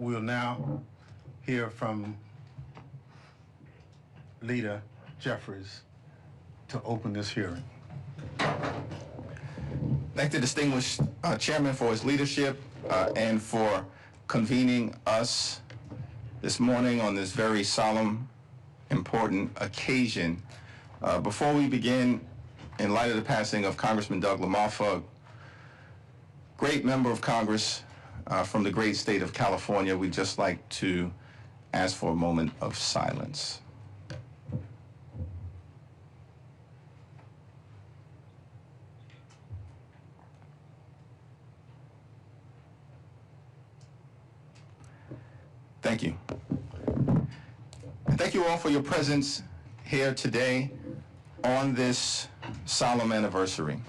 We'll now hear from Leader Jeffries to open this hearing. Thank the distinguished chairman for his leadership and for convening us this morning on this very solemn, important occasion. Before we begin, in light of the passing of Congressman Doug LaMarfa, great member of Congress from the great state of California, we'd just like to ask for a moment of silence. Thank you. And thank you all for your presence here today on this solemn anniversary.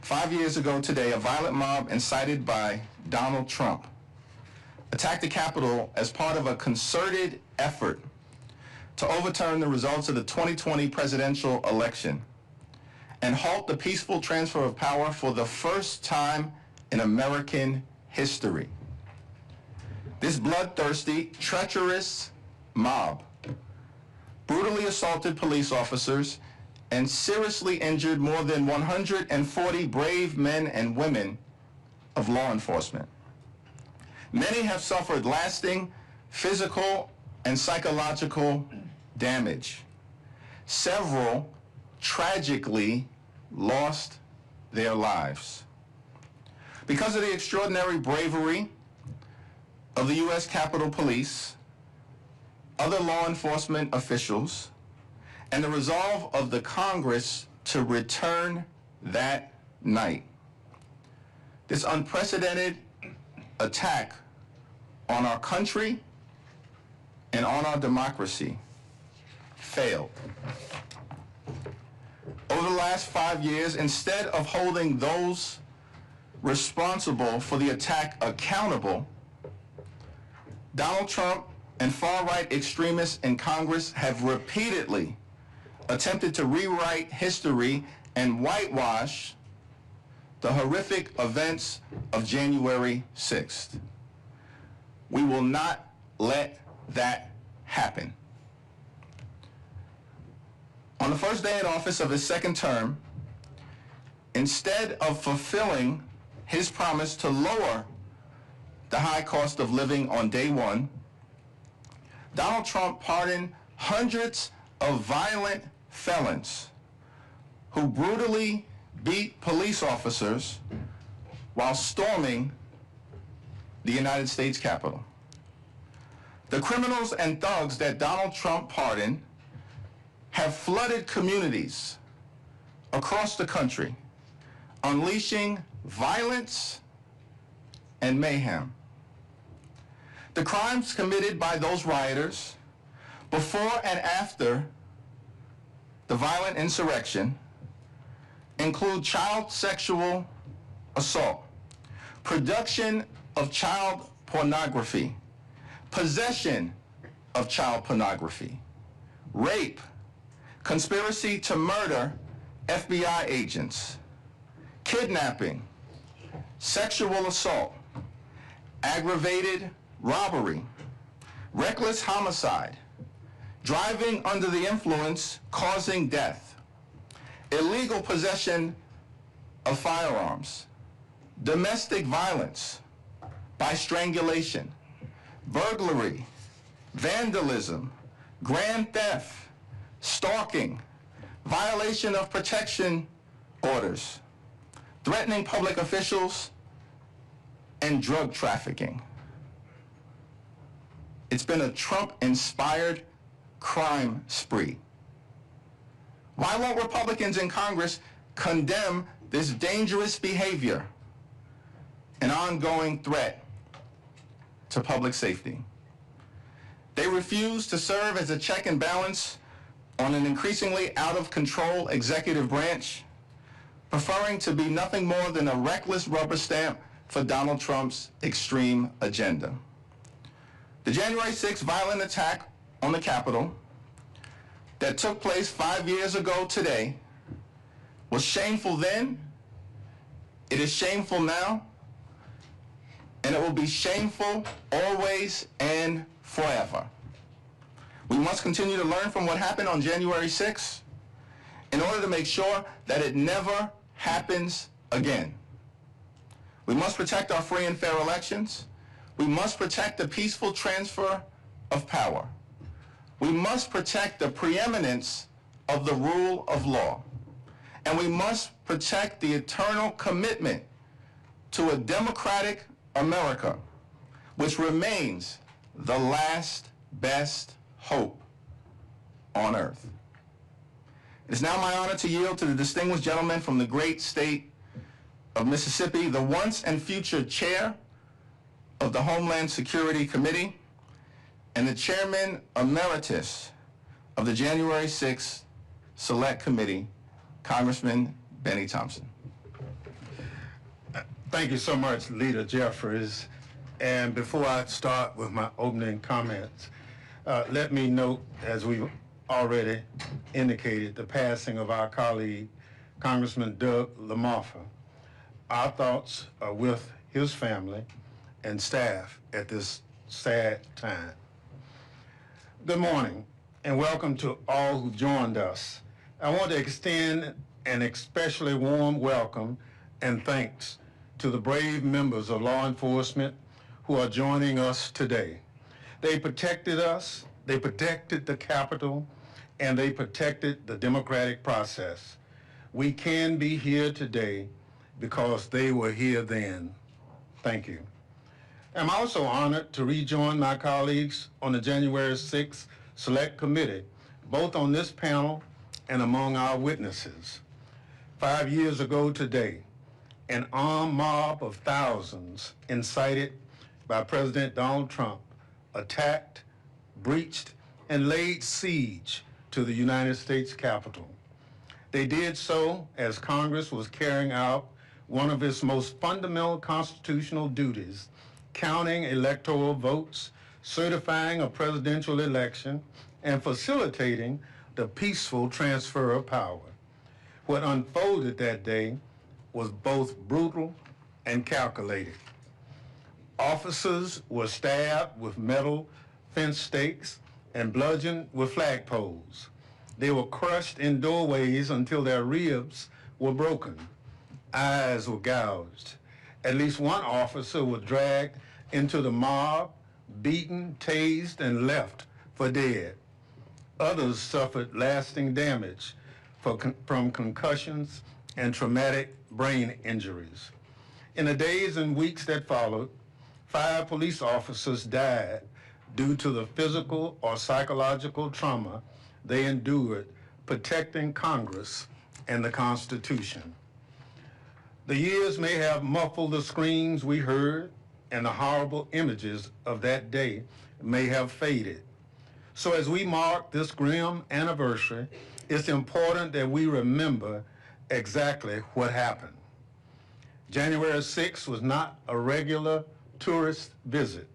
5 years ago today, a violent mob incited by Donald Trump attacked the Capitol as part of a concerted effort to overturn the results of the 2020 presidential election and halt the peaceful transfer of power for the first time in American history. This bloodthirsty, treacherous mob brutally assaulted police officers and seriously injured more than 140 brave men and women of law enforcement. Many have suffered lasting physical and psychological damage. Several tragically lost their lives. Because of the extraordinary bravery of the U.S. Capitol Police, other law enforcement officials, and the resolve of the Congress to return that night, this unprecedented attack on our country and on our democracy failed. Over the last 5 years, instead of holding those responsible for the attack accountable, Donald Trump and far-right extremists in Congress have repeatedly attempted to rewrite history and whitewash the horrific events of January 6th. We will not let that happen. On the first day in office of his second term, instead of fulfilling his promise to lower the high cost of living on day one, Donald Trump pardoned hundreds of violent felons who brutally beat police officers while storming the United States Capitol. The criminals and thugs that Donald Trump pardoned have flooded communities across the country, unleashing violence and mayhem. The crimes committed by those rioters before and after the violent insurrection include child sexual assault, production of child pornography, possession of child pornography, rape, conspiracy to murder FBI agents, kidnapping, sexual assault, aggravated robbery, reckless homicide, driving under the influence causing death, illegal possession of firearms, domestic violence by strangulation, burglary, vandalism, grand theft, stalking, violation of protection orders, threatening public officials, and drug trafficking. It's been a Trump-inspired crime spree. Why won't Republicans in Congress condemn this dangerous behavior, an ongoing threat to public safety? They refuse to serve as a check and balance on an increasingly out-of-control executive branch, preferring to be nothing more than a reckless rubber stamp for Donald Trump's extreme agenda. The January 6th violent attack on the Capitol that took place 5 years ago today was shameful then, it is shameful now, and it will be shameful always and forever. We must continue to learn from what happened on January 6th in order to make sure that it never happens again. We must protect our free and fair elections. We must protect the peaceful transfer of power. We must protect the preeminence of the rule of law. And we must protect the eternal commitment to a democratic America, which remains the last best hope on earth. It is now my honor to yield to the distinguished gentleman from the great state of Mississippi, the once and future chair of the Homeland Security Committee and the chairman emeritus of the January 6th Select Committee, Congressman Benny Thompson. Thank you so much, Leader Jeffries. And before I start with my opening comments, let me note, as we've already indicated, the passing of our colleague, Congressman Doug LaMarfa. Our thoughts are with his family and staff at this sad time. Good morning, and welcome to all who joined us. I want to extend an especially warm welcome and thanks to the brave members of law enforcement who are joining us today. They protected us, they protected the Capitol, and they protected the democratic process. We can be here today because they were here then. Thank you. I'm also honored to rejoin my colleagues on the January 6th Select Committee, both on this panel and among our witnesses. 5 years ago today, an armed mob of thousands incited by President Donald Trump attacked, breached, and laid siege to the United States Capitol. They did so as Congress was carrying out one of its most fundamental constitutional duties, counting electoral votes, certifying a presidential election, and facilitating the peaceful transfer of power. What unfolded that day was both brutal and calculated. Officers were stabbed with metal fence stakes and bludgeoned with flagpoles. They were crushed in doorways until their ribs were broken. Eyes were gouged. At least one officer was dragged into the mob, beaten, tased, and left for dead. Others suffered lasting damage from concussions and traumatic brain injuries. In the days and weeks that followed, 5 police officers died due to the physical or psychological trauma they endured protecting Congress and the Constitution. The years may have muffled the screams we heard, and the horrible images of that day may have faded. So as we mark this grim anniversary, it's important that we remember exactly what happened. January 6th was not a regular tourist visit.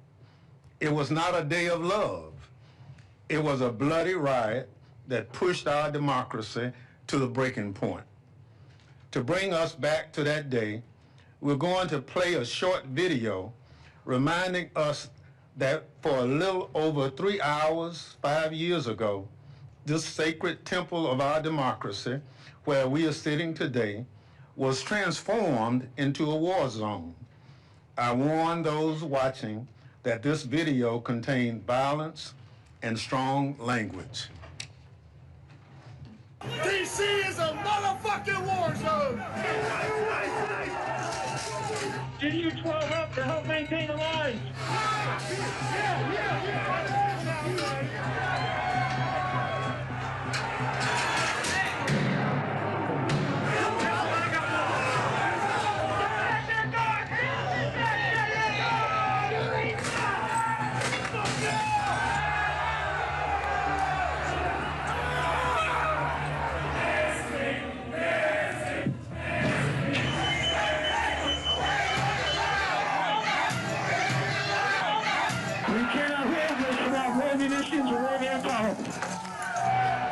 It was not a day of love. It was a bloody riot that pushed our democracy to the breaking point. To bring us back to that day, we're going to play a short video reminding us that for a little over 3 hours, 5 years ago, this sacred temple of our democracy, where we are sitting today, was transformed into a war zone. I warn those watching that this video contained violence and strong language. DC is a motherfucking war zone! Give you 12 up to help maintain the lines.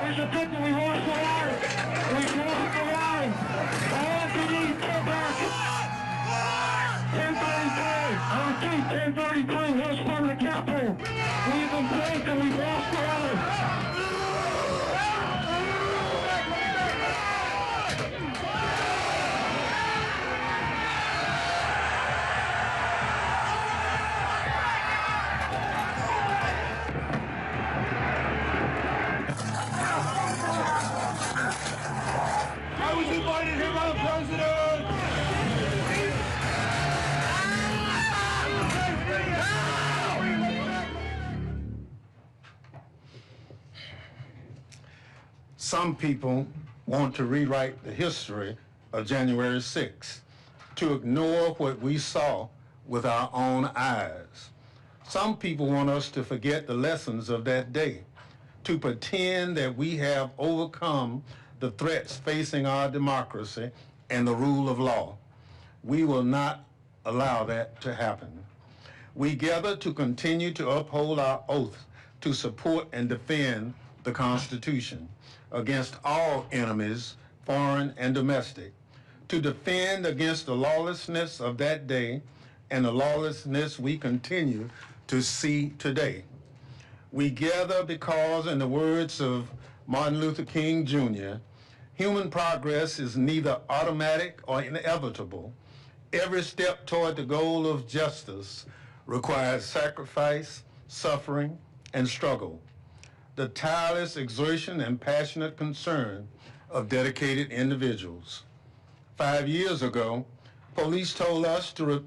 There's a picture, we lost the line. We lost the line. All we need, come back. 10:33. Street, 1033, west part of the Capitol. We've been placed and we've lost our honor. I was invited here by the president! Some people want to rewrite the history of January 6th, to ignore what we saw with our own eyes. Some people want us to forget the lessons of that day, to pretend that we have overcome the threats facing our democracy and the rule of law. We will not allow that to happen. We gather to continue to uphold our oath to support and defend the Constitution against all enemies, foreign and domestic, to defend against the lawlessness of that day and the lawlessness we continue to see today. We gather because, in the words of Martin Luther King Jr., human progress is neither automatic or inevitable. Every step toward the goal of justice requires sacrifice, suffering, and struggle. The tireless exertion and passionate concern of dedicated individuals. 5 years ago, police told us to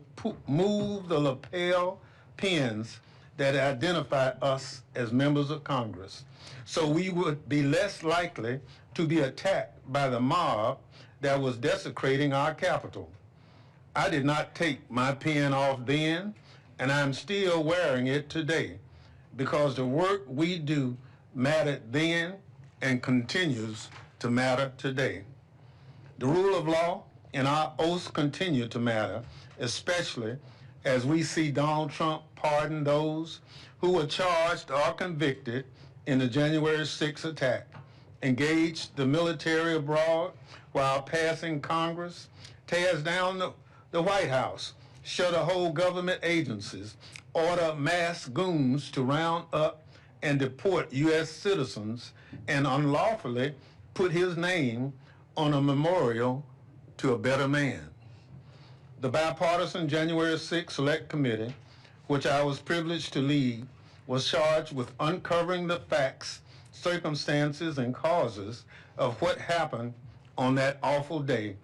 remove the lapel pins that identify us as members of Congress, so we would be less likely to be attacked by the mob that was desecrating our Capitol. I did not take my pin off then, and I'm still wearing it today, because the work we do mattered then and continues to matter today. The rule of law and our oaths continue to matter, especially as we see Donald Trump pardon those who were charged or convicted in the January 6th attack, engaged the military abroad while passing Congress, tears down the White House, shutter whole government agencies, order mass goons to round up and deport U.S. citizens, and unlawfully put his name on a memorial to a better man. The bipartisan January 6th Select Committee, which I was privileged to lead, was charged with uncovering the facts, circumstances, and causes of what happened on that awful day,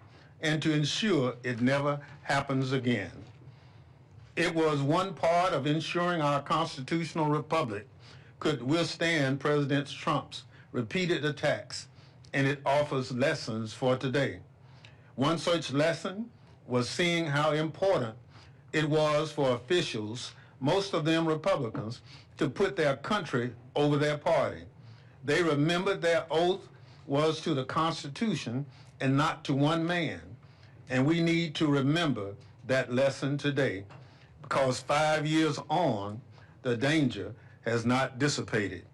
and to ensure it never happens again. It was one part of ensuring our constitutional republic could withstand President Trump's repeated attacks, and it offers lessons for today. One such lesson was seeing how important it was for officials, most of them Republicans, to put their country over their party. They remembered their oath was to the Constitution and not to one man. And we need to remember that lesson today, because 5 years on, the danger has not dissipated.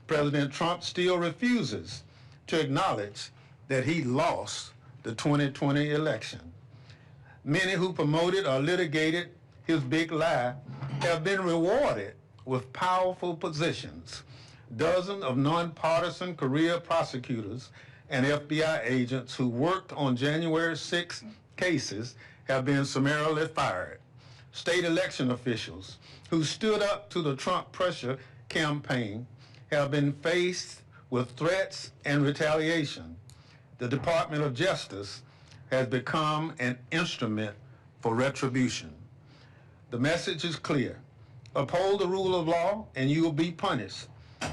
President Trump still refuses to acknowledge that he lost the 2020 election. Many who promoted or litigated his big lie have been rewarded with powerful positions. Dozens of nonpartisan career prosecutors and FBI agents who worked on January 6 cases have been summarily fired. State election officials who stood up to the Trump pressure campaign have been faced with threats and retaliation. The Department of Justice has become an instrument for retribution. The message is clear. Uphold the rule of law and you will be punished.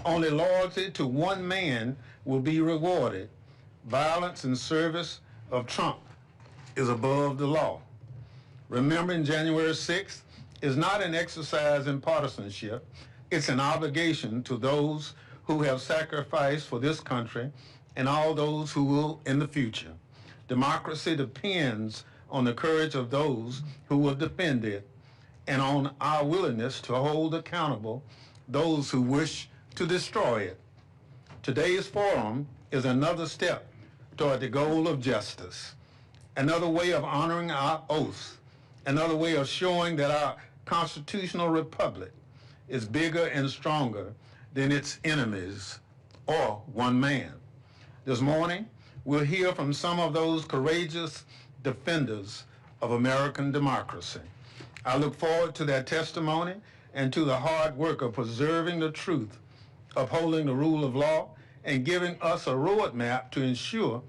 Only loyalty to one man will be rewarded. Violence in service of Trump is above the law. Remembering January 6th is not an exercise in partisanship. It's an obligation to those who have sacrificed for this country and all those who will in the future. Democracy depends on the courage of those who will defend it and on our willingness to hold accountable those who wish to destroy it. Today's forum is another step toward the goal of justice, another way of honoring our oaths, another way of showing that our constitutional republic is bigger and stronger than its enemies or one man. This morning, we'll hear from some of those courageous defenders of American democracy. I look forward to their testimony and to the hard work of preserving the truth, upholding the rule of law, and giving us a roadmap to ensure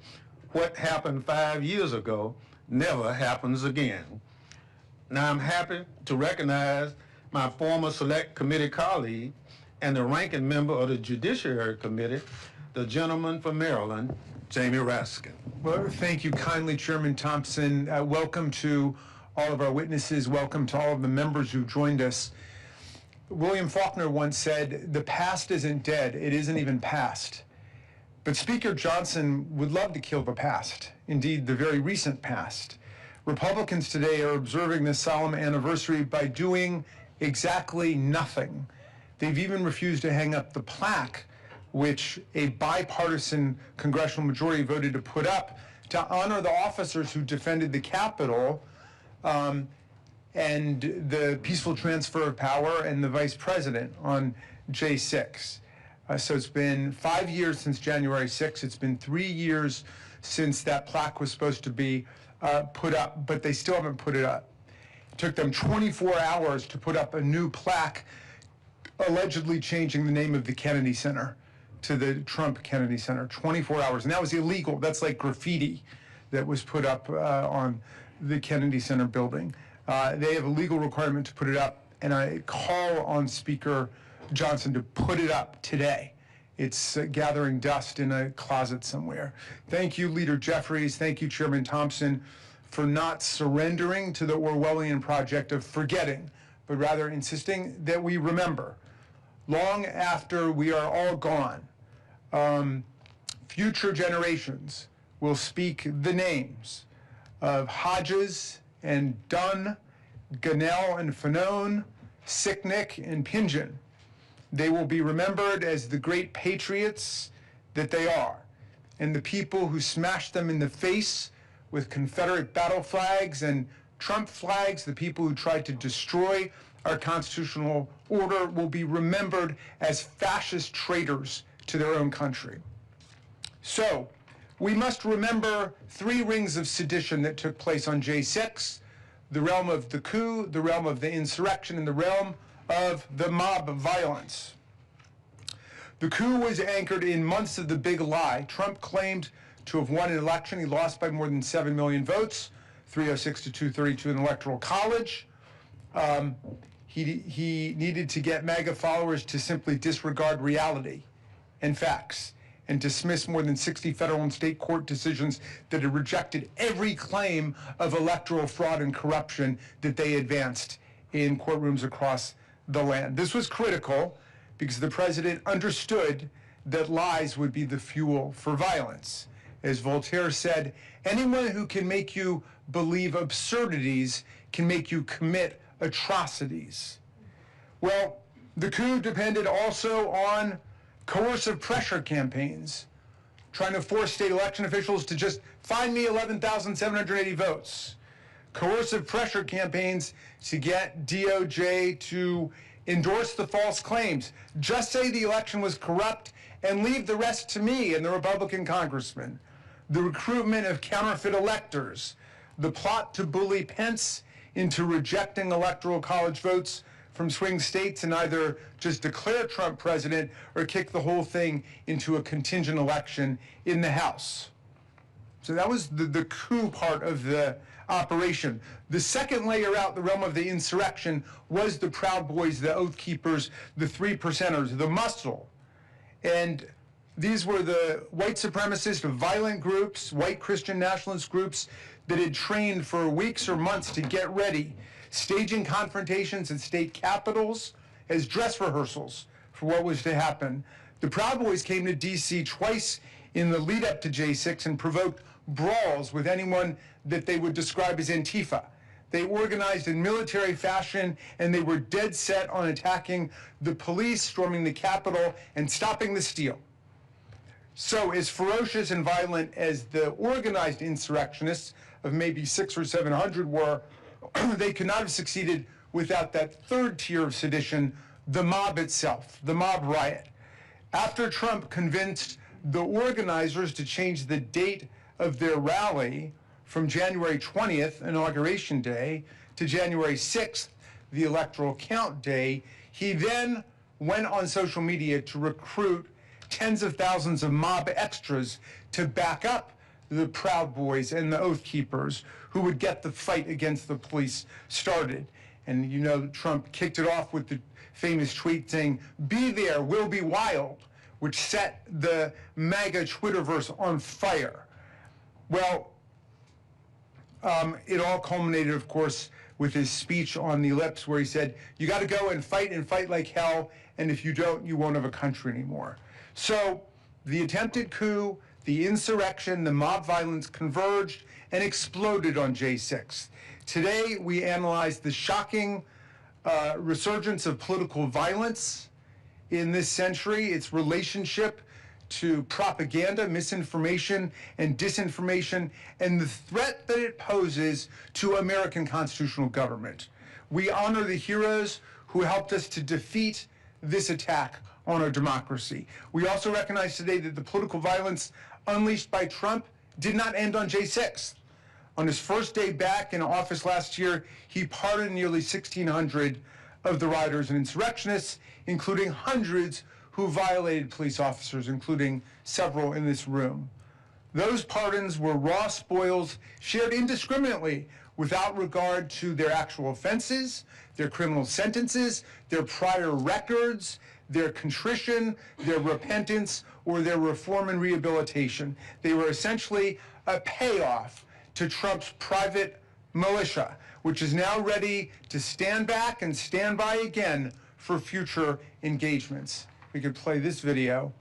what happened 5 years ago never happens again. Now I'm happy to recognize my former Select Committee colleague and the ranking member of the Judiciary Committee, the gentleman from Maryland, Jamie Raskin. Well, thank you kindly, Chairman Thompson. Welcome to all of our witnesses. Welcome to all of the members who joined us. William Faulkner once said, "The past isn't dead, it isn't even past." But Speaker Johnson would love to kill the past, indeed the very recent past. Republicans today are observing this solemn anniversary by doing exactly nothing. They've even refused to hang up the plaque which a bipartisan congressional majority voted to put up to honor the officers who defended the Capitol and the peaceful transfer of power and the vice president on J6. So it's been 5 years since January 6th. It's been 3 years since that plaque was supposed to be put up, but they still haven't put it up. It took them 24 hours to put up a new plaque allegedly changing the name of the Kennedy Center to the Trump Kennedy Center. 24 hours, and that was illegal. That's like graffiti that was put up on the Kennedy Center building. They have a legal requirement to put it up, and I call on Speaker Johnson to put it up today. It's gathering dust in a closet somewhere. Thank you, Leader Jeffries. Thank you, Chairman Thompson, for not surrendering to the Orwellian project of forgetting, but rather insisting that we remember. Long after we are all gone, future generations will speak the names of Hodges and Dunn, Gunnell and Fanone, Sicknick and Pingen. They will be remembered as the great patriots that they are, and the people who smashed them in the face with Confederate battle flags and Trump flags, the people who tried to destroy our constitutional order, will be remembered as fascist traitors to their own country. So, we must remember 3 rings of sedition that took place on J6, the realm of the coup, the realm of the insurrection, and the realm of the mob violence. The coup was anchored in months of the big lie. Trump claimed to have won an election. He lost by more than 7 million votes, 306 to 232 in the Electoral College. He needed to get MAGA followers to simply disregard reality and facts and dismiss more than 60 federal and state court decisions that had rejected every claim of electoral fraud and corruption that they advanced in courtrooms across the land. This was critical because the president understood that lies would be the fuel for violence. As Voltaire said, anyone who can make you believe absurdities can make you commit atrocities. Well, the coup depended also on coercive pressure campaigns, trying to force state election officials to just find me 11,780 votes. Coercive pressure campaigns to get DOJ to endorse the false claims. Just say the election was corrupt and leave the rest to me and the Republican congressman. The recruitment of counterfeit electors, the plot to bully Pence into rejecting electoral college votes from swing states and either just declare Trump president or kick the whole thing into a contingent election in the House. So that was the coup part of the operation. The second layer out, the realm of the insurrection, was the Proud Boys, the Oath Keepers, the 3 percenters, the muscle. And these were the white supremacist, violent groups, white Christian nationalist groups that had trained for weeks or months to get ready, staging confrontations at state capitals as dress rehearsals for what was to happen. The Proud Boys came to D.C. twice in the lead up to J6 and provoked brawls with anyone that they would describe as Antifa. They organized in military fashion, and they were dead set on attacking the police, storming the Capitol, and stopping the steal. So as ferocious and violent as the organized insurrectionists of maybe 600 or 700 were, they could not have succeeded without that third tier of sedition, the mob itself, the mob riot. After Trump convinced the organizers to change the date of their rally from January 20th, Inauguration Day, to January 6th, the electoral count day, he then went on social media to recruit tens of thousands of mob extras to back up the Proud Boys and the Oath Keepers who would get the fight against the police started. And you know, Trump kicked it off with the famous tweet saying, "Be there, we'll be wild," which set the MAGA Twitterverse on fire. Well, it all culminated, of course, with his speech on the ellipse where he said, you got to go and fight like hell, and if you don't, you won't have a country anymore. So the attempted coup, the insurrection, the mob violence converged and exploded on J6. Today, we analyze the shocking resurgence of political violence in this century, its relationship to propaganda, misinformation, and disinformation, and the threat that it poses to American constitutional government. We honor the heroes who helped us to defeat this attack on our democracy. We also recognize today that the political violence unleashed by Trump did not end on J6. On his first day back in office last year, he pardoned nearly 1,600 of the rioters and insurrectionists, including hundreds who violated police officers, including several in this room. Those pardons were raw spoils shared indiscriminately without regard to their actual offenses, their criminal sentences, their prior records, their contrition, their repentance, or their reform and rehabilitation. They were essentially a payoff to Trump's private militia, which is now ready to stand back and stand by again for future engagements. We could play this video.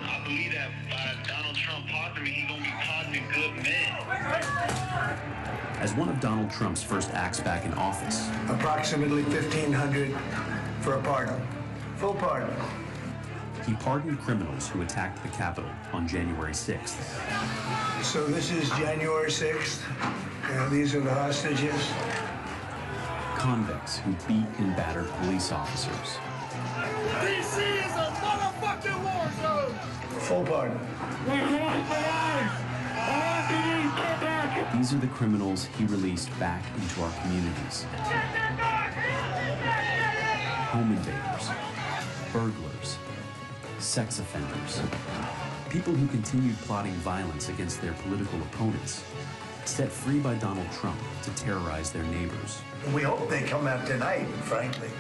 I believe that by Donald Trump pardoning, he's going to be pardoning good men. As one of Donald Trump's first acts back in office, approximately 1,500 for a pardon, full pardon. He pardoned criminals who attacked the Capitol on January 6th. So this is January 6th, and these are the hostages. Convicts who beat and battered police officers. DC is a motherfucking war zone! Full pardon. We lost the lives. Get back. These are the criminals he released back into our communities. Home invaders, burglars, sex offenders, people who continued plotting violence against their political opponents, set free by Donald Trump to terrorize their neighbors. We hope they come out tonight, frankly.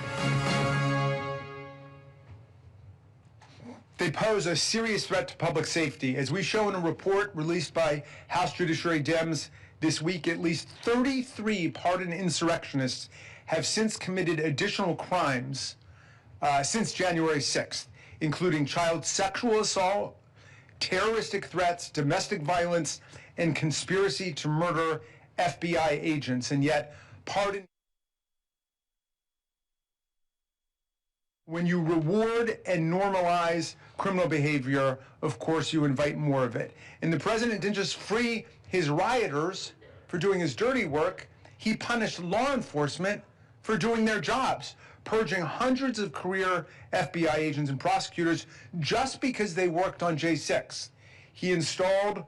They pose a serious threat to public safety. As we show in a report released by House Judiciary Dems this week, at least 33 pardoned insurrectionists have since committed additional crimes since January 6th, including child sexual assault, terroristic threats, domestic violence, and conspiracy to murder FBI agents. And yet, pardon. When you reward and normalize criminal behavior, of course, you invite more of it. And the president didn't just free his rioters for doing his dirty work, he punished law enforcement for doing their jobs, purging hundreds of career FBI agents and prosecutors just because they worked on J6. He installed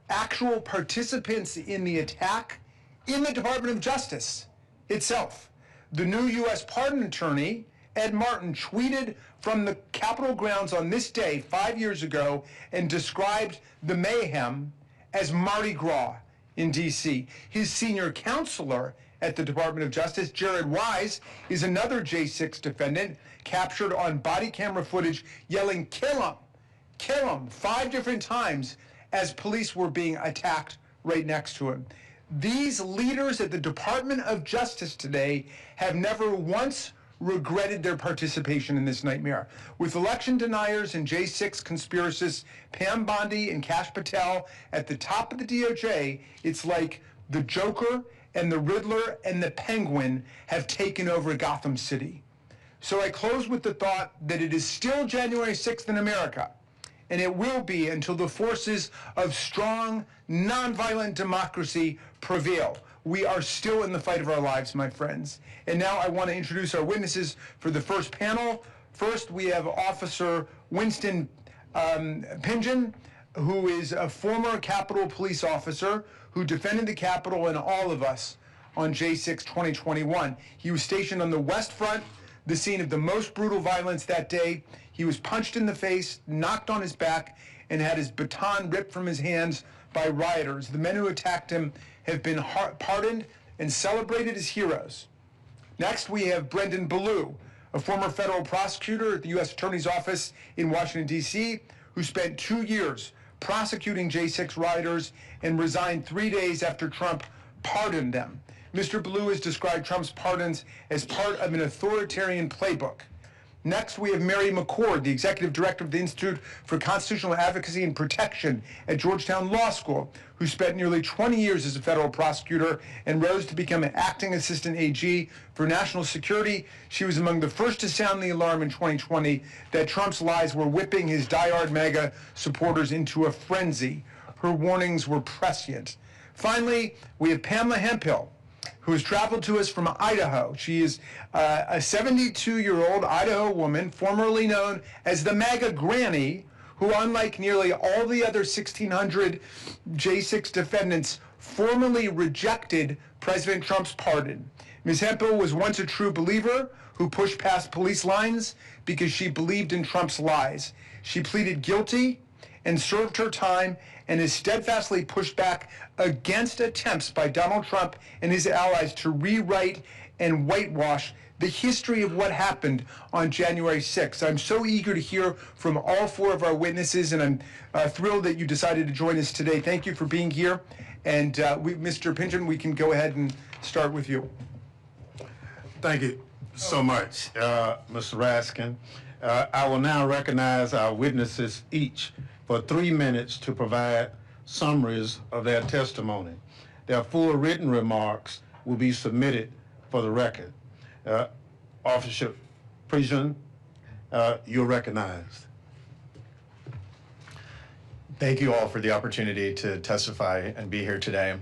actual participants in the attack in the Department of Justice itself. The new U.S. pardon attorney, Ed Martin, tweeted from the Capitol grounds on this day 5 years ago and described the mayhem as Mardi Gras in D.C. His senior counselor at the Department of Justice, Jared Wise, is another J6 defendant captured on body camera footage yelling, kill him, 5 different times as police were being attacked right next to him. These leaders at the Department of Justice today have never once regretted their participation in this nightmare. With election deniers and J6 conspiracists Pam Bondi and Kash Patel at the top of the DOJ, it's like the Joker and the Riddler and the Penguin have taken over Gotham City. So I close with the thought that it is still January 6th in America, and it will be until the forces of strong, nonviolent democracy prevail. We are still in the fight of our lives, my friends. And now I want to introduce our witnesses for the first panel. First, we have Officer Winston Pingeon, who is a former Capitol Police officer who defended the Capitol and all of us on J6 2021. He was stationed on the West Front, the scene of the most brutal violence that day. He was punched in the face, knocked on his back, and had his baton ripped from his hands by rioters. The men who attacked him have been pardoned and celebrated as heroes. Next, we have Brendan Ballou, a former federal prosecutor at the U.S. Attorney's Office in Washington, D.C., who spent 2 years prosecuting J6 rioters and resigned 3 days after Trump pardoned them. Mr. Ballou has described Trump's pardons as part of an authoritarian playbook. Next, we have Mary McCord, the executive director of the Institute for Constitutional Advocacy and Protection at Georgetown Law School, who spent nearly 20 years as a federal prosecutor and rose to become an acting assistant AG for national security. She was among the first to sound the alarm in 2020 that Trump's lies were whipping his diehard MAGA supporters into a frenzy. Her warnings were prescient. Finally, we have Pamela Hemphill, who has traveled to us from Idaho. She is a 72-year-old Idaho woman, formerly known as the MAGA Granny, who, unlike nearly all the other 1,600 J6 defendants, formally rejected President Trump's pardon. Ms. Hemphill was once a true believer who pushed past police lines because she believed in Trump's lies. She pleaded guilty and served her time and has steadfastly pushed back against attempts by Donald Trump and his allies to rewrite and whitewash the history of what happened on January 6th. I'm so eager to hear from all four of our witnesses, and I'm thrilled that you decided to join us today. Thank you for being here. And Mr. Pingeon, we can go ahead and start with you. Thank you so much, Mr. Raskin. I will now recognize our witnesses each for 3 minutes to provide summaries of their testimony. Their full written remarks will be submitted for the record. Officer Pingeon, you're recognized. Thank you all for the opportunity to testify and be here today.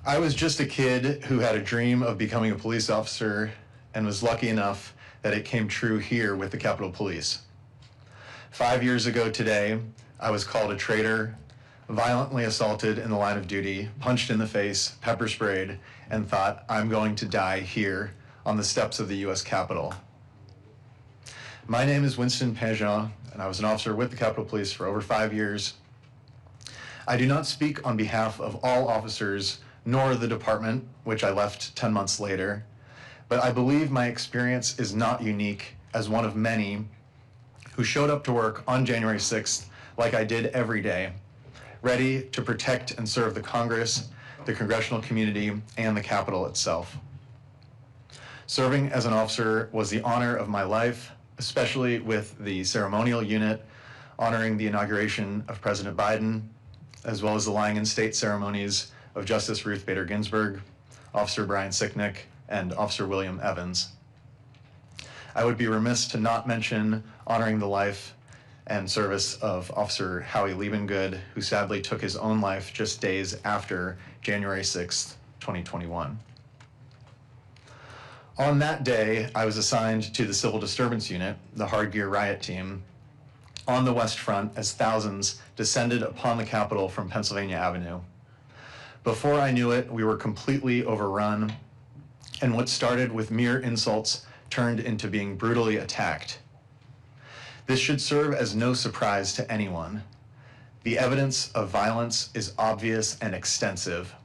I was just a kid who had a dream of becoming a police officer and was lucky enough that it came true here with the Capitol Police. 5 years ago today, I was called a traitor, violently assaulted in the line of duty, punched in the face, pepper sprayed, and thought, I'm going to die here on the steps of the U.S. Capitol. My name is Winston Pingeon, and I was an officer with the Capitol Police for over 5 years. I do not speak on behalf of all officers, nor the department, which I left 10 months later, but I believe my experience is not unique as one of many who showed up to work on January 6th like I did every day, ready to protect and serve the Congress, the congressional community, and the Capitol itself. Serving as an officer was the honor of my life, especially with the ceremonial unit honoring the inauguration of President Biden, as well as the lying in state ceremonies of Justice Ruth Bader Ginsburg, Officer Brian Sicknick, and Officer William Evans. I would be remiss to not mention honoring the life and service of Officer Howie Liebengood, who sadly took his own life just days after January 6th, 2021. On that day, I was assigned to the Civil Disturbance Unit, the Hard Gear Riot Team, on the West Front as thousands descended upon the Capitol from Pennsylvania Avenue. Before I knew it, we were completely overrun, and what started with mere insults turned into being brutally attacked. This should serve as no surprise to anyone. The evidence of violence is obvious and extensive.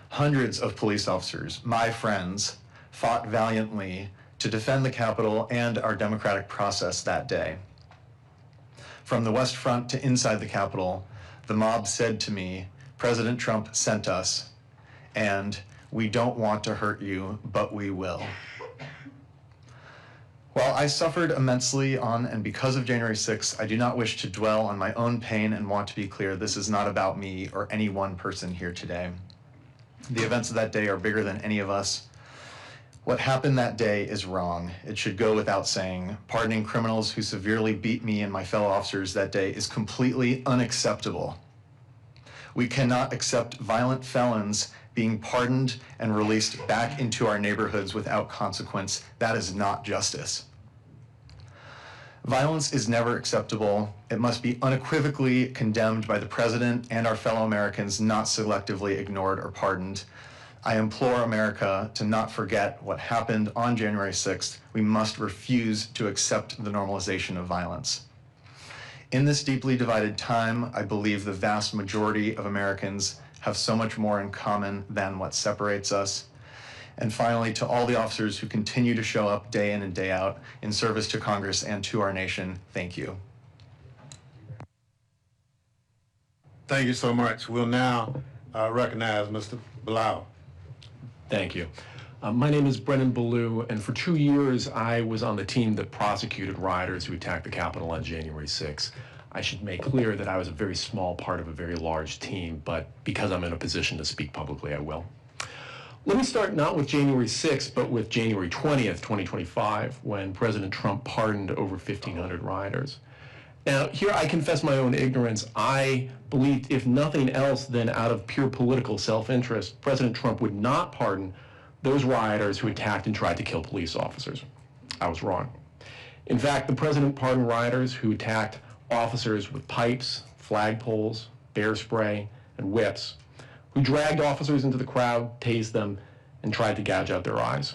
Hundreds of police officers, my friends, fought valiantly to defend the Capitol and our democratic process that day. From the West Front to inside the Capitol, the mob said to me, President Trump sent us, and we don't want to hurt you, but we will. While I suffered immensely on and because of January 6th, I do not wish to dwell on my own pain and want to be clear, this is not about me or any one person here today. The events of that day are bigger than any of us. What happened that day is wrong. It should go without saying. Pardoning criminals who severely beat me and my fellow officers that day is completely unacceptable. We cannot accept violent felons being pardoned and released back into our neighborhoods without consequence. That is not justice. Violence is never acceptable. It must be unequivocally condemned by the President and our fellow Americans, not selectively ignored or pardoned. I implore America to not forget what happened on January 6th. We must refuse to accept the normalization of violence. In this deeply divided time, I believe the vast majority of Americans have so much more in common than what separates us. And finally, to all the officers who continue to show up day in and day out in service to Congress and to our nation, thank you. Thank you so much. We'll now recognize Mr. Blau. Thank you. My name is Brennan Ballou, and for 2 years I was on the team that prosecuted rioters who attacked the Capitol on January 6th. I should make clear that I was a very small part of a very large team, but because I'm in a position to speak publicly, I will. Let me start not with January 6th, but with January 20th, 2025, when President Trump pardoned over 1,500 rioters. Now, here I confess my own ignorance. I believed, if nothing else than out of pure political self-interest, President Trump would not pardon those rioters who attacked and tried to kill police officers. I was wrong. In fact, the president pardoned rioters who attacked officers with pipes, flagpoles, bear spray, and whips, who dragged officers into the crowd, tased them, and tried to gouge out their eyes.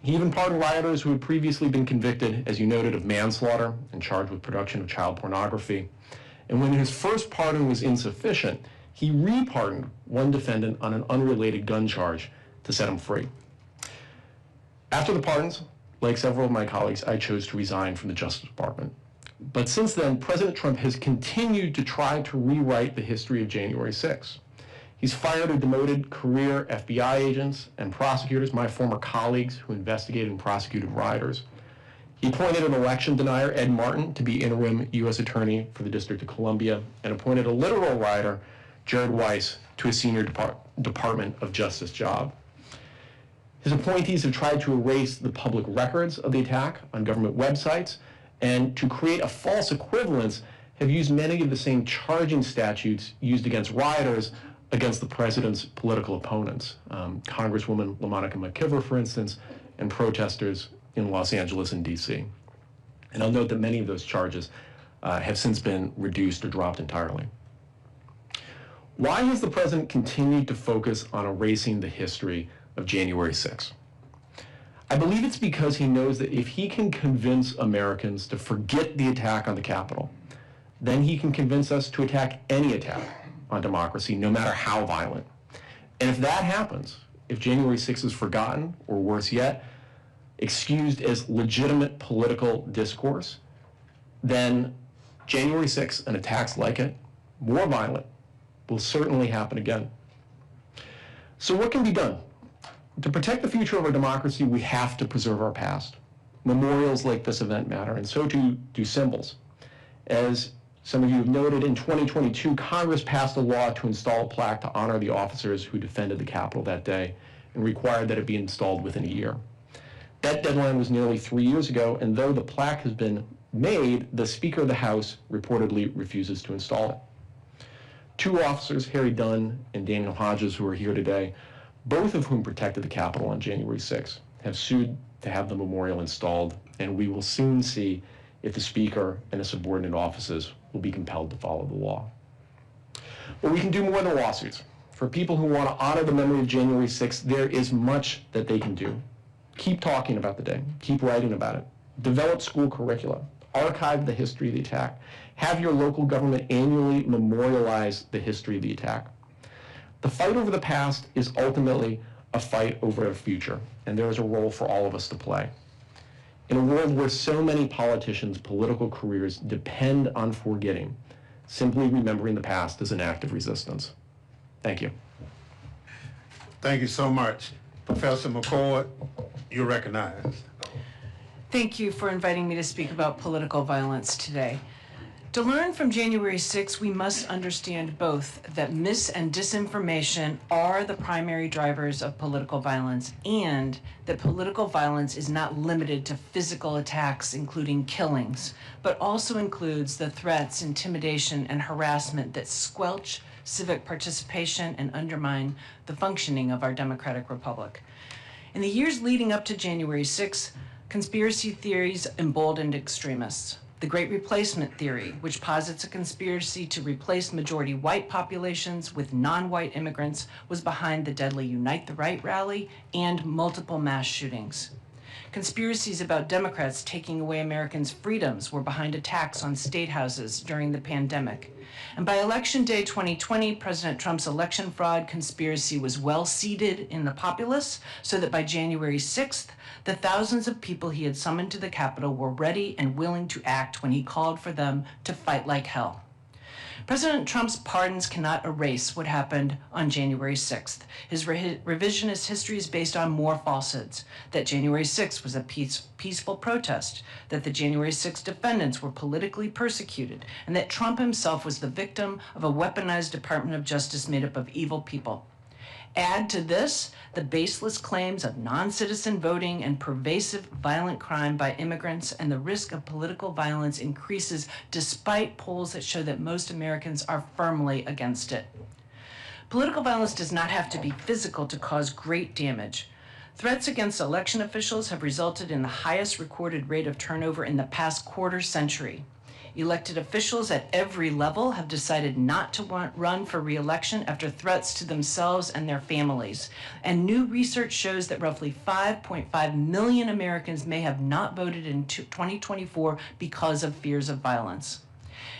He even pardoned rioters who had previously been convicted, as you noted, of manslaughter and charged with production of child pornography. And when his first pardon was insufficient, he re-pardoned one defendant on an unrelated gun charge to set him free. After the pardons, like several of my colleagues, I chose to resign from the Justice Department. But since then, President Trump has continued to try to rewrite the history of January 6th. He's fired or demoted career FBI agents and prosecutors, my former colleagues who investigated and prosecuted rioters. He appointed an election denier, Ed Martin, to be interim U.S. Attorney for the District of Columbia, and appointed a literal rioter, Jared Weiss, to a senior Department of Justice job. His appointees have tried to erase the public records of the attack on government websites, and to create a false equivalence, have used many of the same charging statutes used against rioters against the president's political opponents, Congresswoman LaMonica McKibber, for instance, and protesters in Los Angeles and D.C. And I'll note that many of those charges have since been reduced or dropped entirely. Why has the president continued to focus on erasing the history of January 6th? I believe it's because he knows that if he can convince Americans to forget the attack on the Capitol, then he can convince us to attack any attack on democracy, no matter how violent. And if that happens, if January 6th is forgotten, or worse yet, excused as legitimate political discourse, then January 6th and attacks like it, more violent, will certainly happen again. So what can be done? To protect the future of our democracy, we have to preserve our past. Memorials like this event matter, and so too do symbols. As some of you have noted, in 2022, Congress passed a law to install a plaque to honor the officers who defended the Capitol that day and required that it be installed within a year. That deadline was nearly 3 years ago, and though the plaque has been made, the Speaker of the House reportedly refuses to install it. Two officers, Harry Dunn and Daniel Hodges, who are here today, both of whom protected the Capitol on January 6th, have sued to have the memorial installed, and we will soon see if the Speaker and his subordinate offices will be compelled to follow the law. But we can do more than lawsuits. For people who want to honor the memory of January 6th, there is much that they can do. Keep talking about the day. Keep writing about it. Develop school curricula. Archive the history of the attack. Have your local government annually memorialize the history of the attack. The fight over the past is ultimately a fight over the future, and there is a role for all of us to play. In a world where so many politicians' political careers depend on forgetting, simply remembering the past is an act of resistance. Thank you. Thank you so much. Professor McCord, you're recognized. Thank you for inviting me to speak about political violence today. To learn from January 6, we must understand both that mis and disinformation are the primary drivers of political violence, and that political violence is not limited to physical attacks, including killings, but also includes the threats, intimidation, and harassment that squelch civic participation and undermine the functioning of our democratic republic. In the years leading up to January 6, conspiracy theories emboldened extremists. The Great Replacement Theory, which posits a conspiracy to replace majority white populations with non-white immigrants, was behind the deadly Unite the Right rally and multiple mass shootings. Conspiracies about Democrats taking away Americans' freedoms were behind attacks on state houses during the pandemic. And by Election Day 2020, President Trump's election fraud conspiracy was well seated in the populace, so that by January 6th, the thousands of people he had summoned to the Capitol were ready and willing to act when he called for them to fight like hell. President Trump's pardons cannot erase what happened on January 6th. His revisionist history is based on more falsehoods: that January 6th was a peaceful protest, that the January 6th defendants were politically persecuted, and that Trump himself was the victim of a weaponized Department of Justice made up of evil people. Add to this the baseless claims of non-citizen voting and pervasive violent crime by immigrants, and the risk of political violence increases despite polls that show that most Americans are firmly against it. Political violence does not have to be physical to cause great damage. Threats against election officials have resulted in the highest recorded rate of turnover in the past quarter century. Elected officials at every level have decided not to run for re-election after threats to themselves and their families. And new research shows that roughly 5.5 million Americans may have not voted in 2024 because of fears of violence.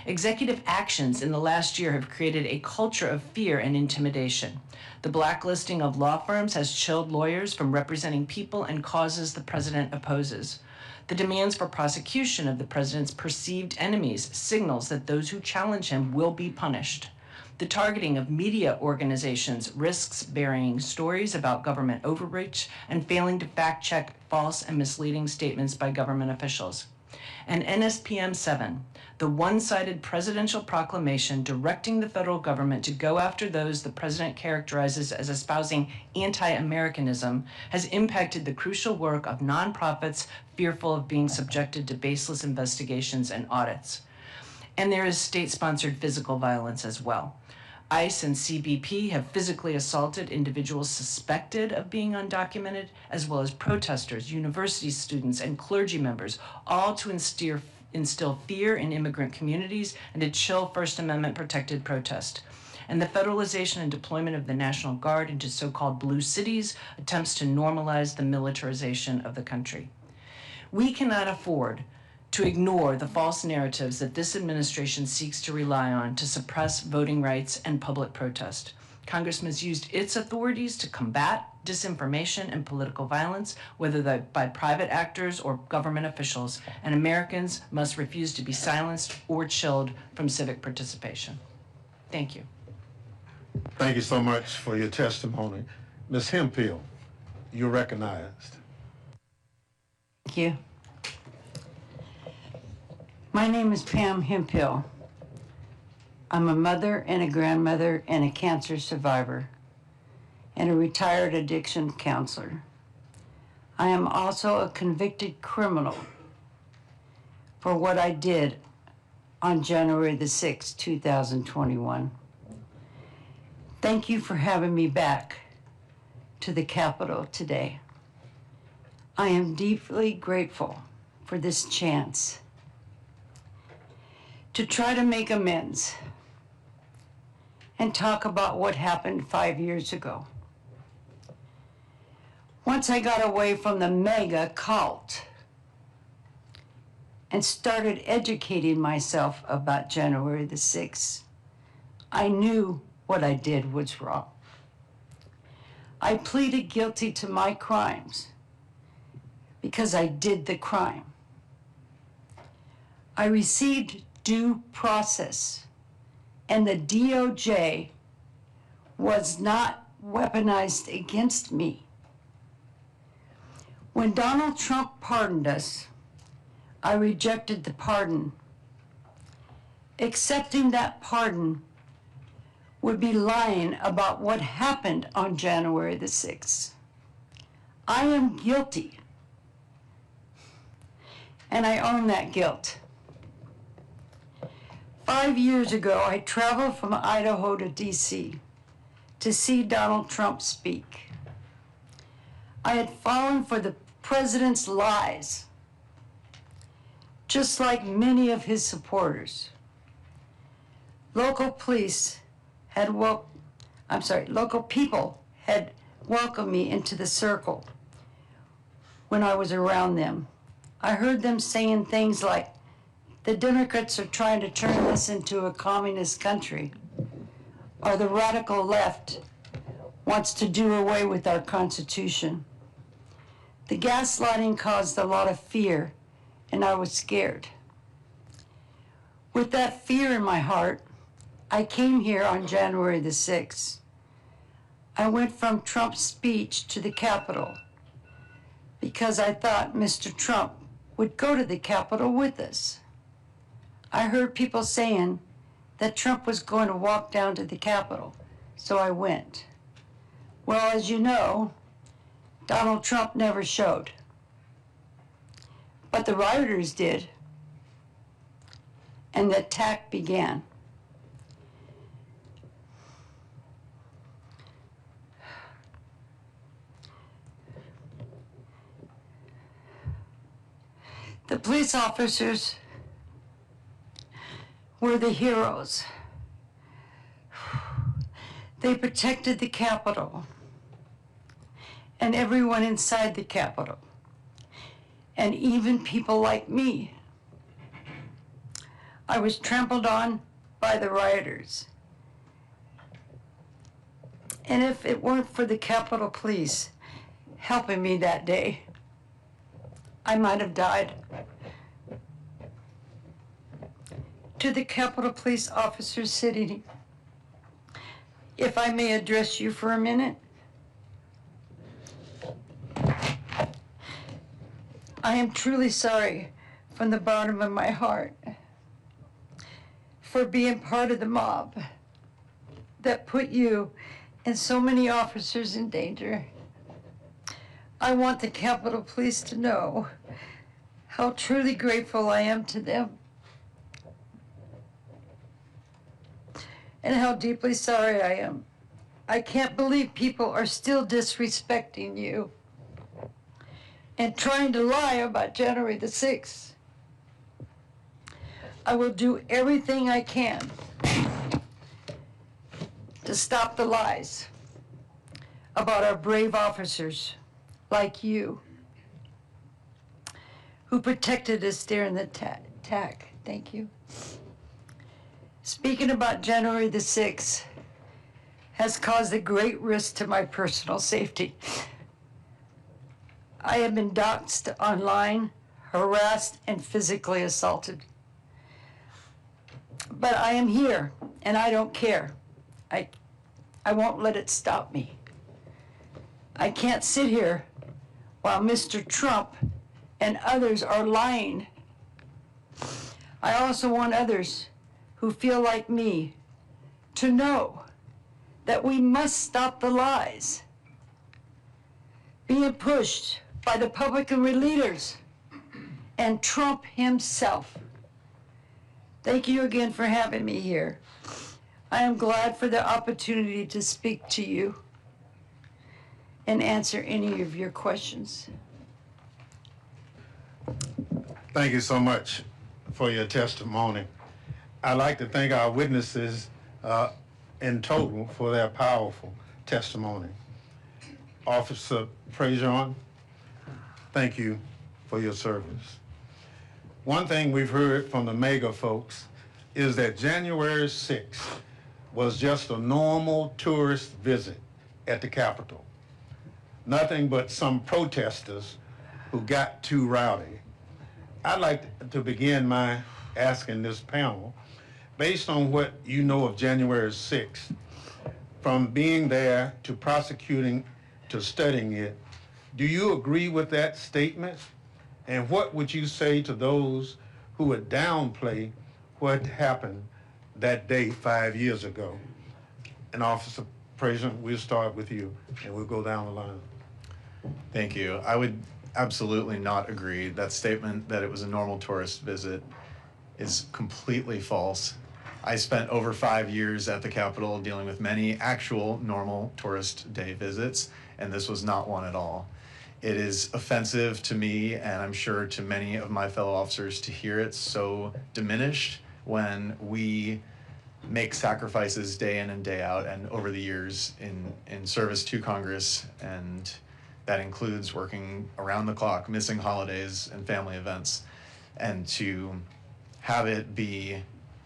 Executive actions in the last year have created a culture of fear and intimidation. The blacklisting of law firms has chilled lawyers from representing people and causes the president opposes. The demands for prosecution of the president's perceived enemies signals that those who challenge him will be punished. The targeting of media organizations risks burying stories about government overreach and failing to fact-check false and misleading statements by government officials. And NSPM 7, the one-sided presidential proclamation directing the federal government to go after those the president characterizes as espousing anti-Americanism, has impacted the crucial work of nonprofits fearful of being subjected to baseless investigations and audits. And there is state-sponsored physical violence as well. ICE and CBP have physically assaulted individuals suspected of being undocumented, as well as protesters, university students, and clergy members, all to instill fear in immigrant communities and to chill First Amendment protected protest. And the federalization and deployment of the National Guard into so-called blue cities attempts to normalize the militarization of the country. We cannot afford to ignore the false narratives that this administration seeks to rely on to suppress voting rights and public protest. Congress has used its authorities to combat disinformation and political violence, whether by private actors or government officials, and Americans must refuse to be silenced or chilled from civic participation. Thank you. Thank you so much for your testimony. Ms. Hemphill, you're recognized. Thank you. My name is Pam Hemphill. I'm a mother and a grandmother and a cancer survivor and a retired addiction counselor. I am also a convicted criminal for what I did on January the 6th, 2021. Thank you for having me back to the Capitol today. I am deeply grateful for this chance to try to make amends and talk about what happened 5 years ago. Once I got away from the mega cult and started educating myself about January the 6th, I knew what I did was wrong. I pleaded guilty to my crimes because I did the crime. I received due process, and the DOJ was not weaponized against me. When Donald Trump pardoned us, I rejected the pardon accepting that pardon would be lying about what happened on January the 6th. I am guilty, and I own that guilt. 5 years ago, I traveled from Idaho to D.C. to see Donald Trump speak. I had fallen for the president's lies, just like many of his supporters. Local people had welcomed me into the circle when I was around them. I heard them saying things like, the Democrats are trying to turn this into a communist country, or the radical left wants to do away with our Constitution. The gaslighting caused a lot of fear, and I was scared. With that fear in my heart, I came here on January the 6th. I went from Trump's speech to the Capitol because I thought Mr. Trump would go to the Capitol with us. I heard people saying that Trump was going to walk down to the Capitol, so I went. Well, as you know, Donald Trump never showed. But the rioters did, and the attack began. The police officers were the heroes. They protected the Capitol and everyone inside the Capitol, and even people like me. I was trampled on by the rioters. And if it weren't for the Capitol Police helping me that day, I might have died. To the Capitol Police officers sitting here, if I may address you for a minute. I am truly sorry from the bottom of my heart for being part of the mob that put you and so many officers in danger. I want the Capitol Police to know how truly grateful I am to them and how deeply sorry I am. I can't believe people are still disrespecting you and trying to lie about January the 6th. I will do everything I can to stop the lies about our brave officers like you who protected us during the attack. Thank you. Speaking about January the 6th has caused a great risk to my personal safety. I have been doxxed online, harassed, and physically assaulted. But I am here, and I don't care. I won't let it stop me. I can't sit here while Mr. Trump and others are lying. I also want others who feel like me to know that we must stop the lies being pushed by the Republican leaders and Trump himself. Thank you again for having me here. I am glad for the opportunity to speak to you and answer any of your questions. Thank you so much for your testimony. I'd like to thank our witnesses in total for their powerful testimony. Officer Prejean, thank you for your service. One thing we've heard from the MAGA folks is that January 6th was just a normal tourist visit at the Capitol. Nothing but some protesters who got too rowdy. I'd like to begin my asking this panel, based on what you know of January 6th, from being there to prosecuting to studying it, do you agree with that statement? And what would you say to those who would downplay what happened that day 5 years ago. And Officer President, we'll start with you, and we'll go down the line. Thank you. I would absolutely not agree. That statement that it was a normal tourist visit is completely false. I spent over 5 years at the Capitol dealing with many actual normal tourist day visits, and this was not one at all. It is offensive to me, and I'm sure to many of my fellow officers, to hear it so diminished when we make sacrifices day in and day out and over the years in service to Congress, and that includes working around the clock, missing holidays and family events, and to have it be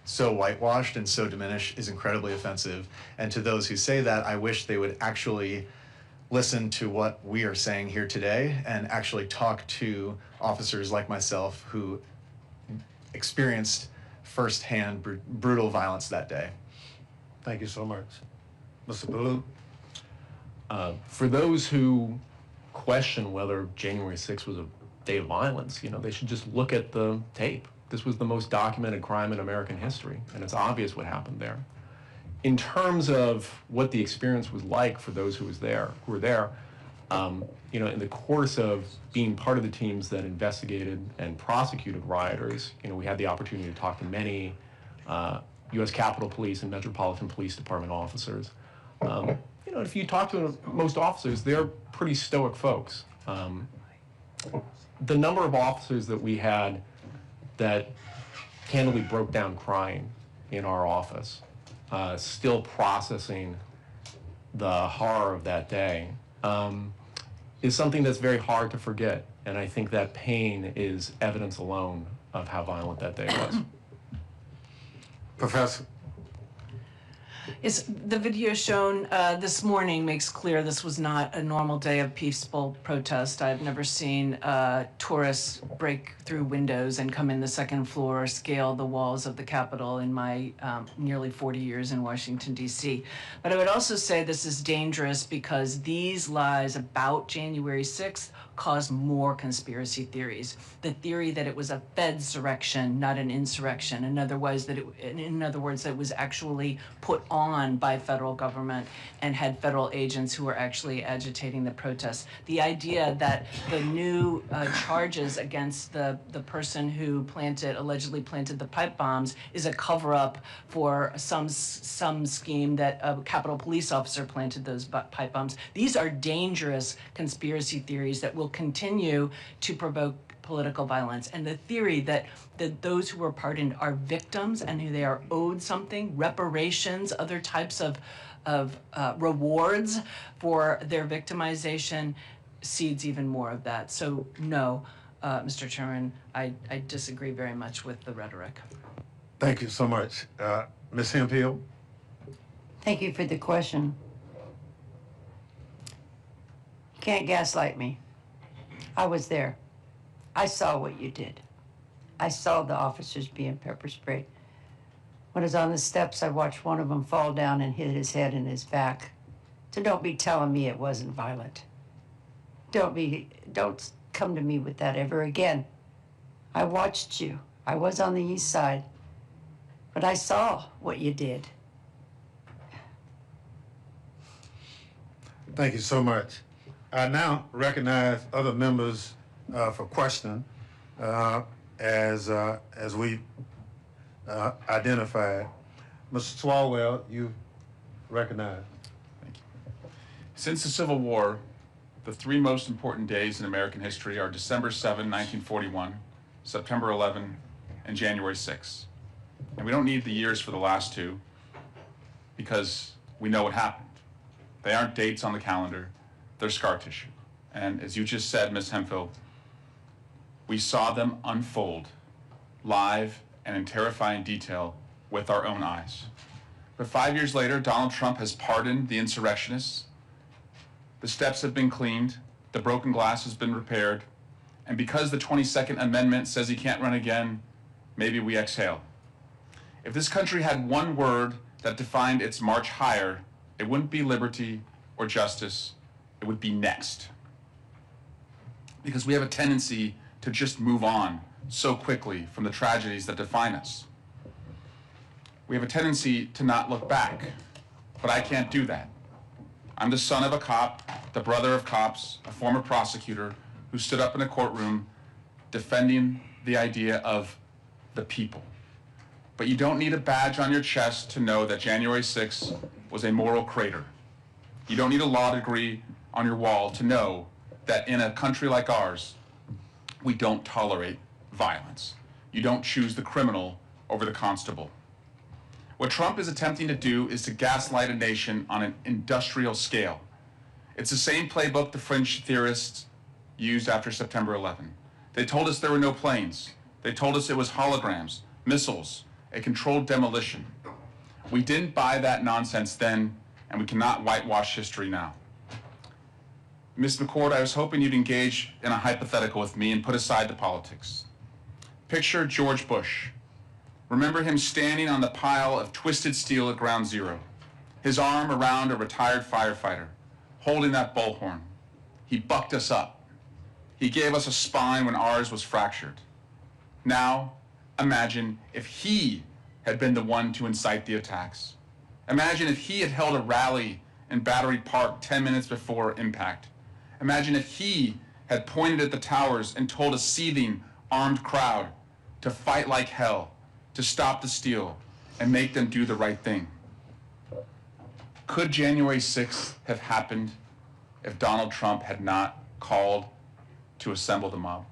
so whitewashed and so diminished is incredibly offensive. And to those who say that, I wish they would actually listen to what we are saying here today and actually talk to officers like myself who experienced firsthand brutal violence that day. Thank you so much. Mr. Ballou? For those who question whether January 6th was a day of violence, they should just look at the tape. This was the most documented crime in American history, and it's obvious what happened there. In terms of what the experience was like for those who were there, in the course of being part of the teams that investigated and prosecuted rioters, we had the opportunity to talk to many U.S. Capitol Police and Metropolitan Police Department officers. If you talk to most officers, they're pretty stoic folks. The number of officers that we had that candidly broke down crying in our office, still processing the horror of that day, is something that's very hard to forget. And I think that pain is evidence alone of how violent that day was. Professor? Yes, the video shown this morning makes clear this was not a normal day of peaceful protest. I've never seen tourists break through windows and come in the second floor or scale the walls of the Capitol in my nearly 40 years in Washington, D.C. But I would also say this is dangerous because these lies about January 6th cause more conspiracy theories. The theory that it was a Fedsurrection, not an insurrection. In other words, that it was actually put on by federal government and had federal agents who were actually agitating the protests. The idea that the new charges against the person who allegedly planted the pipe bombs is a cover-up for some scheme that a Capitol Police officer planted those pipe bombs. These are dangerous conspiracy theories that will continue to provoke political violence. And the theory that those who were pardoned are victims and who they are owed something, reparations, other types of rewards for their victimization, seeds even more of that. So no, Mr. Chairman, I disagree very much with the rhetoric. Thank you so much. Ms. Hemphill? Thank you for the question. You can't gaslight me. I was there. I saw what you did. I saw the officers being pepper sprayed. When I was on the steps, I watched one of them fall down and hit his head and his back. So don't be telling me it wasn't violent. Don't come to me with that ever again. I watched you. I was on the east side, but I saw what you did. Thank you so much. I now recognize other members for questioning as we identified. Mr. Swalwell, you recognize. Thank you. Since the Civil War, the three most important days in American history are December 7, 1941, September 11, and January 6. And we don't need the years for the last two because we know what happened. They aren't dates on the calendar, they're scar tissue. And as you just said, Ms. Hemphill, we saw them unfold live and in terrifying detail with our own eyes. But 5 years later, Donald Trump has pardoned the insurrectionists. The steps have been cleaned, the broken glass has been repaired, and because the 22nd Amendment says he can't run again, maybe we exhale. If this country had one word that defined its march higher, it wouldn't be liberty or justice, it would be next. Because we have a tendency to just move on so quickly from the tragedies that define us. we have a tendency to not look back, but I can't do that. I'm the son of a cop, the brother of cops, a former prosecutor who stood up in a courtroom defending the idea of the people. But you don't need a badge on your chest to know that January 6th was a moral crater. You don't need a law degree on your wall to know that in a country like ours, we don't tolerate violence. You don't choose the criminal over the constable. What Trump is attempting to do is to gaslight a nation on an industrial scale. It's the same playbook the fringe theorists used after September 11. They told us there were no planes. They told us it was holograms, missiles, a controlled demolition. We didn't buy that nonsense then, and we cannot whitewash history now. Ms. McCord, I was hoping you'd engage in a hypothetical with me and put aside the politics. Picture George Bush. Remember him standing on the pile of twisted steel at Ground Zero, his arm around a retired firefighter, holding that bullhorn. He bucked us up. He gave us a spine when ours was fractured. Now, imagine if he had been the one to incite the attacks. Imagine if he had held a rally in Battery Park 10 minutes before impact. Imagine if he had pointed at the towers and told a seething, armed crowd to fight like hell, to stop the steal, and make them do the right thing. Could January 6th have happened if Donald Trump had not called to assemble the mob?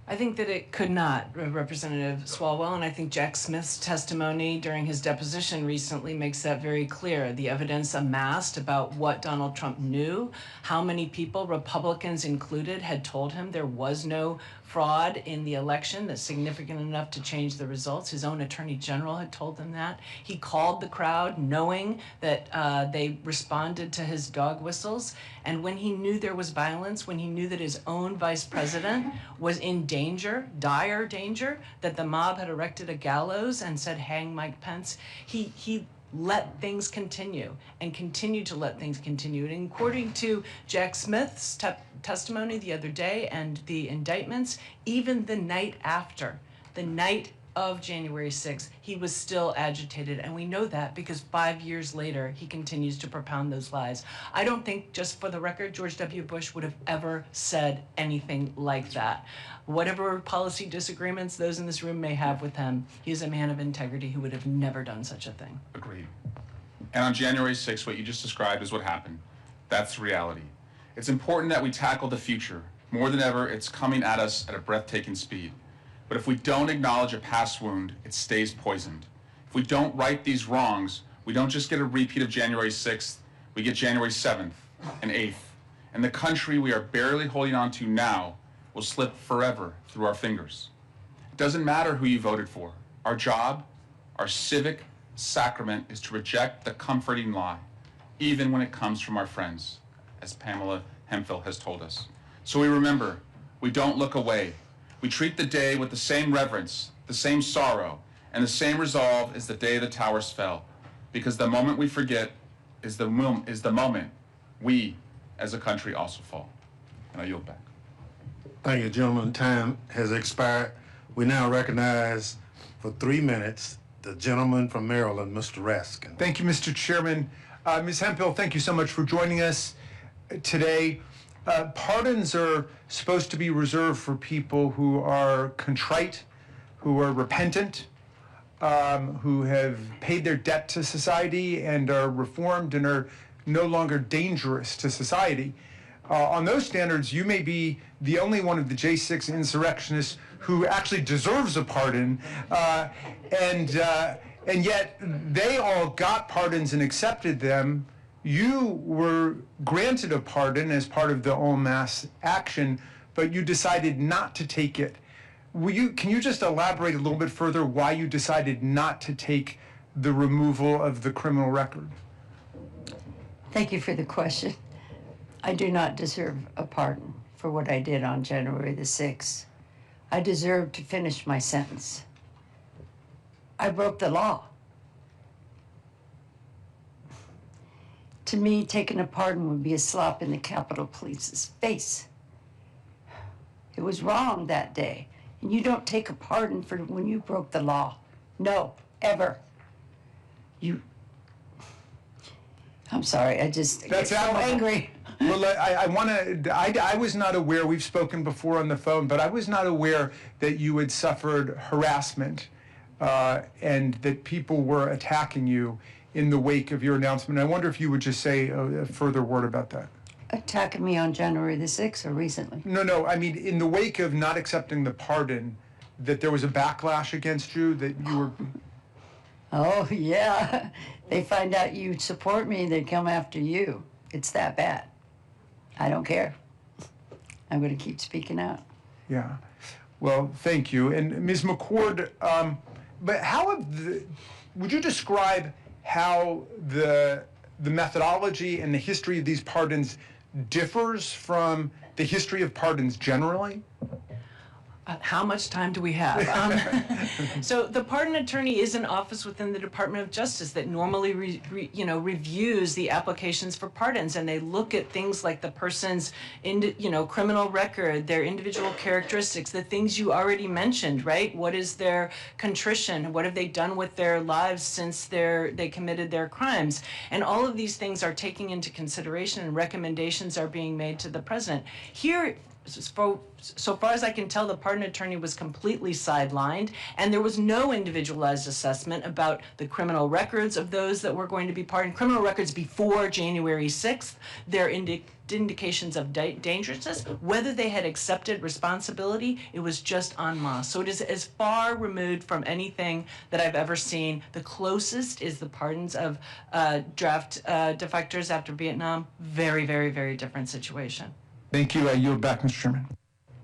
I think that it could not, Representative Swalwell, and I think Jack Smith's testimony during his deposition recently makes that very clear. The evidence amassed about what Donald Trump knew, how many people, Republicans included, had told him there was no fraud in the election that's significant enough to change the results. His own attorney general had told them that. He called the crowd knowing that they responded to his dog whistles. And when he knew there was violence, when he knew that his own vice president was in danger, dire danger, that the mob had erected a gallows and said, hang Mike Pence, he let things continue and continued to let things continue. And according to Jack Smith's testimony the other day and the indictments, even the night after, the night of January 6th, he was still agitated. And we know that because 5 years later, he continues to propound those lies. I don't think, just for the record, George W. Bush would have ever said anything like that. Whatever policy disagreements those in this room may have with him, he is a man of integrity who would have never done such a thing. Agreed. And on January 6th, what you just described is what happened. That's reality. It's important that we tackle the future. More than ever, it's coming at us at a breathtaking speed. But if we don't acknowledge a past wound, it stays poisoned. If we don't right these wrongs, we don't just get a repeat of January 6th, we get January 7th and 8th. And the country we are barely holding on to now will slip forever through our fingers. It doesn't matter who you voted for. Our job, our civic sacrament is to reject the comforting lie, even when it comes from our friends, as Pamela Hemphill has told us. So we remember, we don't look away. We treat the day with the same reverence, the same sorrow, and the same resolve as the day the towers fell, because the moment we forget is the moment we, as a country, also fall. And I yield back. Thank you, gentlemen. Time has expired. We now recognize for 3 minutes the gentleman from Maryland, Mr. Raskin. Thank you, Mr. Chairman. Ms. Hemphill, thank you so much for joining us today. Pardons are supposed to be reserved for people who are contrite, who are repentant, who have paid their debt to society and are reformed and are no longer dangerous to society. On those standards, you may be the only one of the J6 insurrectionists who actually deserves a pardon, and yet they all got pardons and accepted them. You were granted a pardon as part of the en masse action, but you decided not to take it. Can you just elaborate a little bit further why you decided not to take the removal of the criminal record? Thank you for the question. I do not deserve a pardon for what I did on January the 6th. I deserve to finish my sentence. I broke the law. To me, taking a pardon would be a slap in the Capitol Police's face. It was wrong that day, and you don't take a pardon for when you broke the law. No, ever. I'm sorry, I just get so angry. Well, I was not aware, we've spoken before on the phone, but I was not aware that you had suffered harassment and that people were attacking you in the wake of your announcement. I wonder if you would just say a further word about that. Attacking me on January the 6th or recently? No, I mean, in the wake of not accepting the pardon, that there was a backlash against you, that you were... Oh, yeah. They find out you support me, they come after you. It's that bad. I don't care. I'm going to keep speaking out. Yeah. Well, thank you. And Ms. McCord, but would you describe how the methodology and the history of these pardons differs from the history of pardons generally? How much time do we have? So the pardon attorney is an office within the Department of Justice that normally reviews the applications for pardons, and they look at things like the person's criminal record, their individual characteristics, the things you already mentioned, right? What is their contrition? What have they done with their lives since they committed their crimes? And all of these things are taken into consideration, and recommendations are being made to the president. Here, so far as I can tell, the pardon attorney was completely sidelined, and there was no individualized assessment about the criminal records of those that were going to be pardoned. Criminal records before January 6th, their indications of dangerousness, whether they had accepted responsibility, it was just en masse. So it is as far removed from anything that I've ever seen. The closest is the pardons of draft defectors after Vietnam. Very, very, very different situation. Thank you. I yield back, Mr. Chairman.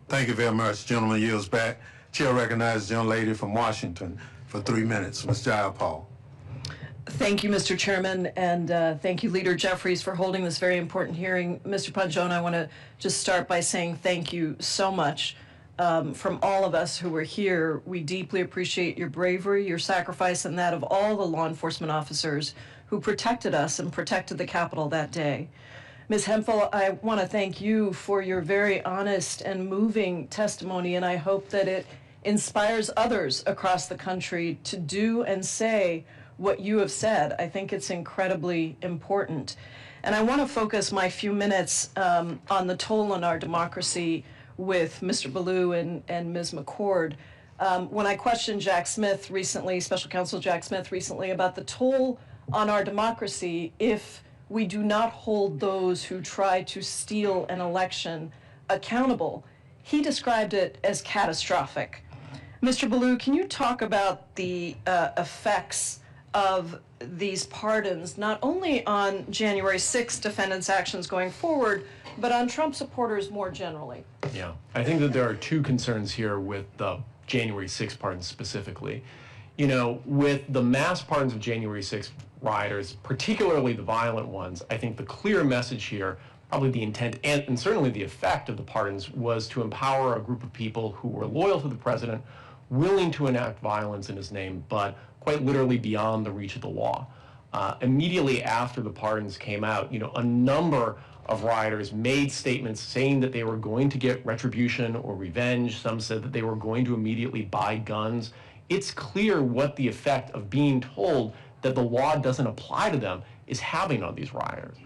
Thank you very much. Gentleman yields back. Chair recognizes the young lady from Washington for 3 minutes, Ms. Jayapal. Thank you, Mr. Chairman, and thank you, Leader Jeffries, for holding this very important hearing. Mr. Panjone, I want to just start by saying thank you so much from all of us who were here. We deeply appreciate your bravery, your sacrifice, and that of all the law enforcement officers who protected us and protected the Capitol that day. Ms. Hemphill, I want to thank you for your very honest and moving testimony, and I hope that it inspires others across the country to do and say what you have said. I think it's incredibly important. And I want to focus my few minutes on the toll on our democracy with Mr. Ballou and Ms. McCord. When I questioned Jack Smith recently, Special Counsel Jack Smith recently, about the toll on our democracy if we do not hold those who try to steal an election accountable, he described it as catastrophic. Mr. Ballou, can you talk about the effects of these pardons, not only on January 6th defendants' actions going forward, but on Trump supporters more generally? Yeah, I think that there are two concerns here with the January 6th pardons specifically. You know, with the mass pardons of January 6th rioters, particularly the violent ones, I think the clear message here, probably the intent and certainly the effect of the pardons, was to empower a group of people who were loyal to the president, willing to enact violence in his name, but quite literally beyond the reach of the law. Immediately after the pardons came out, you know, a number of rioters made statements saying that they were going to get retribution or revenge. Some said that they were going to immediately buy guns. It's clear what the effect of being told that the law doesn't apply to them is having on these rioters.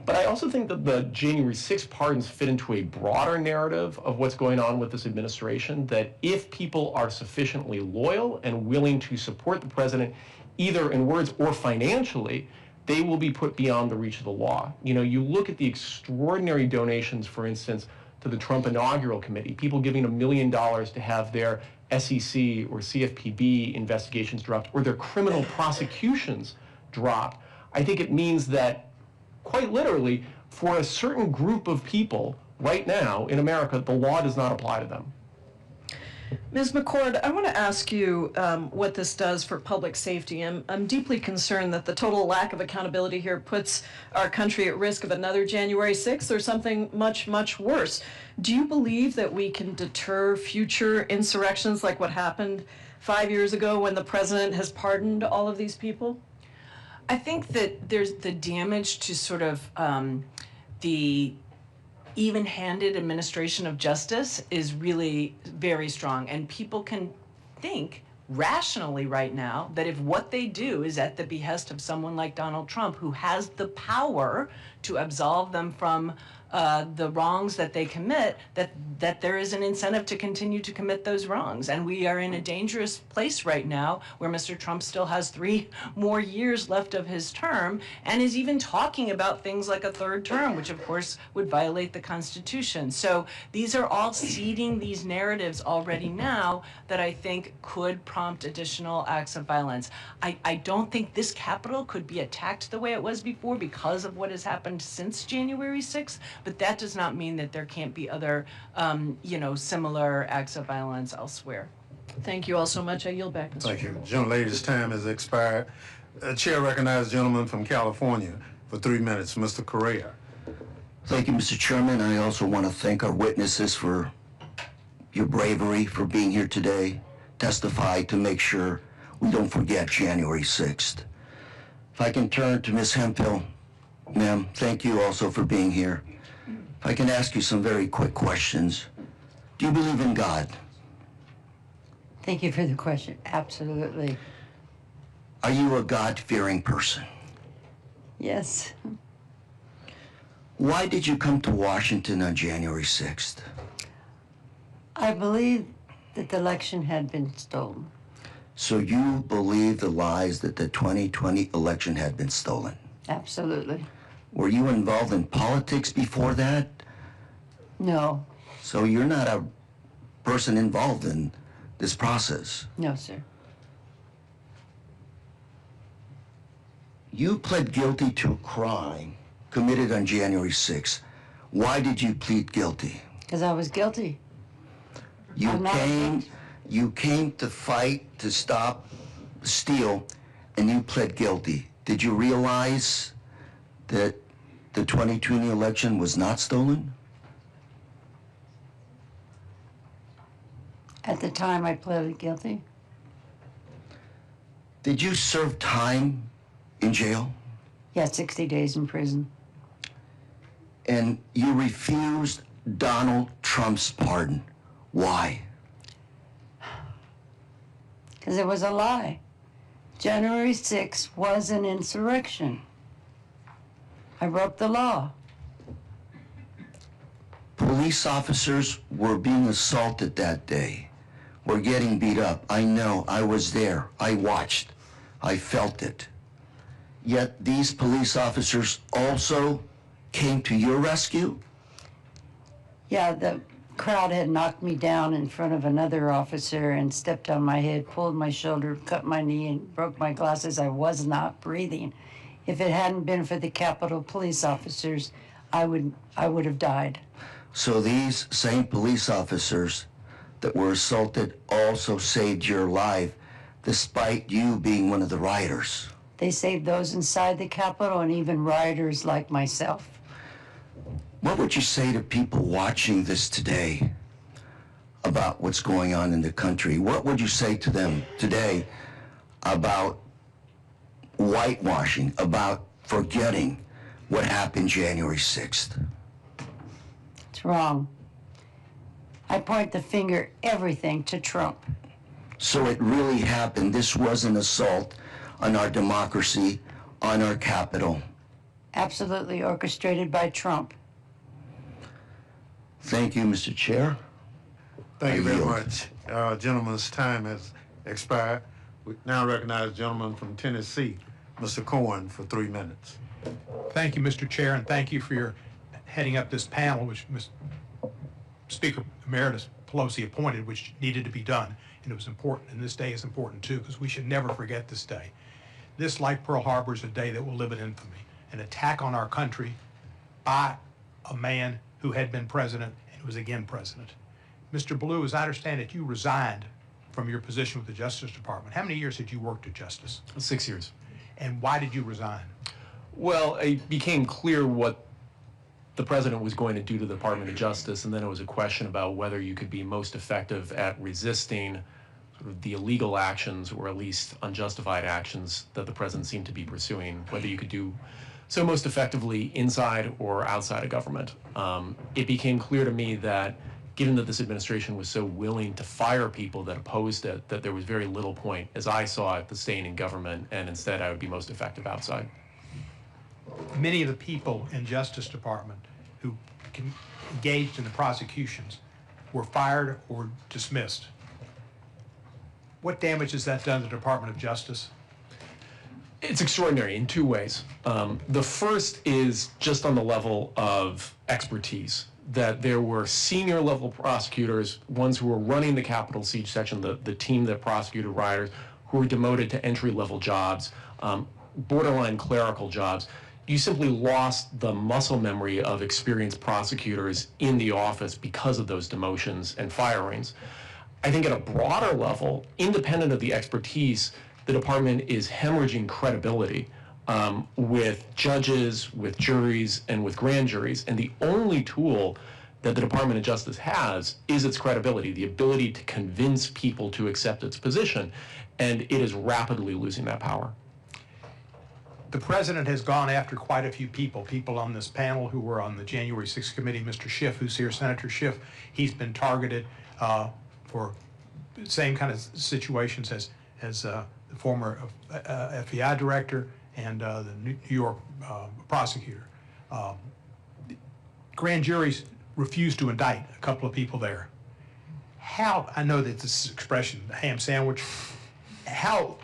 But I also think that the January 6th pardons fit into a broader narrative of what's going on with this administration, that if people are sufficiently loyal and willing to support the president, either in words or financially, they will be put beyond the reach of the law. You know, you look at the extraordinary donations, for instance, to the Trump Inaugural Committee, people giving $1 million to have their SEC or CFPB investigations dropped or their criminal prosecutions dropped. I think it means that, quite literally, for a certain group of people right now in America, the law does not apply to them. Ms. McCord, I want to ask you what this does for public safety. I'm deeply concerned that the total lack of accountability here puts our country at risk of another January 6th or something much, much worse. Do you believe that we can deter future insurrections like what happened 5 years ago when the president has pardoned all of these people? I think that there's the damage to sort of the even-handed administration of justice is really very strong, and people can think rationally right now that if what they do is at the behest of someone like Donald Trump, who has the power to absolve them from the wrongs that they commit, that there is an incentive to continue to commit those wrongs. And we are in a dangerous place right now where Mr. Trump still has 3 more years left of his term and is even talking about things like a 3rd term, which of course would violate the Constitution. So these are all seeding these narratives already now that I think could prompt additional acts of violence. I don't think this Capitol could be attacked the way it was before because of what has happened since January 6th. But that does not mean that there can't be other, similar acts of violence elsewhere. Thank you all so much. I yield back, Mr. Thank you. Gentlelady's time has expired. Chair recognizes the gentleman from California for 3 minutes, Mr. Correa. Thank you, Mr. Chairman. I also want to thank our witnesses for your bravery for being here today, testify to make sure we don't forget January 6th. If I can turn to Ms. Hemphill, ma'am, thank you also for being here. If I can ask you some very quick questions. Do you believe in God? Thank you for the question. Absolutely. Are you a God-fearing person? Yes. Why did you come to Washington on January 6th? I believe that the election had been stolen. So you believe the lies that the 2020 election had been stolen? Absolutely. Were you involved in politics before that? No. So you're not a person involved in this process? No, sir. You pled guilty to a crime committed on January 6th. Why did you plead guilty? Because I was guilty. You came to fight to stop steal, and you pled guilty. Did you realize that the 2020 election was not stolen? At the time I pleaded guilty. Did you serve time in jail? Yeah, 60 days in prison. And you refused Donald Trump's pardon. Why? Because it was a lie. January 6th was an insurrection. I broke the law. Police officers were being assaulted that day, were getting beat up. I know, I was there. I watched. I felt it. Yet these police officers also came to your rescue? Yeah, the crowd had knocked me down in front of another officer and stepped on my head, pulled my shoulder, cut my knee, and broke my glasses. I was not breathing. If it hadn't been for the Capitol police officers, I would have died. So these same police officers that were assaulted also saved your life, despite you being one of the rioters. They saved those inside the Capitol and even rioters like myself. What would you say to people watching this today about what's going on in the country? What would you say to them today about whitewashing, about forgetting what happened January 6th? It's wrong. I point the finger, everything, to Trump. So it really happened. This was an assault on our democracy, on our Capitol. Absolutely orchestrated by Trump. Thank you, Mr. Chair. Thank you very much. Gentleman's time has expired. We now recognize the gentleman from Tennessee, Mr. Cohen, for 3 minutes. Thank you, Mr. Chair, and thank you for your heading up this panel, which Speaker Emeritus Pelosi appointed, which needed to be done. And it was important, and this day is important too, because we should never forget this day. This, like Pearl Harbor, is a day that will live in infamy. An attack on our country by a man who had been president and was again president. Mr. Blue, as I understand it, you resigned from your position with the Justice Department. How many years had you worked at Justice? 6 years. And why did you resign? Well, it became clear what the president was going to do to the Department of Justice, and then it was a question about whether you could be most effective at resisting sort of the illegal actions, or at least unjustified actions, that the president seemed to be pursuing, whether you could do so most effectively inside or outside of government. It became clear to me that given that this administration was so willing to fire people that opposed it, that there was very little point, as I saw it, to staying in government, and instead I would be most effective outside. Many of the people in Justice Department who engaged in the prosecutions were fired or dismissed. What damage has that done to the Department of Justice? It's extraordinary in two ways. The first is just on the level of expertise, that there were senior level prosecutors, ones who were running the Capitol Siege section, the team that prosecuted rioters, who were demoted to entry level jobs, borderline clerical jobs. You simply lost the muscle memory of experienced prosecutors in the office because of those demotions and firings. I think at a broader level, independent of the expertise, the department is hemorrhaging credibility with judges, with juries, and with grand juries. And the only tool that the Department of Justice has is its credibility, the ability to convince people to accept its position. And it is rapidly losing that power. The president has gone after quite a few people on this panel who were on the January 6th committee. Mr. Schiff, who's here, Senator Schiff, he's been targeted for the same kind of situations as the former FBI director and the New York prosecutor. Grand juries refused to indict a couple of people there. How, I know that this expression, the ham sandwich, how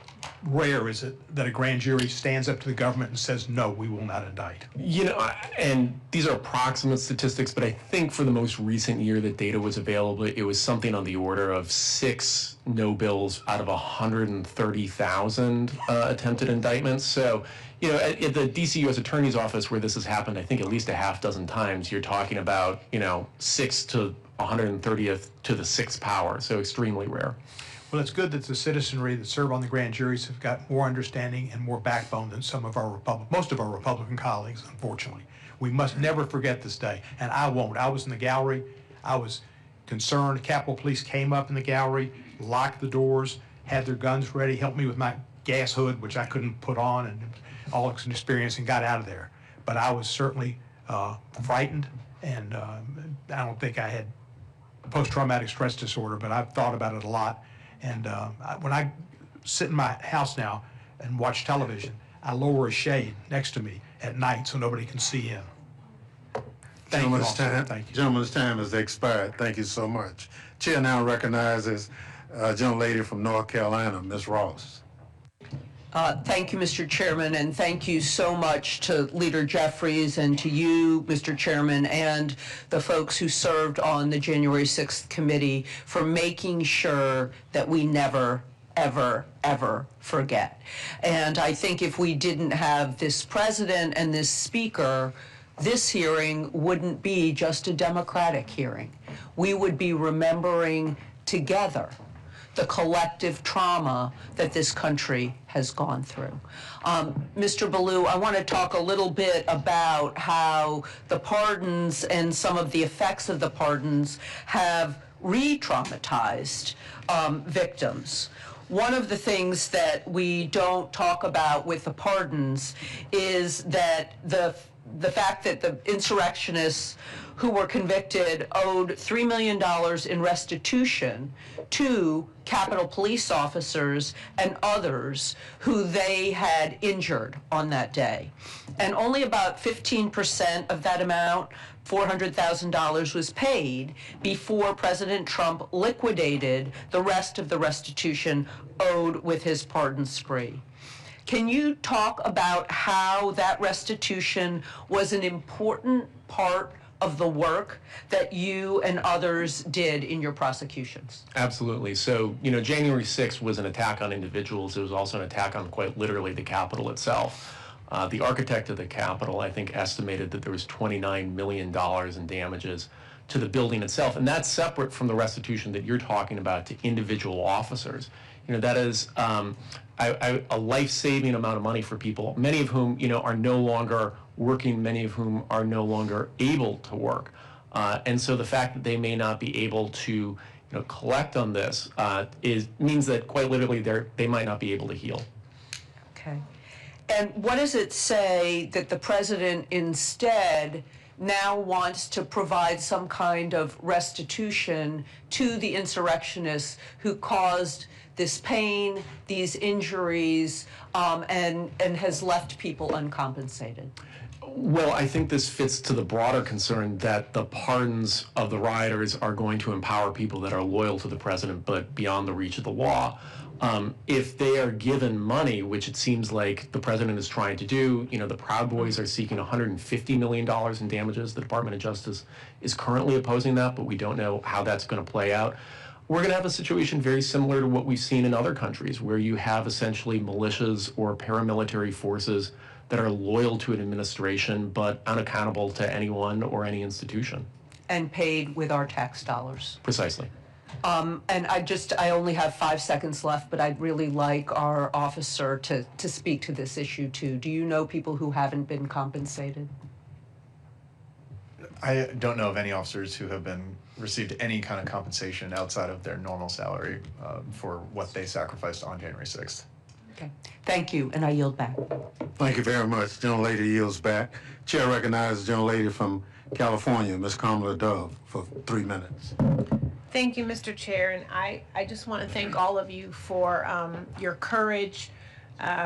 rare is it that a grand jury stands up to the government and says, no, we will not indict? You know, and these are approximate statistics, but I think for the most recent year that data was available, it was something on the order of 6 no bills out of 130,000 attempted indictments. So, you know, at the DC U.S. Attorney's Office, where this has happened, I think at least a half dozen times, you're talking about, you know, 6 to 130th to the 6th power, so extremely rare. Well, it's good that the citizenry that serve on the grand juries have got more understanding and more backbone than some of our most of our Republican colleagues, unfortunately. We must never forget this day, and I won't. I was in the gallery. I was concerned. Capitol Police came up in the gallery, locked the doors, had their guns ready, helped me with my gas hood, which I couldn't put on, and all an experience, and got out of there. But I was certainly frightened, and I don't think I had post-traumatic stress disorder, but I've thought about it a lot. And when I sit in my house now and watch television, I lower a shade next to me at night so nobody can see in. Thank you. Thank you. Gentleman's time has expired. Thank you so much. Chair now recognizes a gentle lady from North Carolina, Ms. Ross. Thank you, Mr. Chairman, and thank you so much to Leader Jeffries and to you, Mr. Chairman, and the folks who served on the January 6th committee for making sure that we never, ever, ever forget. And I think if we didn't have this president and this speaker, this hearing wouldn't be just a Democratic hearing. We would be remembering together the collective trauma that this country has gone through. Mr. Ballou, I want to talk a little bit about how the pardons and some of the effects of the pardons have re-traumatized victims. One of the things that we don't talk about with the pardons is that the fact that the insurrectionists who were convicted owed $3 million in restitution to Capitol police officers and others who they had injured on that day. And only about 15% of that amount, $400,000, was paid before President Trump liquidated the rest of the restitution owed with his pardon spree. Can you talk about how that restitution was an important part of the work that you and others did in your prosecutions? Absolutely. So, you know, January 6th was an attack on individuals. It was also an attack on, quite literally, the Capitol itself. The architect of the Capitol, I think, estimated that there was $29 million in damages to the building itself. And that's separate from the restitution that you're talking about to individual officers. You know, that is a life-saving amount of money for people, many of whom, you know, are no longer working, many of whom are no longer able to work. And so the fact that they may not be able to, you know, collect on this means that quite literally they might not be able to heal. Okay. And what does it say that the president instead now wants to provide some kind of restitution to the insurrectionists who caused this pain, these injuries, and has left people uncompensated? Well, I think this fits to the broader concern that the pardons of the rioters are going to empower people that are loyal to the president but beyond the reach of the law. If they are given money, which it seems like the president is trying to do, the Proud Boys are seeking $150 million in damages. The Department of Justice is currently opposing that, but we don't know how that's going to play out. We're going to have a situation very similar to what we've seen in other countries, where you have essentially militias or paramilitary forces that are loyal to an administration but unaccountable to anyone or any institution. And paid with our tax dollars. Precisely. And I only have 5 seconds left, but I'd really like our officer to speak to this issue too. Do you know people who haven't been compensated? I don't know of any officers who have received any kind of compensation outside of their normal salary for what they sacrificed on January 6th. Okay. Thank you, and I yield back. Thank you very much. Gentlelady yields back. Chair recognizes the gentlelady from California, Ms. Kamala Dove, for 3 minutes. Thank you, Mr. Chair, and I just want to thank all of you for your courage,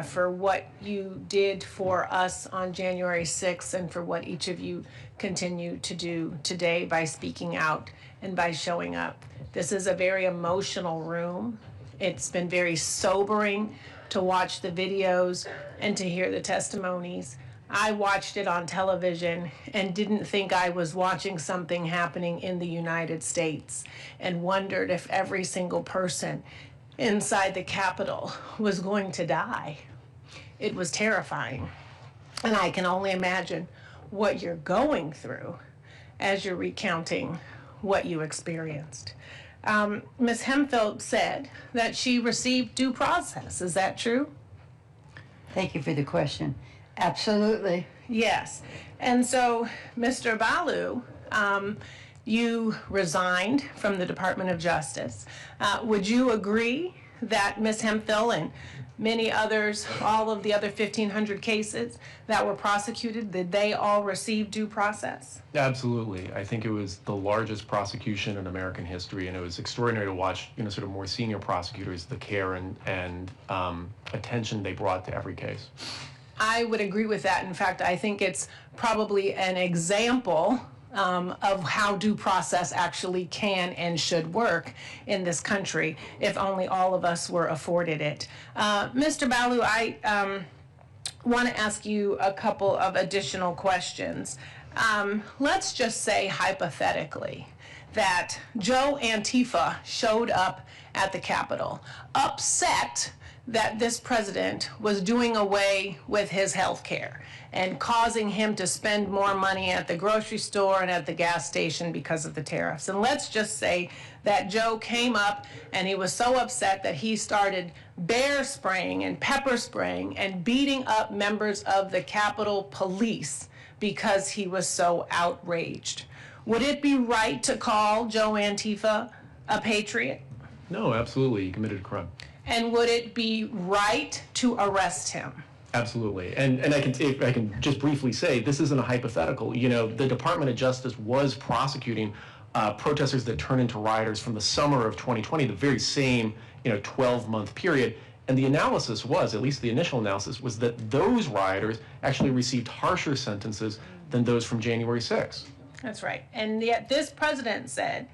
for what you did for us on January 6th, and for what each of you continue to do today by speaking out and by showing up. This is a very emotional room. It's been very sobering to watch the videos and to hear the testimonies. I watched it on television and didn't think I was watching something happening in the United States, and wondered if every single person inside the Capitol was going to die. It was terrifying. And I can only imagine what you're going through as you're recounting what you experienced. Ms. Hemphill said that she received due process. Is that true? Thank you for the question. Absolutely. Yes. And so, Mr. Balu, you resigned from the Department of Justice. Would you agree that Ms. Hemphill and many others, all of the other 1,500 cases that were prosecuted, did they all receive due process? Absolutely. I think it was the largest prosecution in American history, and it was extraordinary to watch, sort of more senior prosecutors, the care and attention they brought to every case. I would agree with that. In fact, I think it's probably an example of how due process actually can and should work in this country, if only all of us were afforded it. Mr. Balu, I want to ask you a couple of additional questions. Let's just say hypothetically that Joe Antifa showed up at the Capitol, upset that this president was doing away with his health care and causing him to spend more money at the grocery store and at the gas station because of the tariffs. And let's just say that Joe came up and he was so upset that he started bear spraying and pepper spraying and beating up members of the Capitol Police because he was so outraged. Would it be right to call Joe Antifa a patriot? No, absolutely. He committed a crime. And would it be right to arrest him? Absolutely. And I can just briefly say, this isn't a hypothetical. The Department of Justice was prosecuting protesters that turned into rioters from the summer of 2020, the very same 12-month period. And the analysis was, at least the initial analysis, was that those rioters actually received harsher sentences than those from January 6th. That's right. And yet this president said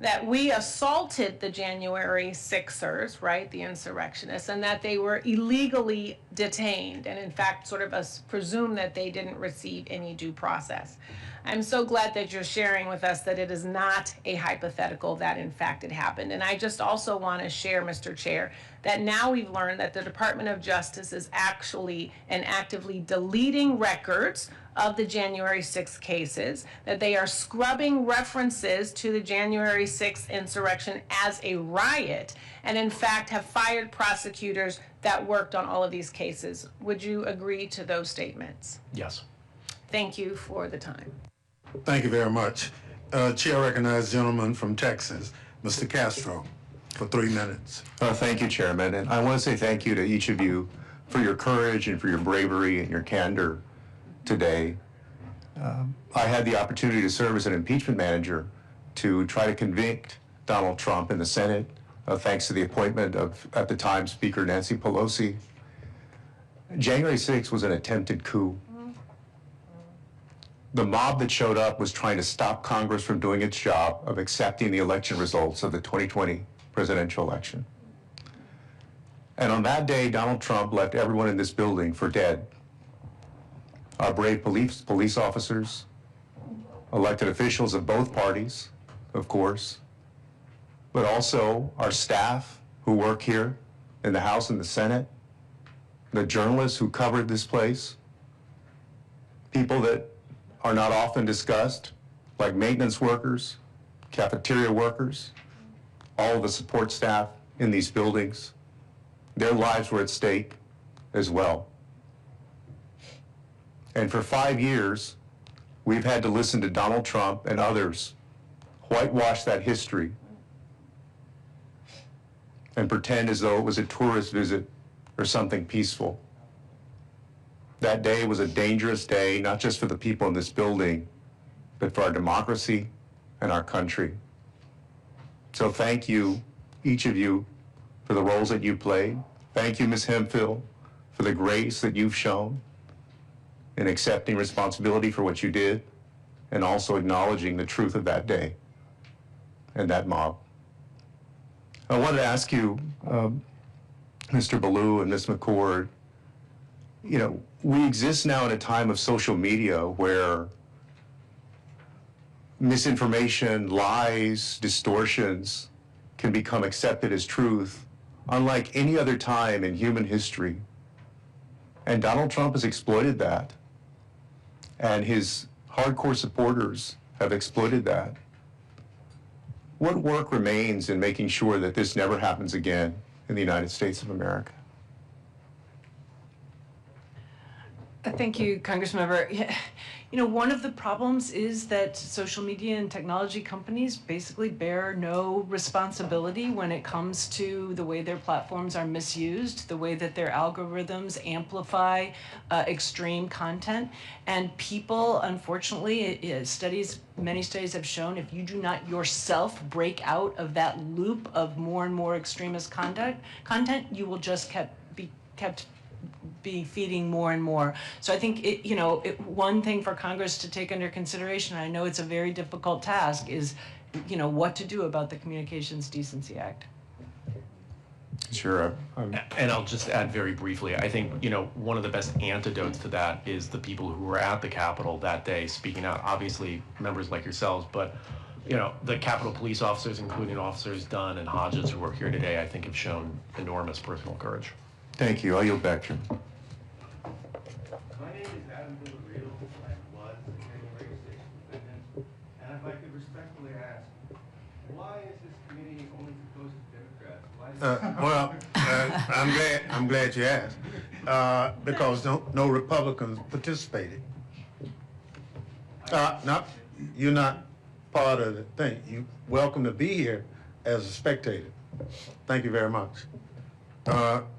that we assaulted the January 6ers, right, the insurrectionists, and that they were illegally detained, and in fact sort of presumed that they didn't receive any due process. I'm so glad that you're sharing with us that it is not a hypothetical, that in fact it happened. And I just also want to share, Mr. Chair, that now we've learned that the Department of Justice is actually and actively deleting records of the January 6th cases, that they are scrubbing references to the January 6th insurrection as a riot, and in fact have fired prosecutors that worked on all of these cases. Would you agree to those statements? Yes. Thank you for the time. Thank you very much. Chair recognizes the gentleman from Texas, Mr. Castro, for 3 minutes. Thank you, Chairman. And I want to say thank you to each of you for your courage and for your bravery and your candor today. I had the opportunity to serve as an impeachment manager to try to convict Donald Trump in the Senate, thanks to the appointment of, at the time, Speaker Nancy Pelosi. January 6th was an attempted coup. The mob that showed up was trying to stop Congress from doing its job of accepting the election results of the 2020 presidential election. And on that day, Donald Trump left everyone in this building for dead. Our brave police officers, elected officials of both parties, of course, but also our staff who work here in the House and the Senate, the journalists who covered this place, people that are not often discussed, like maintenance workers, cafeteria workers, all of the support staff in these buildings. Their lives were at stake as well. And for 5 years, we've had to listen to Donald Trump and others whitewash that history and pretend as though it was a tourist visit or something peaceful. That day was a dangerous day, not just for the people in this building, but for our democracy and our country. So thank you, each of you, for the roles that you played. Thank you, Ms. Hemphill, for the grace that you've shown in accepting responsibility for what you did and also acknowledging the truth of that day and that mob. I wanted to ask you, Mr. Ballou and Ms. McCord, you know, we exist now in a time of social media where misinformation, lies, distortions can become accepted as truth, unlike any other time in human history. And Donald Trump has exploited that, and his hardcore supporters have exploited that. What work remains in making sure that this never happens again in the United States of America? Thank you, Congressmember. You know, one of the problems is that social media and technology companies basically bear no responsibility when it comes to the way their platforms are misused, the way that their algorithms amplify extreme content. And people, unfortunately, many studies have shown if you do not yourself break out of that loop of more and more extremist content, you will just be feeding more and more. So I think one thing for Congress to take under consideration, I know it's a very difficult task, is what to do about the Communications Decency Act. Sure. And I'll just add very briefly, I think, one of the best antidotes to that is the people who were at the Capitol that day speaking out. Obviously, members like yourselves, but the Capitol police officers, including Officers Dunn and Hodges, who are here today, I think have shown enormous personal courage. Thank you. I'll yield back, Jim. My name is Adam Villarreal. I was a January 6th defendant. And if I could respectfully ask, why is this committee only composed of Democrats? I'm glad you asked. Because no Republicans participated. You're not part of the thing. You're welcome to be here as a spectator. Thank you very much.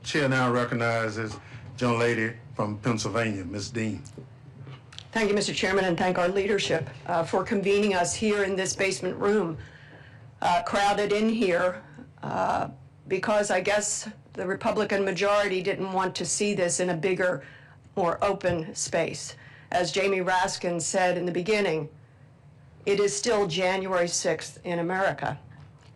Chair now recognizes young lady from Pennsylvania, Ms. Dean. Thank you, Mr. Chairman, and thank our leadership for convening us here in this basement room, crowded in here, because I guess the Republican majority didn't want to see this in a bigger, more open space. As Jamie Raskin said in the beginning, it is still January 6th in America.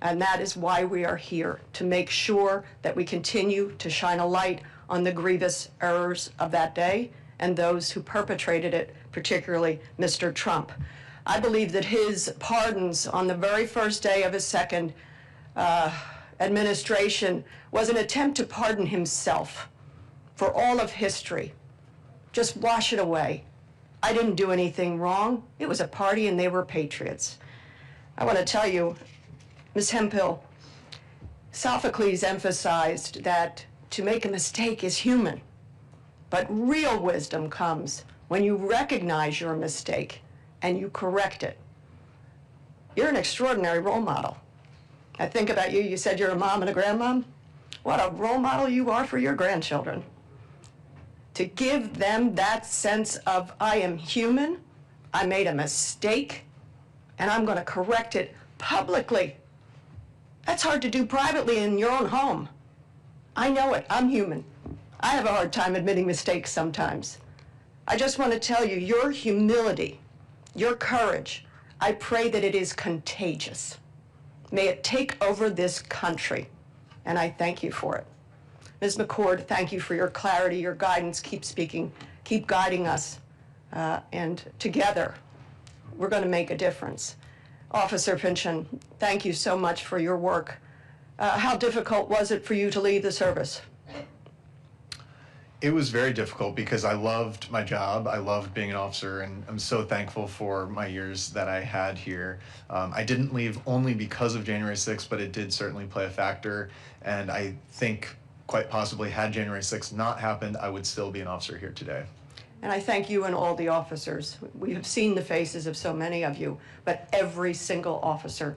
And that is why we are here, to make sure that we continue to shine a light on the grievous errors of that day and those who perpetrated it, particularly Mr. Trump. I believe that his pardons on the very first day of his second administration was an attempt to pardon himself for all of history. Just wash it away. I didn't do anything wrong. It was a party and they were patriots. I want to tell you, Ms. Hemphill, Sophocles emphasized that to make a mistake is human, but real wisdom comes when you recognize your mistake and you correct it. You're an extraordinary role model. I think about you, you said you're a mom and a grandmom. What a role model you are for your grandchildren. To give them that sense of, I am human, I made a mistake, and I'm going to correct it publicly. That's hard to do privately in your own home. I know it. I'm human. I have a hard time admitting mistakes sometimes. I just want to tell you, your humility, your courage, I pray that it is contagious. May it take over this country, and I thank you for it. Ms. McCord, thank you for your clarity, your guidance. Keep speaking, keep guiding us, and together, we're going to make a difference. Officer Pynchon, thank you so much for your work. How difficult was it for you to leave the service? It was very difficult because I loved my job. I loved being an officer, and I'm so thankful for my years that I had here. I didn't leave only because of January 6th, but it did certainly play a factor. And I think quite possibly had January 6th not happened, I would still be an officer here today. And I thank you and all the officers. We have seen the faces of so many of you, but every single officer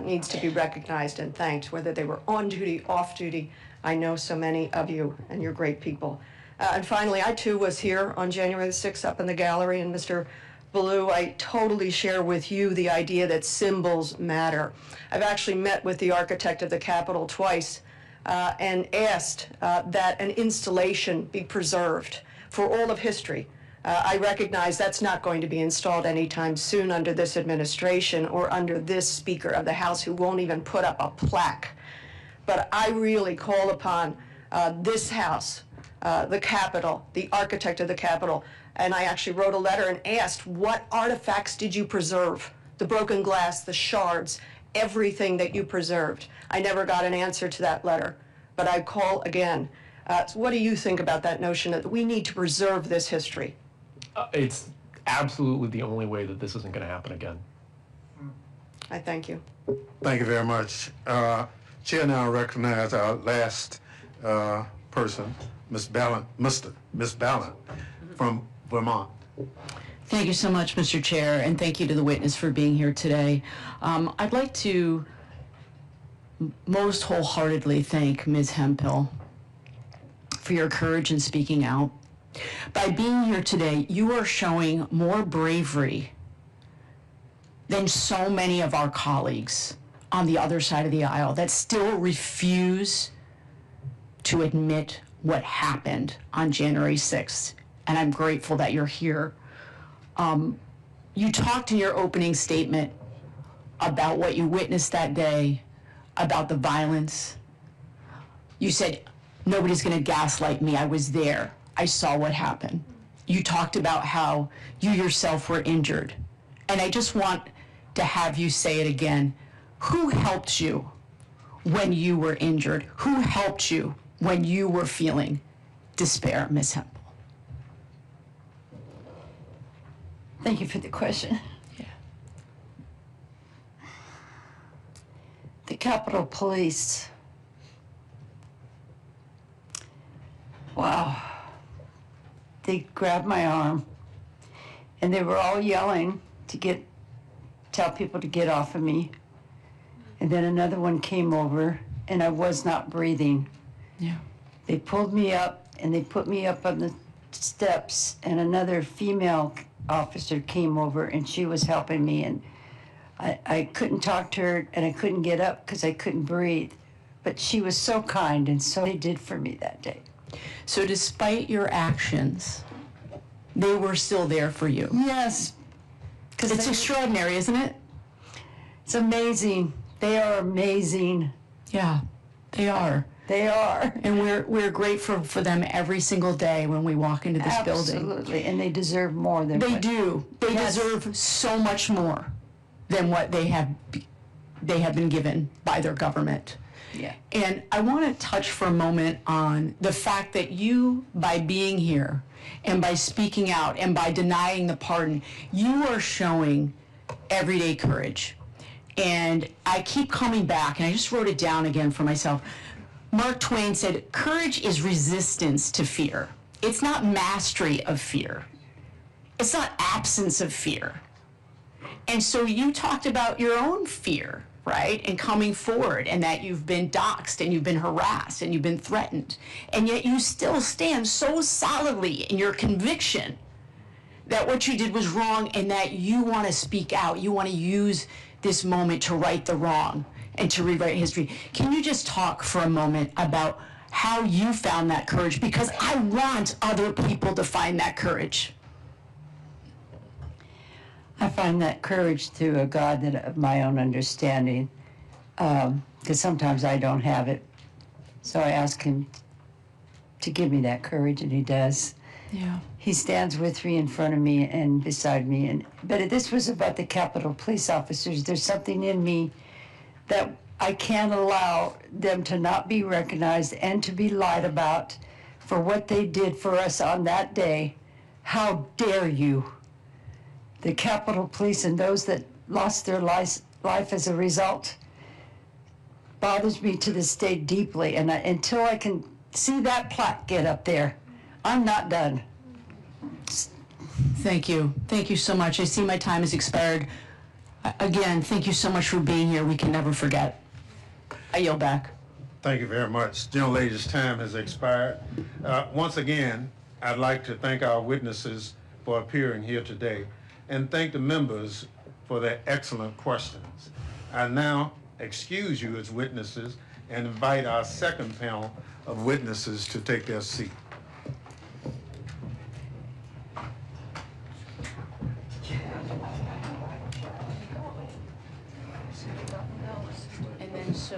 needs to be recognized and thanked, whether they were on duty, off duty. I know so many of you, and you're great people. And finally, I too was here on January the 6th up in the gallery, and Mr. Ballou, I totally share with you the idea that symbols matter. I've actually met with the architect of the Capitol twice and asked that an installation be preserved for all of history. I recognize that's not going to be installed anytime soon under this administration or under this Speaker of the House, who won't even put up a plaque. But I really call upon this House, the Capitol, the architect of the Capitol, and I actually wrote a letter and asked, what artifacts did you preserve? The broken glass, the shards, everything that you preserved. I never got an answer to that letter, but I call again. So what do you think about that notion that we need to preserve this history? It's absolutely the only way that this isn't going to happen again. I thank you. Thank you very much. Chair now recognizes our last person, Miss Ballant from Vermont. Thank you so much, Mr. Chair, and thank you to the witness for being here today. I'd like to most wholeheartedly thank Ms. Hemphill for your courage in speaking out. By being here today, you are showing more bravery than so many of our colleagues on the other side of the aisle that still refuse to admit what happened on January 6th. And I'm grateful that you're here. You talked in your opening statement about what you witnessed that day, about the violence. You said, nobody's gonna gaslight me, I was there. I saw what happened. You talked about how you yourself were injured. And I just want to have you say it again. Who helped you when you were injured? Who helped you when you were feeling despair, Ms. Hemphill? Thank you for the question. Yeah. The Capitol Police. Wow. They grabbed my arm and they were all yelling to tell people to get off of me. And then another one came over and I was not breathing. Yeah. They pulled me up and they put me up on the steps, and another female officer came over and she was helping me, and I couldn't talk to her and I couldn't get up because I couldn't breathe. But she was so kind and so they did for me that day. So despite your actions, they were still there for you. Yes. It's extraordinary, isn't it? It's amazing. They are amazing. Yeah, they are. They are. And we're grateful for them every single day when we walk into this building. Absolutely, and they deserve more than they what... do. They deserve so much more than what they have been given by their government. Yeah. And I want to touch for a moment on the fact that you, by being here and by speaking out and by denying the pardon, you are showing everyday courage. And I keep coming back, and I just wrote it down again for myself. Mark Twain said, courage is resistance to fear. It's not mastery of fear. It's not absence of fear. And so you talked about your own fear, right? And coming forward, and that you've been doxxed and you've been harassed and you've been threatened. And yet you still stand so solidly in your conviction that what you did was wrong and that you want to speak out. You want to use this moment to right the wrong and to rewrite history. Can you just talk for a moment about how you found that courage? Because I want other people to find that courage. I find that courage through a God that of my own understanding, because sometimes I don't have it. So I ask him to give me that courage, and he does. Yeah. He stands with me, in front of me, and beside me. But this was about the Capitol Police officers. There's something in me that I can't allow them to not be recognized and to be lied about for what they did for us on that day. How dare you? The Capitol Police and those that lost their life as a result bothers me to this day deeply. And until I can see that plaque get up there, I'm not done. Thank you. Thank you so much. I see my time has expired. Again, thank you so much for being here. We can never forget. I yield back. Thank you very much. Gentlelady's time has expired. Once again, I'd like to thank our witnesses for appearing here today and thank the members for their excellent questions. I now excuse you as witnesses and invite our second panel of witnesses to take their seat. And then so,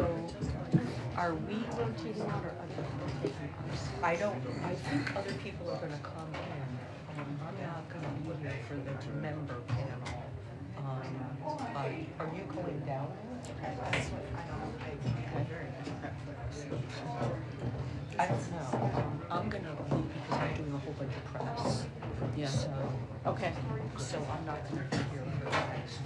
are we rotating out or other people taking us? I think other people are gonna come in. I'm not gonna be here for the member panel. Are you going down? That's what, I don't know. I'm gonna leave because I'm doing a whole bunch of press. Yeah. So, Okay. so I'm not gonna be here for the next.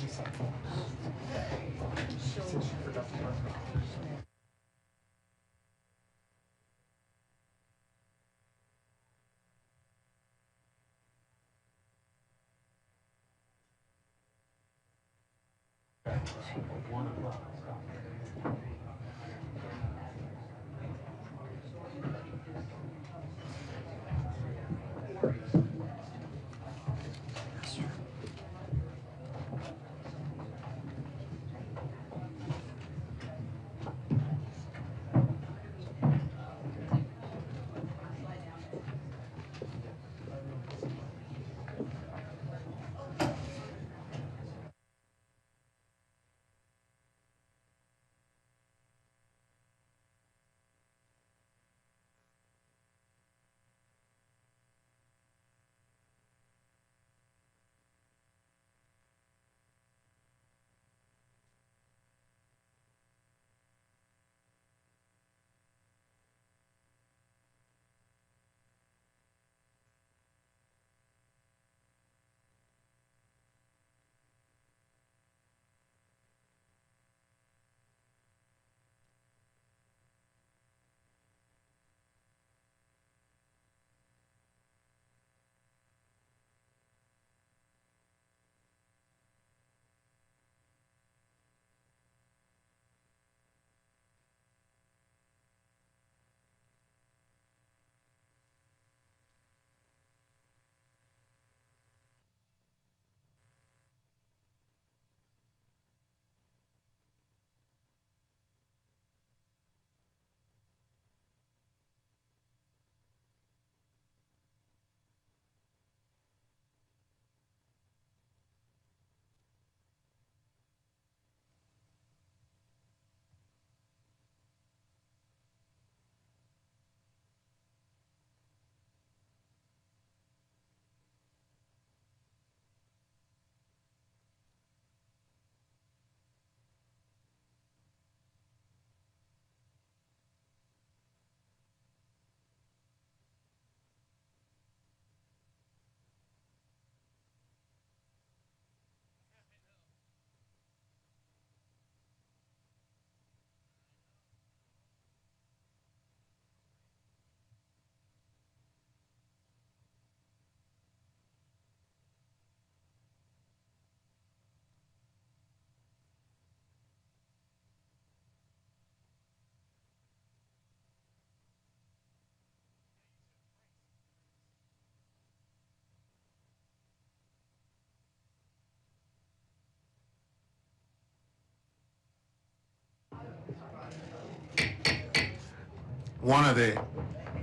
one of the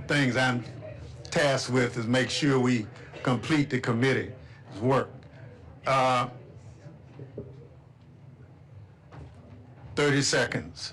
things I'm tasked with is make sure we complete the committee's work. 30 seconds.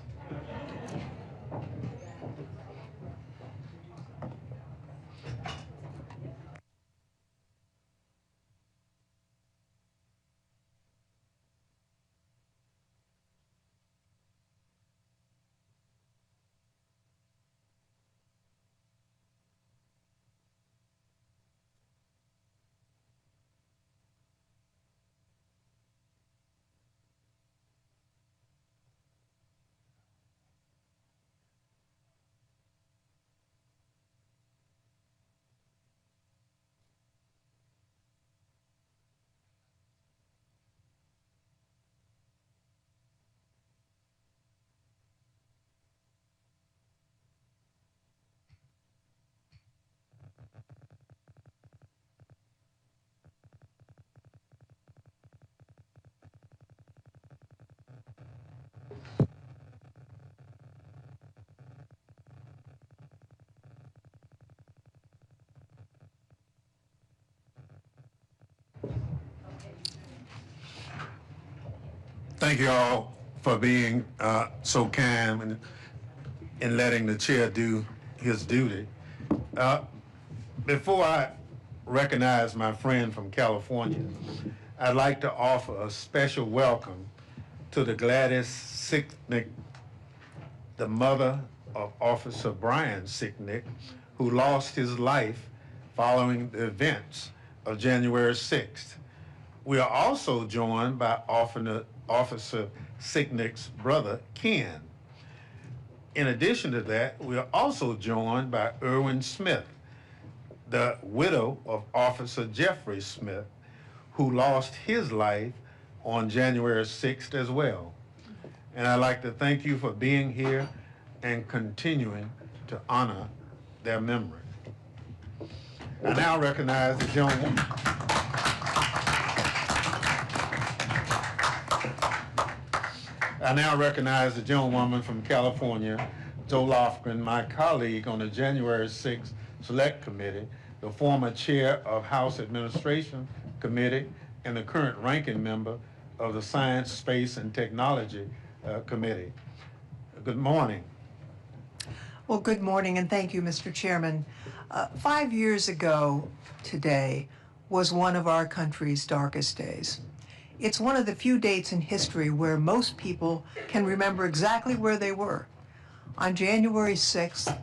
Thank you all for being so kind and letting the chair do his duty. Before I recognize my friend from California, I'd like to offer a special welcome to the Gladys Sicknick, the mother of Officer Brian Sicknick, who lost his life following the events of January 6th. We are also joined by Officer Sicknick's brother, Ken. In addition to that, we are also joined by Irwin Smith, the widow of Officer Jeffrey Smith, who lost his life on January 6th as well. And I'd like to thank you for being here and continuing to honor their memory. I now recognize the gentleman. I now recognize the gentlewoman from California, Joe Lofgren, my colleague on the January 6th Select Committee, the former chair of House Administration Committee, and the current ranking member of the Science, Space, and Technology Committee. Good morning. Well, good morning, and thank you, Mr. Chairman. 5 years ago today was one of our country's darkest days. It's one of the few dates in history where most people can remember exactly where they were. On January 6th,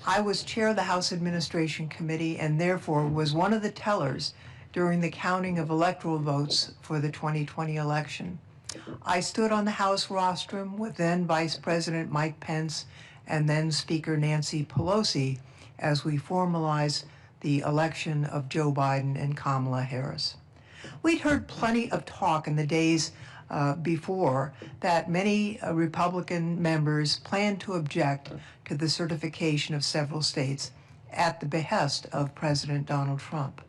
I was chair of the House Administration Committee and therefore was one of the tellers during the counting of electoral votes for the 2020 election. I stood on the House rostrum with then Vice President Mike Pence and then Speaker Nancy Pelosi as we formalized the election of Joe Biden and Kamala Harris. We'd heard plenty of talk in the days before that many Republican members planned to object to the certification of several states at the behest of President Donald Trump.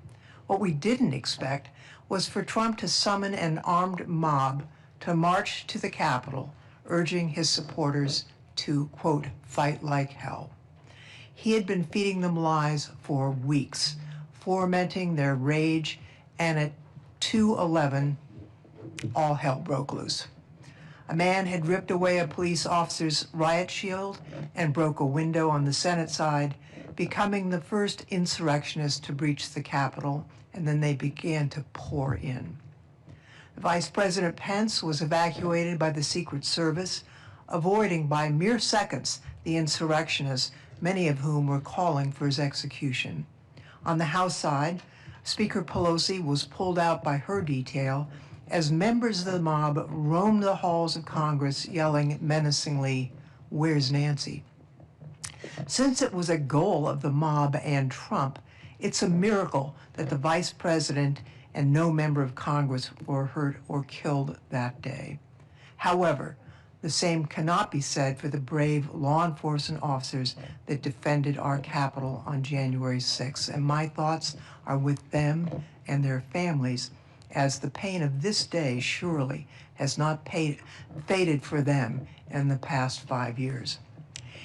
What we didn't expect was for Trump to summon an armed mob to march to the Capitol, urging his supporters to, quote, fight like hell. He had been feeding them lies for weeks, fomenting their rage, and at 2:11, all hell broke loose. A man had ripped away a police officer's riot shield and broke a window on the Senate side, becoming the first insurrectionist to breach the Capitol, and then they began to pour in. Vice President Pence was evacuated by the Secret Service, avoiding by mere seconds the insurrectionists, many of whom were calling for his execution. On the House side, Speaker Pelosi was pulled out by her detail as members of the mob roamed the halls of Congress yelling menacingly, "Where's Nancy?" Since it was a goal of the mob and Trump, it's a miracle that the vice president and no member of Congress were hurt or killed that day. However, the same cannot be said for the brave law enforcement officers that defended our Capitol on January 6th, and my thoughts are with them and their families, as the pain of this day surely has not faded for them in the past 5 years.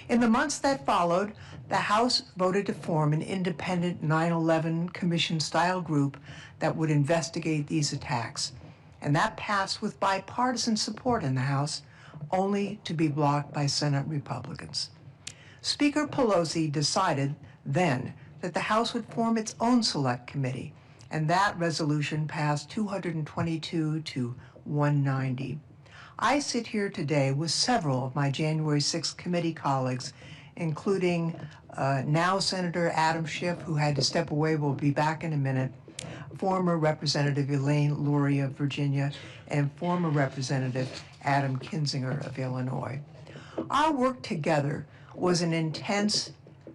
In the months that followed, the House voted to form an independent 9/11 Commission-style group that would investigate these attacks. And that passed with bipartisan support in the House, only to be blocked by Senate Republicans. Speaker Pelosi decided then that the House would form its own select committee, and that resolution passed 222 to 190. I sit here today with several of my January 6th committee colleagues, including now Senator Adam Schiff, who had to step away, will be back in a minute, former Representative Elaine Luria of Virginia, and former Representative Adam Kinzinger of Illinois. Our work together was an intense,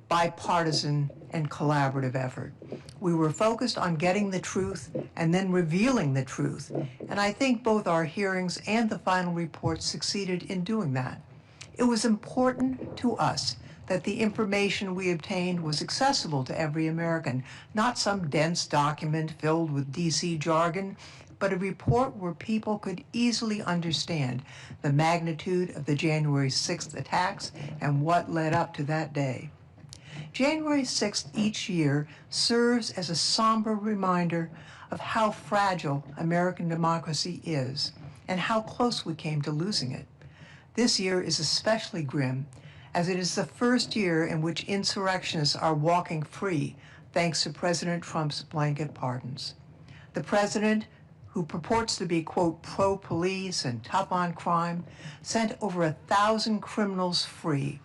bipartisan, and collaborative effort. We were focused on getting the truth and then revealing the truth, and I think both our hearings and the final report succeeded in doing that. It was important to us that the information we obtained was accessible to every American, not some dense document filled with DC jargon, but a report where people could easily understand the magnitude of the January 6th attacks and what led up to that day. January 6th each year serves as a somber reminder of how fragile American democracy is and how close we came to losing it. This year is especially grim, as it is the first year in which insurrectionists are walking free thanks to President Trump's blanket pardons. The president, who purports to be, quote, pro-police and tough on crime, sent over 1,000 criminals free,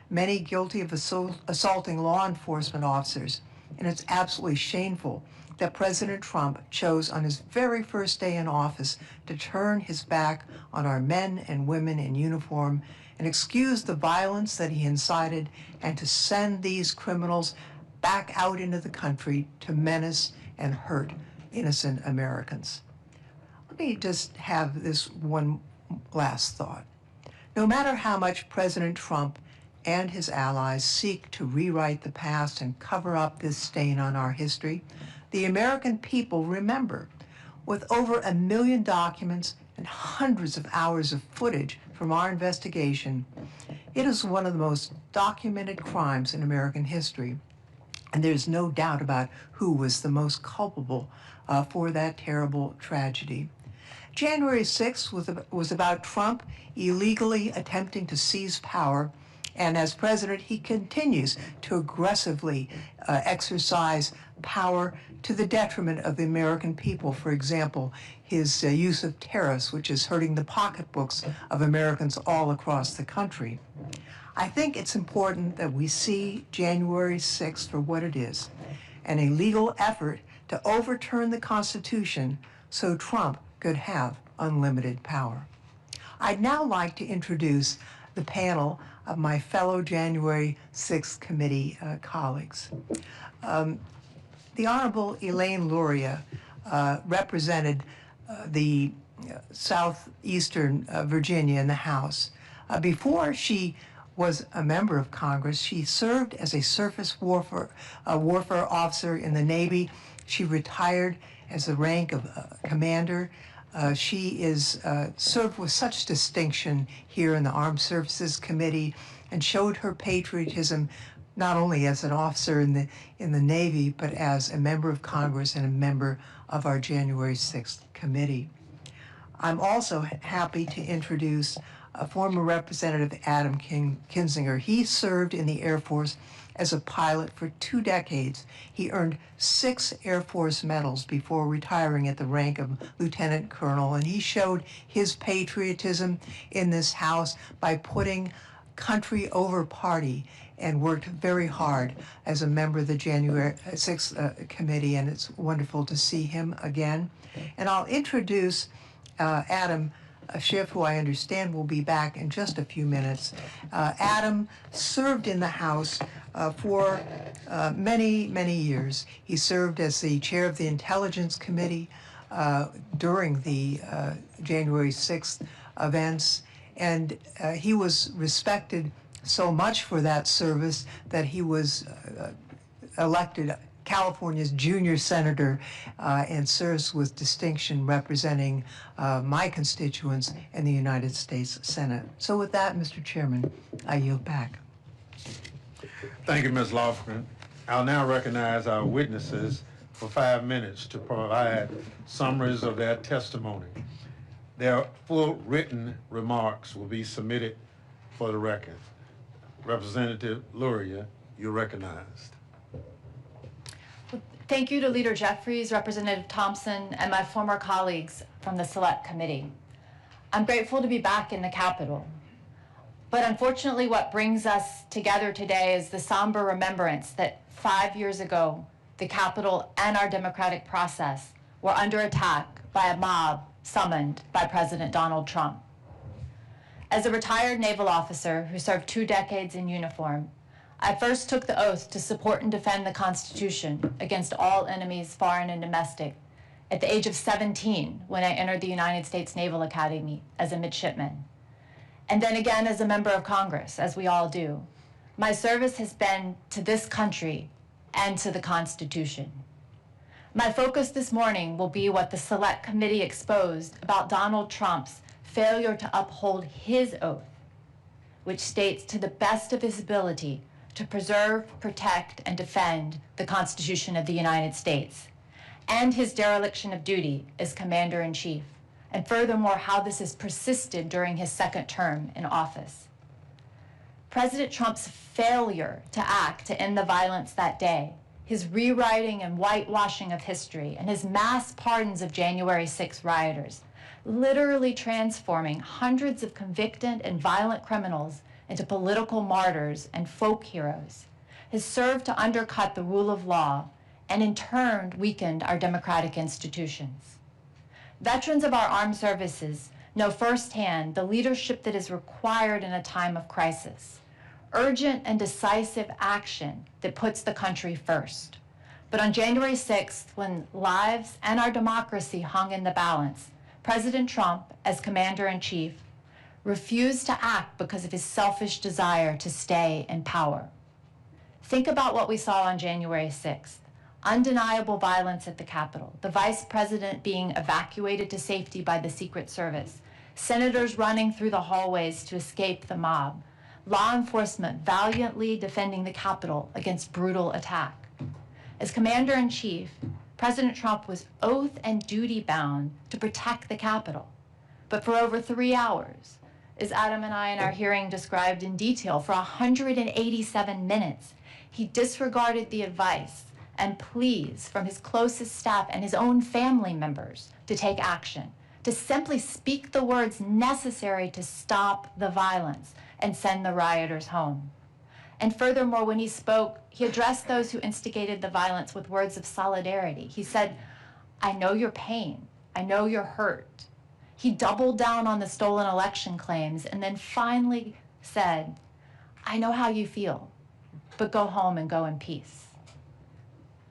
many guilty of assaulting law enforcement officers, and it's absolutely shameful that President Trump chose on his very first day in office to turn his back on our men and women in uniform and excuse the violence that he incited and to send these criminals back out into the country to menace and hurt innocent Americans. Let me just have this one last thought. No matter how much President Trump and his allies seek to rewrite the past and cover up this stain on our history, the American people remember. With over 1 million documents and hundreds of hours of footage from our investigation, it is one of the most documented crimes in American history. And there's no doubt about who was the most culpable for that terrible tragedy. January 6th was about Trump illegally attempting to seize power, and as president, he continues to aggressively exercise power to the detriment of the American people. For example, his use of tariffs, which is hurting the pocketbooks of Americans all across the country. I think it's important that we see January 6th for what it is, an illegal effort to overturn the Constitution so Trump could have unlimited power. I'd now like to introduce the panel of my fellow January 6th committee colleagues. The Honorable Elaine Luria represented the southeastern Virginia in the House. Before she was a member of Congress, she served as a surface warfare officer in the Navy. She retired as the rank of commander. She is served with such distinction here in the Armed Services Committee and showed her patriotism not only as an officer in the Navy, but as a member of Congress and a member of our January 6th committee. I'm also happy to introduce former Representative Adam Kinzinger. He served in the Air Force as a pilot for 2 decades. He earned 6 Air Force medals before retiring at the rank of lieutenant colonel, and he showed his patriotism in this House by putting country over party and worked very hard as a member of the January 6th committee, and it's wonderful to see him again. And I'll introduce Adam Schiff, who I understand will be back in just a few minutes. Adam served in the House for many, many years. He served as the chair of the Intelligence Committee during the January 6th events, and he was respected so much for that service that he was elected California's junior senator and serves with distinction representing my constituents in the United States Senate. So with that, Mr. Chairman, I yield back. Thank you, Ms. Lofgren. I'll now recognize our witnesses for 5 minutes to provide summaries of their testimony. Their full written remarks will be submitted for the record. Representative Luria, you're recognized. Thank you to Leader Jeffries, Representative Thompson, and my former colleagues from the Select Committee. I'm grateful to be back in the Capitol. But unfortunately, what brings us together today is the somber remembrance that 5 years ago, the Capitol and our democratic process were under attack by a mob summoned by President Donald Trump. As a retired naval officer who served 2 decades in uniform, I first took the oath to support and defend the Constitution against all enemies, foreign and domestic, at the age of 17 when I entered the United States Naval Academy as a midshipman. And then again as a member of Congress, as we all do. My service has been to this country and to the Constitution. My focus this morning will be what the Select Committee exposed about Donald Trump's failure to uphold his oath, which states to the best of his ability to preserve, protect, and defend the Constitution of the United States, and his dereliction of duty as Commander-in-Chief, and furthermore, how this has persisted during his second term in office. President Trump's failure to act to end the violence that day, his rewriting and whitewashing of history, and his mass pardons of January 6 rioters, literally transforming hundreds of convicted and violent criminals into political martyrs and folk heroes, has served to undercut the rule of law and in turn weakened our democratic institutions. Veterans of our armed services know firsthand the leadership that is required in a time of crisis, urgent and decisive action that puts the country first. But on January 6th, when lives and our democracy hung in the balance, President Trump, as Commander-in-Chief, refused to act because of his selfish desire to stay in power. Think about what we saw on January 6th. Undeniable violence at the Capitol, the Vice President being evacuated to safety by the Secret Service, senators running through the hallways to escape the mob, law enforcement valiantly defending the Capitol against brutal attack. As Commander-in-Chief, President Trump was oath and duty bound to protect the Capitol. But for over 3 hours, as Adam and I in our hearing described in detail, for 187 minutes, he disregarded the advice and pleas from his closest staff and his own family members to take action, to simply speak the words necessary to stop the violence and send the rioters home. And furthermore, when he spoke, he addressed those who instigated the violence with words of solidarity. He said, "I know your pain. I know you're hurt." He doubled down on the stolen election claims and then finally said, "I know how you feel, but go home and go in peace."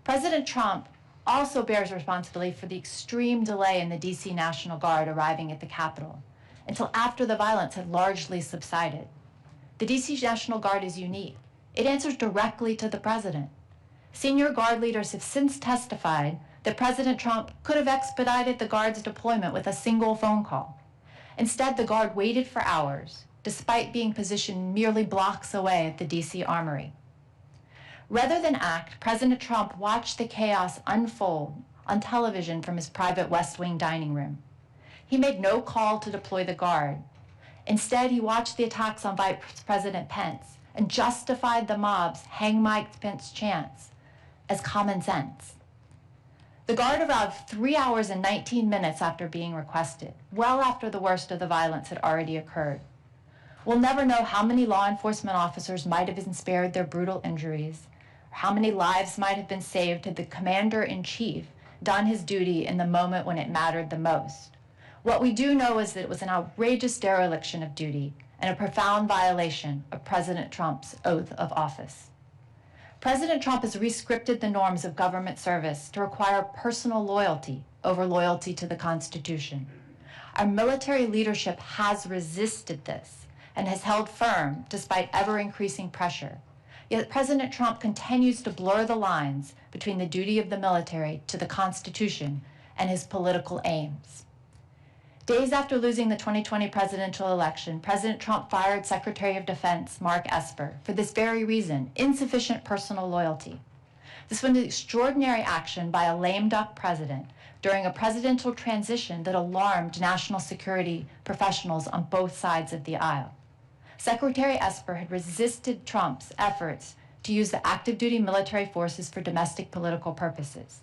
President Trump also bears responsibility for the extreme delay in the DC National Guard arriving at the Capitol until after the violence had largely subsided. The DC National Guard is unique. It answers directly to the president. Senior Guard leaders have since testified that President Trump could have expedited the Guard's deployment with a single phone call. Instead, the Guard waited for hours, despite being positioned merely blocks away at the DC Armory. Rather than act, President Trump watched the chaos unfold on television from his private West Wing dining room. He made no call to deploy the Guard. Instead, he watched the attacks on Vice President Pence and justified the mob's "Hang Mike Pence" chants as common sense. The Guard arrived 3 hours and 19 minutes after being requested, well after the worst of the violence had already occurred. We'll never know how many law enforcement officers might have been spared their brutal injuries, or how many lives might have been saved had the Commander-in-Chief done his duty in the moment when it mattered the most. What we do know is that it was an outrageous dereliction of duty and a profound violation of President Trump's oath of office. President Trump has rescripted the norms of government service to require personal loyalty over loyalty to the Constitution. Our military leadership has resisted this and has held firm despite ever-increasing pressure. Yet President Trump continues to blur the lines between the duty of the military to the Constitution and his political aims. Days after losing the 2020 presidential election, President Trump fired Secretary of Defense Mark Esper for this very reason, insufficient personal loyalty. This was an extraordinary action by a lame duck president during a presidential transition that alarmed national security professionals on both sides of the aisle. Secretary Esper had resisted Trump's efforts to use the active duty military forces for domestic political purposes.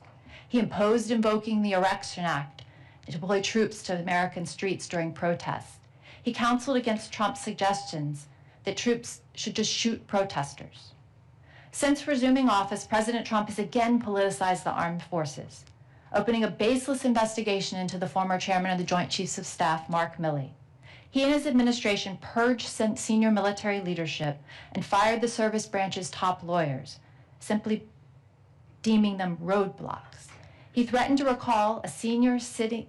He imposed invoking the Insurrection Act to deploy troops to American streets during protests. He counseled against Trump's suggestions that troops should just shoot protesters. Since resuming office, President Trump has again politicized the armed forces, opening a baseless investigation into the former chairman of the Joint Chiefs of Staff, Mark Milley. He and his administration purged senior military leadership and fired the service branch's top lawyers, simply deeming them roadblocks. He threatened to recall a sitting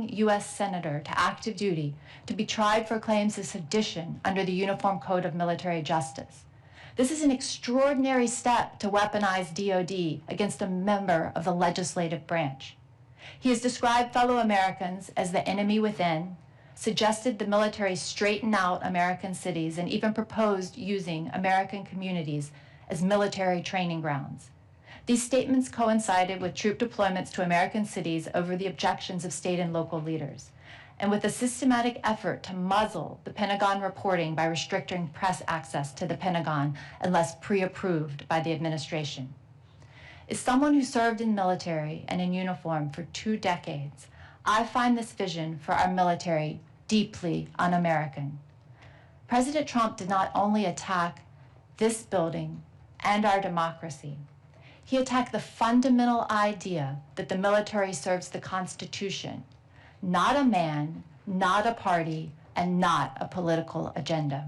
U.S. senator to active duty to be tried for claims of sedition under the Uniform Code of Military Justice. This is an extraordinary step to weaponize DOD against a member of the legislative branch. He has described fellow Americans as the enemy within, suggested the military straighten out American cities, and even proposed using American communities as military training grounds. These statements coincided with troop deployments to American cities over the objections of state and local leaders, and with a systematic effort to muzzle the Pentagon reporting by restricting press access to the Pentagon unless pre-approved by the administration. As someone who served in military and in uniform for 2 decades, I find this vision for our military deeply un-American. President Trump did not only attack this building and our democracy, he attacked the fundamental idea that the military serves the Constitution, not a man, not a party, and not a political agenda.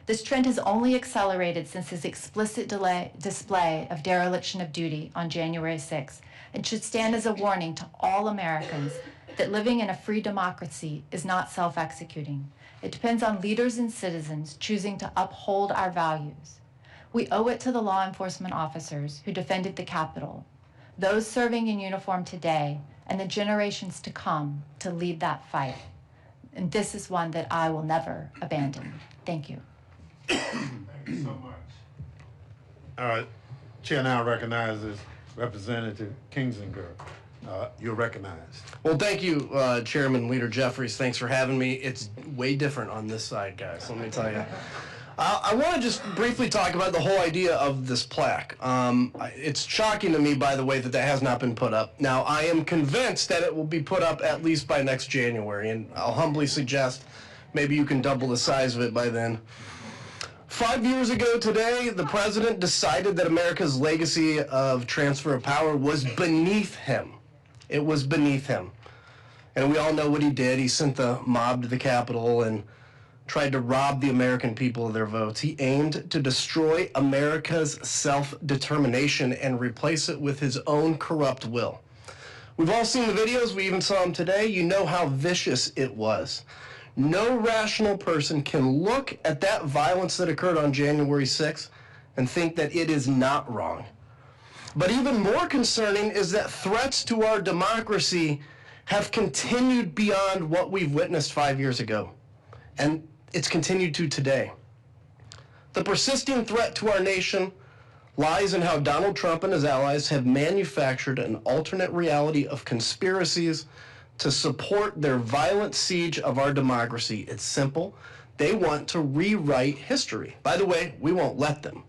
This trend has only accelerated since his explicit display of dereliction of duty on January 6th, and should stand as a warning to all Americans that living in a free democracy is not self-executing. It depends on leaders and citizens choosing to uphold our values. We owe it to the law enforcement officers who defended the Capitol, those serving in uniform today, and the generations to come to lead that fight. And this is one that I will never abandon. Thank you. Thank you so much. Chair now recognizes Representative Kingsinger. You're recognized. Well, thank you, Chairman Leader Jeffries. Thanks for having me. It's way different on this side, guys, let me tell you. I want to just briefly talk about the whole idea of this plaque. It's shocking to me, by the way, that has not been put up. Now, I am convinced that it will be put up at least by next January, and I'll humbly suggest maybe you can double the size of it by then. 5 years ago today, the president decided that America's legacy of transfer of power was beneath him. It was beneath him. And we all know what he did. He sent the mob to the Capitol and tried to rob the American people of their votes. He aimed to destroy America's self-determination and replace it with his own corrupt will. We've all seen the videos. We even saw them today. You know how vicious it was. No rational person can look at that violence that occurred on January 6th and think that it is not wrong. But even more concerning is that threats to our democracy have continued beyond what we've witnessed 5 years ago. And it's continued to today. The persisting threat to our nation lies in how Donald Trump and his allies have manufactured an alternate reality of conspiracies to support their violent siege of our democracy. It's simple. They want to rewrite history. By the way, we won't let them.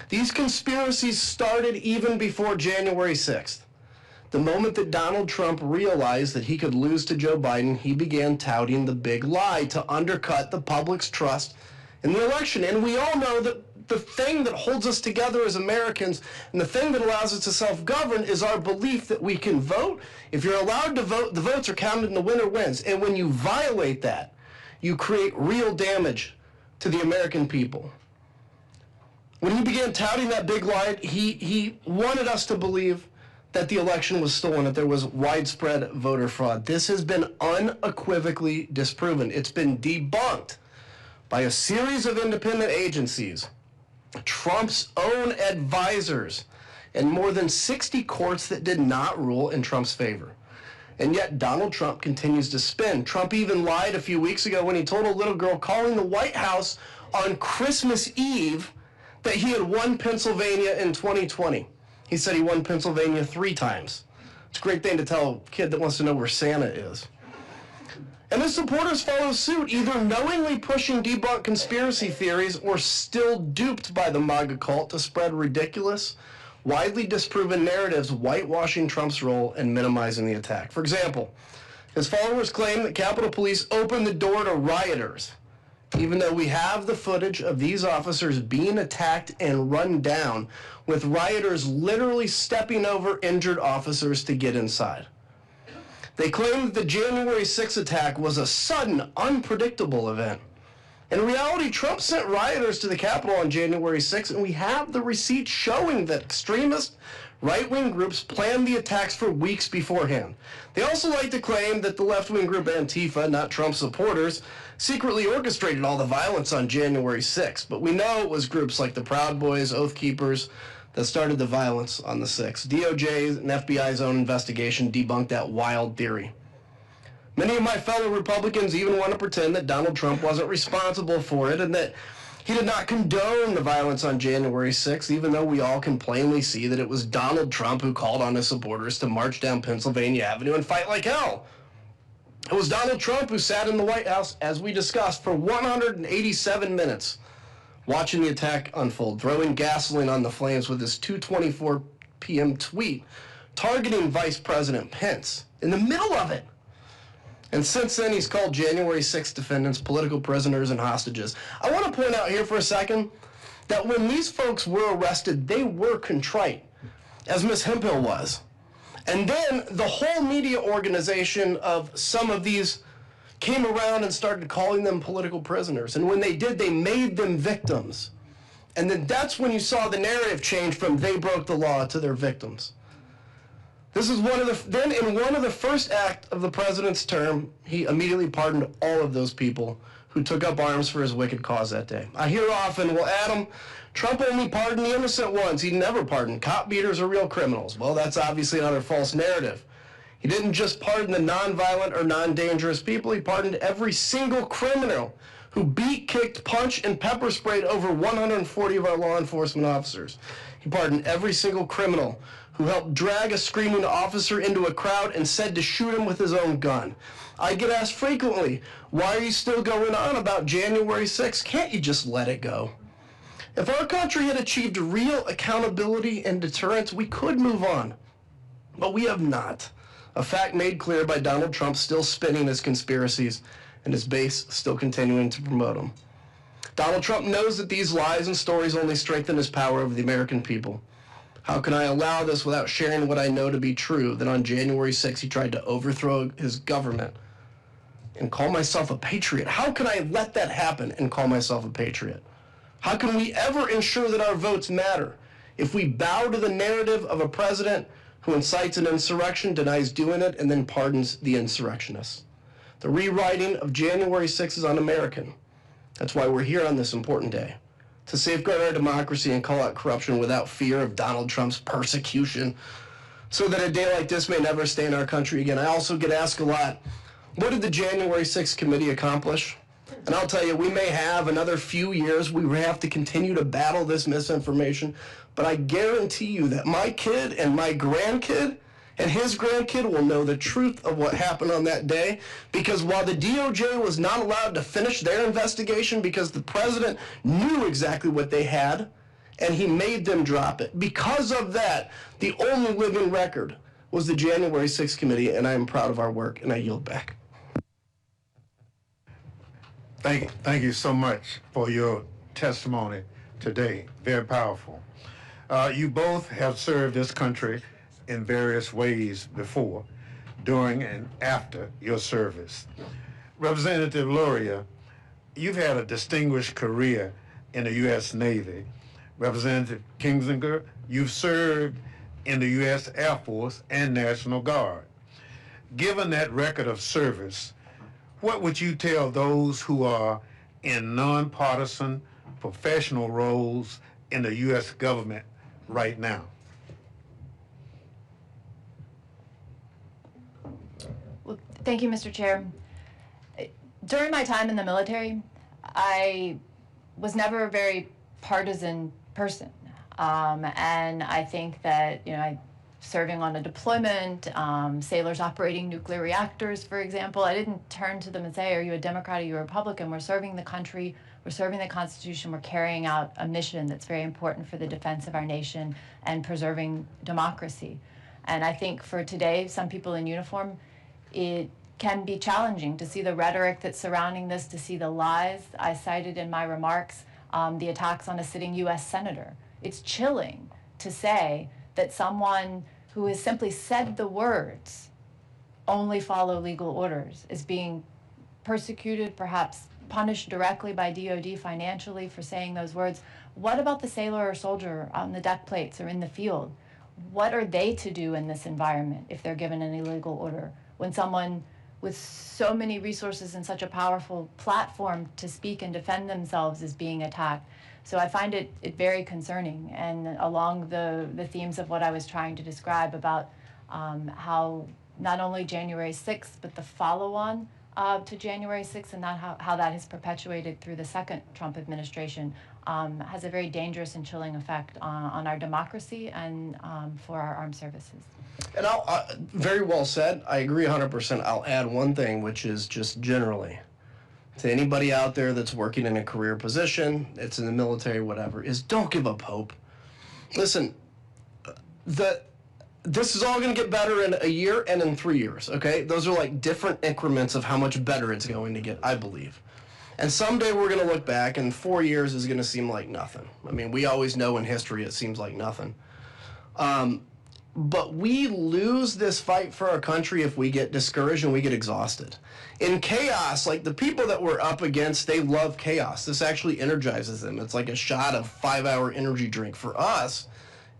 These conspiracies started even before January 6th. The moment that Donald Trump realized that he could lose to Joe Biden, he began touting the big lie to undercut the public's trust in the election. And we all know that the thing that holds us together as Americans and the thing that allows us to self-govern is our belief that we can vote. If you're allowed to vote, the votes are counted and the winner wins. And when you violate that, you create real damage to the American people. When he began touting that big lie, he wanted us to believe that the election was stolen, that there was widespread voter fraud. This has been unequivocally disproven. It's been debunked by a series of independent agencies, Trump's own advisors, and more than 60 courts that did not rule in Trump's favor. And yet Donald Trump continues to spin. Trump even lied a few weeks ago when he told a little girl calling the White House on Christmas Eve that he had won Pennsylvania in 2020. He said he won Pennsylvania 3 times. It's a great thing to tell a kid that wants to know where Santa is. And his supporters follow suit, either knowingly pushing debunked conspiracy theories or still duped by the MAGA cult to spread ridiculous, widely disproven narratives whitewashing Trump's role and minimizing the attack. For example, his followers claim that Capitol Police opened the door to rioters, even though we have the footage of these officers being attacked and run down, with rioters literally stepping over injured officers to get inside. They claim that the January 6th attack was a sudden, unpredictable event. In reality, Trump sent rioters to the Capitol on January 6th, and we have the receipts showing that extremist right-wing groups planned the attacks for weeks beforehand. They also like to claim that the left-wing group Antifa, not Trump supporters, secretly orchestrated all the violence on January 6th. But we know it was groups like the Proud Boys, Oath Keepers, that started the violence on the 6th. DOJ's and FBI's own investigation debunked that wild theory. Many of my fellow Republicans even want to pretend that Donald Trump wasn't responsible for it and that he did not condone the violence on January 6th, even though we all can plainly see that it was Donald Trump who called on his supporters to march down Pennsylvania Avenue and fight like hell. It was Donald Trump who sat in the White House, as we discussed, for 187 minutes, watching the attack unfold, throwing gasoline on the flames with his 2:24 p.m. tweet, targeting Vice President Pence in the middle of it. And since then, he's called January 6th defendants political prisoners and hostages. I want to point out here for a second that when these folks were arrested, they were contrite, as Ms. Hemphill was. And then the whole media organization of some of these came around and started calling them political prisoners. And when they did, they made them victims. And then that's when you saw the narrative change from they broke the law to they're victims. This is then in one of the first acts of the president's term, he immediately pardoned all of those people who took up arms for his wicked cause that day. I hear often, well, Adam, Trump only pardoned the innocent ones. He never pardoned. Cop beaters are real criminals. Well, that's obviously another false narrative. He didn't just pardon the nonviolent or non-dangerous people. He pardoned every single criminal who beat, kicked, punched, and pepper sprayed over 140 of our law enforcement officers. He pardoned every single criminal who helped drag a screaming officer into a crowd and said to shoot him with his own gun. I get asked frequently, why are you still going on about January 6th? Can't you just let it go? If our country had achieved real accountability and deterrence, we could move on. But we have not. A fact made clear by Donald Trump still spinning his conspiracies and his base still continuing to promote them. Donald Trump knows that these lies and stories only strengthen his power over the American people. How can I allow this without sharing what I know to be true, that on January 6th he tried to overthrow his government and call myself a patriot? How can I let that happen and call myself a patriot? How can we ever ensure that our votes matter if we bow to the narrative of a president who incites an insurrection, denies doing it, and then pardons the insurrectionists? The rewriting of January 6th is un-American. That's why we're here on this important day, to safeguard our democracy and call out corruption without fear of Donald Trump's persecution, so that a day like this may never stay in our country again. I also get asked a lot, what did the January 6th committee accomplish? And I'll tell you, we may have another few years. We have to continue to battle this misinformation. But I guarantee you that my kid and my grandkid and his grandkid will know the truth of what happened on that day. Because while the DOJ was not allowed to finish their investigation because the president knew exactly what they had, and he made them drop it. Because of that, the only living record was the January 6th committee, and I am proud of our work, and I yield back. Thank you so much for your testimony today. Very powerful. You both have served this country in various ways before, during and after your service. Representative Luria, you've had a distinguished career in the U.S. Navy. Representative Kinzinger, you've served in the U.S. Air Force and National Guard. Given that record of service, what would you tell those who are in nonpartisan professional roles in the U.S. government right now? Thank you, Mr. Chair. During my time in the military, I was never a very partisan person. And I think that, serving on a deployment, sailors operating nuclear reactors, for example, I didn't turn to them and say, are you a Democrat, are you a Republican? We're serving the country, we're serving the Constitution, we're carrying out a mission that's very important for the defense of our nation and preserving democracy. And I think for today, some people in uniform, it can be challenging to see the rhetoric that's surrounding this, to see the lies I cited in my remarks, the attacks on a sitting U.S. senator. It's chilling to say that someone who has simply said the words, only follow legal orders, is being persecuted, perhaps punished directly by DOD financially for saying those words. What about the sailor or soldier on the deck plates or in the field? What are they to do in this environment if they're given an illegal order? When someone with so many resources and such a powerful platform to speak and defend themselves is being attacked. So I find it very concerning, and along the themes of what I was trying to describe about how not only January 6th, but the follow-on to January 6th, and how that has perpetuated through the second Trump administration, has a very dangerous and chilling effect on our democracy and for our armed services. And very well said. I agree 100%. I'll add one thing, which is just generally, to anybody out there that's working in a career position, it's in the military, whatever, is don't give up hope. Listen, this is all going to get better in a year and in 3 years, okay? Those are like different increments of how much better it's going to get, I believe. And someday we're going to look back, and 4 years is going to seem like nothing. I mean, we always know in history it seems like nothing. But we lose this fight for our country if we get discouraged and we get exhausted. In chaos, like the people that we're up against, they love chaos. This actually energizes them. It's like a shot of 5-hour energy drink. For us,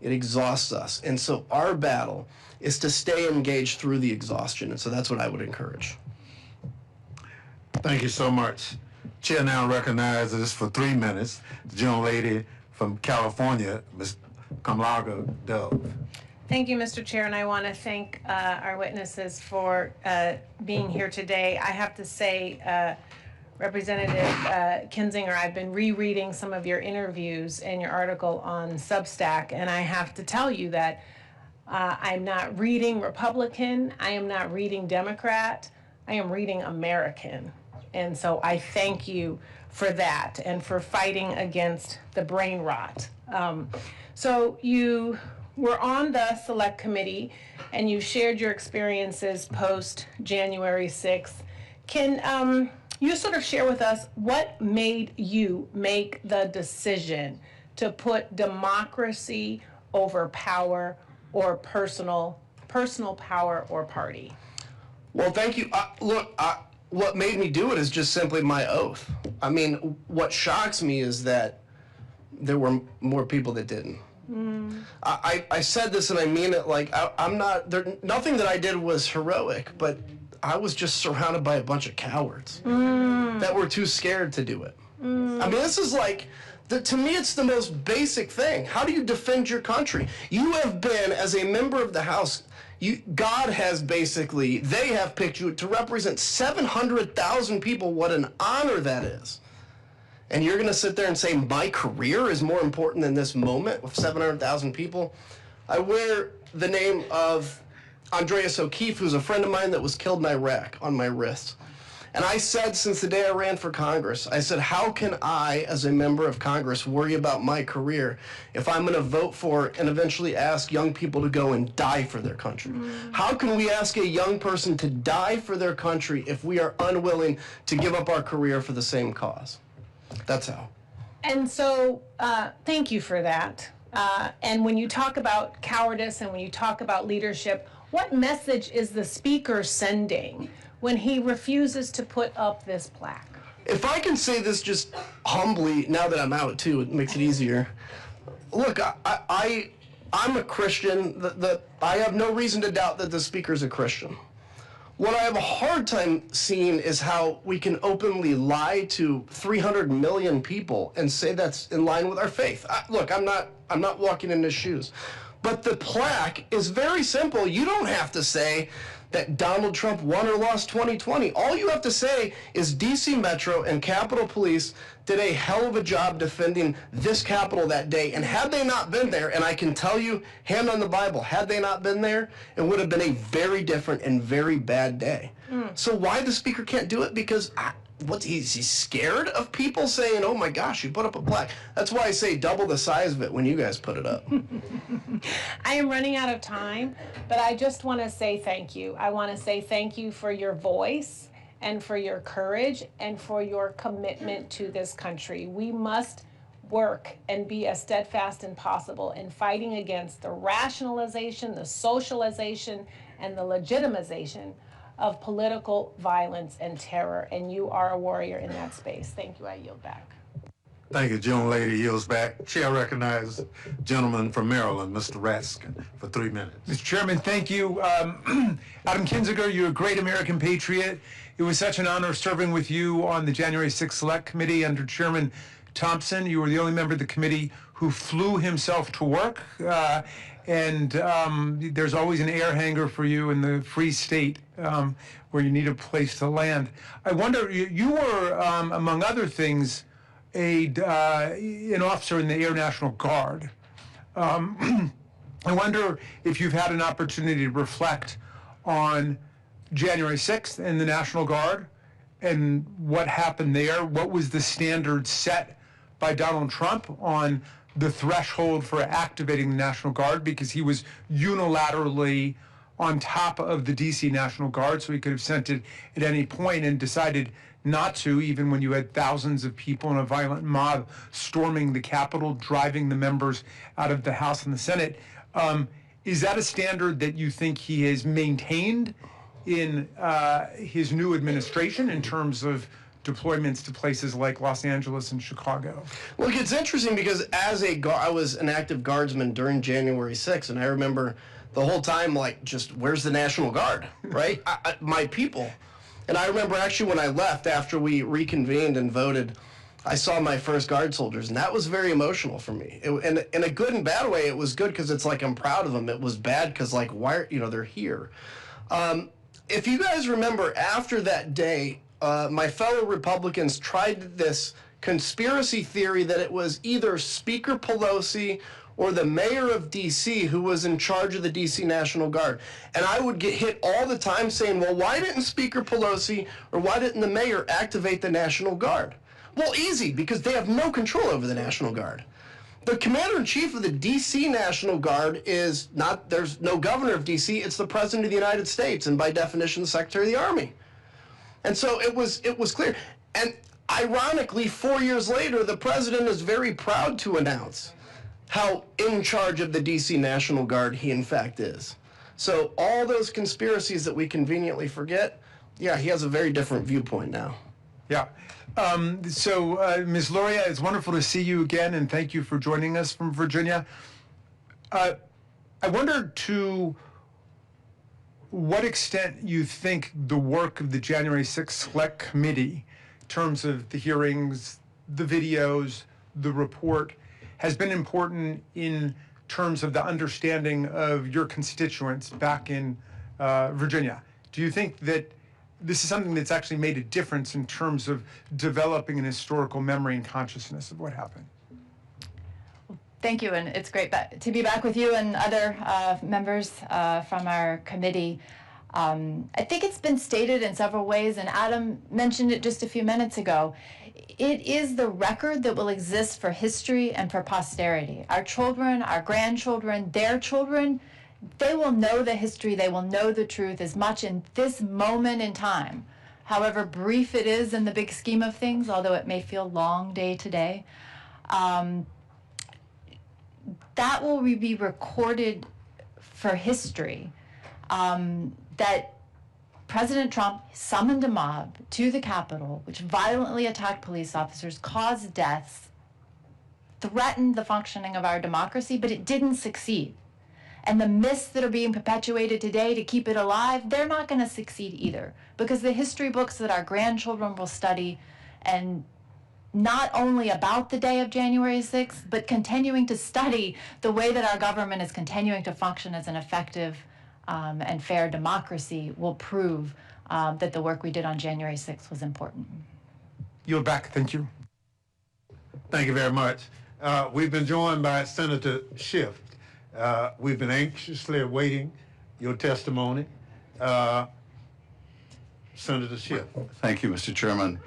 it exhausts us. And so our battle is to stay engaged through the exhaustion. And so that's what I would encourage. Thank you so much. Chair now recognizes for 3 minutes the gentlelady from California, Ms. Kamlaga Dove. Thank you, Mr. Chair, and I want to thank our witnesses for being here today. I have to say, Representative Kinzinger, I've been rereading some of your interviews and your article on Substack, and I have to tell you that I'm not reading Republican, I am not reading Democrat, I am reading American. And so I thank you for that and for fighting against the brain rot. So you were on the select committee and you shared your experiences post January 6th. Can you sort of share with us what made you make the decision to put democracy over power or personal power or party? Well, thank you. Look, what made me do it is just simply my oath. I mean, what shocks me is that there were more people that didn't. I said this and I mean it, like I'm not there. Nothing that I did was heroic, but I was just surrounded by a bunch of cowards that were too scared to do it. I mean, this is like, to me, it's the most basic thing. How do you defend your country? You have been, as a member of the House, God has basically, they have picked you to represent 700,000 people. What an honor that is. And you're going to sit there and say, my career is more important than this moment with 700,000 people? I wear the name of Andreas O'Keefe, who's a friend of mine that was killed in Iraq, on my wrist. And I said since the day I ran for Congress, I said, how can I, as a member of Congress, worry about my career if I'm going to vote for and eventually ask young people to go and die for their country? How can we ask a young person to die for their country if we are unwilling to give up our career for the same cause? That's how. And so, thank you for that. And when you talk about cowardice and when you talk about leadership, what message is the speaker sending when he refuses to put up this plaque? If I can say this just humbly, now that I'm out too, it makes it easier. Look, I'm a Christian. I have no reason to doubt that the speaker's a Christian. What I have a hard time seeing is how we can openly lie to 300 million people and say that's in line with our faith. Look, I'm not walking in his shoes. But the plaque is very simple. You don't have to say that Donald Trump won or lost 2020. All you have to say is DC Metro and Capitol Police did a hell of a job defending this Capitol that day. And had they not been there, and I can tell you, hand on the Bible, had they not been there, it would have been a very different and very bad day. So why the Speaker can't do it? Because is he scared of people saying, oh my gosh, you put up a plaque? That's why I say double the size of it when you guys put it up. I am running out of time, but I just want to say thank you. I want to say thank you for your voice and for your courage and for your commitment to this country. We must work and be as steadfast as possible in fighting against the rationalization, the socialization, and the legitimization of political violence and terror, and you are a warrior in that space. Thank you. I yield back. Thank you. Gentle lady yields back. Chair recognizes gentleman from Maryland, Mr. Raskin, for 3 minutes. Mr. Chairman, thank you. Adam Kinzinger, you're a great American patriot. It was such an honor serving with you on the January 6th Select Committee under Chairman Thompson. You were the only member of the committee who flew himself to work. And there's always an air hangar for you in the Free State where you need a place to land. I wonder, you were, among other things, an officer in the Air National Guard. I wonder if you've had an opportunity to reflect on January 6th and the National Guard and what happened there. What was the standard set by Donald Trump on the threshold for activating the National Guard, because he was unilaterally on top of the DC National Guard, so he could have sent it at any point and decided not to, even when you had thousands of people in a violent mob storming the Capitol, driving the members out of the House and the Senate. Is that a standard that you think he has maintained in his new administration in terms of deployments to places like Los Angeles and Chicago? Look, it's interesting because I was an active guardsman during January 6th, and I remember the whole time, like, just where's the National Guard, right? My people. And I remember actually when I left after we reconvened and voted, I saw my first Guard soldiers, and that was very emotional for me. And in a good and bad way, it was good because it's like I'm proud of them. It was bad because, like, why, they're here. If you guys remember, after that day, my fellow Republicans tried this conspiracy theory that it was either Speaker Pelosi or the mayor of D.C. who was in charge of the D.C. National Guard. And I would get hit all the time saying, well, why didn't Speaker Pelosi or why didn't the mayor activate the National Guard? Well, easy, because they have no control over the National Guard. The commander-in-chief of the D.C. National Guard is not, there's no governor of D.C., it's the President of the United States, and by definition, the Secretary of the Army. And so it was clear. And ironically, 4 years later, the president is very proud to announce how in charge of the D.C. National Guard he in fact is. So all those conspiracies that we conveniently forget, yeah, he has a very different viewpoint now. Yeah. Ms. Luria, it's wonderful to see you again, and thank you for joining us from Virginia. I wonder to what extent you think the work of the January 6th Select Committee, in terms of the hearings, the videos, the report, has been important in terms of the understanding of your constituents back in Virginia. Do you think that this is something that's actually made a difference in terms of developing an historical memory and consciousness of what happened? Thank you, and it's great to be back with you and other members from our committee. I think it's been stated in several ways, and Adam mentioned it just a few minutes ago. It is the record that will exist for history and for posterity. Our children, our grandchildren, their children, they will know the history, they will know the truth as much in this moment in time, however brief it is in the big scheme of things, although it may feel long day to day. That will be recorded for history, that President Trump summoned a mob to the Capitol, which violently attacked police officers, caused deaths, threatened the functioning of our democracy, but it didn't succeed. And the myths that are being perpetuated today to keep it alive, they're not going to succeed either, because the history books that our grandchildren will study, and not only about the day of January 6th, but continuing to study the way that our government is continuing to function as an effective and fair democracy will prove that the work we did on January 6th was important. Yield back. Thank you. Thank you very much. We've been joined by Senator Schiff. We've been anxiously awaiting your testimony. Senator Schiff. Thank you, Mr. Chairman.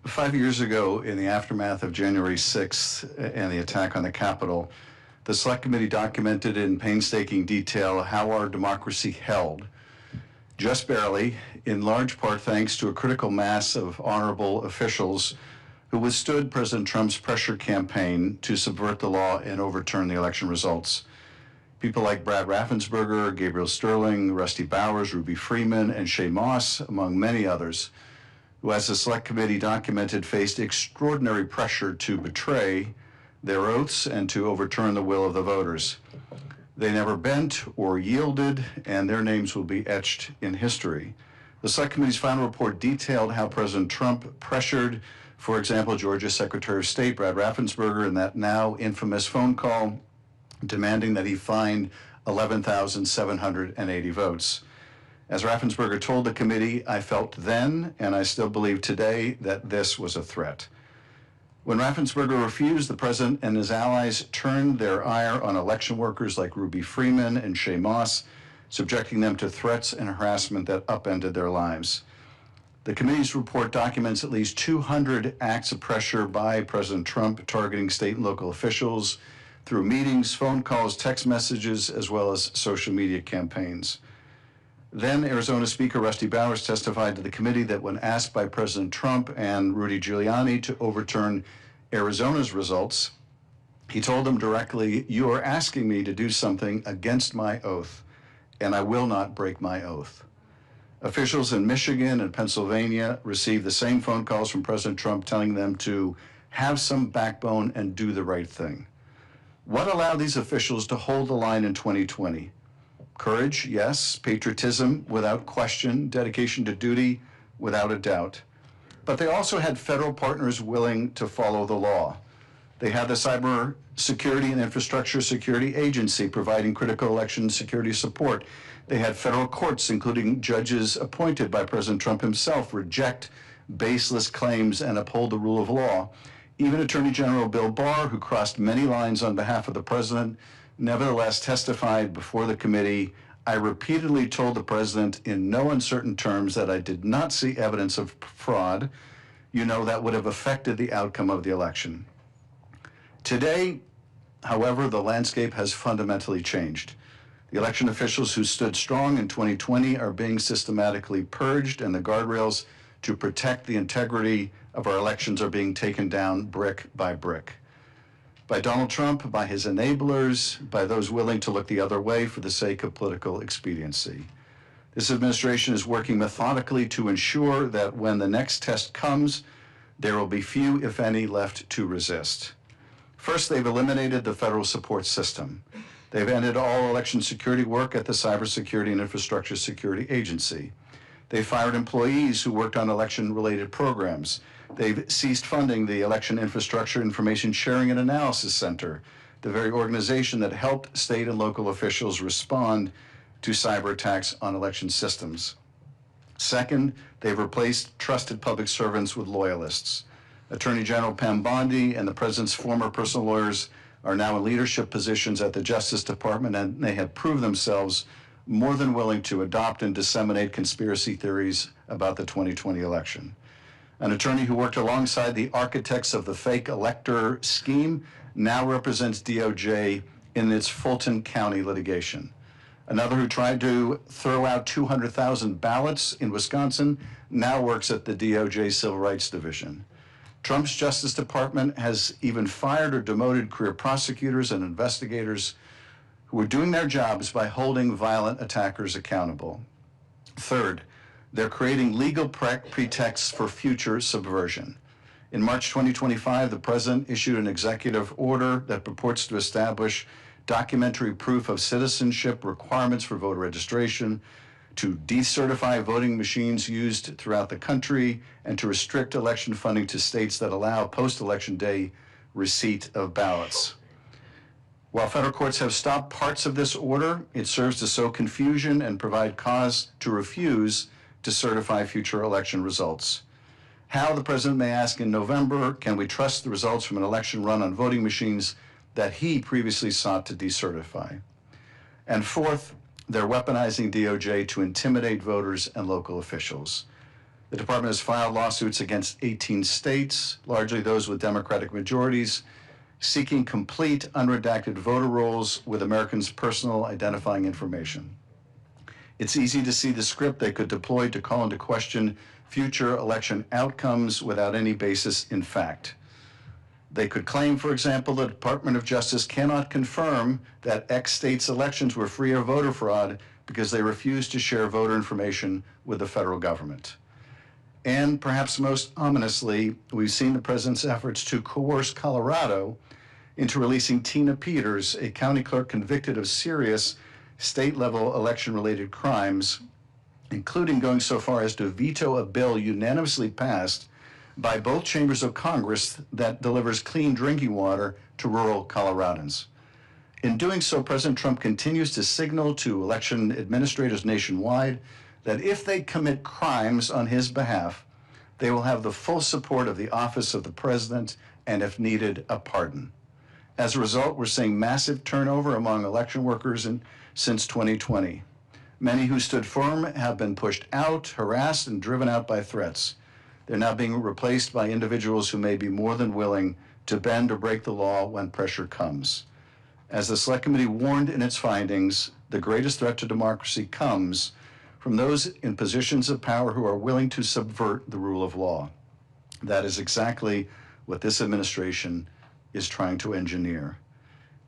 5 years ago, in the aftermath of January 6th and the attack on the Capitol, the Select Committee documented in painstaking detail how our democracy held, just barely, in large part thanks to a critical mass of honorable officials who withstood President Trump's pressure campaign to subvert the law and overturn the election results. People like Brad Raffensperger, Gabriel Sterling, Rusty Bowers, Ruby Freeman, and Shay Moss, among many others, who, as the Select Committee documented, faced extraordinary pressure to betray their oaths and to overturn the will of the voters. They never bent or yielded, and their names will be etched in history. The Select Committee's final report detailed how President Trump pressured, for example, Georgia Secretary of State Brad Raffensperger in that now infamous phone call demanding that he find 11,780 votes. As Raffensperger told the committee, I felt then, and I still believe today, that this was a threat. When Raffensperger refused, the president and his allies turned their ire on election workers like Ruby Freeman and Shay Moss, subjecting them to threats and harassment that upended their lives. The committee's report documents at least 200 acts of pressure by President Trump targeting state and local officials through meetings, phone calls, text messages, as well as social media campaigns. Then Arizona Speaker Rusty Bowers testified to the committee that when asked by President Trump and Rudy Giuliani to overturn Arizona's results, he told them directly, "You are asking me to do something against my oath, and I will not break my oath." Officials in Michigan and Pennsylvania received the same phone calls from President Trump telling them to have some backbone and do the right thing. What allowed these officials to hold the line in 2020? Courage, yes. Patriotism, without question. Dedication to duty, without a doubt. But they also had federal partners willing to follow the law. They had the Cyber Security and Infrastructure Security Agency providing critical election security support. They had federal courts, including judges appointed by President Trump himself, reject baseless claims and uphold the rule of law. Even Attorney General Bill Barr, who crossed many lines on behalf of the president, nevertheless testified before the committee, "I repeatedly told the president in no uncertain terms that I did not see evidence of fraud, that would have affected the outcome of the election." Today, however, the landscape has fundamentally changed. The election officials who stood strong in 2020 are being systematically purged, and the guardrails to protect the integrity of our elections are being taken down brick by brick. By Donald Trump, by his enablers, by those willing to look the other way for the sake of political expediency. This administration is working methodically to ensure that when the next test comes, there will be few, if any, left to resist. First, they've eliminated the federal support system. They've ended all election security work at the Cyber Security and Infrastructure Security Agency. They fired employees who worked on election-related programs. They've ceased funding the Election Infrastructure Information Sharing and Analysis Center, the very organization that helped state and local officials respond to cyber attacks on election systems. Second, they've replaced trusted public servants with loyalists. Attorney General Pam Bondi and the president's former personal lawyers are now in leadership positions at the Justice Department, and they have proved themselves more than willing to adopt and disseminate conspiracy theories about the 2020 election. An attorney who worked alongside the architects of the fake elector scheme now represents DOJ in its Fulton County litigation. Another who tried to throw out 200,000 ballots in Wisconsin now works at the DOJ Civil Rights Division. Trump's Justice Department has even fired or demoted career prosecutors and investigators who are doing their jobs by holding violent attackers accountable. Third, they're creating legal pretexts for future subversion. In March 2025, the president issued an executive order that purports to establish documentary proof of citizenship requirements for voter registration, to decertify voting machines used throughout the country, and to restrict election funding to states that allow post-election day receipt of ballots. While federal courts have stopped parts of this order, it serves to sow confusion and provide cause to refuse to certify future election results. How, the president may ask in November, can we trust the results from an election run on voting machines that he previously sought to decertify? And fourth, they're weaponizing DOJ to intimidate voters and local officials. The department has filed lawsuits against 18 states, largely those with Democratic majorities, seeking complete unredacted voter rolls with Americans' personal identifying information. It's easy to see the script they could deploy to call into question future election outcomes without any basis in fact. They could claim, for example, the Department of Justice cannot confirm that X state's elections were free of voter fraud because they refused to share voter information with the federal government. And perhaps most ominously, we've seen the president's efforts to coerce Colorado into releasing Tina Peters, a county clerk convicted of serious state-level election-related crimes, including going so far as to veto a bill unanimously passed by both chambers of Congress that delivers clean drinking water to rural Coloradans. In doing so, President Trump continues to signal to election administrators nationwide that if they commit crimes on his behalf, they will have the full support of the office of the president and, if needed, a pardon. As a result, we're seeing massive turnover among election workers since 2020. Many who stood firm have been pushed out, harassed, and driven out by threats. They're now being replaced by individuals who may be more than willing to bend or break the law when pressure comes. As the Select Committee warned in its findings, the greatest threat to democracy comes from those in positions of power who are willing to subvert the rule of law. That is exactly what this administration is trying to engineer.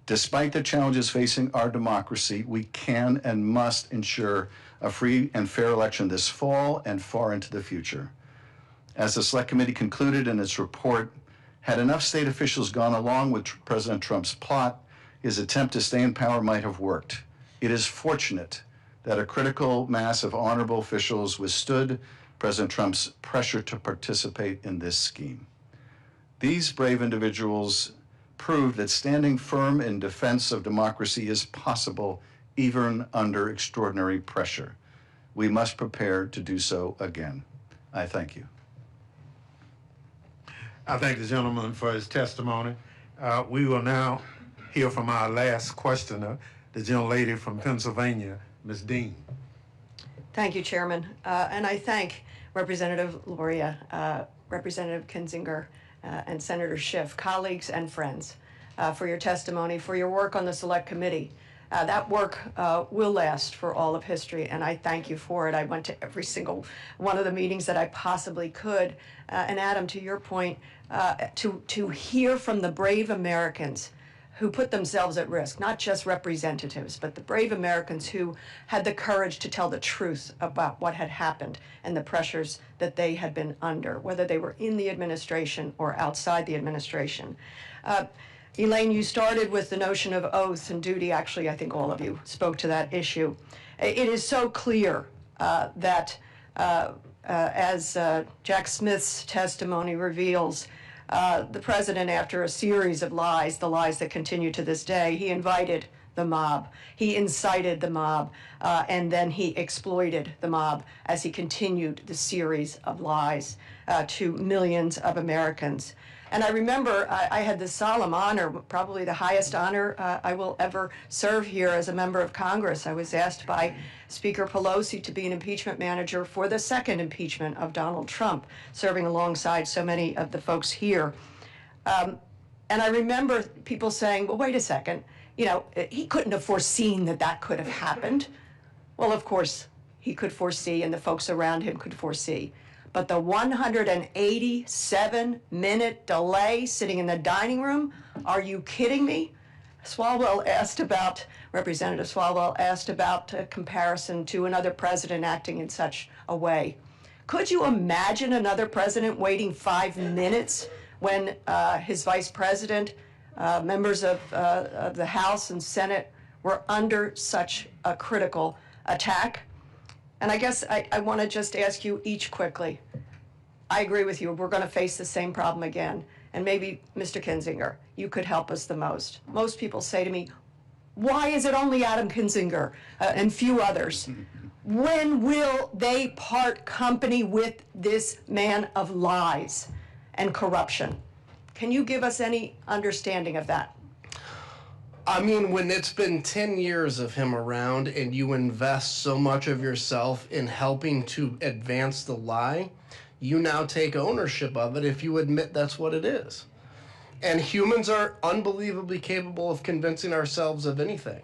Despite the challenges facing our democracy, we can and must ensure a free and fair election this fall and far into the future. As the Select Committee concluded in its report, had enough state officials gone along with President Trump's plot, his attempt to stay in power might have worked. It is fortunate that a critical mass of honorable officials withstood President Trump's pressure to participate in this scheme. These brave individuals proved that standing firm in defense of democracy is possible even under extraordinary pressure. We must prepare to do so again. I thank you. I thank the gentleman for his testimony. We will now hear from our last questioner, the gentlelady from Pennsylvania, Ms. Dean. Thank you, Chairman. And I thank Representative Luria, Representative Kinzinger, and Senator Schiff, colleagues and friends, for your testimony, for your work on the Select Committee. That work will last for all of history, and I thank you for it. I went to every single one of the meetings that I possibly could. And Adam, to your point, to hear from the brave Americans who put themselves at risk, not just representatives, but the brave Americans who had the courage to tell the truth about what had happened and the pressures that they had been under, whether they were in the administration or outside the administration. Elaine, you started with the notion of oath and duty. Actually, I think all of you spoke to that issue. It is so clear that, as Jack Smith's testimony reveals, the president, after a series of lies, the lies that continue to this day, he invited the mob, he incited the mob, and then he exploited the mob as he continued the series of lies to millions of Americans. And I remember I had the solemn honor, probably the highest honor I will ever serve here as a member of Congress. I was asked by Speaker Pelosi to be an impeachment manager for the second impeachment of Donald Trump, serving alongside so many of the folks here. And I remember people saying, well, wait a second, you know, he couldn't have foreseen that that could have happened. Well, of course, he could foresee, and the folks around him could foresee. But the 187-minute delay sitting in the dining room, are you kidding me? Representative Swalwell asked about a comparison to another president acting in such a way. Could you imagine another president waiting 5 minutes when his vice president, members of the House and Senate were under such a critical attack? And I guess I want to just ask you each quickly. I agree with you. We're going to face the same problem again. and maybe Mr. Kinzinger, you could help us the most. Most people say to me, why is it only Adam Kinzinger and few others? When will they part company with this man of lies and corruption? Can you give us any understanding of that? I mean, when it's been 10 years of him around and you invest so much of yourself in helping to advance the lie, you now take ownership of it if you admit that's what it is. And humans are unbelievably capable of convincing ourselves of anything.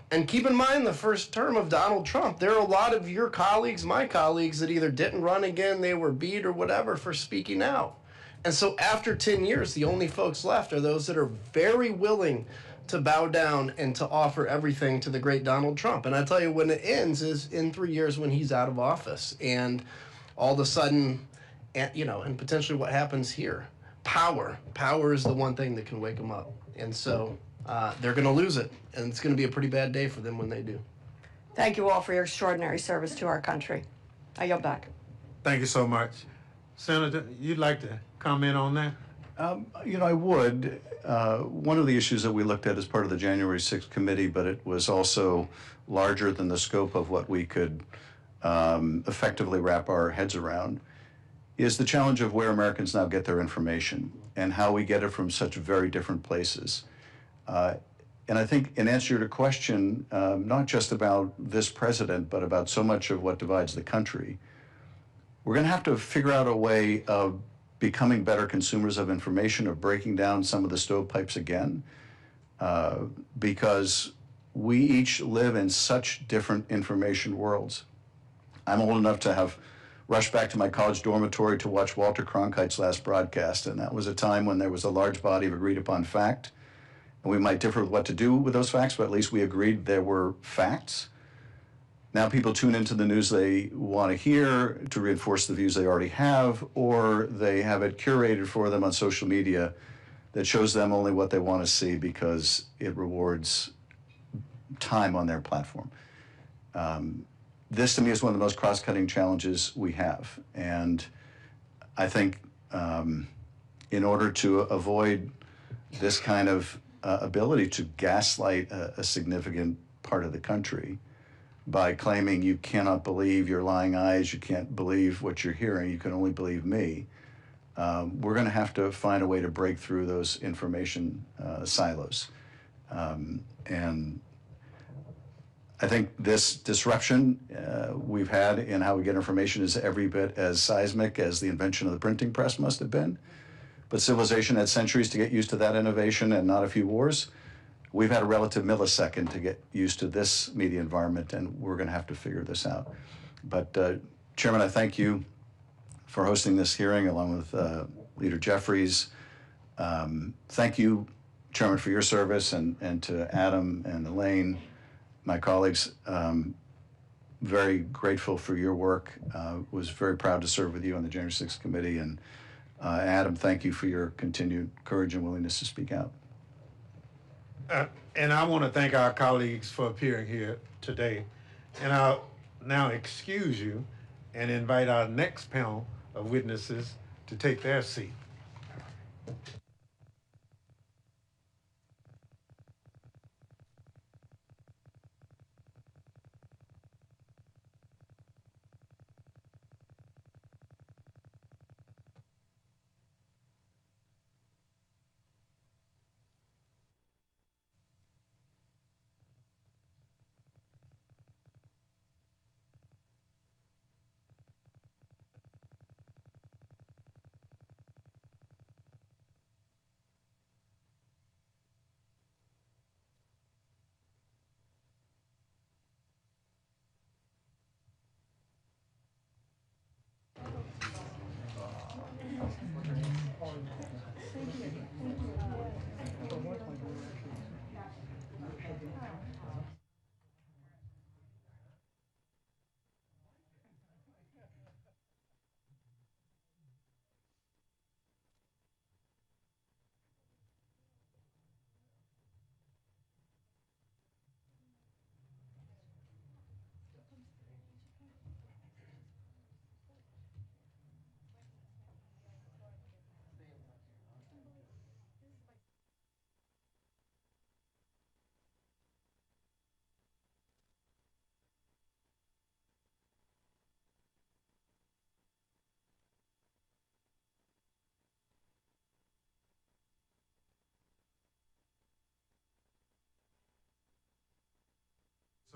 And keep in mind the first term of Donald Trump, there are a lot of your colleagues, my colleagues, that either didn't run again, they were beat or whatever for speaking out. And so after 10 years, the only folks left are those that are very willing to bow down and to offer everything to the great Donald Trump. And I tell you, when it ends is in 3 years when he's out of office. And all of a sudden, you know, and potentially what happens here, power is the one thing that can wake them up. And so they're going to lose it. And it's going to be a pretty bad day for them when they do. Thank you all for your extraordinary service to our country. I yield back. Thank you so much. Senator, you'd like to comment on that? You know, I would. One of the issues that we looked at as part of the January 6th committee, but it was also larger than the scope of what we could effectively wrap our heads around, is the challenge of where Americans now get their information and how we get it from such very different places. And I think in answer to your question, not just about this president, but about so much of what divides the country, we're going to have to figure out a way of becoming better consumers of information, of breaking down some of the stovepipes again, because we each live in such different information worlds. I'm old enough to have rushed back to my college dormitory to watch Walter Cronkite's last broadcast, and that was a time when there was a large body of agreed upon fact, and we might differ with what to do with those facts, but at least we agreed there were facts. Now people tune into the news they want to hear to reinforce the views they already have, or they have it curated for them on social media that shows them only what they want to see because it rewards time on their platform. This to me is one of the most cross-cutting challenges we have. And I think in order to avoid this kind of ability to gaslight a significant part of the country, by claiming you cannot believe your lying eyes, you can't believe what you're hearing, you can only believe me, we're going to have to find a way to break through those information silos. And I think this disruption we've had in how we get information is every bit as seismic as the invention of the printing press must have been. But civilization had centuries to get used to that innovation and not a few wars. We've had a relative millisecond to get used to this media environment, and we're going to have to figure this out. But Chairman, I thank you for hosting this hearing along with Leader Jeffries. Thank you, Chairman, for your service, and to Adam and Elaine, my colleagues. Very grateful for your work. Was very proud to serve with you on the January 6th committee. And Adam, thank you for your continued courage and willingness to speak out. And I want to thank our colleagues for appearing here today. And I'll now excuse you and invite our next panel of witnesses to take their seat.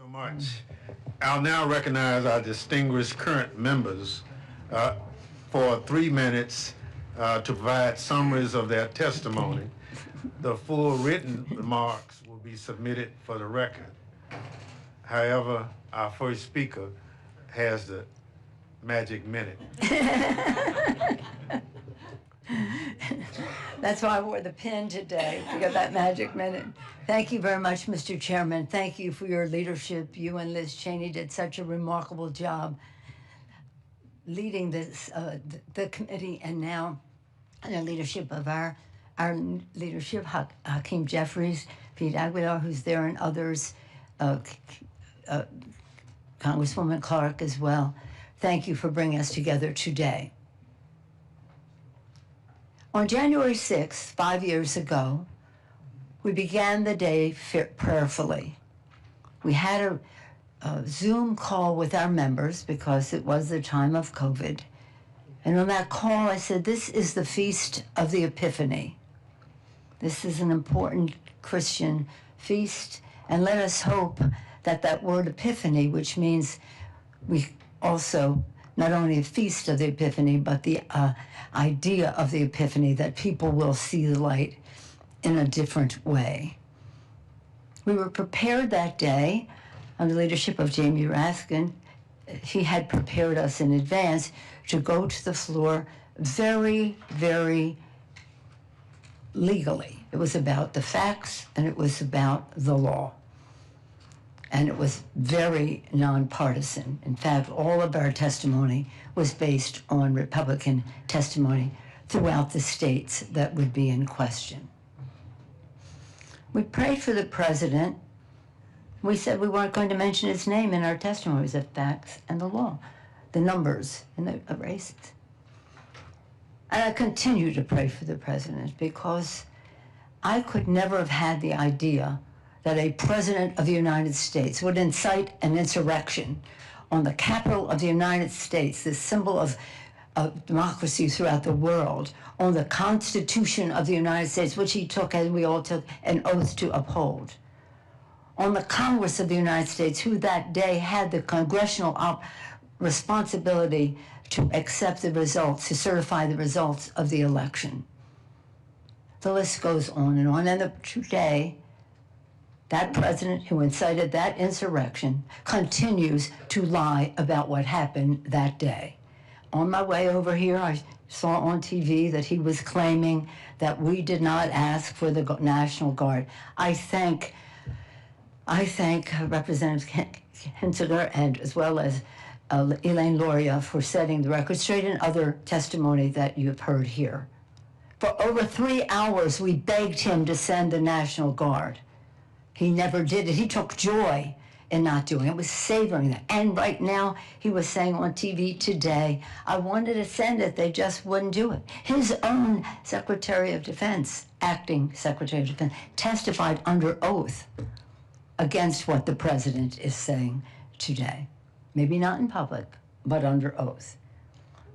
So much. I'll now recognize our distinguished current members for 3 minutes to provide summaries of their testimony. The full written remarks will be submitted for the record. However, our first speaker has the magic minute. That's why I wore the pin today, to get that magic minute. Thank you very much, Mr. Chairman. Thank you for your leadership. You and Liz Cheney did such a remarkable job leading this, the committee, and now the leadership of our leadership, Hakeem Jeffries, Pete Aguilar, who's there, and others, Congresswoman Clark as well. Thank you for bringing us together today. On January 6th, 5 years ago, we began the day prayerfully. We had a Zoom call with our members because it was the time of COVID. And on that call, I said, this is the Feast of the Epiphany. This is an important Christian feast, and let us hope that that word epiphany, which means we also not only a feast of the Epiphany, but the idea of the Epiphany, that people will see the light in a different way. We were prepared that day under the leadership of Member Raskin. He had prepared us in advance to go to the floor very, very legally. It was about the facts and it was about the law. And it was very nonpartisan. In fact, all of our testimony was based on Republican testimony throughout the states that would be in question. We prayed for the president. We said we weren't going to mention his name in our testimonies, the facts and the law, the numbers and the races. And I continue to pray for the president because I could never have had the idea that a president of the United States would incite an insurrection on the Capitol of the United States, the symbol of democracy throughout the world, on the Constitution of the United States, which he took, and we all took, an oath to uphold, on the Congress of the United States, who that day had the congressional responsibility to accept the results, to certify the results of the election. The list goes on. And today, that president who incited that insurrection continues to lie about what happened that day. On my way over here, I saw on TV that he was claiming that we did not ask for the National Guard. I thank Representative Hensiger and as well as Elaine Loria for setting the record straight and other testimony that you've heard here. For over 3 hours, we begged him to send the National Guard. He never did it. He took joy in not doing it. He was savoring that. And right now, he was saying on TV today, I wanted to send it, they just wouldn't do it. His own Secretary of Defense, acting Secretary of Defense, testified under oath against what the president is saying today. Maybe not in public, but under oath.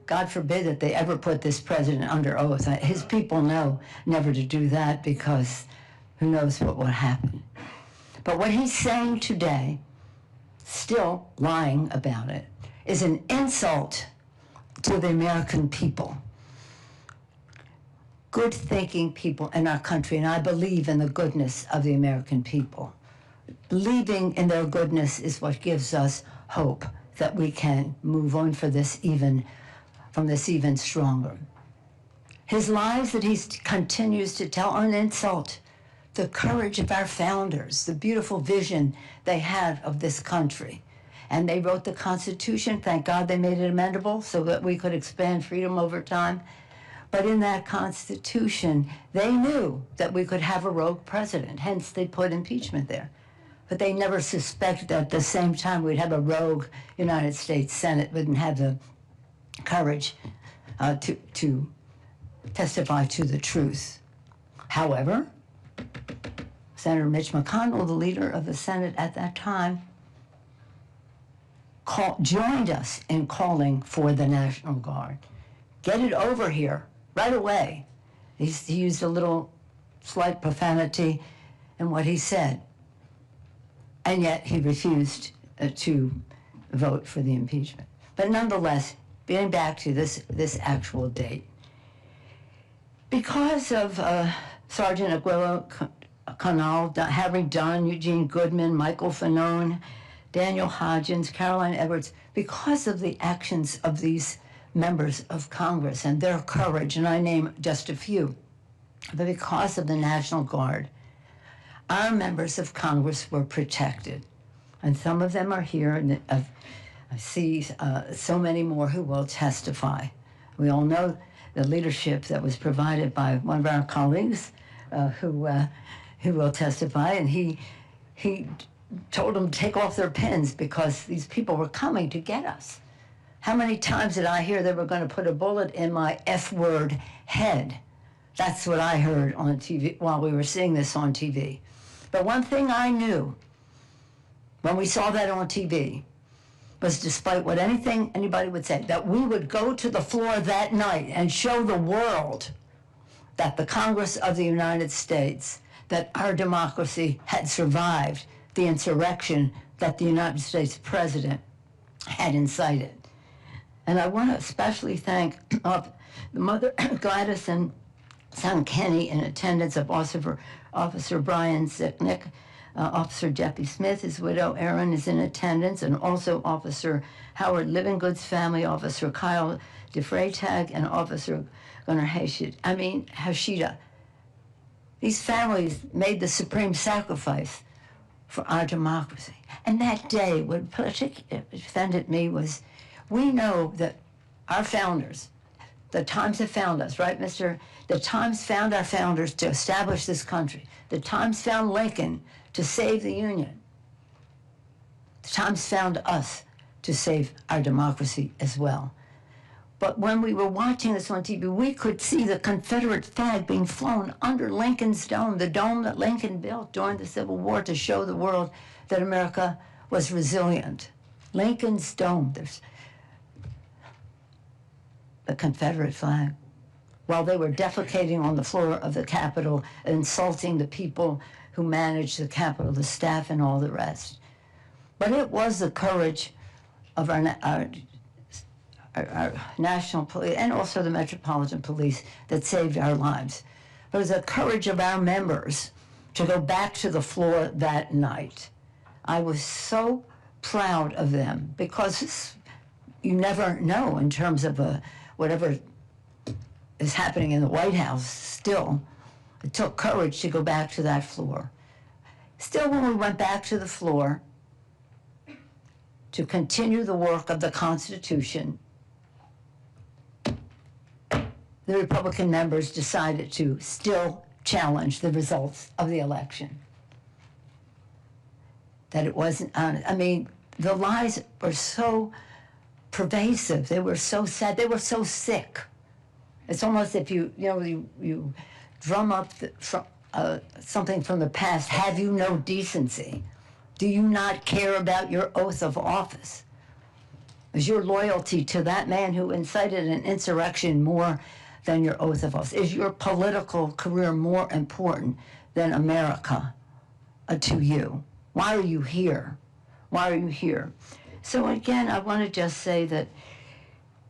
God forbid that they ever put this president under oath. His people know never to do that because who knows what will happen. But what he's saying today, still lying about it, is an insult to the American people. Good-thinking people in our country, and I believe in the goodness of the American people. Believing in their goodness is what gives us hope that we can move on from this even stronger. His lies that he continues to tell are an insult. The courage of our founders, the beautiful vision they had of this country. And they wrote the Constitution. Thank God they made it amendable so that we could expand freedom over time. But in that Constitution, they knew that we could have a rogue president. Hence, they put impeachment there. But they never suspected that at the same time we'd have a rogue United States Senate, wouldn't have the courage to testify to the truth. However, Senator Mitch McConnell, the leader of the Senate at that time, joined us in calling for the National Guard. Get it over here right away. He used a little slight profanity in what he said. and yet he refused to vote for the impeachment. But nonetheless, getting back to this actual date, because of Sergeant Aguilo Canal, Harry Dunn, Eugene Goodman, Michael Fanone, Daniel Hodgins, Caroline Edwards, because of the actions of these members of Congress and their courage, and I name just a few, but because of the National Guard, our members of Congress were protected. And some of them are here, and I see so many more who will testify. We all know the leadership that was provided by one of our colleagues who will testify, and he told them to take off their pins because these people were coming to get us. How many times did I hear they were going to put a bullet in my F-word head? That's what I heard on TV while we were seeing this on TV. But one thing I knew when we saw that on TV was, despite what anybody would say, that we would go to the floor that night and show the world that the Congress of the United States, that our democracy had survived the insurrection that the United States president had incited. And I want to especially thank the mother Gladys and son Kenny, in attendance of Officer Brian Sicknick, Officer Jeffy Smith, his widow Erin is in attendance, and also Officer Howard Livingood's family, Officer Kyle DeFreytag, and Officer Gunnar Hashida. These families made the supreme sacrifice for our democracy. And that day, what particularly offended me was, we know that our founders, the Times have found us, right, Mr.? The Times found our founders to establish this country. The Times found Lincoln to save the Union. The Times found us to save our democracy as well. But when we were watching this on TV, we could see the Confederate flag being flown under Lincoln's dome, the dome that Lincoln built during the Civil War to show the world that America was resilient. Lincoln's dome, there's the Confederate flag, while they were defecating on the floor of the Capitol, insulting the people who managed the Capitol, the staff and all the rest. But it was the courage of our national police and also the Metropolitan Police that saved our lives. It was the courage of our members to go back to the floor that night. I was so proud of them, because you never know in terms of whatever is happening in the White House still. It took courage to go back to that floor. Still, when we went back to the floor to continue the work of the Constitution, the Republican members decided to still challenge the results of the election. That it wasn't honest. I mean, the lies were so pervasive. They were so sad. They were so sick. It's almost if you drum up something from the past. Have you no decency? Do you not care about your oath of office? Is your loyalty to that man who incited an insurrection more than your oath of office? Is your political career more important than America to you? Why are you here? Why are you here? So again, I want to just say that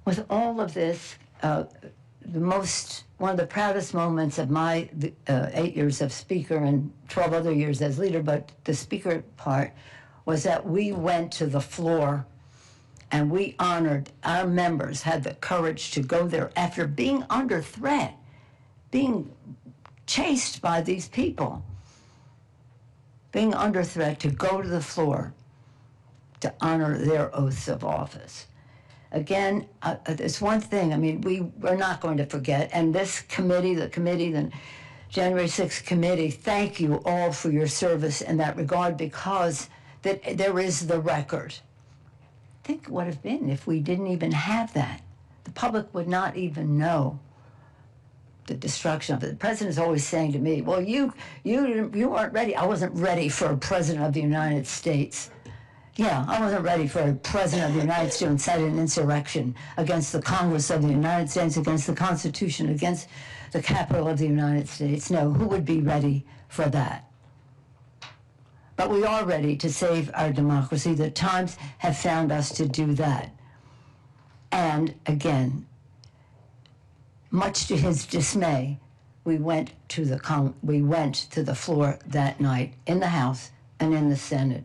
with all of this, one of the proudest moments of my 8 years of speaker and 12 other years as leader, but the speaker part, was that we went to the floor and we honored our members, had the courage to go there after being under threat, being chased by these people, being under threat, to go to the floor to honor their oaths of office. Again, it's one thing, I mean, we're not going to forget, and this committee, the January 6th committee, thank you all for your service in that regard, because there is the record. Think what it would have been if we didn't even have that. The public would not even know the destruction of it. The president's always saying to me, well, you weren't ready. I wasn't ready for a president of the United States. Yeah, I wasn't ready for a president of the United States to incite an insurrection against the Congress of the United States, against the Constitution, against the Capitol of the United States. No, who would be ready for that? But we are ready to save our democracy. The times have found us to do that. And again, much to his dismay, we went to the floor that night in the House and in the Senate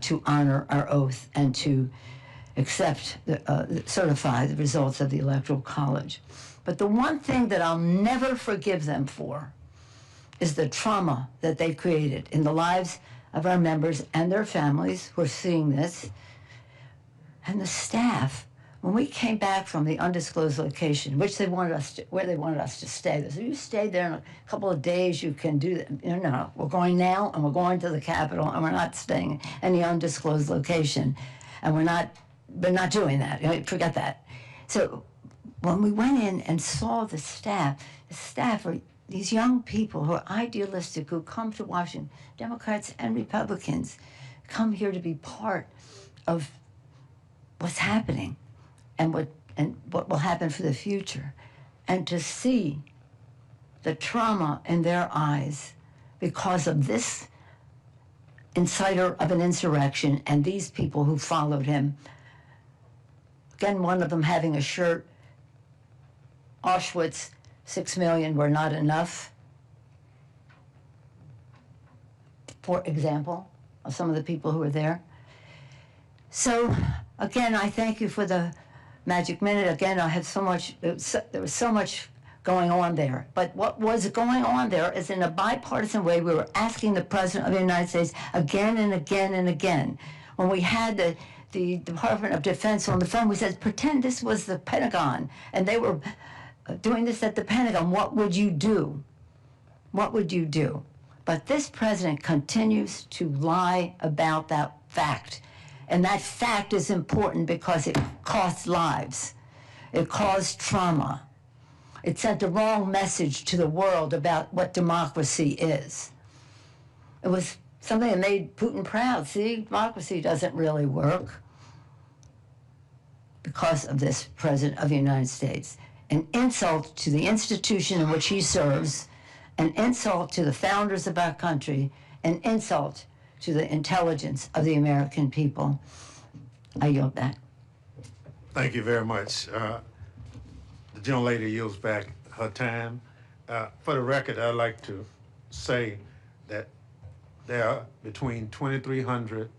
to honor our oath and to accept, certify the results of the Electoral College. But the one thing that I'll never forgive them for is the trauma that they've created in the lives of our members and their families who are seeing this, and the staff. When we came back from the undisclosed location, which they wanted us to, where they wanted us to stay, they said, you stay there in a couple of days, you can do that. No, we're going now, and we're going to the Capitol, and we're not staying in the undisclosed location, and we're not doing that. Forget that. So when we went in and saw the staff are these young people who are idealistic, who come to Washington, Democrats and Republicans, come here to be part of what's happening and what will happen for the future. And to see the trauma in their eyes because of this inciter of an insurrection and these people who followed him. Again, one of them having a shirt, Auschwitz, 6 million were not enough, for example, of some of the people who were there. So, again, I thank you for the magic minute. Again, I have so much, there was so much going on there. But what was going on there is in a bipartisan way, we were asking the President of the United States again and again and again. When we had the Department of Defense on the phone, we said, pretend this was the Pentagon, and they were doing this at the Pentagon. What would you do? What would you do? But this president continues to lie about that fact. And that fact is important because it costs lives. It caused trauma. It sent the wrong message to the world about what democracy is. It was something that made Putin proud. See, democracy doesn't really work because of this president of the United States. An insult to the institution in which he serves, an insult to the founders of our country, an insult to the intelligence of the American people. I yield back. Thank you very much. The gentlelady yields back her time. For the record, I'd like to say that there are between 2,300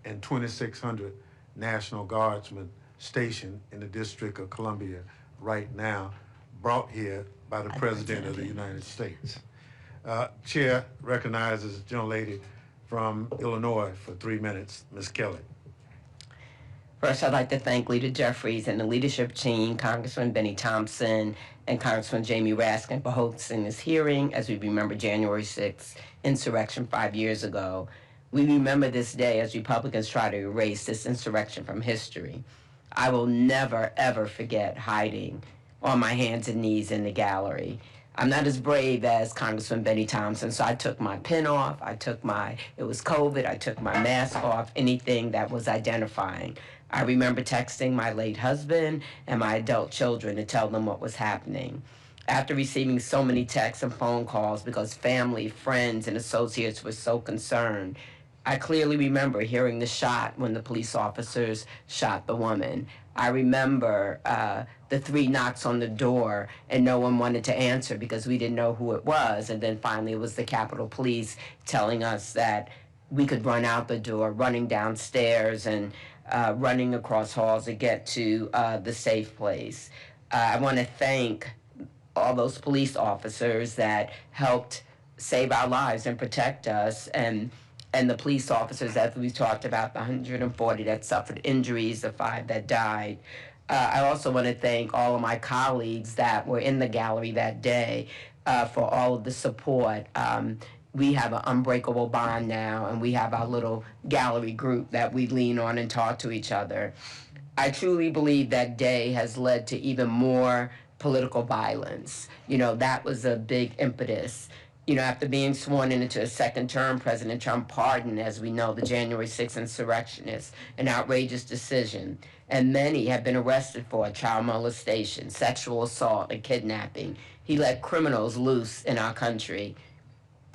and 2,600 National Guardsmen stationed in the District of Columbia right now, brought here by the President of the United States. Chair recognizes the gentlelady from Illinois for 3 minutes, Ms. Kelly. First, I'd like to thank Leader Jeffries and the leadership team, Congressman Benny Thompson and Congressman Jamie Raskin for hosting this hearing as we remember January 6th, insurrection 5 years ago. We remember this day as Republicans try to erase this insurrection from history. I will never, ever forget hiding on my hands and knees in the gallery. I'm not as brave as Congressman Benny Thompson, so I took my pin off, it was COVID, I took my mask off, anything that was identifying. I remember texting my late husband and my adult children to tell them what was happening. After receiving so many texts and phone calls because family, friends, and associates were so concerned, I clearly remember hearing the shot when the police officers shot the woman. I remember the 3 knocks on the door and no one wanted to answer because we didn't know who it was. And then finally it was the Capitol Police telling us that we could run out the door, running downstairs and running across halls to get to the safe place. I want to thank all those police officers that helped save our lives and protect us, and the police officers, as we talked about, the 140 that suffered injuries, the 5 that died. I also want to thank all of my colleagues that were in the gallery that day for all of the support. We have an unbreakable bond now, and we have our little gallery group that we lean on and talk to each other. I truly believe that day has led to even more political violence. You know, that was a big impetus. You know, after being sworn into a second term, President Trump pardoned, as we know, the January 6th insurrectionists, an outrageous decision. And many have been arrested for child molestation, sexual assault, and kidnapping. He let criminals loose in our country.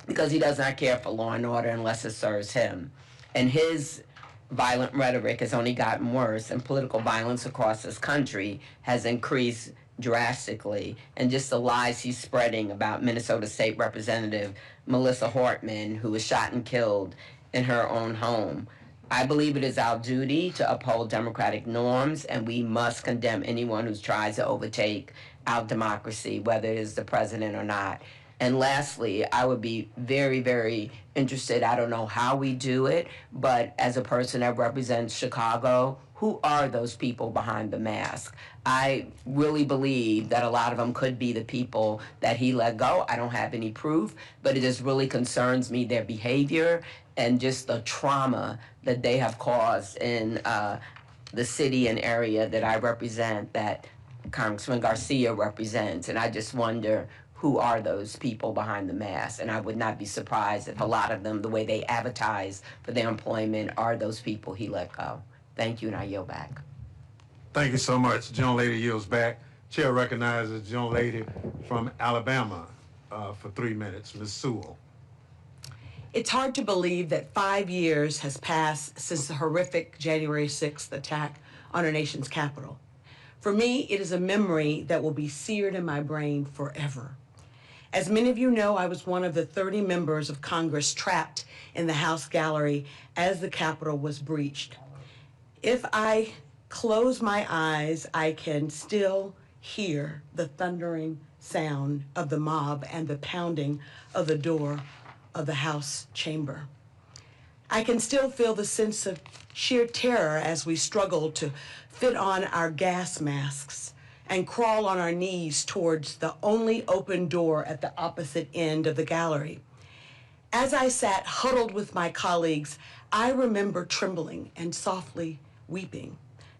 because he does not care for law and order unless it serves him. And his violent rhetoric has only gotten worse, and political violence across this country has increased drastically. And just the lies he's spreading about Minnesota State Representative Melissa Hortman, who was shot and killed in her own home. I believe it is our duty to uphold democratic norms, and we must condemn anyone who tries to overtake our democracy, whether it is the president or not. And lastly, I would be very, very interested, I don't know how we do it, but as a person that represents Chicago, who are those people behind the mask? I really believe that a lot of them could be the people that he let go. I don't have any proof, but it just really concerns me, their behavior and just the trauma that they have caused in the city and area that I represent, that Congressman Garcia represents. And I just wonder, who are those people behind the mask? And I would not be surprised if a lot of them, the way they advertise for their employment, are those people he let go. Thank you, and I yield back. Thank you so much. The gentlelady yields back. Chair recognizes the gentlelady from Alabama for 3 minutes, Ms. Sewell. It's hard to believe that 5 years has passed since the horrific January 6th attack on our nation's capital. For me, it is a memory that will be seared in my brain forever. As many of you know, I was one of the 30 members of Congress trapped in the House gallery as the Capitol was breached. If I close my eyes, I can still hear the thundering sound of the mob and the pounding of the door of the House chamber. I can still feel the sense of sheer terror as we struggled to fit on our gas masks and crawl on our knees towards the only open door at the opposite end of the gallery. As I sat huddled with my colleagues, I remember trembling and softly weeping,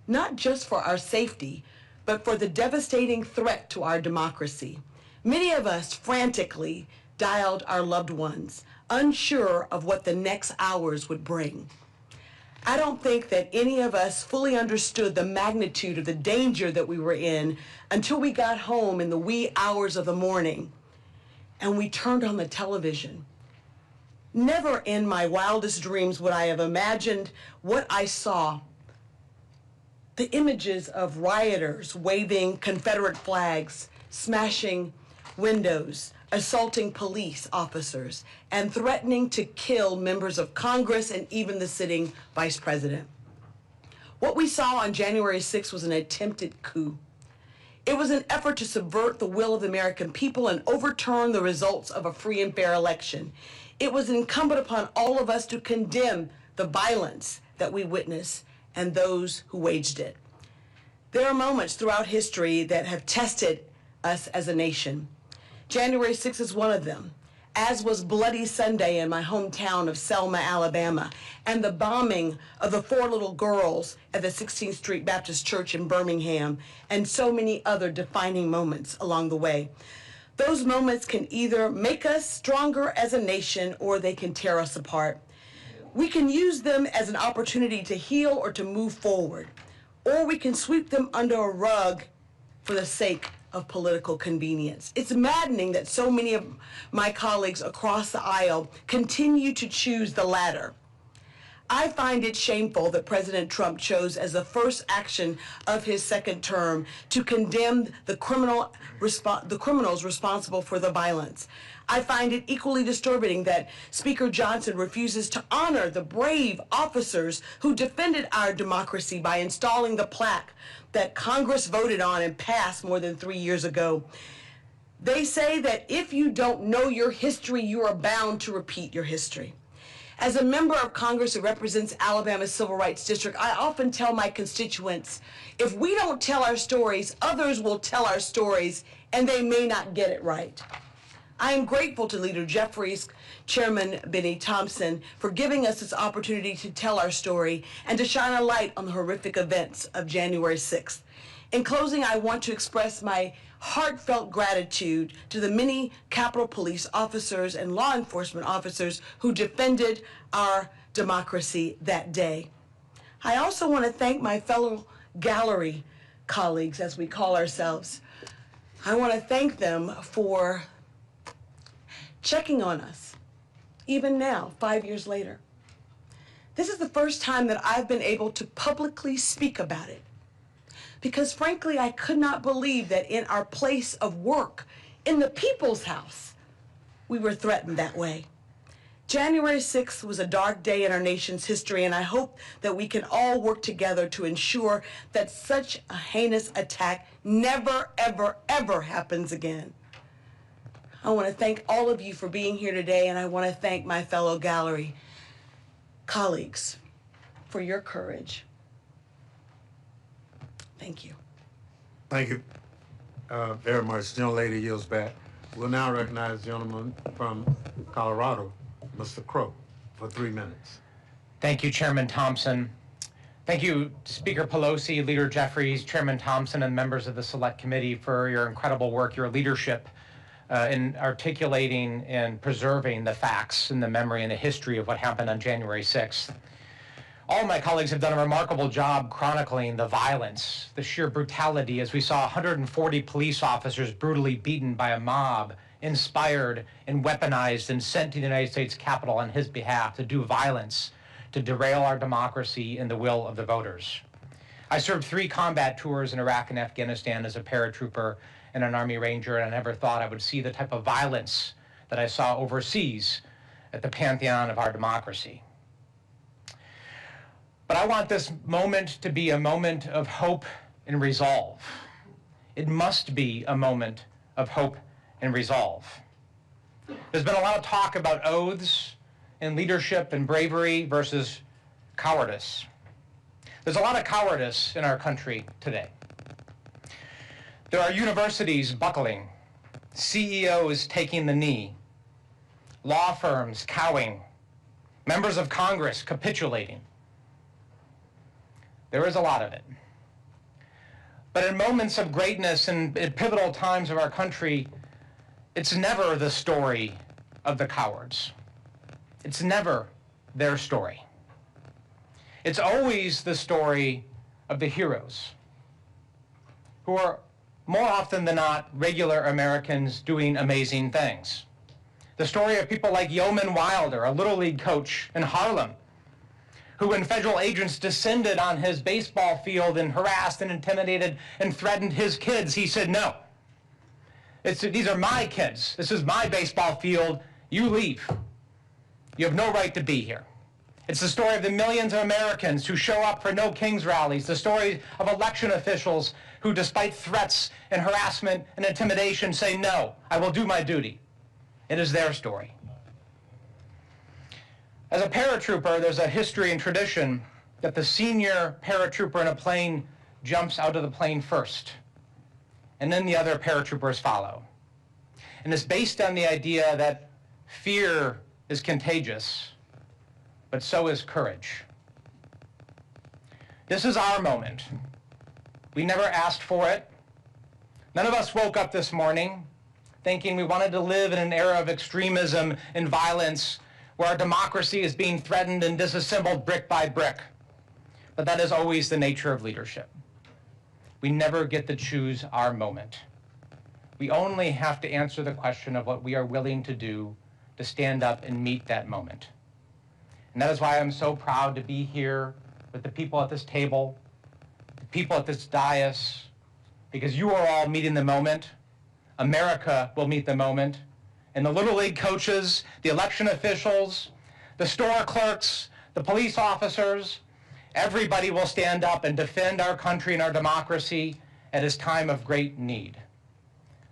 not just for our safety, but for the devastating threat to our democracy. Many of us frantically dialed our loved ones, unsure of what the next hours would bring. I don't think that any of us fully understood the magnitude of the danger that we were in until we got home in the wee hours of the morning and we turned on the television. Never in my wildest dreams would I have imagined what I saw. The images of rioters waving Confederate flags, smashing windows, assaulting police officers, and threatening to kill members of Congress and even the sitting vice president. What we saw on January 6th was an attempted coup. It was an effort to subvert the will of the American people and overturn the results of a free and fair election. It was incumbent upon all of us to condemn the violence that we witnessed and those who waged it. There are moments throughout history that have tested us as a nation. January 6th is one of them, as was Bloody Sunday in my hometown of Selma, Alabama, and the bombing of the 4 little girls at the 16th Street Baptist Church in Birmingham, and so many other defining moments along the way. Those moments can either make us stronger as a nation or they can tear us apart. We can use them as an opportunity to heal or to move forward, or we can sweep them under a rug for the sake of political convenience. It's maddening that so many of my colleagues across the aisle continue to choose the latter. I find it shameful that President Trump chose as the first action of his second term to condemn the criminals responsible for the violence. I find it equally disturbing that Speaker Johnson refuses to honor the brave officers who defended our democracy by installing the plaque that Congress voted on and passed more than 3 years ago. They say that if you don't know your history, you are bound to repeat your history. As a member of Congress who represents Alabama's Civil Rights District, I often tell my constituents, if we don't tell our stories, others will tell our stories, and they may not get it right. I am grateful to Leader Jeffries, Chairman Benny Thompson, for giving us this opportunity to tell our story and to shine a light on the horrific events of January 6th. In closing, I want to express my heartfelt gratitude to the many Capitol Police officers and law enforcement officers who defended our democracy that day. I also want to thank my fellow gallery colleagues, as we call ourselves. I want to thank them for checking on us, even now, 5 years later. This is the first time that I've been able to publicly speak about it. Because frankly, I could not believe that in our place of work, in the people's house, we were threatened that way. January 6th was a dark day in our nation's history, and I hope that we can all work together to ensure that such a heinous attack never, ever, ever happens again. I want to thank all of you for being here today, and I want to thank my fellow gallery colleagues for your courage. Thank you. Thank you very much. Gentle lady yields back. We'll now recognize the gentleman from Colorado, Mr. Crow, for 3 minutes. Thank you, Chairman Thompson. Thank you, Speaker Pelosi, Leader Jeffries, Chairman Thompson, and members of the Select Committee for your incredible work, your leadership in articulating and preserving the facts and the memory and the history of what happened on January 6th. All of my colleagues have done a remarkable job chronicling the violence, the sheer brutality, as we saw 140 police officers brutally beaten by a mob, inspired and weaponized and sent to the United States Capitol on his behalf to do violence, to derail our democracy and the will of the voters. I served 3 combat tours in Iraq and Afghanistan as a paratrooper and an Army Ranger, and I never thought I would see the type of violence that I saw overseas at the pantheon of our democracy. But I want this moment to be a moment of hope and resolve. It must be a moment of hope and resolve. There's been a lot of talk about oaths and leadership and bravery versus cowardice. There's a lot of cowardice in our country today. There are universities buckling, CEOs taking the knee, law firms cowing, members of Congress capitulating. There is a lot of it. But in moments of greatness and at pivotal times of our country, it's never the story of the cowards. It's never their story. It's always the story of the heroes, who are more often than not regular Americans doing amazing things. The story of people like Yeoman Wilder, a Little League coach in Harlem, who when federal agents descended on his baseball field and harassed and intimidated and threatened his kids, he said, no. These are my kids. This is my baseball field. You leave. You have no right to be here. It's the story of the millions of Americans who show up for No Kings rallies, the story of election officials who, despite threats and harassment and intimidation, say, no, I will do my duty. It is their story. As a paratrooper, there's a history and tradition that the senior paratrooper in a plane jumps out of the plane first, and then the other paratroopers follow. And it's based on the idea that fear is contagious, but so is courage. This is our moment. We never asked for it. None of us woke up this morning thinking we wanted to live in an era of extremism and violence where our democracy is being threatened and disassembled brick by brick. But that is always the nature of leadership. We never get to choose our moment. We only have to answer the question of what we are willing to do to stand up and meet that moment. And that is why I'm so proud to be here with the people at this table, the people at this dais, because you are all meeting the moment. America will meet the moment. And the Little League coaches, the election officials, the store clerks, the police officers, everybody will stand up and defend our country and our democracy at its time of great need.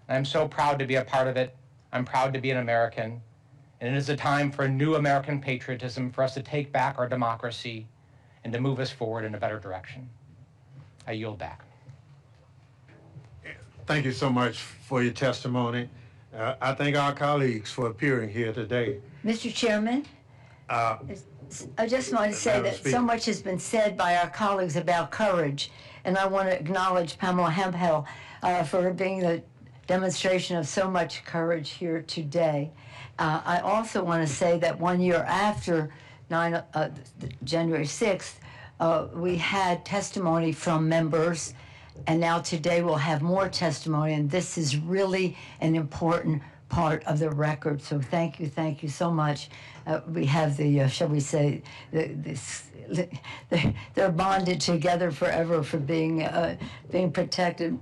And I'm so proud to be a part of it. I'm proud to be an American. And it is a time for a new American patriotism, for us to take back our democracy and to move us forward in a better direction. I yield back. Thank you so much for your testimony. I thank our colleagues for appearing here today. Mr. Chairman, I just want to say Madam that Speaker. so much has been said by our colleagues about courage, and I want to acknowledge Pamela Hemphill for being the demonstration of so much courage here today. I also want to say that 1 year after January 6th, we had testimony from members, and now today we'll have more testimony, and this is really an important part of the record. So thank you so much. We have the, shall we say, they're bonded together forever for being protected.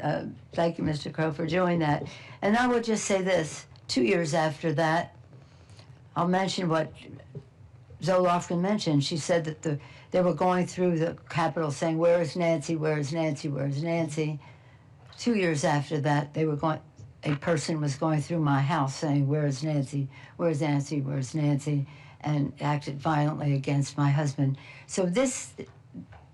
Thank you, Mr. Crow, for doing that. And I will just say this, 2 years after that, I'll mention what Zoe Lofgren mentioned. She said that they were going through the Capitol saying, where is Nancy, where is Nancy, where is Nancy? 2 years after that, a person was going through my house saying, where is Nancy, where is Nancy, where is Nancy, and acted violently against my husband. So this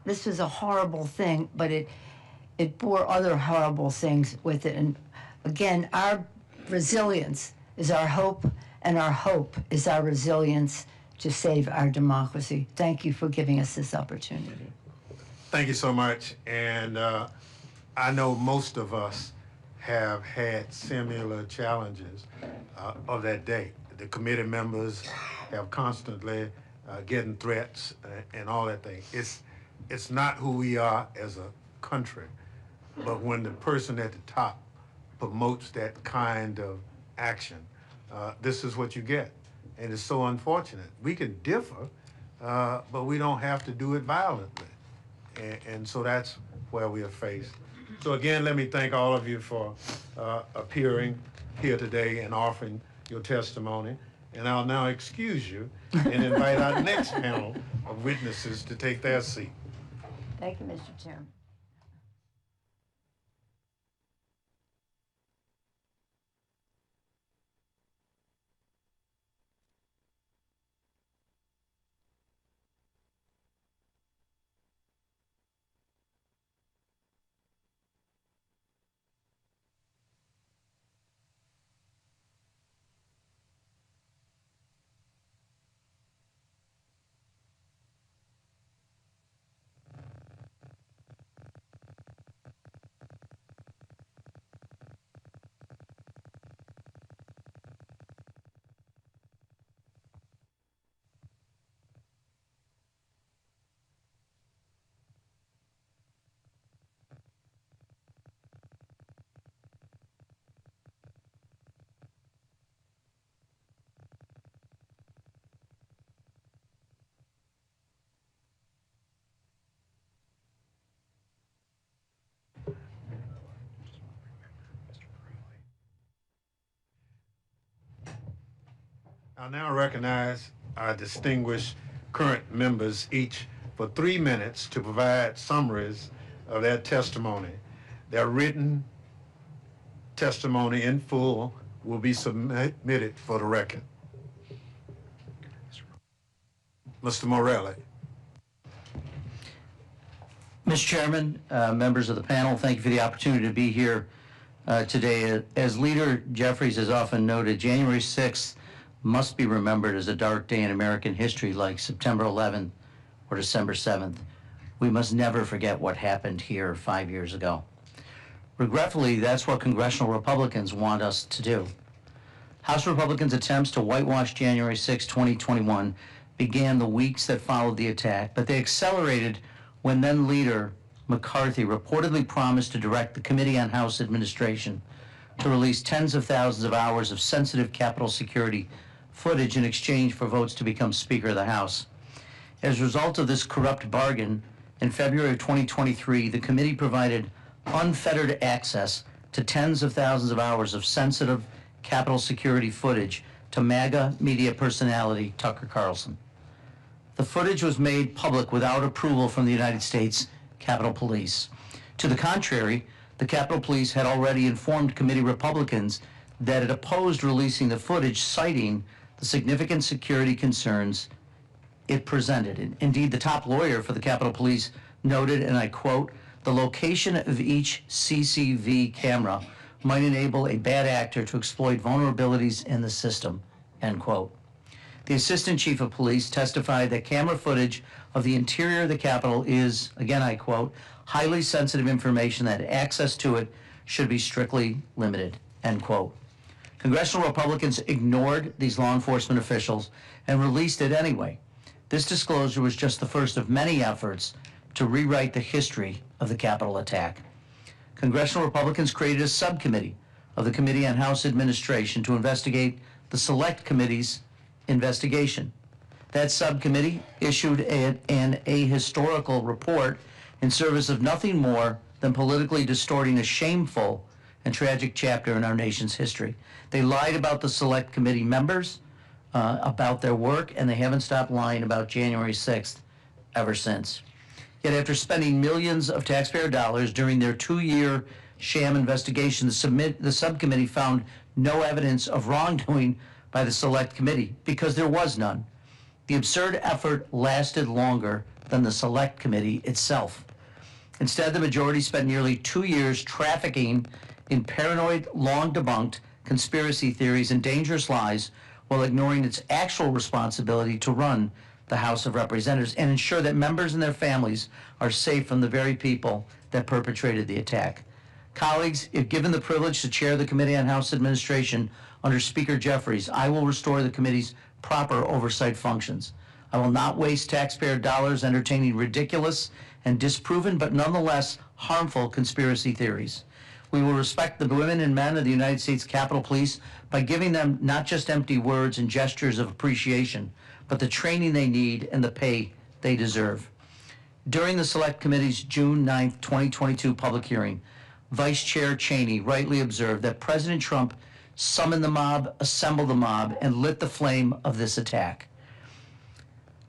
was a horrible thing, but it bore other horrible things with it. And again, our resilience is our hope, and our hope is our resilience to save our democracy. Thank you for giving us this opportunity. Thank you so much. And I know most of us have had similar challenges of that day. The committee members have constantly getting threats and all that thing. It's not who we are as a country, but when the person at the top promotes that kind of action, this is what you get. And it's so unfortunate. We can differ, but we don't have to do it violently. And so that's where we are faced. So again, let me thank all of you for appearing here today and offering your testimony. And I'll now excuse you and invite our next panel of witnesses to take their seat. Thank you, Mr. Chairman. I'll now recognize our distinguished current members, each for 3 minutes, to provide summaries of their testimony. Their written testimony in full will be submitted for the record. Mr. Morelli. Mr. Chairman, members of the panel, thank you for the opportunity to be here today. As Leader Jeffries has often noted, January 6th must be remembered as a dark day in American history like September 11th or December 7th. We must never forget what happened here 5 years ago. Regretfully, that's what congressional Republicans want us to do. House Republicans' attempts to whitewash January 6, 2021 began the weeks that followed the attack, but they accelerated when then Leader McCarthy reportedly promised to direct the Committee on House Administration to release tens of thousands of hours of sensitive Capitol security footage in exchange for votes to become Speaker of the House. As a result of this corrupt bargain, in February of 2023, the committee provided unfettered access to tens of thousands of hours of sensitive Capitol security footage to MAGA media personality Tucker Carlson. The footage was made public without approval from the United States Capitol Police. To the contrary, the Capitol Police had already informed committee Republicans that it opposed releasing the footage, citing the significant security concerns it presented. Indeed, the top lawyer for the Capitol Police noted, and I quote, "The location of each CCTV camera might enable a bad actor to exploit vulnerabilities in the system," end quote. The Assistant Chief of Police testified that camera footage of the interior of the Capitol is, again I quote, "highly sensitive information that access to it should be strictly limited," end quote. Congressional Republicans ignored these law enforcement officials and released it anyway. This disclosure was just the first of many efforts to rewrite the history of the Capitol attack. Congressional Republicans created a subcommittee of the Committee on House Administration to investigate the Select Committee's investigation. That subcommittee issued an ahistorical report in service of nothing more than politically distorting a shameful and tragic chapter in our nation's history. They lied about the Select Committee members, about their work, and they haven't stopped lying about January 6th ever since. Yet after spending millions of taxpayer dollars during their 2-year sham investigation, the subcommittee found no evidence of wrongdoing by the Select Committee because there was none. The absurd effort lasted longer than the Select Committee itself. Instead, the majority spent nearly 2 years trafficking in paranoid, long-debunked conspiracy theories and dangerous lies while ignoring its actual responsibility to run the House of Representatives and ensure that members and their families are safe from the very people that perpetrated the attack. Colleagues, if given the privilege to chair the Committee on House Administration under Speaker Jeffries, I will restore the committee's proper oversight functions. I will not waste taxpayer dollars entertaining ridiculous and disproven but nonetheless harmful conspiracy theories. We will respect the women and men of the United States Capitol Police by giving them not just empty words and gestures of appreciation, but the training they need and the pay they deserve. During the Select Committee's June 9, 2022 public hearing, Vice Chair Cheney rightly observed that President Trump summoned the mob, assembled the mob, and lit the flame of this attack.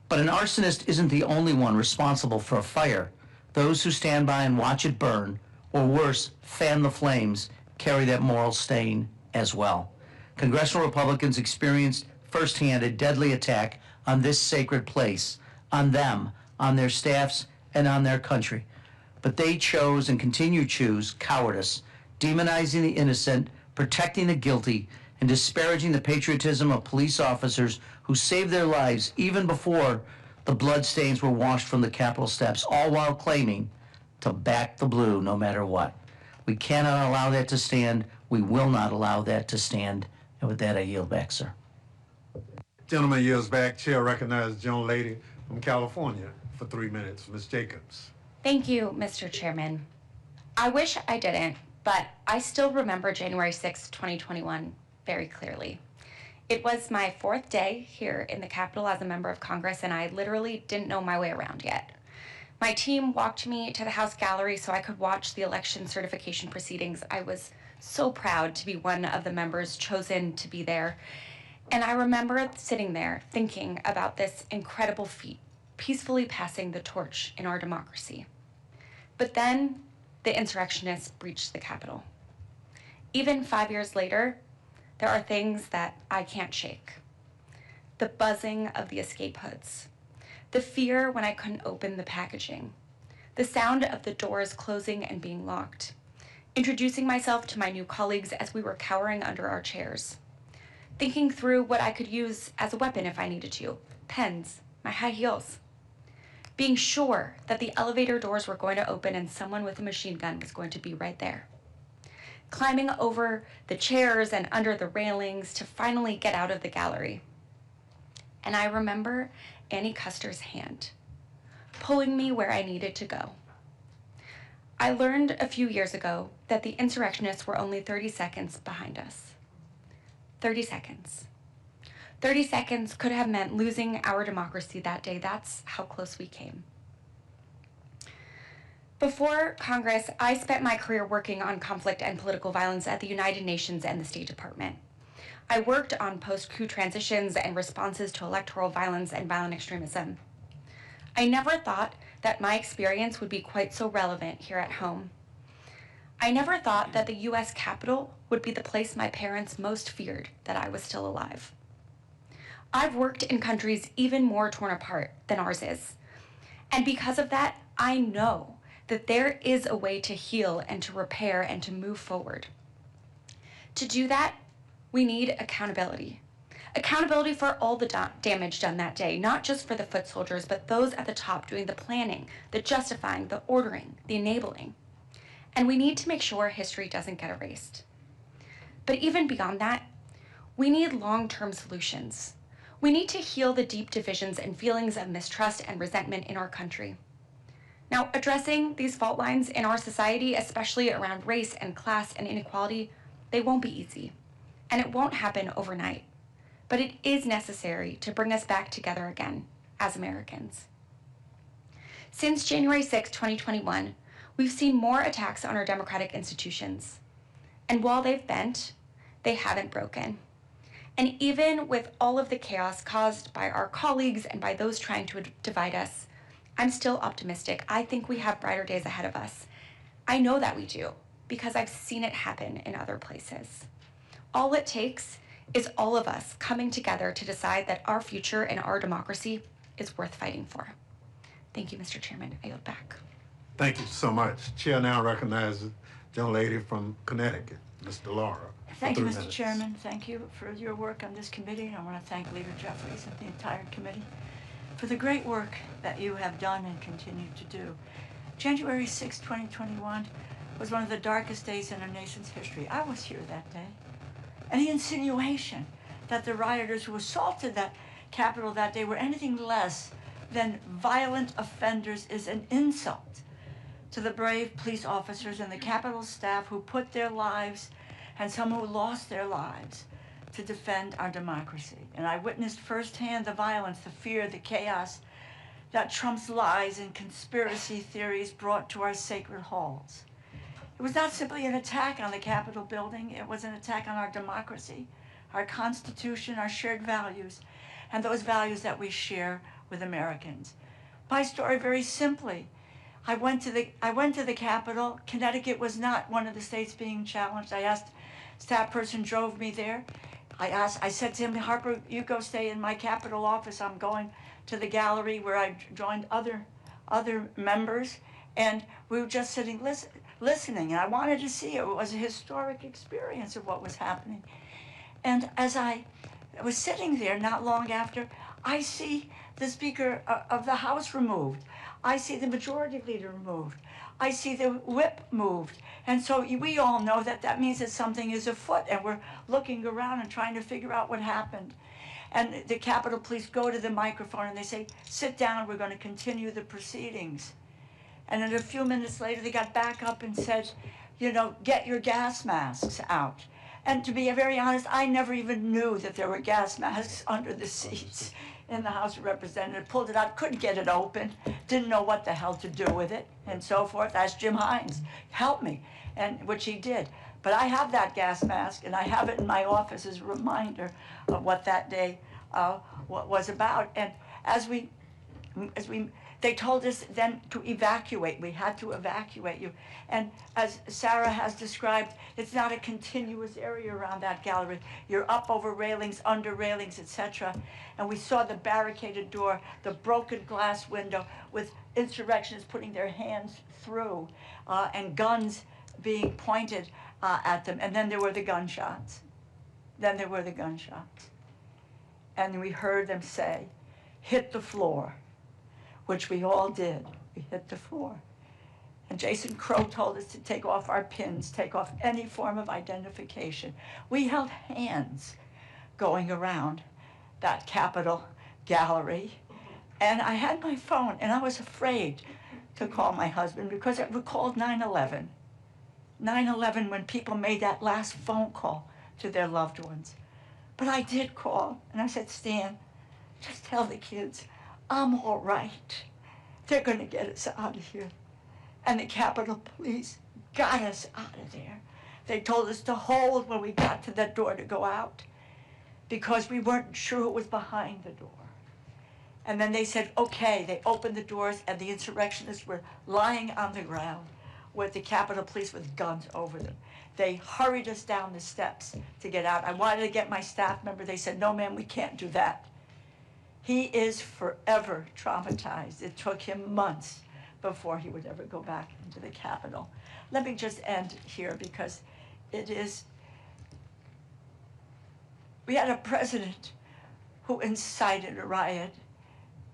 But an arsonist isn't the only one responsible for a fire. Those who stand by and watch it burn, or worse, fan the flames, carry that moral stain as well. Congressional Republicans experienced firsthand a deadly attack on this sacred place, on them, on their staffs, and on their country. But they chose and continue to choose cowardice, demonizing the innocent, protecting the guilty, and disparaging the patriotism of police officers who saved their lives even before the bloodstains were washed from the Capitol steps, all while claiming to back the blue no matter what. We cannot allow that to stand. We will not allow that to stand. And with that, I yield back, sir. Gentleman yields back. Chair recognizes the young lady from California for 3 minutes. Ms. Jacobs. Thank you, Mr. Chairman. I wish I didn't, but I still remember January 6, 2021 very clearly. It was my 4th day here in the Capitol as a member of Congress, and I literally didn't know my way around yet. My team walked me to the House gallery so I could watch the election certification proceedings. I was so proud to be one of the members chosen to be there. And I remember sitting there thinking about this incredible feat, peacefully passing the torch in our democracy. But then the insurrectionists breached the Capitol. Even 5 years later, there are things that I can't shake. The buzzing of the escape hoods, the fear when I couldn't open the packaging, the sound of the doors closing and being locked, introducing myself to my new colleagues as we were cowering under our chairs, thinking through what I could use as a weapon if I needed to, pens, my high heels, being sure that the elevator doors were going to open and someone with a machine gun was going to be right there, climbing over the chairs and under the railings to finally get out of the gallery. And I remember Annie Custer's hand, pulling me where I needed to go. I learned a few years ago that the insurrectionists were only 30 seconds behind us. 30 seconds. 30 seconds could have meant losing our democracy that day. That's how close we came. Before Congress, I spent my career working on conflict and political violence at the United Nations and the State Department. I worked on post-coup transitions and responses to electoral violence and violent extremism. I never thought that my experience would be quite so relevant here at home. I never thought that the U.S. Capitol would be the place my parents most feared that I was still alive. I've worked in countries even more torn apart than ours is. And because of that, I know that there is a way to heal and to repair and to move forward. To do that, we need accountability. Accountability for all the damage done that day, not just for the foot soldiers, but those at the top doing the planning, the justifying, the ordering, the enabling. And we need to make sure history doesn't get erased. But even beyond that, we need long-term solutions. We need to heal the deep divisions and feelings of mistrust and resentment in our country. Now, addressing these fault lines in our society, especially around race and class and inequality, They won't be easy, and it won't happen overnight, but it is necessary to bring us back together again as Americans. Since January 6, 2021, we've seen more attacks on our democratic institutions. And while they've bent, they haven't broken. And even with all of the chaos caused by our colleagues and by those trying to divide us, I'm still optimistic. I think we have brighter days ahead of us. I know that we do, because I've seen it happen in other places. All it takes is all of us coming together to decide that our future and our democracy is worth fighting for. Thank you, Mr. Chairman. I yield back. Thank you so much. Chair now recognizes the young lady from Connecticut, Ms. Laura. Thank you, for Mr. 3 minutes. Chairman. Thank you for your work on this committee. I want to thank Leader Jeffries and the entire committee for the great work that you have done and continue to do. January 6, 2021 was one of the darkest days in our nation's history. I was here that day. Any insinuation that the rioters who assaulted that Capitol that day were anything less than violent offenders is an insult to the brave police officers and the Capitol staff who put their lives, and some who lost their lives, to defend our democracy. And I witnessed firsthand the violence, the fear, the chaos that Trump's lies and conspiracy theories brought to our sacred halls. It was not simply an attack on the Capitol building, it was an attack on our democracy, our Constitution, our shared values, and those values that we share with Americans. My story, very simply, I went to the Capitol. Connecticut was not one of the states being challenged. I asked, staff person drove me there. I said to him, Harper, you go stay in my Capitol office. I'm going to the gallery where I joined other members, and we were just sitting listening, and I wanted to see it. It was a historic experience of what was happening. And as I was sitting there not long after, I see the Speaker of the House removed. I see the Majority Leader removed. I see the whip moved. And so we all know that that means that something is afoot, and we're looking around and trying to figure out what happened. And the Capitol Police go to the microphone and they say, sit down, we're going to continue the proceedings. And then a few minutes later, they got back up and said, you know, get your gas masks out. And to be very honest, I never even knew that there were gas masks under the seats in the House of Representatives. Pulled it out, couldn't get it open, didn't know what the hell to do with it, and so forth. Asked Jim Hines, help me, and which he did. But I have that gas mask, and I have it in my office as a reminder of what that day was about. And they told us then to evacuate. We had to evacuate you. And as Sarah has described, it's not a continuous area around that gallery. You're up over railings, under railings, etc. And we saw the barricaded door, the broken glass window with insurrectionists putting their hands through and guns being pointed at them. And then there were the gunshots. And we heard them say, hit the floor, which we all did. We hit the floor. And Jason Crow told us to take off our pins, take off any form of identification. We held hands going around that Capitol gallery. And I had my phone, and I was afraid to call my husband because it recalled 9/11. 9/11, when people made that last phone call to their loved ones. But I did call, and I said, Stan, just tell the kids, I'm all right. They're going to get us out of here. And the Capitol Police got us out of there. They told us to hold when we got to that door to go out because we weren't sure who was behind the door. And then they said, okay. They opened the doors, and the insurrectionists were lying on the ground with the Capitol Police with guns over them. They hurried us down the steps to get out. I wanted to get my staff member. They said, no, ma'am, we can't do that. He is forever traumatized. It took him months before he would ever go back into the Capitol. Let me just end here because we had a president who incited a riot,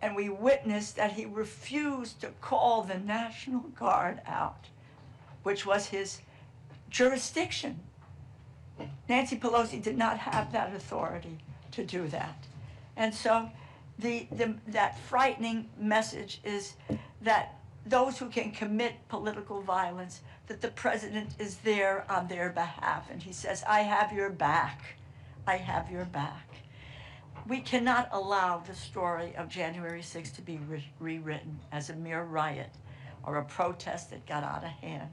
and we witnessed that he refused to call the National Guard out, which was his jurisdiction. Nancy Pelosi did not have that authority to do that. And so that frightening message is that those who can commit political violence that the president is there on their behalf, and he says, I have your back. I have your back. We cannot allow the story of January 6th to be rewritten as a mere riot or a protest that got out of hand.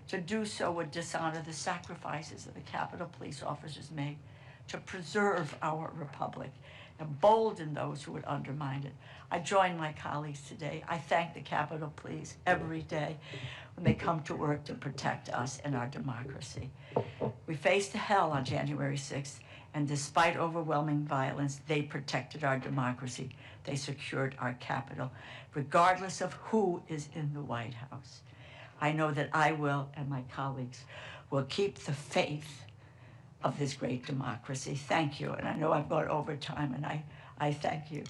To do so would dishonor the sacrifices that the Capitol Police officers made to preserve our republic, embolden those who would undermine it. I join my colleagues today. I thank the Capitol Police every day when they come to work to protect us and our democracy. We faced hell on January 6th, and despite overwhelming violence, they protected our democracy. They secured our Capitol, regardless of who is in the White House. I know that I will, and my colleagues, will keep the faith of this great democracy. Thank you, and I know I've gone over time, and I thank you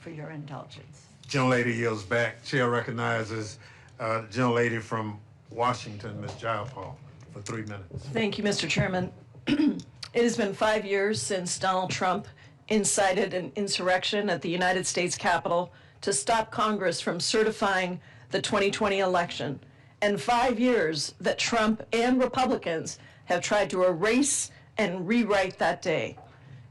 for your indulgence. Gentlelady yields back. Chair recognizes the gentlelady from Washington, Ms. Jayapal, for 3 minutes. Thank you, Mr. Chairman. It has been 5 years since Donald Trump incited an insurrection at the United States Capitol to stop Congress from certifying the 2020 election, and 5 years that Trump and Republicans have tried to erase and rewrite that day.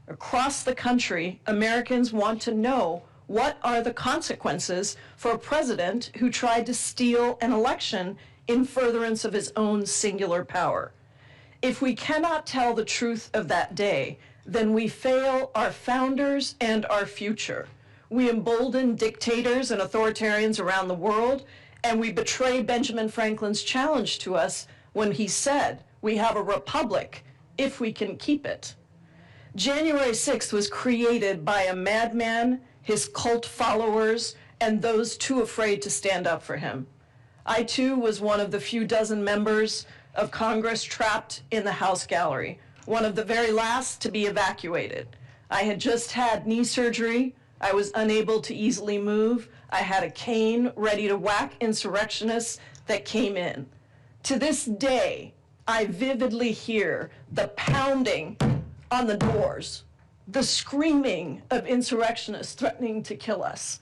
Across the country, Americans want to know what are the consequences for a president who tried to steal an election in furtherance of his own singular power. If we cannot tell the truth of that day, then we fail our founders and our future. We embolden dictators and authoritarians around the world, and we betray Benjamin Franklin's challenge to us when he said, we have a republic if we can keep it. January 6th was created by a madman, his cult followers, and those too afraid to stand up for him. I too was one of the few dozen members of Congress trapped in the House gallery, one of the very last to be evacuated. I had just had knee surgery. I was unable to easily move. I had a cane ready to whack insurrectionists that came in. To this day, I vividly hear the pounding on the doors, the screaming of insurrectionists threatening to kill us.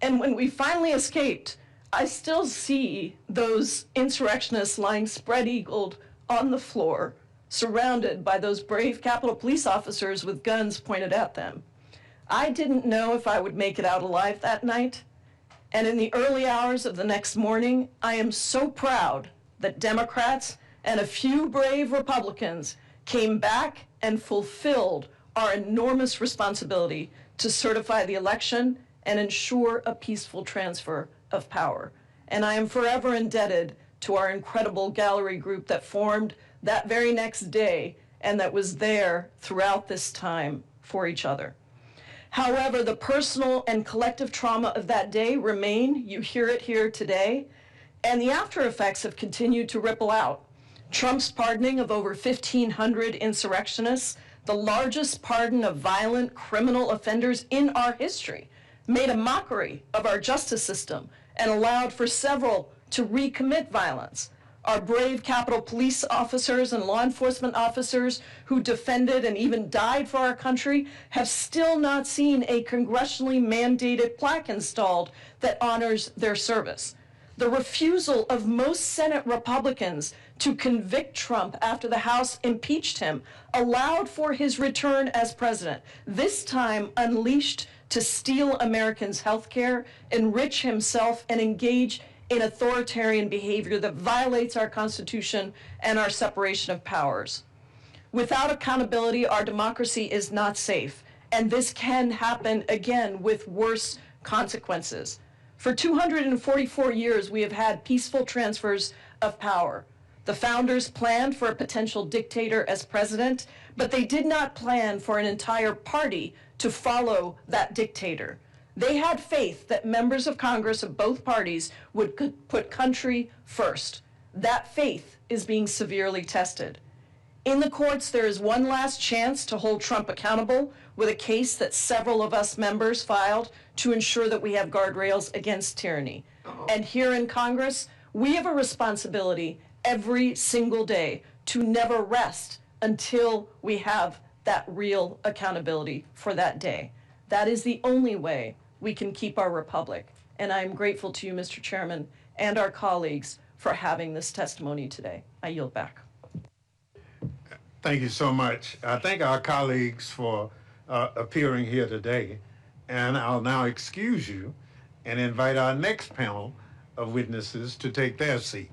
And when we finally escaped, I still see those insurrectionists lying spread-eagled on the floor, surrounded by those brave Capitol Police officers with guns pointed at them. I didn't know if I would make it out alive that night. And in the early hours of the next morning, I am so proud that Democrats and a few brave Republicans came back and fulfilled our enormous responsibility to certify the election and ensure a peaceful transfer of power. And I am forever indebted to our incredible gallery group that formed that very next day and that was there throughout this time for each other. However, the personal and collective trauma of that day remain. You hear it here today, and the after effects have continued to ripple out. Trump's pardoning of over 1,500 insurrectionists, the largest pardon of violent criminal offenders in our history, made a mockery of our justice system and allowed for several to recommit violence. Our brave Capitol Police officers and law enforcement officers who defended and even died for our country have still not seen a congressionally mandated plaque installed that honors their service. The refusal of most Senate Republicans to convict Trump after the House impeached him allowed for his return as president, this time unleashed to steal Americans' health care, enrich himself, and engage in authoritarian behavior that violates our Constitution and our separation of powers. Without accountability, our democracy is not safe, and this can happen again with worse consequences. For 244 years, we have had peaceful transfers of power. The founders planned for a potential dictator as president, but they did not plan for an entire party to follow that dictator. They had faith that members of Congress of both parties would put country first. That faith is being severely tested. In the courts, there is one last chance to hold Trump accountable with a case that several of us members filed to ensure that we have guardrails against tyranny. And here in Congress, we have a responsibility every single day to never rest until we have that real accountability for that day. That is the only way we can keep our republic. And I am grateful to you, Mr. Chairman, and our colleagues for having this testimony today. I yield back. Thank you so much. I thank our colleagues for appearing here today, and I'll now excuse you and invite our next panel of witnesses to take their seat.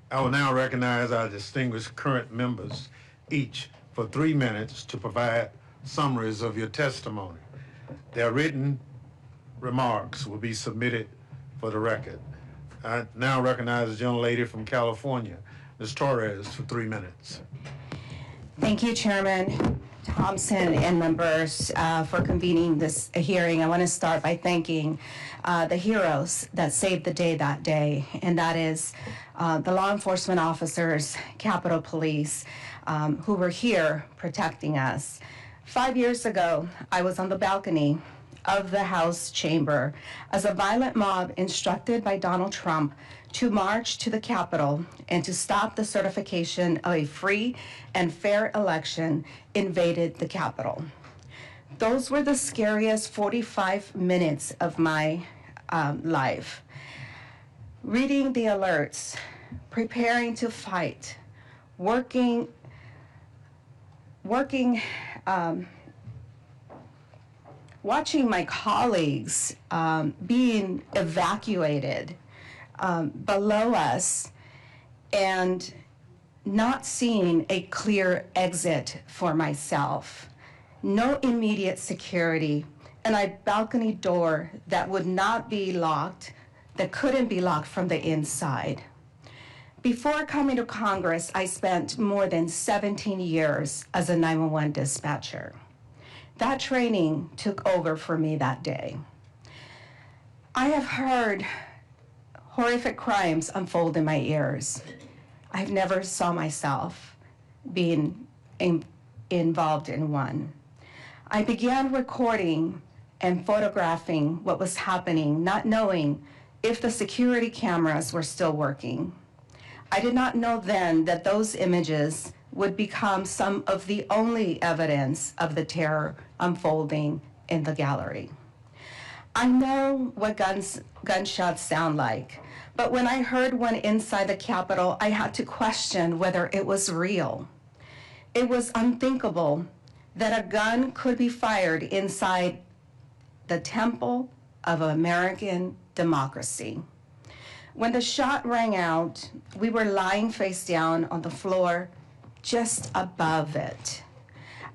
I will now recognize our distinguished current members, each for 3 minutes to provide summaries of your testimony. Their written remarks will be submitted for the record. I now recognize the gentlelady from California, Ms. Torres, for 3 minutes. Thank you, Chairman Thompson and members for convening this hearing. I want to start by thanking the heroes that saved the day that day, and that is the law enforcement officers, Capitol Police, who were here protecting us. 5 years ago, I was on the balcony of the House chamber as a violent mob instructed by Donald Trump to march to the Capitol and to stop the certification of a free and fair election invaded the Capitol. Those were the scariest 45 minutes of my life. Reading the alerts, preparing to fight, working watching my colleagues being evacuated below us and not seeing a clear exit for myself. No immediate security, and a balcony door that would not be locked, that couldn't be locked from the inside. Before coming to Congress, I spent more than 17 years as a 911 dispatcher. That training took over for me that day. I have heard horrific crimes unfold in my ears. I've never saw myself being involved in one. I began recording and photographing what was happening, not knowing if the security cameras were still working. I did not know then that those images would become some of the only evidence of the terror unfolding in the gallery. I know what gunshots sound like, but when I heard one inside the Capitol, I had to question whether it was real. It was unthinkable that a gun could be fired inside the temple of American democracy. When the shot rang out, we were lying face down on the floor just above it.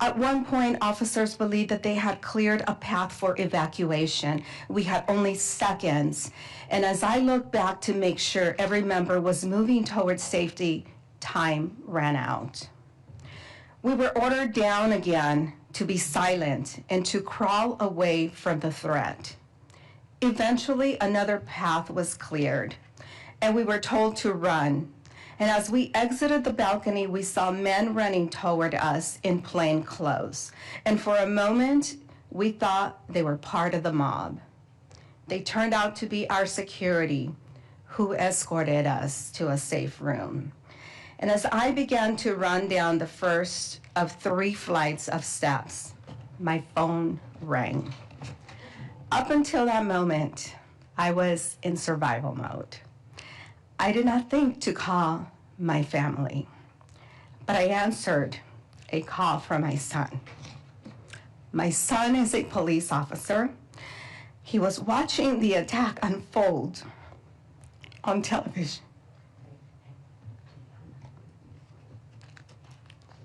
At one point, officers believed that they had cleared a path for evacuation. We had only seconds. And as I looked back to make sure every member was moving towards safety, time ran out. We were ordered down again to be silent and to crawl away from the threat. Eventually, another path was cleared, and we were told to run. And as we exited the balcony, we saw men running toward us in plain clothes. And for a moment, we thought they were part of the mob. They turned out to be our security, who escorted us to a safe room. And as I began to run down the first of 3 flights of steps, my phone rang. Up until that moment, I was in survival mode. I did not think to call my family, but I answered a call from my son. My son is a police officer. He was watching the attack unfold on television.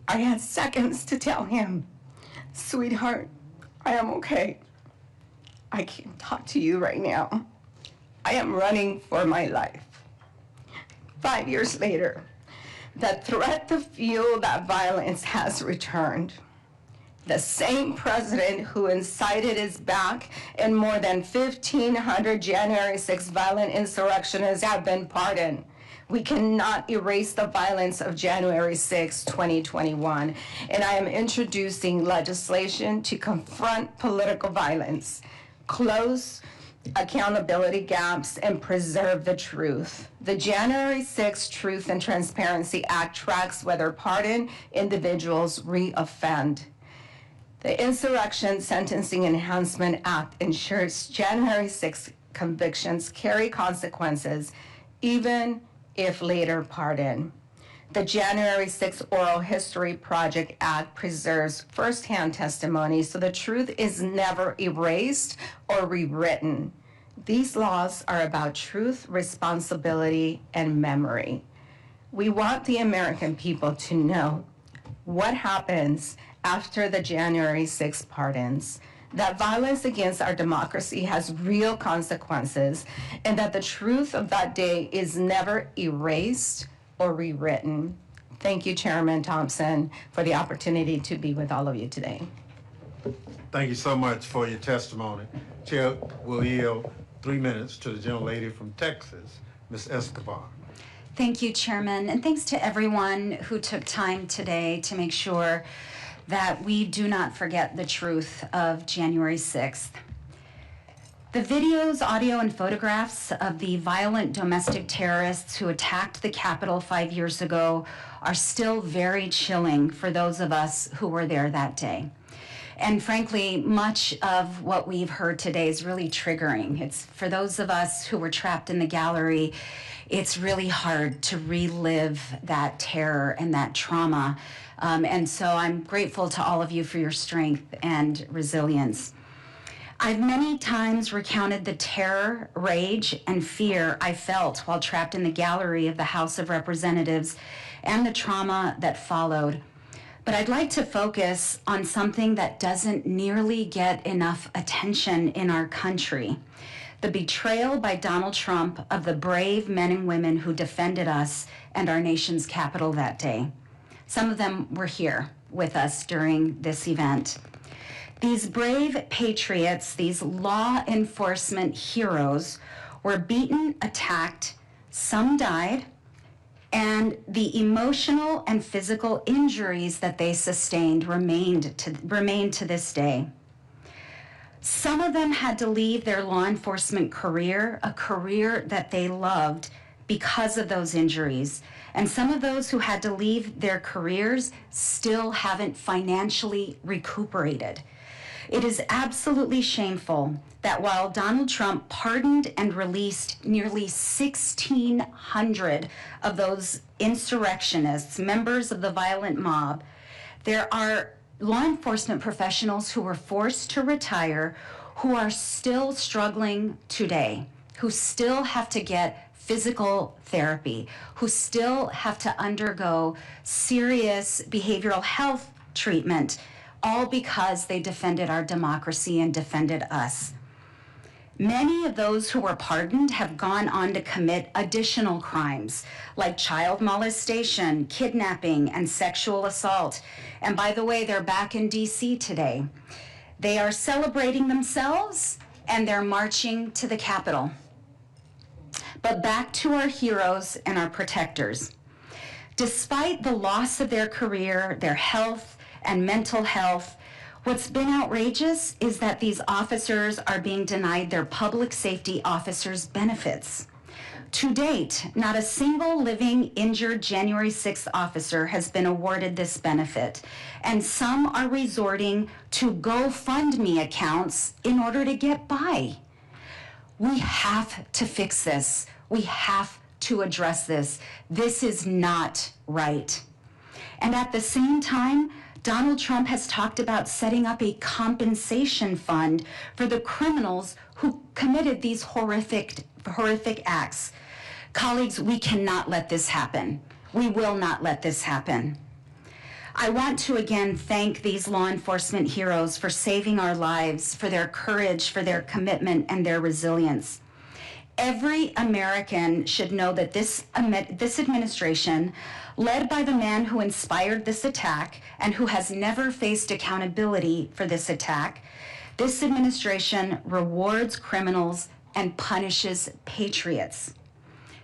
I had seconds to tell him, "Sweetheart, I am okay. I can't talk to you right now. I am running for my life. 5 years later, the threat to fuel that violence has returned. The same president who incited is back, and more than 1,500 January 6 violent insurrectionists have been pardoned. We cannot erase the violence of January 6, 2021, and I am introducing legislation to confront political violence, close accountability gaps, and preserve the truth. The January 6 Truth and Transparency Act tracks whether pardoned individuals reoffend. The Insurrection Sentencing Enhancement Act ensures January 6 convictions carry consequences, even if later pardoned. The January 6 Oral History Project Act preserves firsthand testimony so the truth is never erased or rewritten. These laws are about truth, responsibility, and memory. We want the American people to know what happens after the January 6 pardons, that violence against our democracy has real consequences, and that the truth of that day is never erased or rewritten. Thank you, Chairman Thompson, for the opportunity to be with all of you today. Thank you so much for your testimony. Chair will yield 3 minutes to the gentlelady from Texas, Ms. Escobar. Thank you, Chairman, and thanks to everyone who took time today to make sure that we do not forget the truth of January 6th. The videos, audio, and photographs of the violent domestic terrorists who attacked the Capitol 5 years ago are still very chilling for those of us who were there that day. And frankly, much of what we've heard today is really triggering. It's for those of us who were trapped in the gallery, it's really hard to relive that terror and that trauma. And so I'm grateful to all of you for your strength and resilience. I've many times recounted the terror, rage, and fear I felt while trapped in the gallery of the House of Representatives and the trauma that followed. But I'd like to focus on something that doesn't nearly get enough attention in our country: the betrayal by Donald Trump of the brave men and women who defended us and our nation's capital that day. Some of them were here with us during this event. These brave patriots, these law enforcement heroes, were beaten, attacked, some died, and the emotional and physical injuries that they sustained remain to this day. Some of them had to leave their law enforcement career, a career that they loved, because of those injuries. And some of those who had to leave their careers still haven't financially recuperated. It is absolutely shameful that while Donald Trump pardoned and released nearly 1,600 of those insurrectionists, members of the violent mob, there are law enforcement professionals who were forced to retire who are still struggling today, who still have to get physical therapy, who still have to undergo serious behavioral health treatment, all because they defended our democracy and defended us. Many of those who were pardoned have gone on to commit additional crimes like child molestation, kidnapping, and sexual assault. And by the way, they're back in DC today. They are celebrating themselves and they're marching to the Capitol. But back to our heroes and our protectors. Despite the loss of their career, their health, and mental health, what's been outrageous is that these officers are being denied their public safety officers' benefits. To date, not a single living injured January 6th officer has been awarded this benefit, and some are resorting to GoFundMe accounts in order to get by. We have to fix this. We have to address this. This is not right. And at the same time, Donald Trump has talked about setting up a compensation fund for the criminals who committed these horrific acts. Colleagues, we cannot let this happen. We will not let this happen. I want to again thank these law enforcement heroes for saving our lives, for their courage, for their commitment, and their resilience. Every American should know that this administration, led by the man who inspired this attack and who has never faced accountability for this attack, this administration rewards criminals and punishes patriots.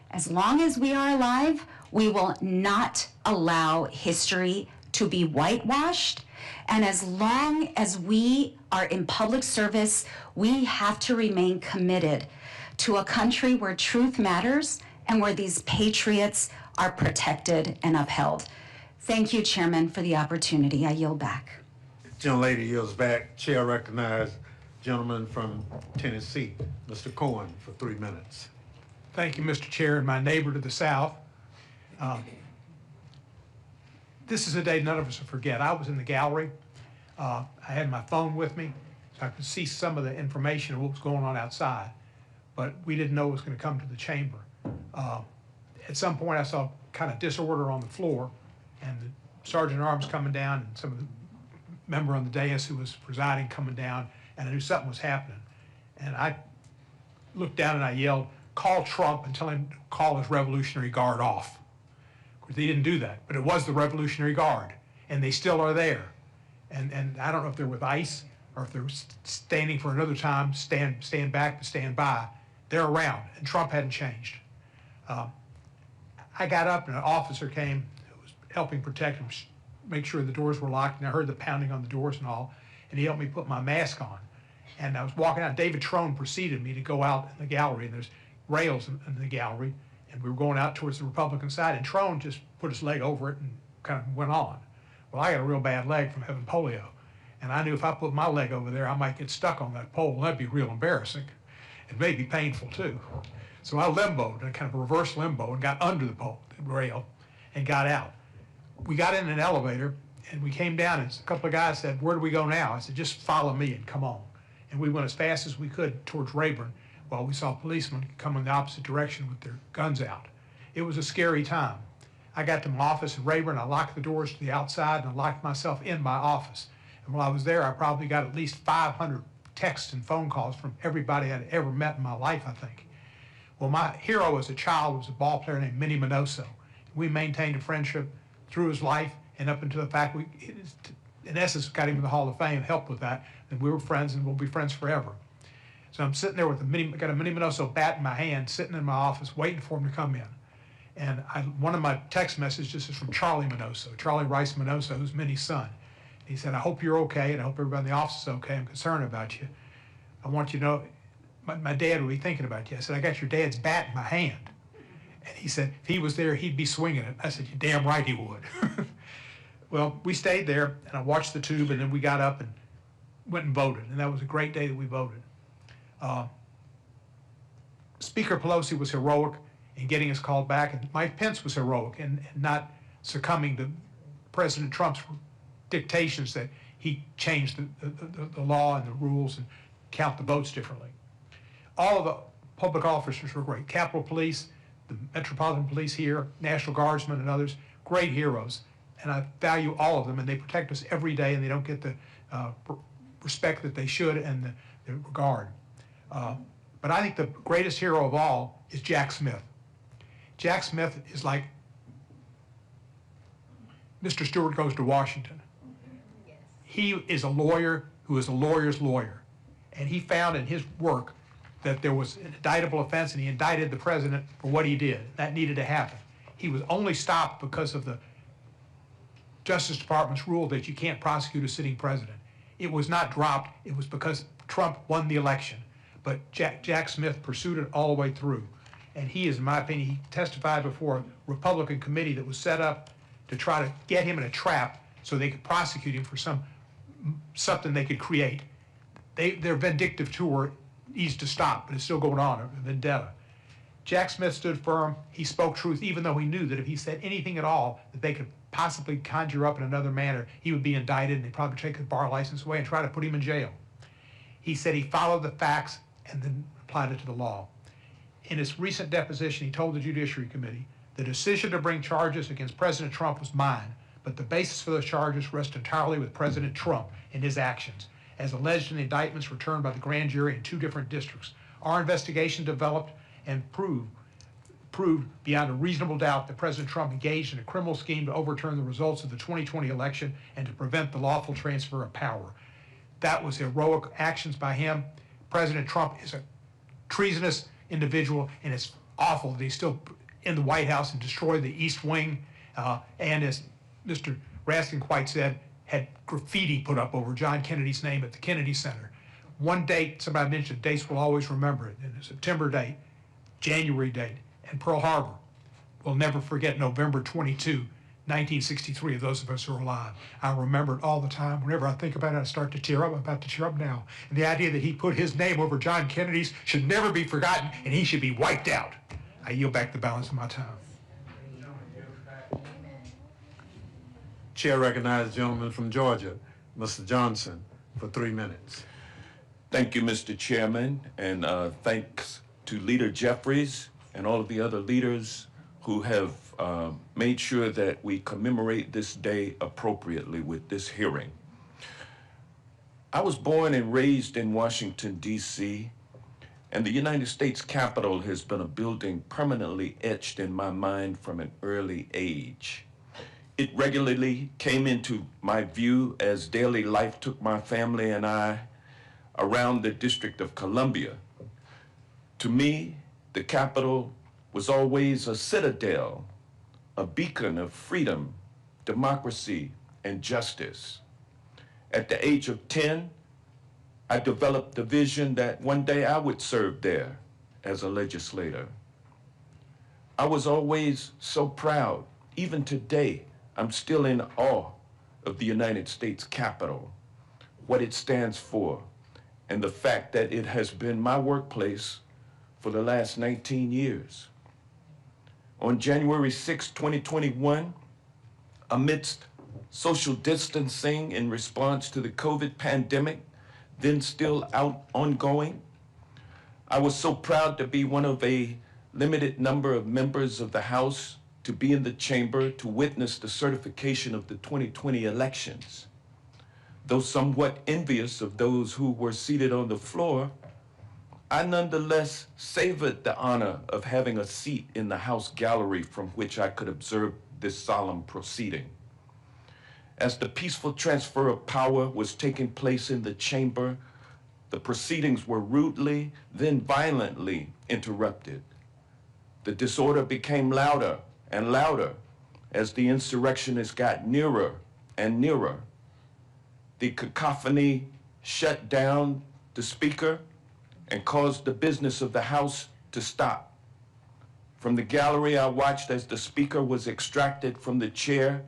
As long as we are alive, we will not allow history to be whitewashed. And as long as we are in public service, we have to remain committed to a country where truth matters and where these patriots are protected and upheld. Thank you, Chairman, for the opportunity. I yield back. Gentlelady yields back. Chair recognizes gentleman from Tennessee, Mr. Cohen, for 3 minutes. Thank you, Mr. Chair, and my neighbor to the south. This is a day none of us will forget. I was in the gallery. I had my phone with me, so I could see some of the information of what was going on outside, but we didn't know it was going to come to the chamber. At some point, I saw kind of disorder on the floor, and the sergeant at arms coming down, and some of the member on the dais who was presiding coming down, and I knew something was happening. And I looked down and I yelled, "Call Trump and tell him to call his Revolutionary Guard off." Of course, they didn't do that, but it was the Revolutionary Guard, and they still are there. And I don't know if they're with ICE or if they're standing for another time, stand back to stand by. They're around, and Trump hadn't changed. I got up and an officer came who was helping protect him, make sure the doors were locked, and I heard the pounding on the doors and all, and he helped me put my mask on. And I was walking out. David Trone preceded me to go out in the gallery, and there's rails in the gallery, and we were going out towards the Republican side, and Trone just put his leg over it and kind of went on. Well, I got a real bad leg from having polio, and I knew if I put my leg over there, I might get stuck on that pole, and that'd be real embarrassing. It may be painful too. So I limboed, in a kind of a reverse limbo, and got under the pole, the rail, and got out. We got in an elevator, and we came down, and a couple of guys said, "Where do we go now?" I said, "Just follow me and come on." And we went as fast as we could towards Rayburn, while we saw policemen come in the opposite direction with their guns out. It was a scary time. I got to my office in Rayburn, I locked the doors to the outside, and I locked myself in my office. And while I was there, I probably got at least 500 texts and phone calls from everybody I'd ever met in my life, I think. Well, my hero as a child was a ball player named Minnie Minoso. We maintained a friendship through his life and up until the fact we, in essence, got him in the Hall of Fame, helped with that, and we were friends and we'll be friends forever. So I'm sitting there with got a Minnie Minoso bat in my hand, sitting in my office, waiting for him to come in. And one of my text messages is from Charlie Minoso, Charlie Rice Minoso, who's Minnie's son. He said, "I hope you're okay, and I hope everybody in the office is okay. I'm concerned about you. I want you to know, my dad will be thinking about you." I said, "I got your dad's bat in my hand." And he said, "If he was there, he'd be swinging it." I said, "You're damn right he would." Well, we stayed there, and I watched the tube, and then we got up and went and voted, and that was a great day that we voted. Speaker Pelosi was heroic in getting us called back, and Mike Pence was heroic in not succumbing to President Trump's dictations that he changed the law and the rules and count the votes differently. All of the public officers were great. Capitol Police, the Metropolitan Police here, National Guardsmen and others, great heroes. And I value all of them, and they protect us every day, and they don't get the respect that they should and the regard. But I think the greatest hero of all is Jack Smith. Jack Smith is like Mr. Stewart Goes to Washington. He is a lawyer who is a lawyer's lawyer. And he found in his work that there was an indictable offense, and he indicted the president for what he did. That needed to happen. He was only stopped because of the Justice Department's rule that you can't prosecute a sitting president. It was not dropped. It was because Trump won the election. But Jack Smith pursued it all the way through. And he is, in my opinion, he testified before a Republican committee that was set up to try to get him in a trap so they could prosecute him for something they could create. Their vindictive tour needs to stop, but it's still going on, a vendetta. Jack Smith stood firm. He spoke truth, even though he knew that if he said anything at all that they could possibly conjure up in another manner, he would be indicted, and they'd probably take his bar license away and try to put him in jail. He said he followed the facts and then applied it to the law. In his recent deposition, he told the Judiciary Committee, "The decision to bring charges against President Trump was mine, but the basis for those charges rests entirely with President Trump and his actions, as alleged in the indictments returned by the grand jury in 2 different districts. Our investigation developed and proved beyond a reasonable doubt that President Trump engaged in a criminal scheme to overturn the results of the 2020 election and to prevent the lawful transfer of power. That was heroic actions by him. President Trump is a treasonous individual, and it's awful that he's still in the White House and destroyed the East Wing, and as Mr. Raskin quite said, had graffiti put up over John Kennedy's name at the Kennedy Center. One date, somebody mentioned dates, we'll always remember it, and a September date, January date, and Pearl Harbor. We'll never forget November 22, 1963, of those of us who are alive. I remember it all the time. Whenever I think about it, I start to tear up. I'm about to tear up now. And the idea that he put his name over John Kennedy's should never be forgotten, and he should be wiped out. I yield back the balance of my time. Chair recognizes the gentleman from Georgia, Mr. Johnson, for 3 minutes. Thank you, Mr. Chairman, and thanks to Leader Jeffries and all of the other leaders who have made sure that we commemorate this day appropriately with this hearing. I was born and raised in Washington, D.C., and the United States Capitol has been a building permanently etched in my mind from an early age. It regularly came into my view as daily life took my family and I around the District of Columbia. To me, the Capitol was always a citadel, a beacon of freedom, democracy, and justice. At the age of 10, I developed the vision that one day I would serve there as a legislator. I was always so proud. Even today, I'm still in awe of the United States Capitol, what it stands for, and the fact that it has been my workplace for the last 19 years. On January 6, 2021, amidst social distancing in response to the COVID pandemic, then still ongoing, I was so proud to be one of a limited number of members of the House to be in the chamber to witness the certification of the 2020 elections. Though somewhat envious of those who were seated on the floor, I nonetheless savored the honor of having a seat in the House gallery from which I could observe this solemn proceeding. As the peaceful transfer of power was taking place in the chamber, the proceedings were rudely, then violently interrupted. The disorder became louder and louder as the insurrectionists got nearer and nearer. The cacophony shut down the speaker and caused the business of the House to stop. From the gallery, I watched as the speaker was extracted from the chair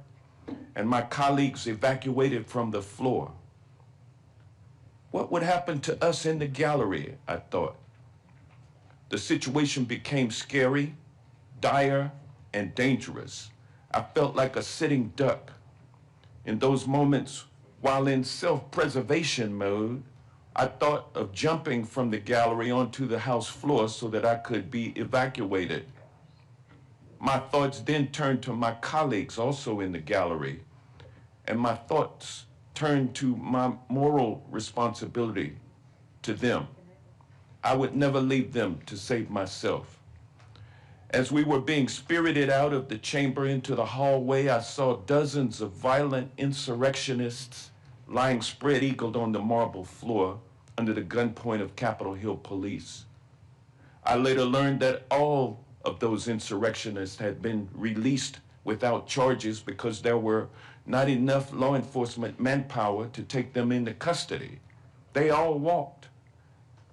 and my colleagues evacuated from the floor. What would happen to us in the gallery, I thought. The situation became scary, dire, and dangerous. I felt like a sitting duck. In those moments, while in self-preservation mode, I thought of jumping from the gallery onto the House floor so that I could be evacuated. My thoughts then turned to my colleagues also in the gallery, and my thoughts turned to my moral responsibility to them. I would never leave them to save myself. As we were being spirited out of the chamber into the hallway, I saw dozens of violent insurrectionists lying spread-eagled on the marble floor under the gunpoint of Capitol Hill police. I later learned that all of those insurrectionists had been released without charges because there were not enough law enforcement manpower to take them into custody. They all walked.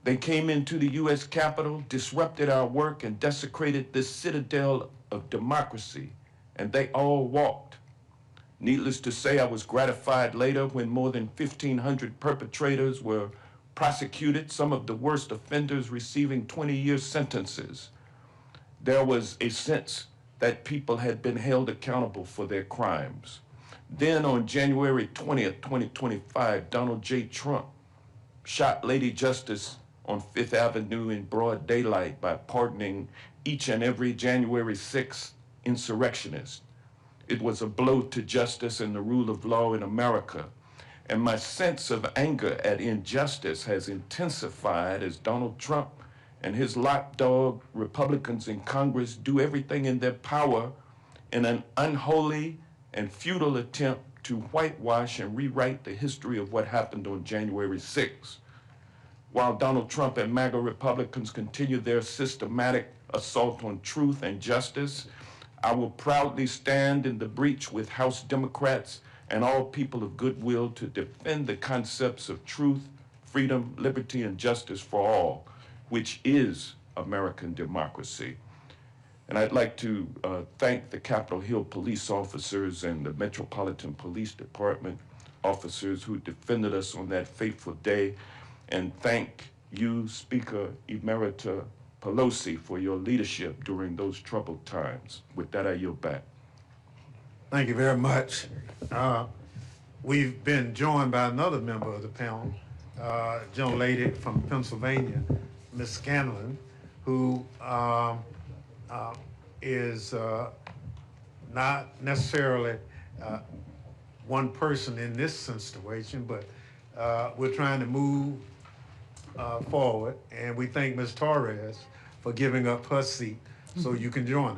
They came into the U.S. Capitol, disrupted our work, and desecrated this citadel of democracy, and they all walked. Needless to say, I was gratified later when more than 1,500 perpetrators were prosecuted, some of the worst offenders receiving 20-year sentences. There was a sense that people had been held accountable for their crimes. Then on January 20th, 2025, Donald J. Trump shot Lady Justice on Fifth Avenue in broad daylight by pardoning each and every January 6th insurrectionist. It was a blow to justice and the rule of law in America. And my sense of anger at injustice has intensified as Donald Trump and his lapdog Republicans in Congress do everything in their power in an unholy and futile attempt to whitewash and rewrite the history of what happened on January 6th. While Donald Trump and MAGA Republicans continue their systematic assault on truth and justice, I will proudly stand in the breach with House Democrats and all people of goodwill to defend the concepts of truth, freedom, liberty, and justice for all, which is American democracy. And I'd like to thank the Capitol Hill police officers and the Metropolitan Police Department officers who defended us on that fateful day, and thank you, Speaker Emerita Pelosi, for your leadership during those troubled times. With that, I yield back. Thank you very much. We've been joined by another member of the panel, a young lady from Pennsylvania, Ms. Scanlon, who is not necessarily one person in this situation, but we're trying to move forward, and we thank Ms. Torres for giving up her seat so you can join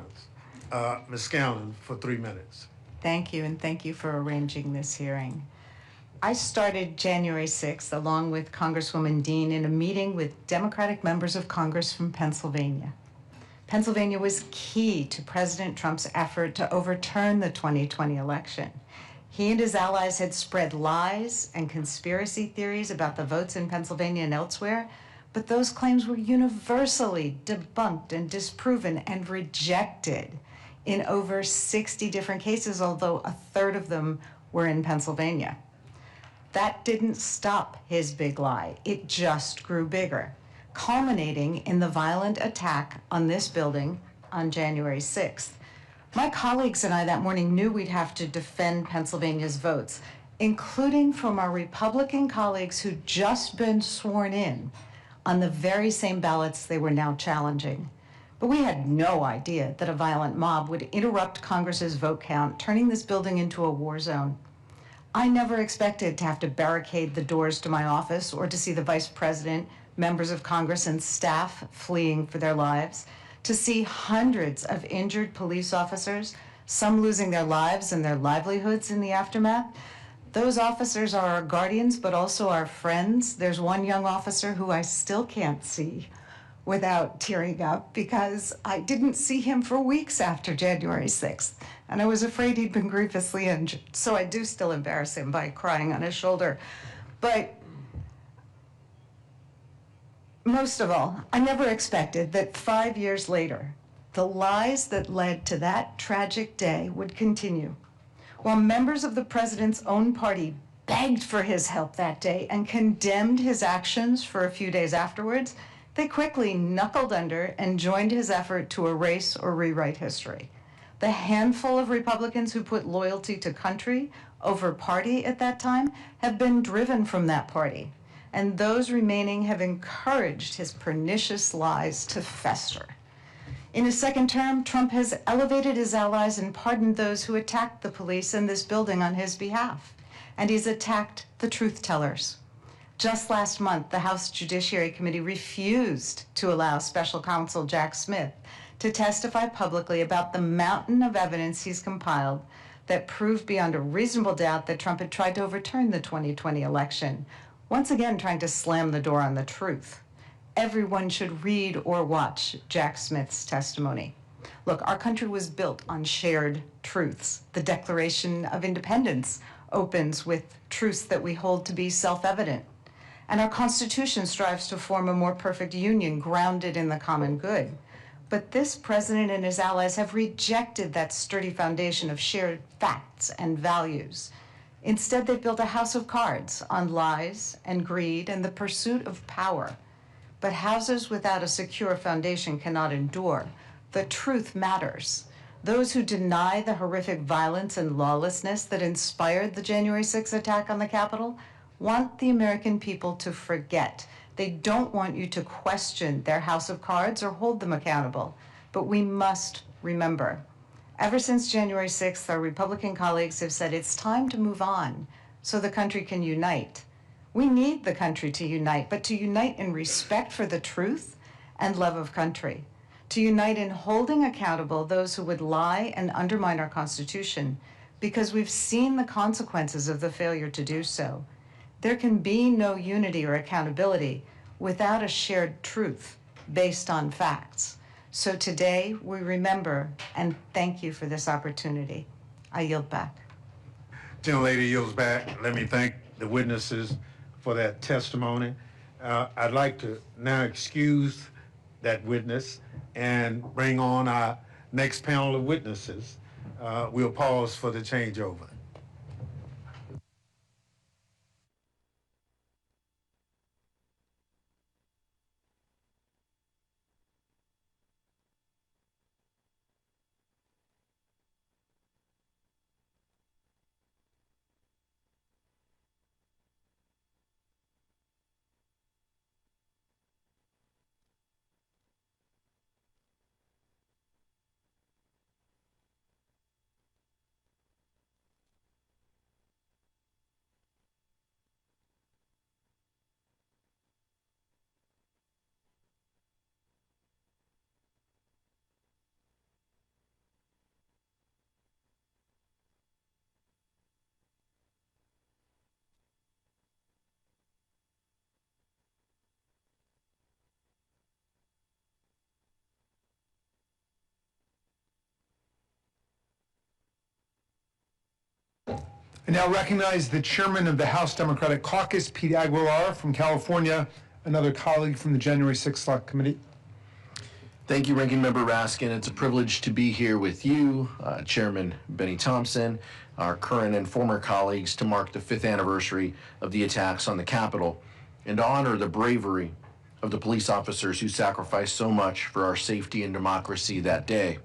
us. Ms. Scanlon, for 3 minutes. Thank you, and thank you for arranging this hearing. I started January 6th, along with Congresswoman Dean, in a meeting with Democratic members of Congress from Pennsylvania. Pennsylvania was key to President Trump's effort to overturn the 2020 election. He and his allies had spread lies and conspiracy theories about the votes in Pennsylvania and elsewhere, but those claims were universally debunked and disproven and rejected in over 60 different cases, although a third of them were in Pennsylvania. That didn't stop his big lie. It just grew bigger, culminating in the violent attack on this building on January 6th. My colleagues and I that morning knew we'd have to defend Pennsylvania's votes, including from our Republican colleagues who'd just been sworn in on the very same ballots they were now challenging. But we had no idea that a violent mob would interrupt Congress's vote count, turning this building into a war zone. I never expected to have to barricade the doors to my office or to see the Vice President, members of Congress, and staff fleeing for their lives, to see hundreds of injured police officers, some losing their lives and their livelihoods in the aftermath. Those officers are our guardians, but also our friends. There's one young officer who I still can't see without tearing up because I didn't see him for weeks after January 6th, and I was afraid he'd been grievously injured. So I do still embarrass him by crying on his shoulder. But most of all, I never expected that 5 years later, the lies that led to that tragic day would continue. While members of the president's own party begged for his help that day and condemned his actions for a few days afterwards, they quickly knuckled under and joined his effort to erase or rewrite history. The handful of Republicans who put loyalty to country over party at that time have been driven from that party, and those remaining have encouraged his pernicious lies to fester. In his second term, Trump has elevated his allies and pardoned those who attacked the police in this building on his behalf, and he's attacked the truth tellers. Just last month, the House Judiciary Committee refused to allow Special Counsel Jack Smith to testify publicly about the mountain of evidence he's compiled that proved beyond a reasonable doubt that Trump had tried to overturn the 2020 election, once again trying to slam the door on the truth. Everyone should read or watch Jack Smith's testimony. Look, our country was built on shared truths. The Declaration of Independence opens with truths that we hold to be self-evident. And our Constitution strives to form a more perfect union grounded in the common good. But this president and his allies have rejected that sturdy foundation of shared facts and values. Instead, they've built a house of cards on lies and greed and the pursuit of power. But houses without a secure foundation cannot endure. The truth matters. Those who deny the horrific violence and lawlessness that inspired the January 6th attack on the Capitol want the American people to forget. They don't want you to question their house of cards or hold them accountable. But we must remember, Ever since January 6th, our Republican colleagues have said it's time to move on so the country can unite. We need the country to unite, but to unite in respect for the truth and love of country. To unite in holding accountable those who would lie and undermine our Constitution, because we've seen the consequences of the failure to do so. There can be no unity or accountability without a shared truth based on facts. So today, we remember and thank you for this opportunity. I yield back. Gentlelady yields back. Let me thank the witnesses for that testimony. I'd like to now excuse that witness and bring on our next panel of witnesses. We'll pause for the changeover. I now recognize the chairman of the House Democratic Caucus, Pete Aguilar from California, another colleague from the January 6th Select Committee. Thank you, Ranking Member Raskin. It's a privilege to be here with you, Chairman Benny Thompson, our current and former colleagues, to mark the 5th anniversary of the attacks on the Capitol and to honor the bravery of the police officers who sacrificed so much for our safety and democracy that day.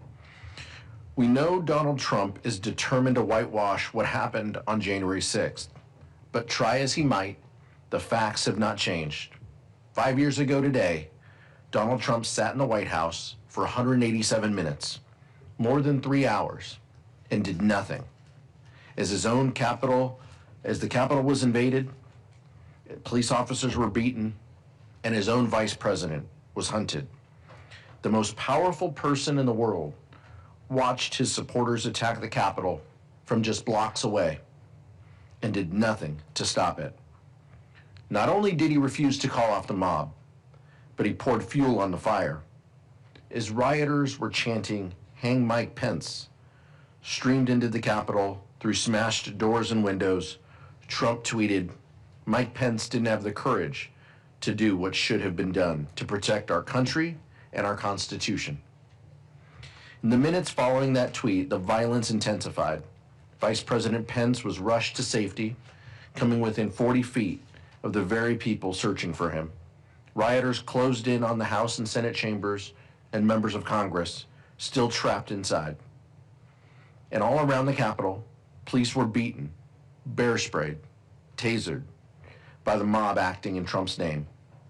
We know Donald Trump is determined to whitewash what happened on January 6th, but try as he might, the facts have not changed. 5 years ago today, Donald Trump sat in the White House for 187 minutes, more than 3 hours, and did nothing. As the Capitol was invaded, police officers were beaten, and his own vice president was hunted. The most powerful person in the world watched his supporters attack the Capitol from just blocks away and did nothing to stop it. Not only did he refuse to call off the mob, but he poured fuel on the fire. As rioters were chanting, "Hang Mike Pence," streamed into the Capitol through smashed doors and windows, Trump tweeted, "Mike Pence didn't have the courage to do what should have been done to protect our country and our Constitution." In the minutes following that tweet, the violence intensified. Vice President Pence was rushed to safety, coming within 40 feet of the very people searching for him. Rioters closed in on the House and Senate chambers, and members of Congress still trapped inside. And all around the Capitol, police were beaten, bear sprayed, tasered by the mob acting in Trump's name.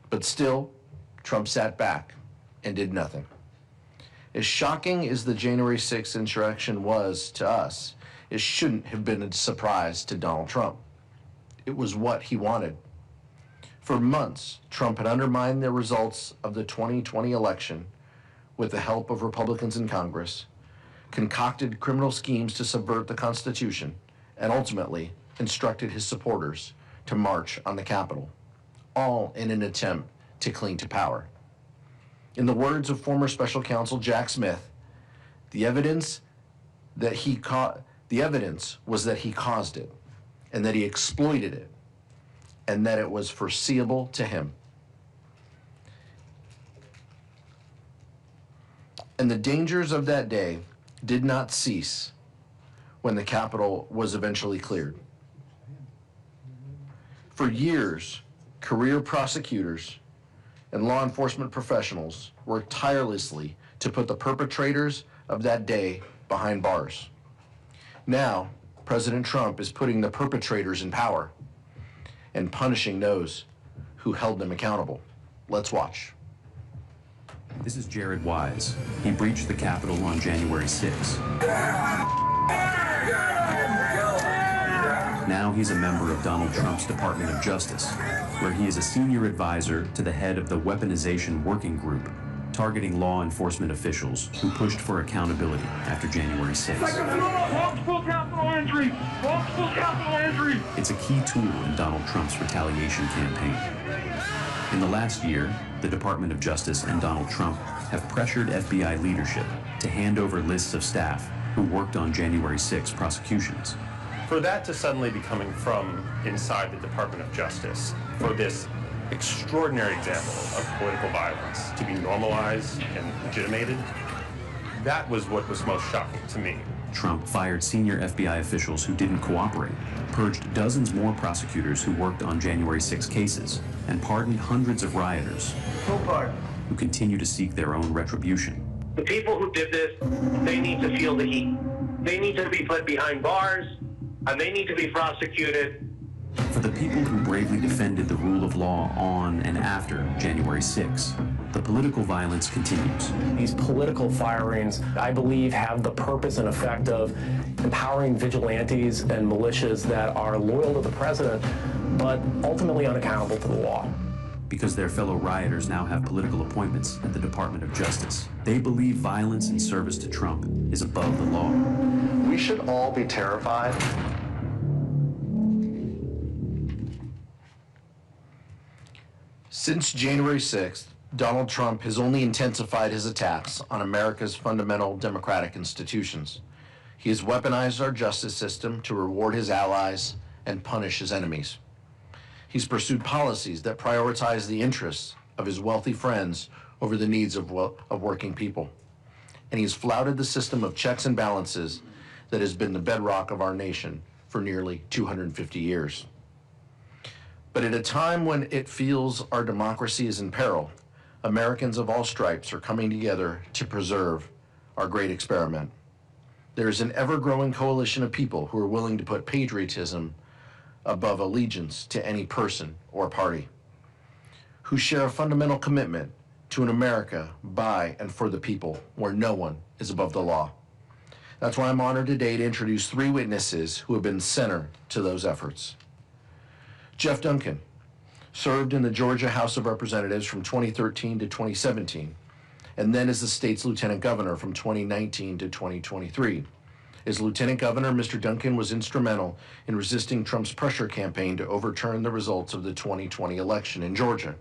But still, Trump sat back and did nothing. As shocking as the January 6th insurrection was to us, it shouldn't have been a surprise to Donald Trump. It was what he wanted. For months, Trump had undermined the results of the 2020 election with the help of Republicans in Congress, concocted criminal schemes to subvert the Constitution, and ultimately instructed his supporters to march on the Capitol, all in an attempt to cling to power. In the words of former Special Counsel Jack Smith, the evidence was that he caused it, and that he exploited it, and that it was foreseeable to him. And the dangers of that day did not cease when the Capitol was eventually cleared. For years, career prosecutors and law enforcement professionals worked tirelessly to put the perpetrators of that day behind bars. Now, President Trump is putting the perpetrators in power and punishing those who held them accountable. Let's watch. This is Jared Wise. He breached the Capitol on January 6. Now he's a member of Donald Trump's Department of Justice, where he is a senior advisor to the head of the Weaponization Working Group, targeting law enforcement officials who pushed for accountability after January 6. Multiple capital injury! Multiple capital injury! It's a key tool in Donald Trump's retaliation campaign. In the last year, the Department of Justice and Donald Trump have pressured FBI leadership to hand over lists of staff who worked on January 6 prosecutions. For that to suddenly be coming from inside the Department of Justice, for this extraordinary example of political violence to be normalized and legitimated, that was what was most shocking to me. Trump fired senior FBI officials who didn't cooperate, purged dozens more prosecutors who worked on January 6 cases, and pardoned hundreds of rioters who continue to seek their own retribution. The people who did this, they need to feel the heat. They need to be put behind bars, and they need to be prosecuted. For the people who bravely defended the rule of law on and after January 6, the political violence continues. These political firings, I believe, have the purpose and effect of empowering vigilantes and militias that are loyal to the president, but ultimately unaccountable to the law. Because their fellow rioters now have political appointments at the Department of Justice, they believe violence in service to Trump is above the law. We should all be terrified. Since January 6th, Donald Trump has only intensified his attacks on America's fundamental democratic institutions. He has weaponized our justice system to reward his allies and punish his enemies. He's pursued policies that prioritize the interests of his wealthy friends over the needs of working people. And he's flouted the system of checks and balances that has been the bedrock of our nation for nearly 250 years. But at a time when it feels our democracy is in peril, Americans of all stripes are coming together to preserve our great experiment. There is an ever-growing coalition of people who are willing to put patriotism above allegiance to any person or party, who share a fundamental commitment to an America by and for the people, where no one is above the law. That's why I'm honored today to introduce three witnesses who have been center to those efforts. Jeff Duncan served in the Georgia House of Representatives from 2013 to 2017, and then as the state's lieutenant governor from 2019 to 2023. As lieutenant governor, Mr. Duncan was instrumental in resisting Trump's pressure campaign to overturn the results of the 2020 election in Georgia.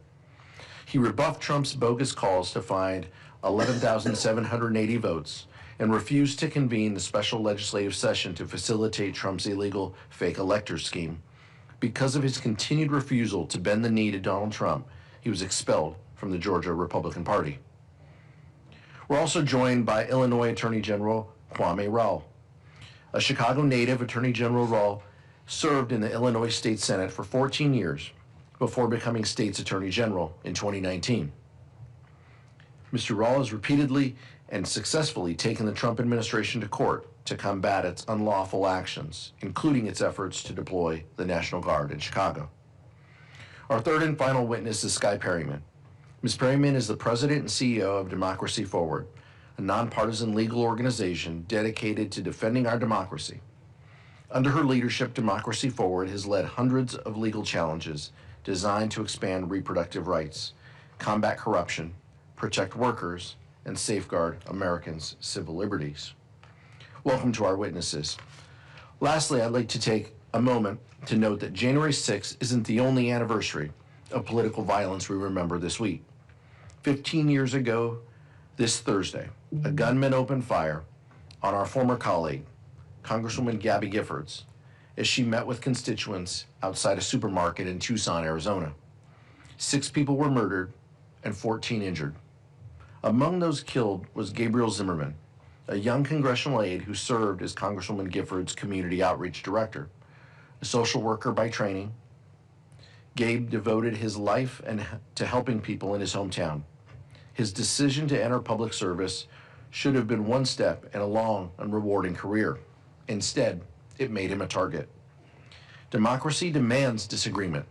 He rebuffed Trump's bogus calls to find 11,780 votes and refused to convene the special legislative session to facilitate Trump's illegal fake elector scheme. Because of his continued refusal to bend the knee to Donald Trump, he was expelled from the Georgia Republican Party. We're also joined by Illinois Attorney General Kwame Raoul. A Chicago native, Attorney General Raoul served in the Illinois State Senate for 14 years before becoming state's Attorney General in 2019. Mr. Raoul has repeatedly and successfully taken the Trump administration to court to combat its unlawful actions, including its efforts to deploy the National Guard in Chicago. Our third and final witness is Skye Perryman. Ms. Perryman is the president and CEO of Democracy Forward, a nonpartisan legal organization dedicated to defending our democracy. Under her leadership, Democracy Forward has led hundreds of legal challenges designed to expand reproductive rights, combat corruption, protect workers, and safeguard Americans' civil liberties. Welcome to our witnesses. Lastly, I'd like to take a moment to note that January 6th isn't the only anniversary of political violence we remember this week. 15 years ago, this Thursday, a gunman opened fire on our former colleague, Congresswoman Gabby Giffords, as she met with constituents outside a supermarket in Tucson, Arizona. 6 people were murdered and 14 injured. Among those killed was Gabriel Zimmerman, a young congressional aide who served as Congresswoman Giffords' community outreach director. A social worker by training, Gabe devoted his life to helping people in his hometown. His decision to enter public service should have been one step in a long and rewarding career. Instead, it made him a target. Democracy demands disagreement,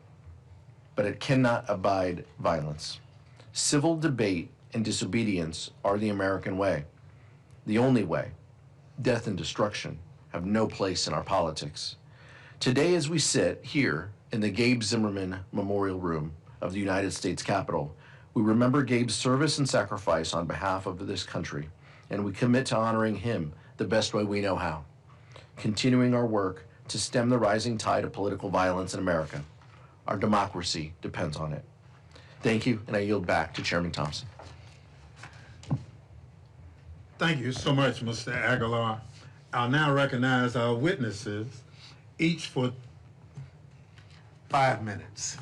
but it cannot abide violence. Civil debate and disobedience are the American way, the only way. Death and destruction have no place in our politics. Today, as we sit here in the Gabe Zimmerman Memorial Room of the United States Capitol, we remember Gabe's service and sacrifice on behalf of this country, and we commit to honoring him the best way we know how, continuing our work to stem the rising tide of political violence in America. Our democracy depends on it. Thank you, and I yield back to Chairman Thompson. Thank you so much, Mr. Aguilar. I'll now recognize our witnesses, each for 5 minutes,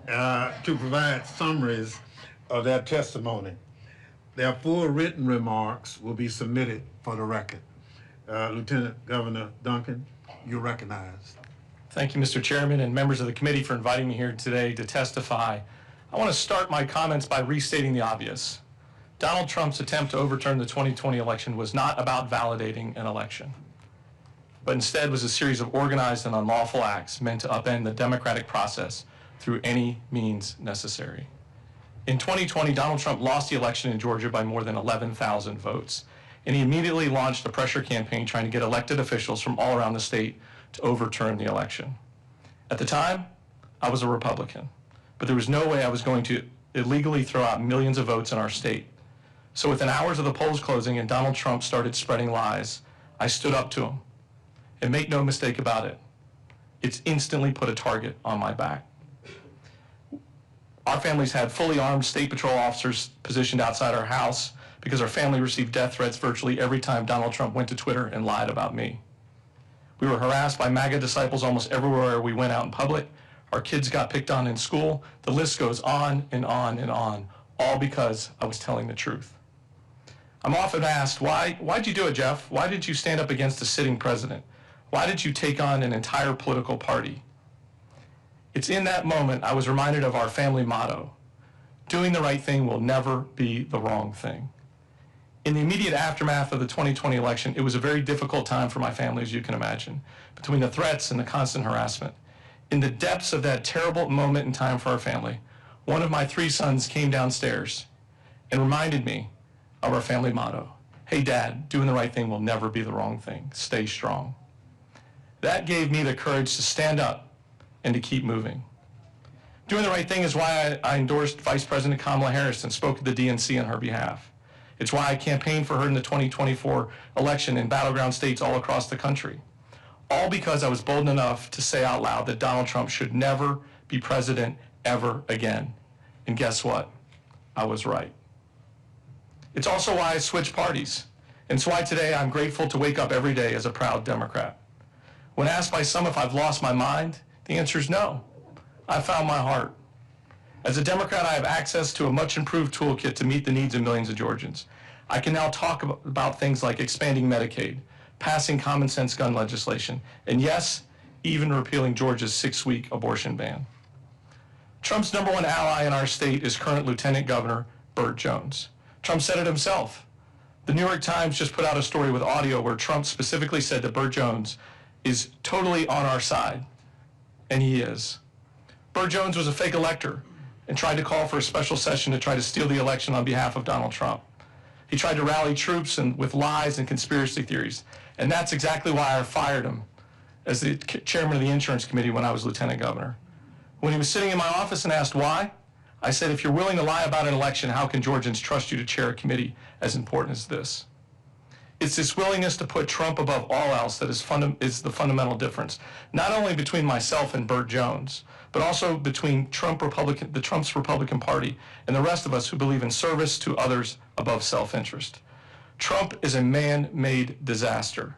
to provide summaries of their testimony. Their full written remarks will be submitted for the record. Lieutenant Governor Duncan, you're recognized. Thank you, Mr. Chairman, and members of the committee for inviting me here today to testify. I want to start my comments by restating the obvious. Donald Trump's attempt to overturn the 2020 election was not about validating an election, but instead was a series of organized and unlawful acts meant to upend the democratic process through any means necessary. In 2020, Donald Trump lost the election in Georgia by more than 11,000 votes, and he immediately launched a pressure campaign trying to get elected officials from all around the state to overturn the election. At the time, I was a Republican, but there was no way I was going to illegally throw out millions of votes in our state. So within hours of the polls closing and Donald Trump started spreading lies, I stood up to him. And make no mistake about it, it's instantly put a target on my back. Our families had fully armed state patrol officers positioned outside our house because our family received death threats virtually every time Donald Trump went to Twitter and lied about me. We were harassed by MAGA disciples almost everywhere we went out in public. Our kids got picked on in school. The list goes on and on and on, all because I was telling the truth. I'm often asked, why'd you do it, Jeff? Why did you stand up against a sitting president? Why did you take on an entire political party? It's in that moment I was reminded of our family motto, doing the right thing will never be the wrong thing. In the immediate aftermath of the 2020 election, it was a very difficult time for my family, as you can imagine, between the threats and the constant harassment. In the depths of that terrible moment in time for our family, one of my 3 sons came downstairs and reminded me of our family motto. Hey, Dad, doing the right thing will never be the wrong thing. Stay strong. That gave me the courage to stand up and to keep moving. Doing the right thing is why I endorsed Vice President Kamala Harris and spoke at the DNC on her behalf. It's why I campaigned for her in the 2024 election in battleground states all across the country. All because I was bold enough to say out loud that Donald Trump should never be president ever again. And guess what? I was right. It's also why I switched parties. And it's why today I'm grateful to wake up every day as a proud Democrat. When asked by some if I've lost my mind, the answer is no. I found my heart. As a Democrat, I have access to a much improved toolkit to meet the needs of millions of Georgians. I can now talk about things like expanding Medicaid, passing common sense gun legislation, and yes, even repealing Georgia's 6-week abortion ban. Trump's #1 ally in our state is current Lieutenant Governor Burt Jones. Trump said it himself. The New York Times just put out a story with audio where Trump specifically said that Burt Jones is totally on our side, and he is. Burt Jones was a fake elector and tried to call for a special session to try to steal the election on behalf of Donald Trump. He tried to rally troops with lies and conspiracy theories, and that's exactly why I fired him as the chairman of the insurance committee when I was lieutenant governor. When he was sitting in my office and asked why, I said, if you're willing to lie about an election, how can Georgians trust you to chair a committee as important as this? It's this willingness to put Trump above all else that is the fundamental difference, not only between myself and Burt Jones, but also between the Trump's Republican Party and the rest of us who believe in service to others above self-interest. Trump is a man-made disaster,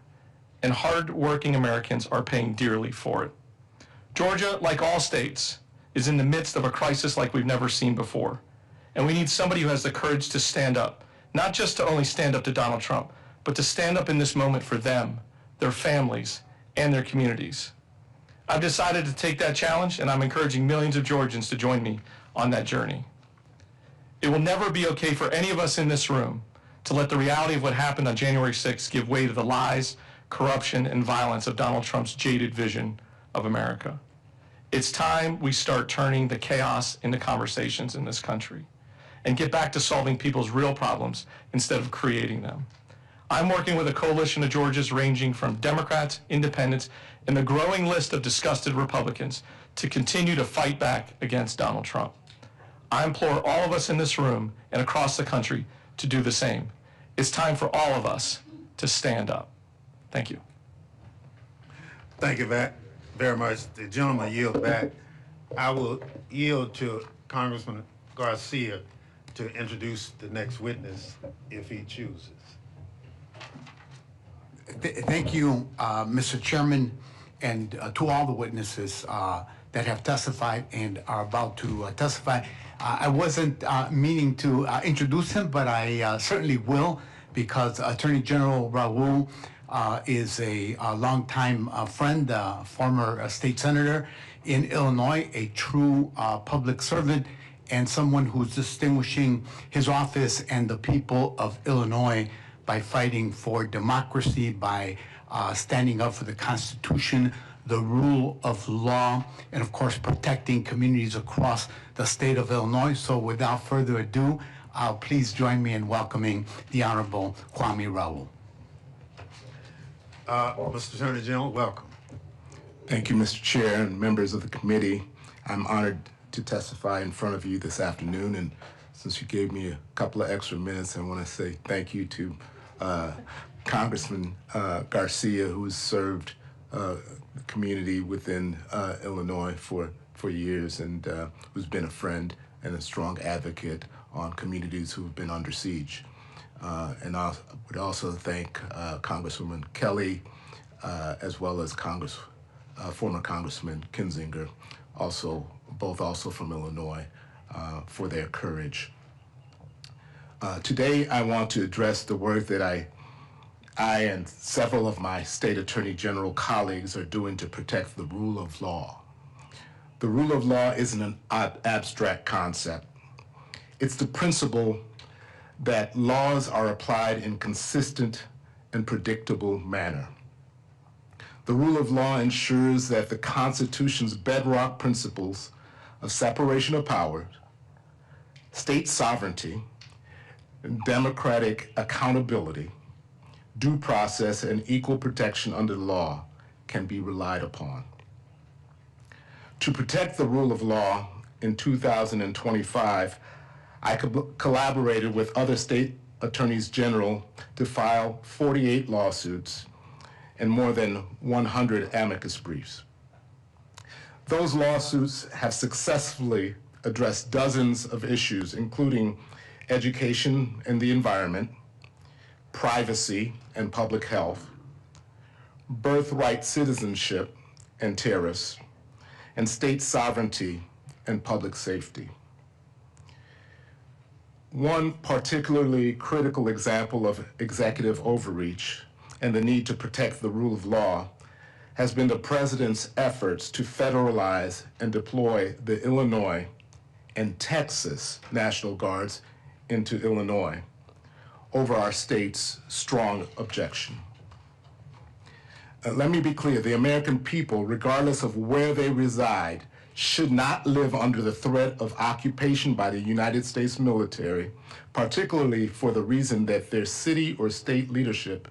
and hard-working Americans are paying dearly for it. Georgia, like all states, is in the midst of a crisis like we've never seen before, and we need somebody who has the courage to stand up, not just to only stand up to Donald Trump, but to stand up in this moment for them, their families, and their communities. I've decided to take that challenge, and I'm encouraging millions of Georgians to join me on that journey. It will never be okay for any of us in this room to let the reality of what happened on January 6th give way to the lies, corruption, and violence of Donald Trump's jaded vision of America. It's time we start turning the chaos into conversations in this country. and get back to solving people's real problems instead of creating them. I'm working with a coalition of Georgians ranging from Democrats, independents, and the growing list of disgusted Republicans to continue to fight back against Donald Trump. I implore all of us in this room and across the country to do the same. It's time for all of us to stand up. Thank you. Thank you very much. The gentleman yield back. I will yield to Congressman Garcia to introduce the next witness if he chooses. Thank you, Mr. Chairman, and to all the witnesses that have testified and are about to testify. I wasn't meaning to introduce him, but I certainly will, because Attorney General Raul is a longtime friend, former state senator in Illinois, a true public servant, and someone who's distinguishing his office and the people of Illinois by fighting for democracy, by standing up for the Constitution, the rule of law, and of course protecting communities across the state of Illinois. So without further ado, please join me in welcoming the Honorable Kwame Raul. Mr. Attorney General, welcome. Thank you, Mr. Chair and members of the committee. I'm honored to testify in front of you this afternoon, and since you gave me a couple of extra minutes, I want to say thank you to Congressman Garcia, who has served the community within Illinois for years, and who's been a friend and a strong advocate on communities who have been under siege. And I would also thank Congresswoman Kelly, as well as former Congressman Kinzinger, both also from Illinois, for their courage. Today, I want to address the work that I and several of my state attorney general colleagues are doing to protect the rule of law. The rule of law isn't an abstract concept. It's the principle that laws are applied in consistent and predictable manner. The rule of law ensures that the Constitution's bedrock principles of separation of powers, state sovereignty, democratic accountability, due process, and equal protection under the law can be relied upon. To protect the rule of law in 2025, I collaborated with other state attorneys general to file 48 lawsuits and more than 100 amicus briefs. Those lawsuits have successfully addressed dozens of issues, including education and the environment, privacy and public health, birthright citizenship and tariffs, and state sovereignty and public safety. One particularly critical example of executive overreach and the need to protect the rule of law has been the president's efforts to federalize and deploy the Illinois and Texas National Guards into Illinois over our state's strong objection. Let me be clear, the American people, regardless of where they reside, should not live under the threat of occupation by the United States military, particularly for the reason that their city or state leadership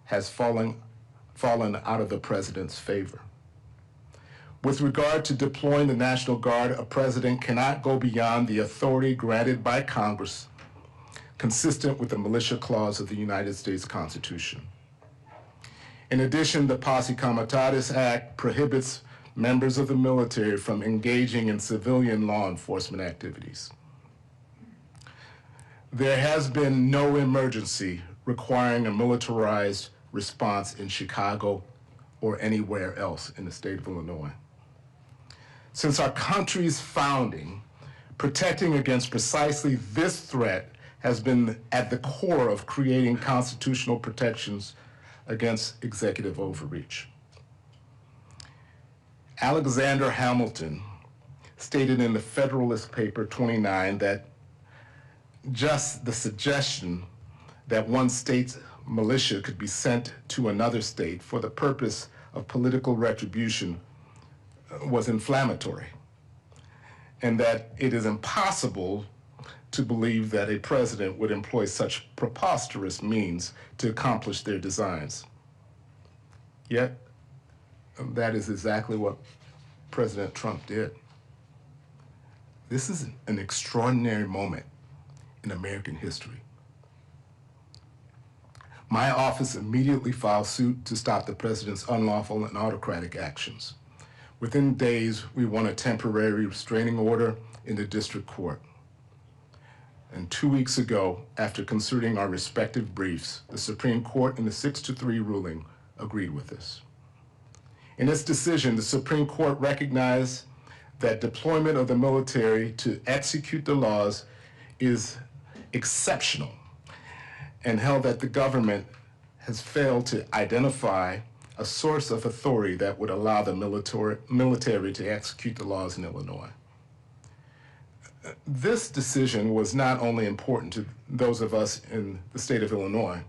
has fallen out of the president's favor. With regard to deploying the National Guard, a president cannot go beyond the authority granted by Congress, consistent with the Militia Clause of the United States Constitution. In addition, the Posse Comitatus Act prohibits members of the military from engaging in civilian law enforcement activities. There has been no emergency requiring a militarized response in Chicago or anywhere else in the state of Illinois. Since our country's founding, protecting against precisely this threat has been at the core of creating constitutional protections against executive overreach. Alexander Hamilton stated in the Federalist Paper 29 that just the suggestion that one state's militia could be sent to another state for the purpose of political retribution was inflammatory, and that it is impossible to believe that a president would employ such preposterous means to accomplish their designs. Yet, that is exactly what President Trump did. This is an extraordinary moment in American history. My office immediately filed suit to stop the president's unlawful and autocratic actions. Within days, we won a temporary restraining order in the district court. And 2 weeks ago, after considering our respective briefs, the Supreme Court in the 6-3 ruling agreed with us. In its decision, the Supreme Court recognized that deployment of the military to execute the laws is exceptional and held that the government has failed to identify a source of authority that would allow the military to execute the laws in Illinois. This decision was not only important to those of us in the state of Illinois,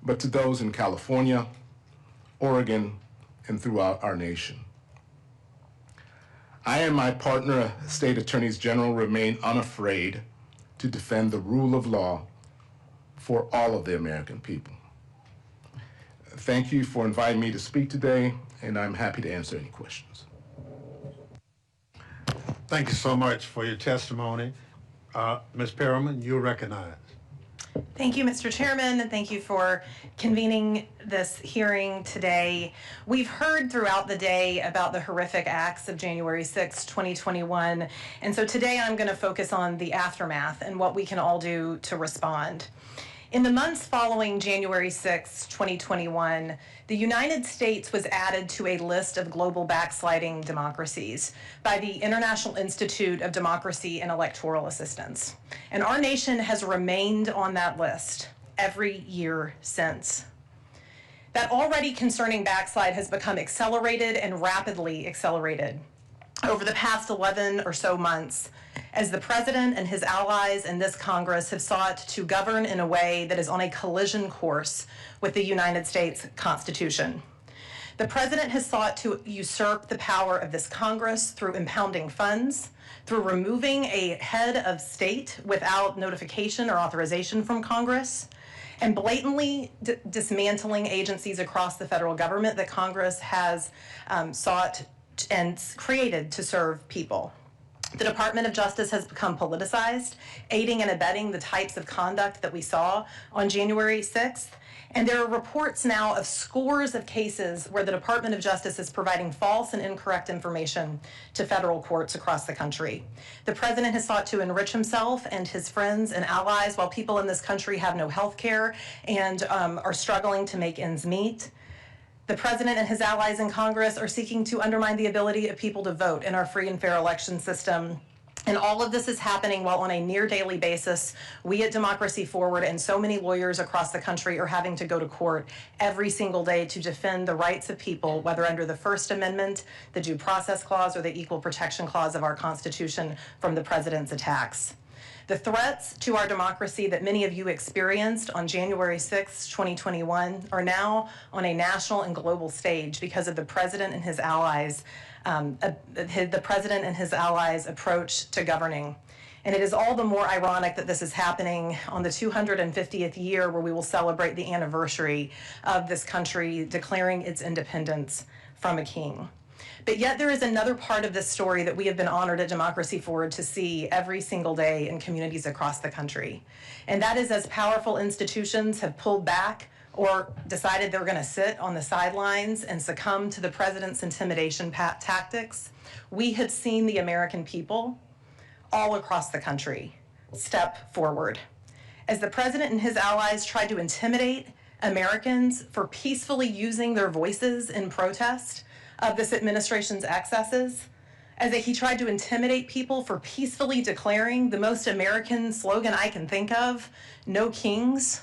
but to those in California, Oregon, and throughout our nation. I and my partner, state attorneys general, remain unafraid to defend the rule of law for all of the American people. Thank you for inviting me to speak today, and I'm happy to answer any questions. Thank you so much for your testimony. Ms. Perriman, you're recognized. Thank you, Mr. Chairman, and thank you for convening this hearing today. We've heard throughout the day about the horrific acts of January 6, 2021, and so today I'm going to focus on the aftermath and what we can all do to respond. In the months following January 6, 2021, the United States was added to a list of global backsliding democracies by the International Institute of Democracy and Electoral Assistance. And our nation has remained on that list every year since. That already concerning backslide has become accelerated and rapidly accelerated over the past 11 or so months as the president and his allies in this Congress have sought to govern in a way that is on a collision course with the United States Constitution. The president has sought to usurp the power of this Congress through impounding funds, through removing a head of state without notification or authorization from Congress, and blatantly dismantling agencies across the federal government that Congress has sought and created to serve people. The Department of Justice has become politicized, aiding and abetting the types of conduct that we saw on January 6th. And there are reports now of scores of cases where the Department of Justice is providing false and incorrect information to federal courts across the country. The president has sought to enrich himself and his friends and allies while people in this country have no health care and are struggling to make ends meet. The president and his allies in Congress are seeking to undermine the ability of people to vote in our free and fair election system. And all of this is happening while on a near daily basis, we at Democracy Forward and so many lawyers across the country are having to go to court every single day to defend the rights of people, whether under the First Amendment, the Due Process Clause, or the Equal Protection Clause of our Constitution from the president's attacks. The threats to our democracy that many of you experienced on January 6, 2021 are now on a national and global stage because of the president and his allies' approach to governing. And it is all the more ironic that this is happening on the 250th year where we will celebrate the anniversary of this country declaring its independence from a king. But yet there is another part of this story that we have been honored at Democracy Forward to see every single day in communities across the country. And that is as powerful institutions have pulled back or decided they're going to sit on the sidelines and succumb to the president's intimidation tactics, we have seen the American people all across the country step forward. As the president and his allies tried to intimidate Americans for peacefully using their voices in protest of this administration's excesses, as he tried to intimidate people for peacefully declaring the most American slogan I can think of, "No Kings,"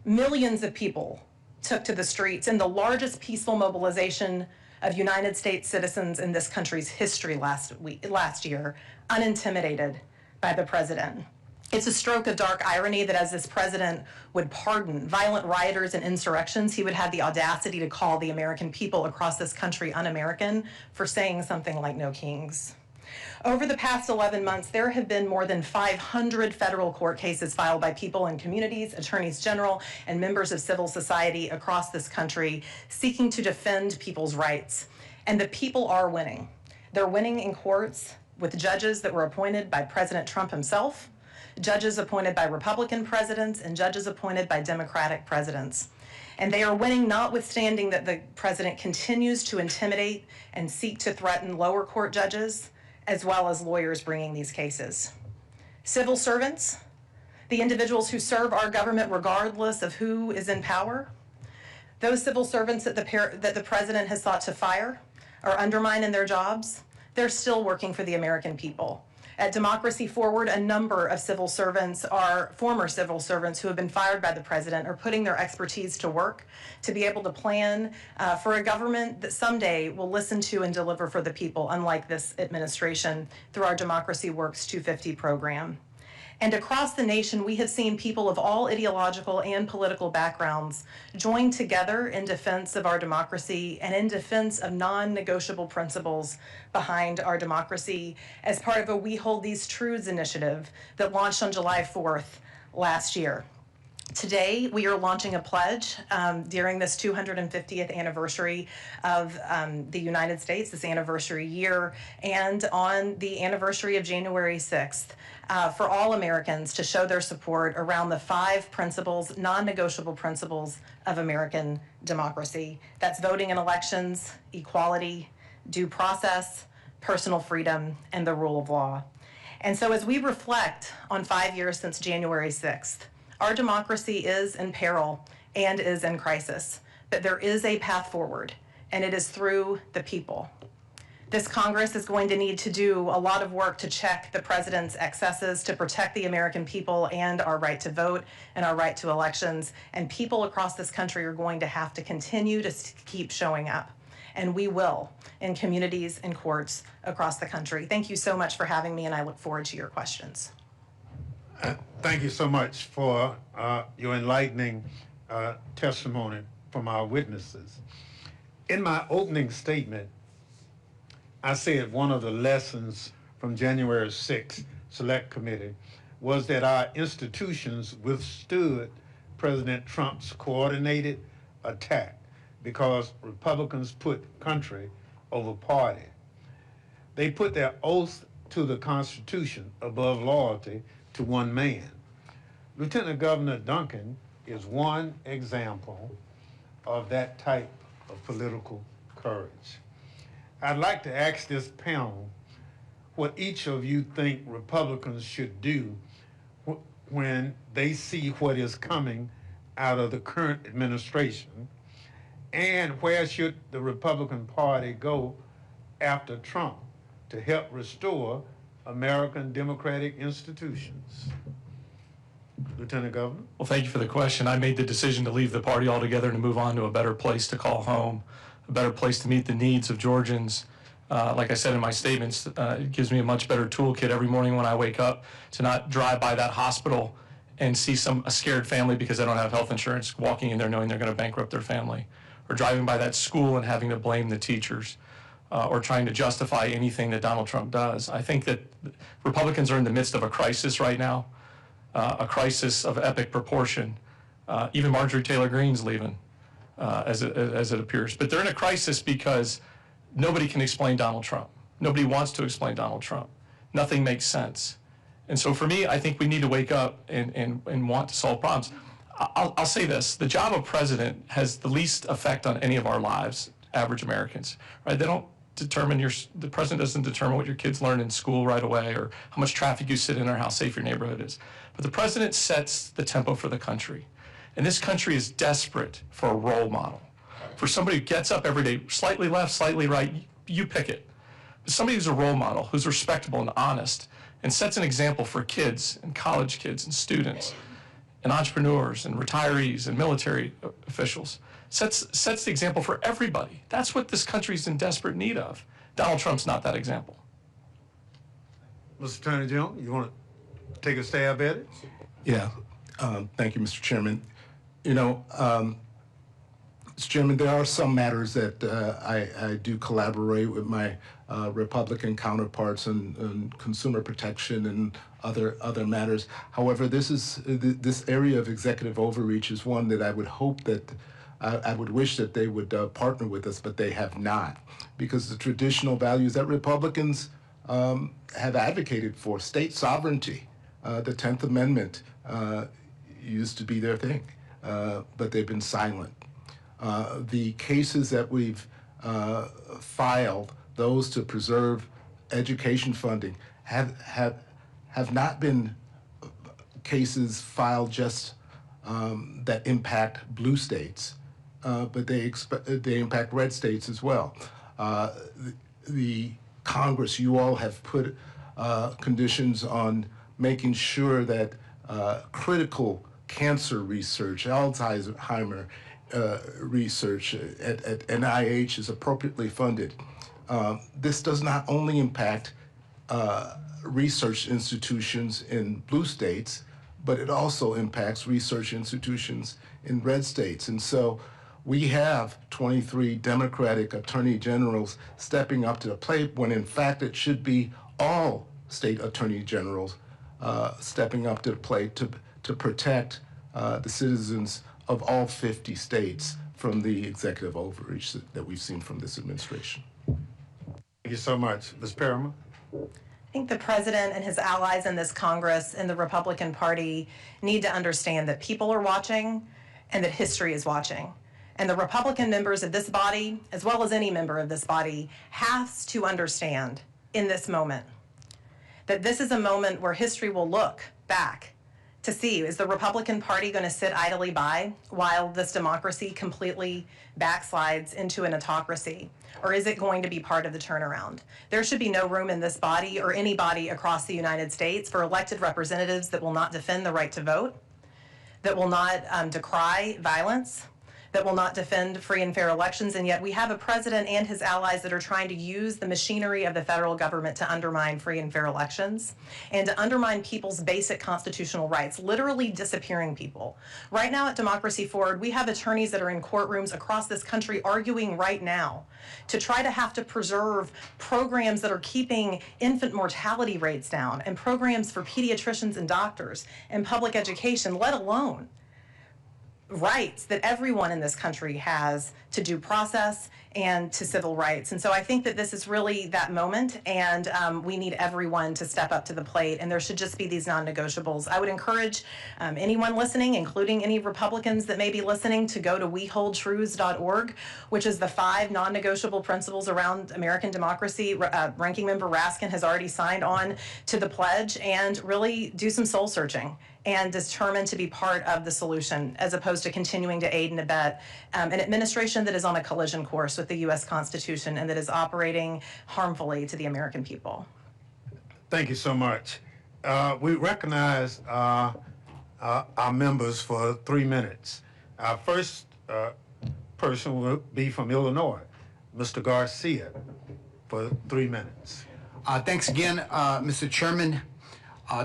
millions of people took to the streets in the largest peaceful mobilization of United States citizens in this country's history last year, unintimidated by the president. It's a stroke of dark irony that as this president would pardon violent rioters and insurrections, he would have the audacity to call the American people across this country un-American for saying something like "No Kings." Over the past 11 months, there have been more than 500 federal court cases filed by people in communities, attorneys general, and members of civil society across this country seeking to defend people's rights. And the people are winning. They're winning in courts with judges that were appointed by President Trump himself, judges appointed by Republican presidents, and judges appointed by Democratic presidents. And they are winning notwithstanding that the president continues to intimidate and seek to threaten lower court judges, as well as lawyers bringing these cases. Civil servants, the individuals who serve our government regardless of who is in power, those civil servants that the president has sought to fire or undermine in their jobs, they're still working for the American people. At Democracy Forward, a number of civil servants are former civil servants who have been fired by the president, are putting their expertise to work to be able to plan for a government that someday will listen to and deliver for the people, unlike this administration, through our Democracy Works 250 program. And across the nation, we have seen people of all ideological and political backgrounds join together in defense of our democracy and in defense of non-negotiable principles behind our democracy as part of a We Hold These Truths initiative that launched on July 4th last year. Today, we are launching a pledge during this 250th anniversary of the United States, this anniversary year, and on the anniversary of January 6th, for all Americans to show their support around the 5 principles, non-negotiable principles of American democracy. That's voting in elections, equality, due process, personal freedom, and the rule of law. And so as we reflect on 5 years since January 6th, our democracy is in peril and is in crisis, but there is a path forward, and it is through the people. This Congress is going to need to do a lot of work to check the president's excesses, to protect the American people and our right to vote and our right to elections, and people across this country are going to have to continue to keep showing up, and we will, in communities and courts across the country. Thank you so much for having me, and I look forward to your questions. Thank you so much for your enlightening testimony from our witnesses. In my opening statement, I said one of the lessons from January 6th Select Committee was that our institutions withstood President Trump's coordinated attack because Republicans put country over party. They put their oath to the Constitution above loyalty to one man. Lieutenant Governor Duncan is one example of that type of political courage. I'd like to ask this panel what each of you think Republicans should do when they see what is coming out of the current administration, and where should the Republican Party go after Trump to help restore American democratic institutions? Lieutenant Governor? Well, thank you for the question. I made the decision to leave the party altogether and to move on to a better place to call home, a better place to meet the needs of Georgians. Like I said in my statements, it gives me a much better toolkit every morning when I wake up to not drive by that hospital and see a scared family because they don't have health insurance walking in there knowing they're going to bankrupt their family, or driving by that school and having to blame the teachers, or trying to justify anything that Donald Trump does. I think that Republicans are in the midst of a crisis right now, a crisis of epic proportion. Even Marjorie Taylor Greene's leaving, as it appears. But they're in a crisis because nobody can explain Donald Trump. Nobody wants to explain Donald Trump. Nothing makes sense. And so for me, I think we need to wake up and want to solve problems. I'll say this: the job of president has the least effect on any of our lives, average Americans, right? They don't determine the president doesn't determine what your kids learn in school right away, or how much traffic you sit in, or how safe your neighborhood is. But the president sets the tempo for the country. And this country is desperate for a role model, for somebody who gets up every day, slightly left, slightly right, you pick it. But somebody who's a role model, who's respectable and honest, and sets an example for kids and college kids and students and entrepreneurs and retirees and military officials. Sets the example for everybody. That's what this country's in desperate need of. Donald Trump's not that example. Mr. Attorney General, you want to take a stab at it? Yeah. Thank you, Mr. Chairman. You know, Mr. Chairman, there are some matters that I do collaborate with my Republican counterparts on consumer protection and other matters. However, this area of executive overreach is one that I would hope that I would wish that they would partner with us, but they have not, because the traditional values that Republicans have advocated for, state sovereignty, the 10th Amendment used to be their thing, but they've been silent. The cases that we've filed, those to preserve education funding, have not been cases filed just that impact blue states, but they impact red states as well. The Congress, you all have put conditions on making sure that critical cancer research, Alzheimer research at NIH is appropriately funded. This does not only impact research institutions in blue states, but it also impacts research institutions in red states. And so we have 23 Democratic attorney generals stepping up to the plate when in fact it should be all state attorney generals stepping up to the plate to protect the citizens of all 50 states from the executive overreach that we've seen from this administration. Thank you so much. Ms. Parama? I think the president and his allies in this Congress and the Republican Party need to understand that people are watching and that history is watching. And the Republican members of this body, as well as any member of this body, has to understand in this moment that this is a moment where history will look back to see, is the Republican Party going to sit idly by while this democracy completely backslides into an autocracy? Or is it going to be part of the turnaround? There should be no room in this body or any body across the United States for elected representatives that will not defend the right to vote, that will not decry violence, that will not defend free and fair elections, and yet we have a president and his allies that are trying to use the machinery of the federal government to undermine free and fair elections and to undermine people's basic constitutional rights, literally disappearing people. Right now at Democracy Forward, we have attorneys that are in courtrooms across this country arguing right now to try to have to preserve programs that are keeping infant mortality rates down and programs for pediatricians and doctors and public education, let alone rights that everyone in this country has to due process and to civil rights. And so I think that this is really that moment, and we need everyone to step up to the plate, and there should just be these non-negotiables. I would encourage anyone listening, including any Republicans that may be listening, to go to weholdtruths.org, which is the 5 non-negotiable principles around American democracy. Ranking Member Raskin has already signed on to the pledge, and really do some soul searching and determined to be part of the solution, as opposed to continuing to aid and abet an administration that is on a collision course with the U.S. Constitution and that is operating harmfully to the American people. Thank you so much. We recognize our members for 3 minutes. Our first person will be from Illinois, Mr. Garcia, for 3 minutes. Thanks again, Mr. Chairman.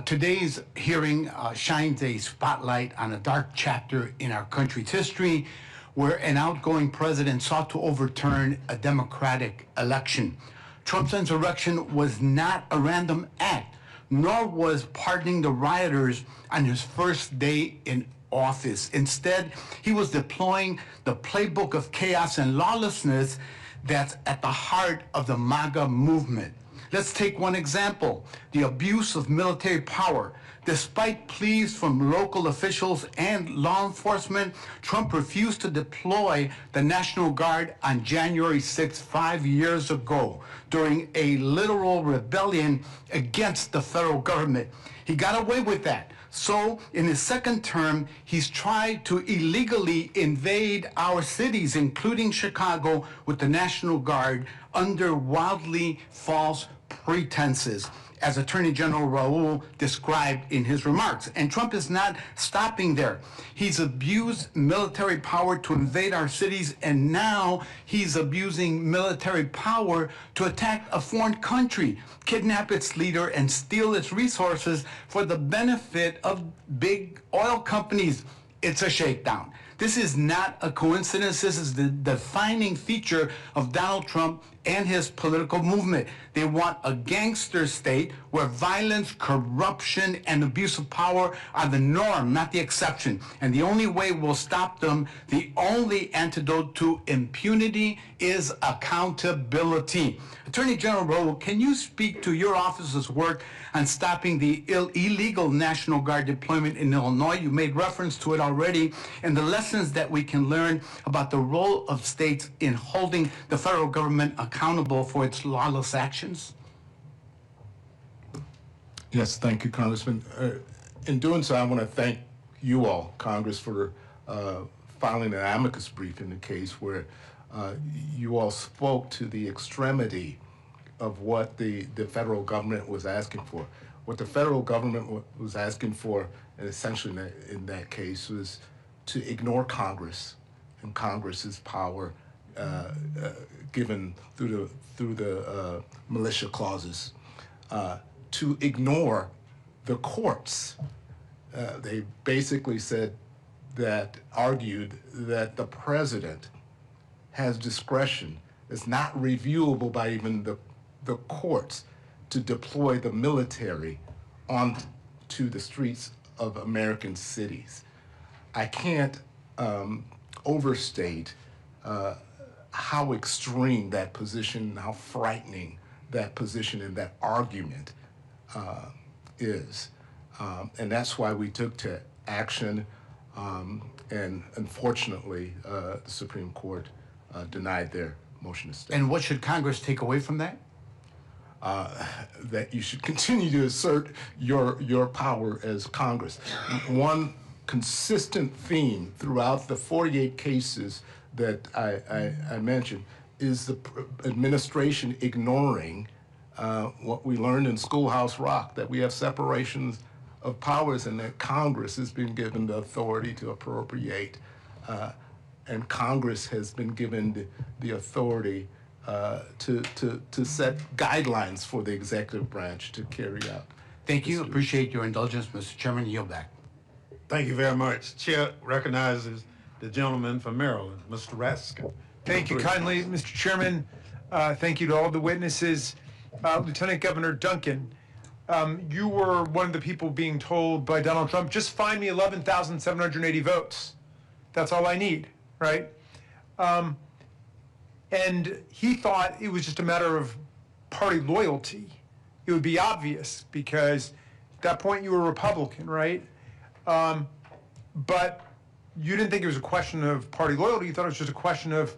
Today's hearing shines a spotlight on a dark chapter in our country's history where an outgoing president sought to overturn a democratic election. Trump's insurrection was not a random act, nor was pardoning the rioters on his first day in office. Instead, he was deploying the playbook of chaos and lawlessness that's at the heart of the MAGA movement. Let's take one example, the abuse of military power. Despite pleas from local officials and law enforcement, Trump refused to deploy the National Guard on January 6, 5 years ago, during a literal rebellion against the federal government. He got away with that. So, in his second term, he's tried to illegally invade our cities, including Chicago, with the National Guard under wildly false pretenses, as Attorney General Raul described in his remarks. And Trump is not stopping there. He's abused military power to invade our cities, and now he's abusing military power to attack a foreign country, kidnap its leader, and steal its resources for the benefit of big oil companies. It's a shakedown. This is not a coincidence. This is the defining feature of Donald Trump and his political movement. They want a gangster state where violence, corruption, and abuse of power are the norm, not the exception. And the only way we'll stop them, the only antidote to impunity is accountability. Attorney General Raul, can you speak to your office's work on stopping the illegal National Guard deployment in Illinois? You made reference to it already, and the lessons that we can learn about the role of states in holding the federal government accountable for its lawless actions? Yes, thank you, Congressman. In doing so, I want to thank you all, Congress, for filing an amicus brief in the case where you all spoke to the extremity of what the federal government was asking for. What the federal government was asking for, and essentially in that case, was to ignore Congress and Congress's power given through the militia clauses, to ignore the courts. They basically argued that the president has discretion. It's not reviewable by even the courts to deploy the military onto the streets of American cities. I can't overstate how extreme that position, how frightening that position and that argument is. And that's why we took to action, and unfortunately, the Supreme Court denied their motion to stay. And what should Congress take away from that? That you should continue to assert your power as Congress. One consistent theme throughout the 48 cases that I mentioned is the administration ignoring what we learned in Schoolhouse Rock, that we have separations of powers and that Congress has been given the authority to appropriate, and Congress has been given the authority to set guidelines for the executive branch to carry out. Thank you. Appreciate your indulgence, Mr. Chairman. Yield back. Thank you very much. Chair recognizes the gentleman from Maryland, Mr. Raskin. Thank you kindly, Mr. Chairman. Thank you to all the witnesses. Lieutenant Governor Duncan, you were one of the people being told by Donald Trump, just find me 11,780 votes. That's all I need, right? And he thought it was just a matter of party loyalty. It would be obvious because at that point you were a Republican, right? But you didn't think it was a question of party loyalty. You thought it was just a question of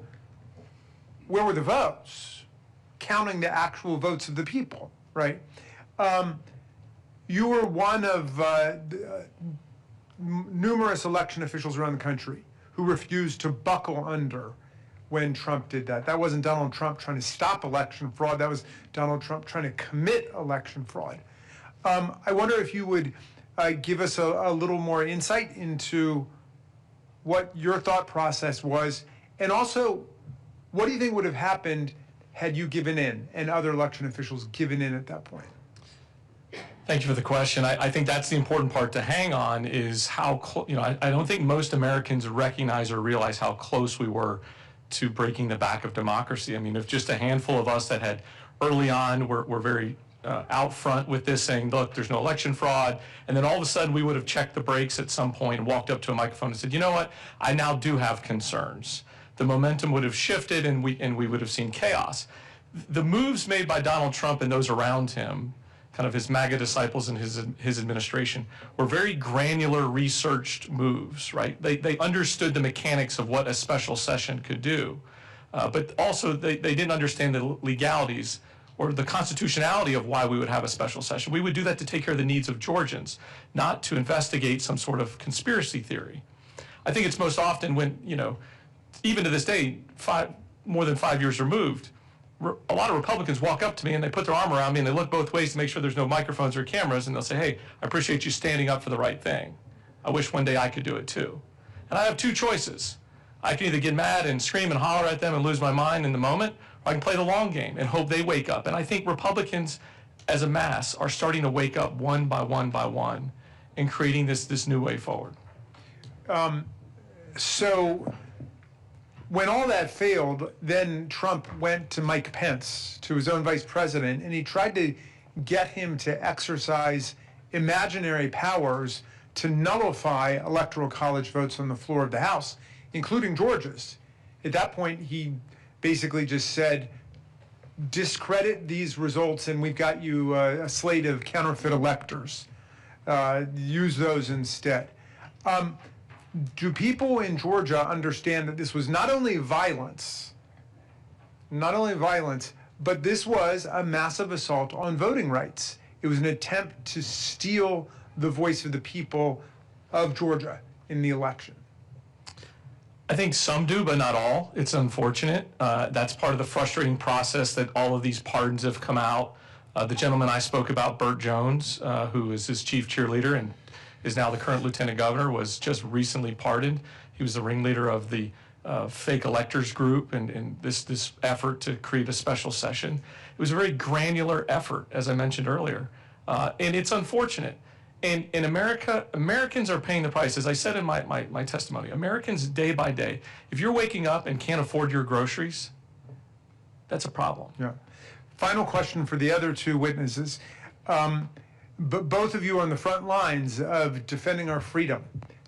where were the votes, counting the actual votes of the people, right? You were one of numerous election officials around the country who refused to buckle under when Trump did that. That wasn't Donald Trump trying to stop election fraud. That was Donald Trump trying to commit election fraud. I wonder if you would give us a little more insight into what your thought process was, and also, what do you think would have happened had you given in and other election officials given in at that point? Thank you for the question. I think that's the important part to hang on is how, I don't think most Americans recognize or realize how close we were to breaking the back of democracy. I mean, if just a handful of us that had early on were very out front with this saying, look, there's no election fraud, and then all of a sudden we would have checked the brakes at some point and walked up to a microphone and said, you know what, I now do have concerns. The momentum would have shifted and we would have seen chaos. The moves made by Donald Trump and those around him, kind of his MAGA disciples and his administration, were very granular, researched moves, right? They understood the mechanics of what a special session could do, but also they didn't understand the legalities or the constitutionality of why we would have a special session. We would do that to take care of the needs of Georgians, not to investigate some sort of conspiracy theory. I think it's most often when, even to this day, more than 5 years removed, a lot of Republicans walk up to me and they put their arm around me and they look both ways to make sure there's no microphones or cameras, and they'll say, hey, I appreciate you standing up for the right thing. I wish one day I could do it too. And I have two choices. I can either get mad and scream and holler at them and lose my mind in the moment, or I can play the long game and hope they wake up. And I think Republicans as a mass are starting to wake up one by one by one and creating this new way forward. So when all that failed, then Trump went to Mike Pence, to his own vice president, and he tried to get him to exercise imaginary powers to nullify electoral college votes on the floor of the House, including Georgia's. At that point, he basically just said, discredit these results and we've got you a slate of counterfeit electors. Use those instead. Do people in Georgia understand that this was not only violence, but this was a massive assault on voting rights? It was an attempt to steal the voice of the people of Georgia in the election. I think some do, but not all. It's unfortunate. That's part of the frustrating process that all of these pardons have come out. The gentleman I spoke about, Burt Jones, who is his chief cheerleader and is now the current lieutenant governor, was just recently pardoned. He was the ringleader of the fake electors group and this effort to create a special session. It was a very granular effort, as I mentioned earlier. And it's unfortunate. And in America, Americans are paying the price. As I said in my testimony, Americans day by day, if you're waking up and can't afford your groceries, that's a problem. Yeah. Final question for the other two witnesses. But both of you are on the front lines of defending our freedom,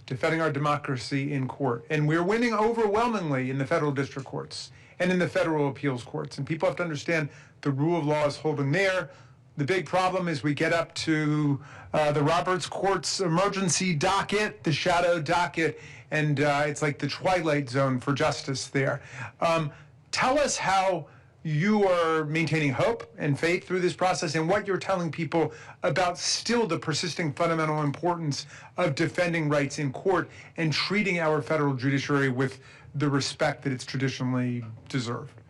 defending our democracy in court. And we're winning overwhelmingly in the federal district courts and in the federal appeals courts. And people have to understand the rule of law is holding there. The big problem is we get up to the Roberts Court's emergency docket, the shadow docket, and it's like the twilight zone for justice there. Tell us how you are maintaining hope and faith through this process and what you're telling people about still the persisting fundamental importance of defending rights in court and treating our federal judiciary with the respect that it's traditionally deserved.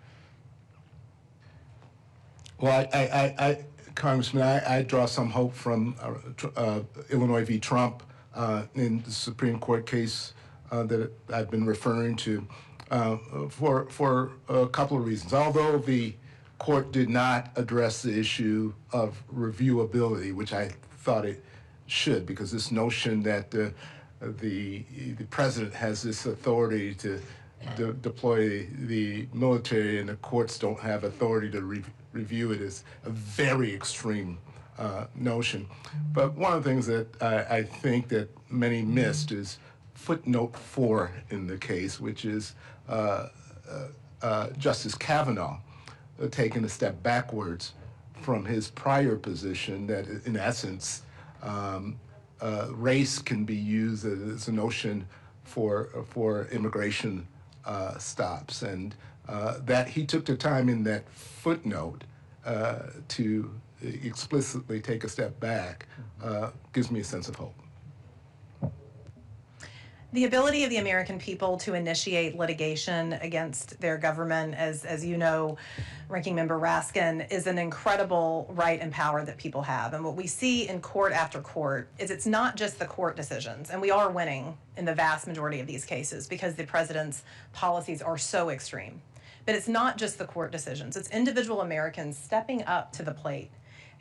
Well, Congressman, I draw some hope from Illinois v. Trump in the Supreme Court case that I've been referring to for a couple of reasons. Although the court did not address the issue of reviewability, which I thought it should, because this notion that the president has this authority to deploy the military and the courts don't have authority to review it is a very extreme notion. But one of the things that I think that many missed is footnote 4 in the case, which is Justice Kavanaugh taking a step backwards from his prior position that, in essence, race can be used as a notion for immigration stops, and that he took the time in that footnote to explicitly take a step back gives me a sense of hope. The ability of the American people to initiate litigation against their government, as you know, Ranking Member Raskin, is an incredible right and power that people have. And what we see in court after court is it's not just the court decisions, and we are winning in the vast majority of these cases because the president's policies are so extreme. But it's not just the court decisions. It's individual Americans stepping up to the plate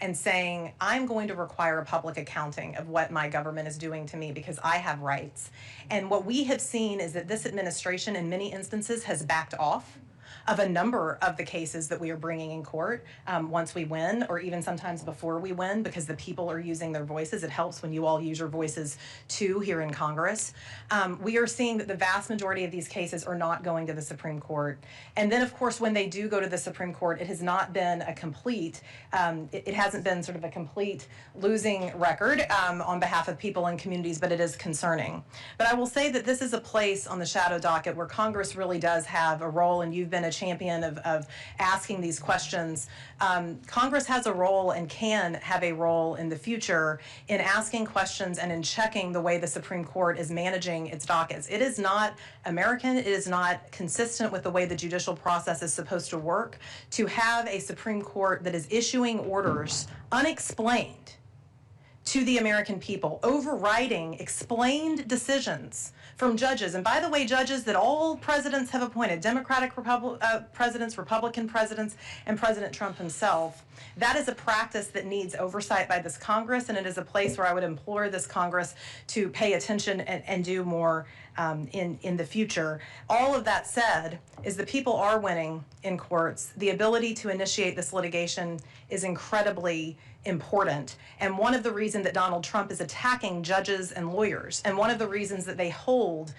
and saying, I'm going to require a public accounting of what my government is doing to me because I have rights. And what we have seen is that this administration in many instances has backed off of a number of the cases that we are bringing in court once we win, or even sometimes before we win, because the people are using their voices. It helps when you all use your voices too here in Congress. We are seeing that the vast majority of these cases are not going to the Supreme Court. And then, of course, when they do go to the Supreme Court, it has not been a complete, it hasn't been sort of a complete losing record on behalf of people and communities, but it is concerning. But I will say that this is a place on the shadow docket where Congress really does have a role, and you've been a champion of asking these questions. Congress has a role and can have a role in the future in asking questions and in checking the way the Supreme Court is managing its dockets. It is not American, it is not consistent with the way the judicial process is supposed to work to have a Supreme Court that is issuing orders unexplained to the American people, overriding explained decisions from judges. And by the way, judges that all presidents have appointed, Democratic presidents, Republican presidents, and President Trump himself. That is a practice that needs oversight by this Congress, and it is a place where I would implore this Congress to pay attention and do more in the future. All of that said, is the people are winning in courts. The ability to initiate this litigation is incredibly important. And one of the reasons that Donald Trump is attacking judges and lawyers, and one of the reasons that they hold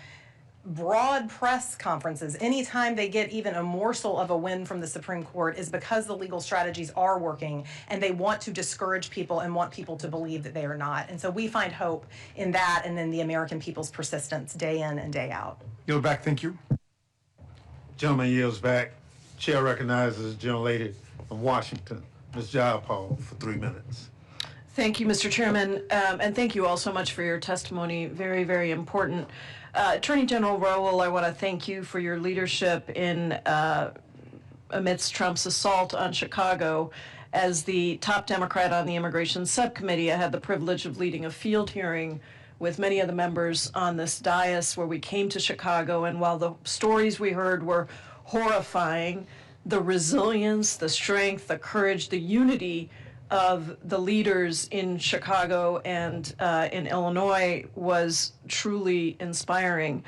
broad press conferences anytime they get even a morsel of a win from the Supreme Court, is because the legal strategies are working and they want to discourage people and want people to believe that they are not. And so we find hope in that, and then the American people's persistence day in and day out. Yield back. Thank you. Gentleman yields back. Chair recognizes the gentlelady from Washington, Ms. Jayapal, for 3 minutes. Thank you, Mr. Chairman, and thank you all so much for your testimony. Very, very important. Attorney General Rowell, I want to thank you for your leadership in amidst Trump's assault on Chicago. As the top Democrat on the Immigration Subcommittee, I had the privilege of leading a field hearing with many of the members on this dais where we came to Chicago, and while the stories we heard were horrifying, the resilience, the strength, the courage, the unity of the leaders in Chicago and in Illinois was truly inspiring.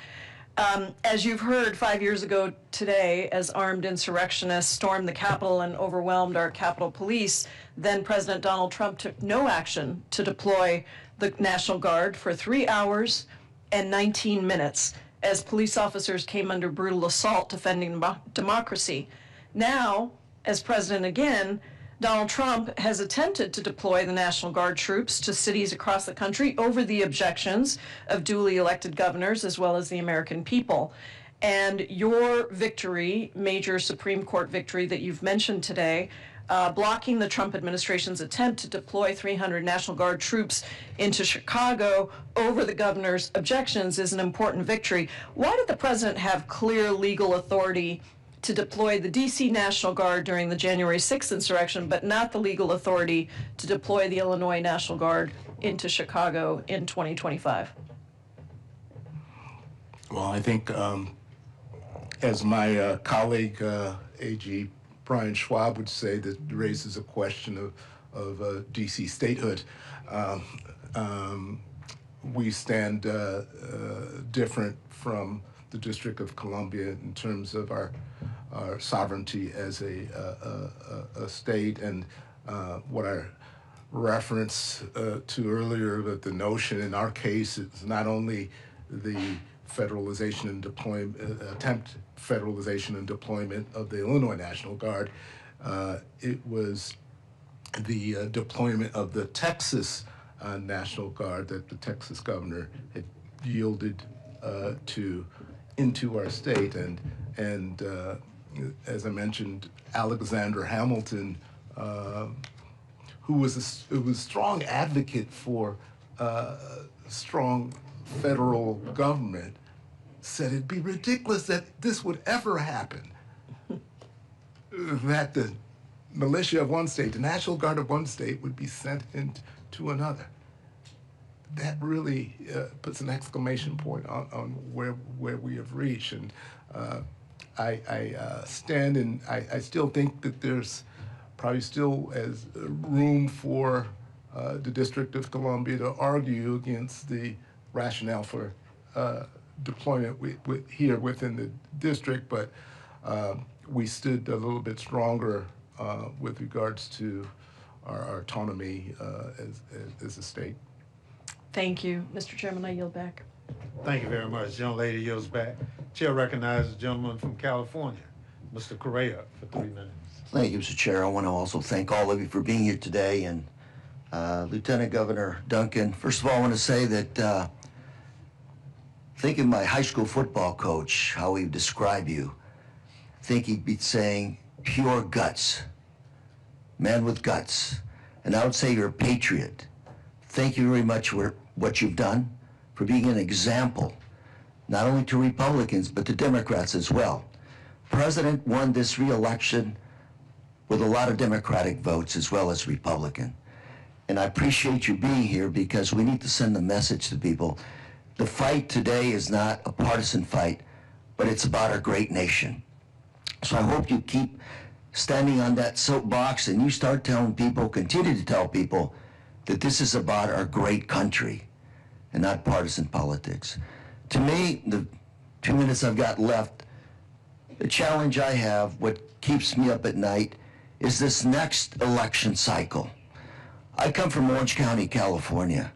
As you've heard, 5 years ago today, as armed insurrectionists stormed the Capitol and overwhelmed our Capitol Police, then President Donald Trump took no action to deploy the National Guard for 3 hours and 19 minutes as police officers came under brutal assault defending democracy. Now, as president again, Donald Trump has attempted to deploy the National Guard troops to cities across the country over the objections of duly elected governors as well as the American people. And your victory, major Supreme Court victory that you've mentioned today, blocking the Trump administration's attempt to deploy 300 National Guard troops into Chicago over the governor's objections, is an important victory. Why did the president have clear legal authority to deploy the D.C. National Guard during the January 6th insurrection, but not the legal authority to deploy the Illinois National Guard into Chicago in 2025? Well, I think, as my colleague, A.G. Brian Schwab would say, that raises a question of D.C. statehood. We stand different from the District of Columbia in terms of our sovereignty as a state, and what I referenced to earlier, that the notion in our case is not only the federalization and deployment, federalization and deployment of the Illinois National Guard, it was the deployment of the Texas National Guard that the Texas governor had yielded into our state, and as I mentioned, Alexander Hamilton, who was a strong advocate for strong federal government, said it'd be ridiculous that this would ever happen, that the militia of one state, the National Guard of one state, would be sent into another. That really puts an exclamation point on where we have reached. And I stand, and I still think that there's probably still as room for the District of Columbia to argue against the rationale for deployment here within the district, but we stood a little bit stronger with regards to our autonomy as a state. Thank you. Mr. Chairman, I yield back. Thank you very much. Gentlelady yields back. Chair recognizes the gentleman from California, Mr. Correa, for 3 minutes. Thank you, Mr. Chair. I want to also thank all of you for being here today. And Lieutenant Governor Duncan, first of all, I want to say that thinking of my high school football coach, how he would describe you, I think he'd be saying pure guts, man with guts. And I would say you're a patriot. Thank you very much for what you've done, for being an example, not only to Republicans, but to Democrats as well. President won this re-election with a lot of Democratic votes as well as Republican. and I appreciate you being here because we need to send a message to people. The fight today is not a partisan fight, but it's about our great nation. So I hope you keep standing on that soapbox and you start telling people, continue to tell people, that this is about our great country and not partisan politics. To me, the 2 minutes I've got left, the challenge I have, what keeps me up at night, is this next election cycle. I come from Orange County, California.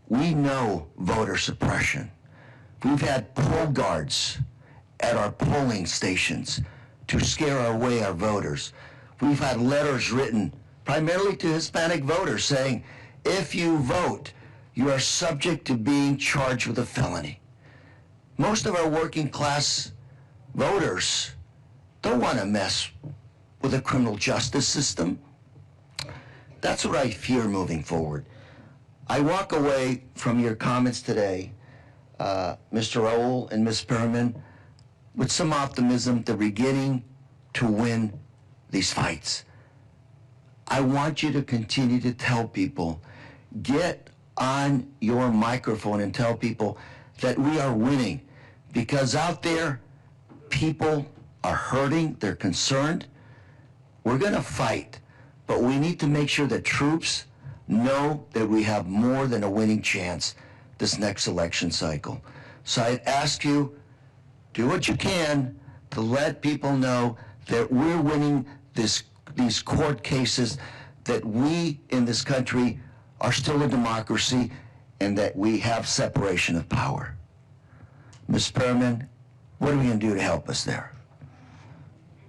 We know voter suppression. We've had poll guards at our polling stations to scare away our voters. We've had letters written primarily to Hispanic voters saying, if you vote, you are subject to being charged with a felony. Most of our working class voters don't want to mess with the criminal justice system. That's what I fear moving forward. I walk away from your comments today, Mr. Raul and Ms. Perriman, with some optimism that we're beginning to win these fights. I want you to continue to tell people, get on your microphone and tell people that we are winning, because out there, people are hurting, they're concerned. We're gonna fight, but we need to make sure that troops know that we have more than a winning chance this next election cycle. So I'd ask you, do what you can to let people know that we're winning these court cases, that we in this country are still a democracy, and that we have separation of power. Ms. Perriman, what are we going to do to help us there?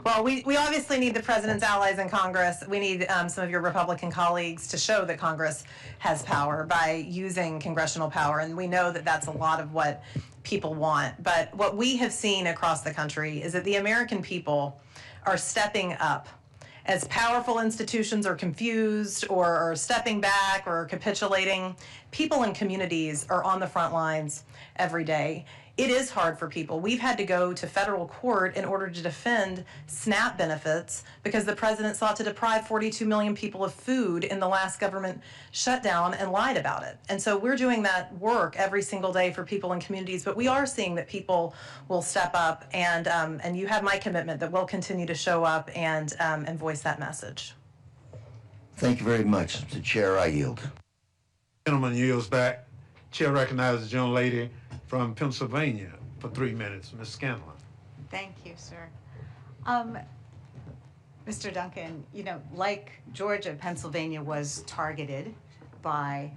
Well, we obviously need the president's allies in Congress. We need some of your Republican colleagues to show that Congress has power by using congressional power, and we know that that's a lot of what people want. But what we have seen across the country is that the American people are stepping up. As powerful institutions are confused or are stepping back or capitulating, people in communities are on the front lines every day. It is hard for people. We've had to go to federal court in order to defend SNAP benefits because the president sought to deprive 42 million people of food in the last government shutdown and lied about it. And so we're doing that work every single day for people in communities, but we are seeing that people will step up, and you have my commitment that we'll continue to show up and voice that message. Thank you very much. Mr. Chair, I yield. Gentleman yields back. Chair recognizes the gentlelady from Pennsylvania for 3 minutes, Ms. Scanlon. Thank you, sir. Mr. Duncan, you know, like Georgia, Pennsylvania was targeted by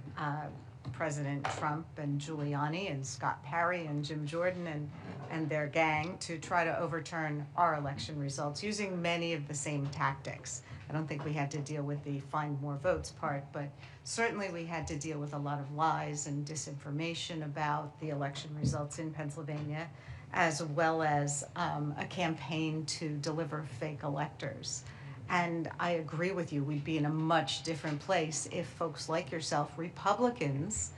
President Trump and Giuliani and Scott Perry and Jim Jordan and their gang to try to overturn our election results using many of the same tactics. I don't think we had to deal with the find more votes part, but certainly we had to deal with a lot of lies and disinformation about the election results in Pennsylvania, as well as a campaign to deliver fake electors. And I agree with you, we'd be in a much different place if folks like yourself, Republicans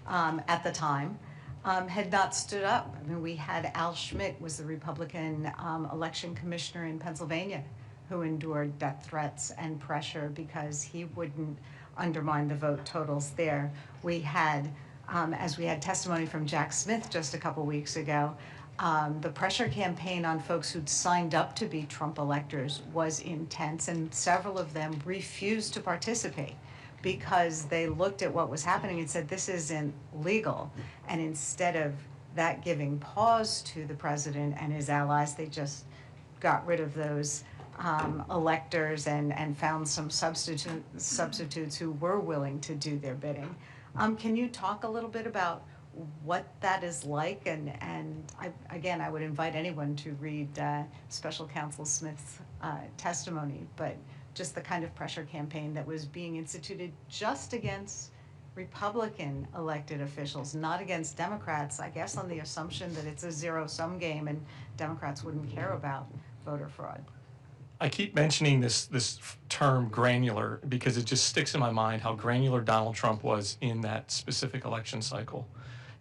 at the time, had not stood up. I mean, we had Al Schmidt was the Republican election commissioner in Pennsylvania who endured death threats and pressure because he wouldn't undermine the vote totals there. We had, as we had testimony from Jack Smith just a couple weeks ago, the pressure campaign on folks who'd signed up to be Trump electors was intense, and several of them refused to participate because they looked at what was happening and said, this isn't legal. And instead of that giving pause to the president and his allies, they just got rid of those electors and found some substitutes who were willing to do their bidding. Can you talk a little bit about what that is like? And again, I would invite anyone to read Special Counsel Smith's testimony, but just the kind of pressure campaign that was being instituted just against Republican elected officials, not against Democrats, I guess on the assumption that it's a zero-sum game and Democrats wouldn't care about voter fraud. I keep mentioning this term granular because it just sticks in my mind how granular Donald Trump was in that specific election cycle.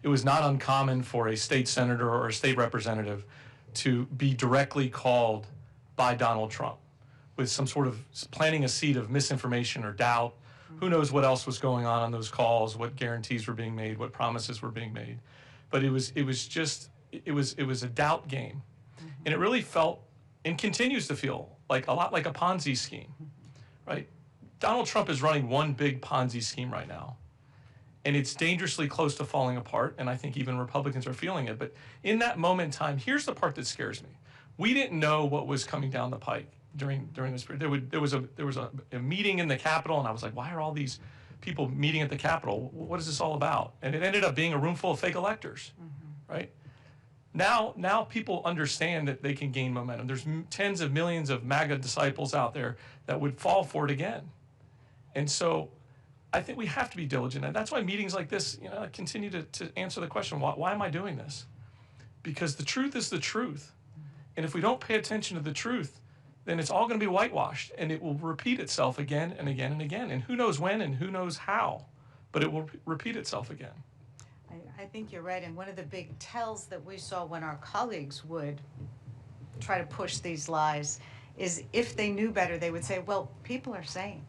It was not uncommon for a state senator or a state representative to be directly called by Donald Trump with some sort of planting a seed of misinformation or doubt Who knows what else was going on those calls, what guarantees were being made, what promises were being made. But it was a doubt game. And it really felt, and continues to feel, like a lot like a Ponzi scheme, right? Donald Trump is running one big Ponzi scheme right now. And it's dangerously close to falling apart, and I think even Republicans are feeling it. But in that moment in time, here's the part that scares me. We didn't know what was coming down the pike during this period. There was a meeting in the Capitol, and I was like, why are all these people meeting at the Capitol? What is this all about? And it ended up being a room full of fake electors, right? Now people understand that they can gain momentum. There's tens of millions of MAGA disciples out there that would fall for it again. And so I think we have to be diligent. And that's why meetings like this, continue to answer the question, why am I doing this? Because the truth is the truth. And if we don't pay attention to the truth, then it's all going to be whitewashed, and it will repeat itself again and again and again. And who knows when and who knows how, but it will repeat itself again. I think you're right. And one of the big tells that we saw when our colleagues would try to push these lies is if they knew better, they would say, well, people are saying.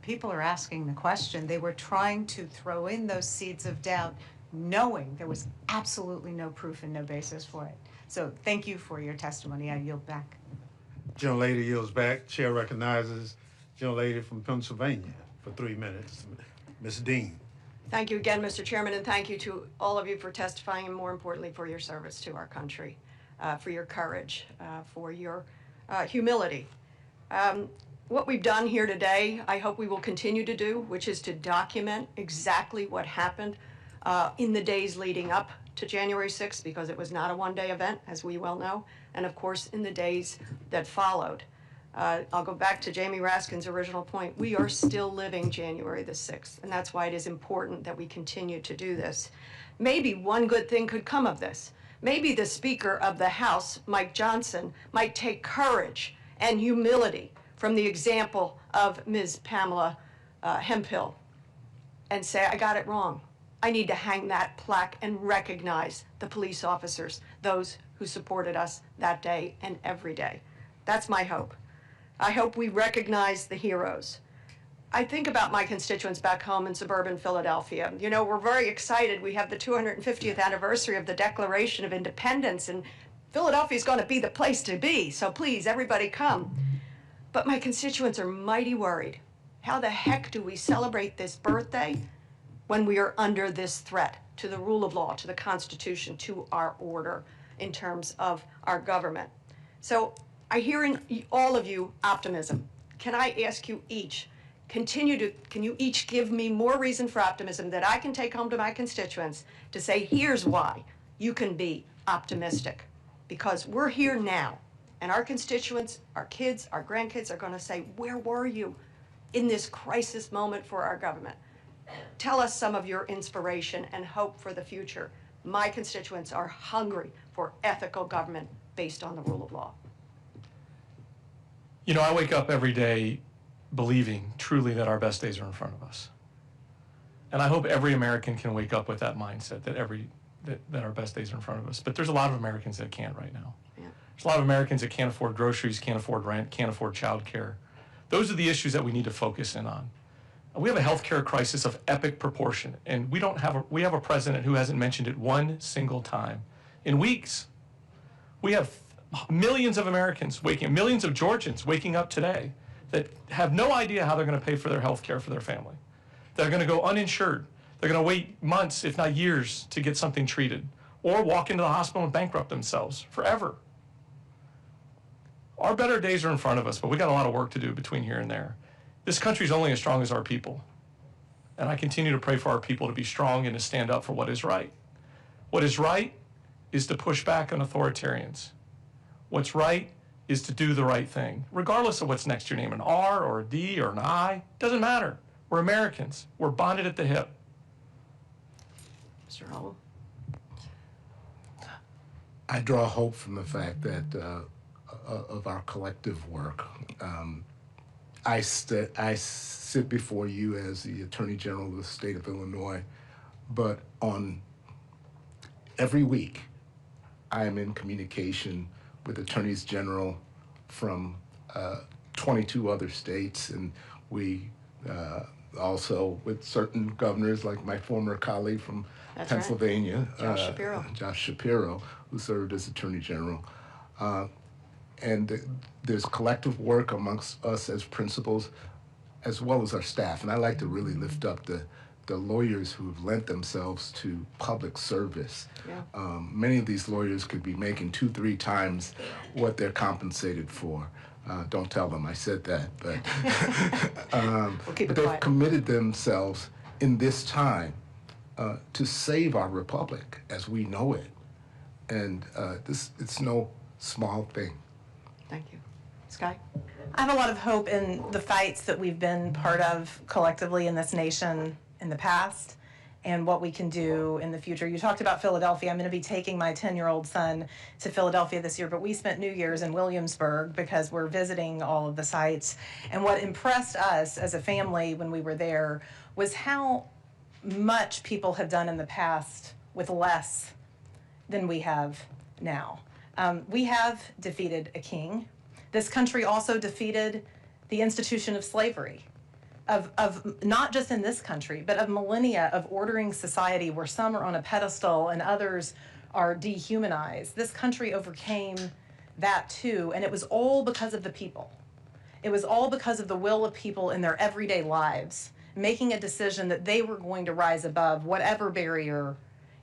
People are asking the question. They were trying to throw in those seeds of doubt, knowing there was absolutely no proof and no basis for it. So thank you for your testimony. I yield back. Gentlelady yields back. Chair recognizes gentlelady from Pennsylvania for 3 minutes. Ms. Dean. Thank you again, Mr. Chairman, and thank you to all of you for testifying, and more importantly, for your service to our country, for your courage, for your humility. What we've done here today, I hope we will continue to do, which is to document exactly what happened in the days leading up to January 6th, because it was not a one-day event, as we well know, and of course in the days that followed. I'll go back to Jamie Raskin's original point. We are still living January the 6th, and that's why it is important that we continue to do this. Maybe one good thing could come of this. Maybe the Speaker of the House, Mike Johnson, might take courage and humility from the example of Ms. Pamela Hemphill and say, I got it wrong. I need to hang that plaque and recognize the police officers, those who supported us that day and every day. That's my hope. I hope we recognize the heroes. I think about my constituents back home in suburban Philadelphia. You know, we're very excited. We have the 250th anniversary of the Declaration of Independence, and Philadelphia is going to be the place to be, so please, everybody come. But my constituents are mighty worried. How the heck do we celebrate this birthday when we are under this threat to the rule of law, to the Constitution, to our order in terms of our government? So I hear in all of you optimism. Can I ask you each, can you each give me more reason for optimism that I can take home to my constituents to say, here's why you can be optimistic? Because we're here now, and our constituents, our kids, our grandkids are going to say, where were you in this crisis moment for our government? Tell us some of your inspiration and hope for the future. My constituents are hungry for ethical government based on the rule of law. You know, I wake up every day believing truly that our best days are in front of us. And I hope every American can wake up with that mindset that our best days are in front of us. But there's a lot of Americans that can't right now. Yeah. There's a lot of Americans that can't afford groceries, can't afford rent, can't afford child care. Those are the issues that we need to focus in on. We have a healthcare crisis of epic proportion, and we have a president who hasn't mentioned it one single time in weeks. We have millions of Americans millions of Georgians waking up today that have no idea how they're going to pay for their health care for their family. They're going to go uninsured. They're going to wait months, if not years, to get something treated, or walk into the hospital and bankrupt themselves forever. Our better days are in front of us, but we got a lot of work to do between here and there. This country's only as strong as our people. And I continue to pray for our people to be strong and to stand up for what is right. What is right is to push back on authoritarians. What's right is to do the right thing, regardless of what's next to your name, an R or a D or an I, doesn't matter. We're Americans. We're bonded at the hip. Mr. Howell? I draw hope from the fact that of our collective work. I sit before you as the Attorney General of the state of Illinois, but on every week I am in communication with attorneys general from 22 other states, and we also with certain governors, like my former colleague from That's Pennsylvania, right. Josh Shapiro, who served as Attorney General. And there's collective work amongst us as principals, as well as our staff. And I like to really lift up the lawyers who've lent themselves to public service. Yeah. Many of these lawyers could be making 2-3 times what they're compensated for. Don't tell them I said that, but We'll keep it they've quiet. committed themselves in this time to save our republic as we know it. And it's no small thing. Thank you. Sky? I have a lot of hope in the fights that we've been part of collectively in this nation in the past and what we can do in the future. You talked about Philadelphia. I'm going to be taking my 10-year-old son to Philadelphia this year, but we spent New Year's in Williamsburg because we're visiting all of the sites. And what impressed us as a family when we were there was how much people have done in the past with less than we have now. We have defeated a king. This country also defeated the institution of slavery, of not just in this country, but of millennia of ordering society where some are on a pedestal and others are dehumanized. This country overcame that too, and it was all because of the people. It was all because of the will of people in their everyday lives, making a decision that they were going to rise above whatever barrier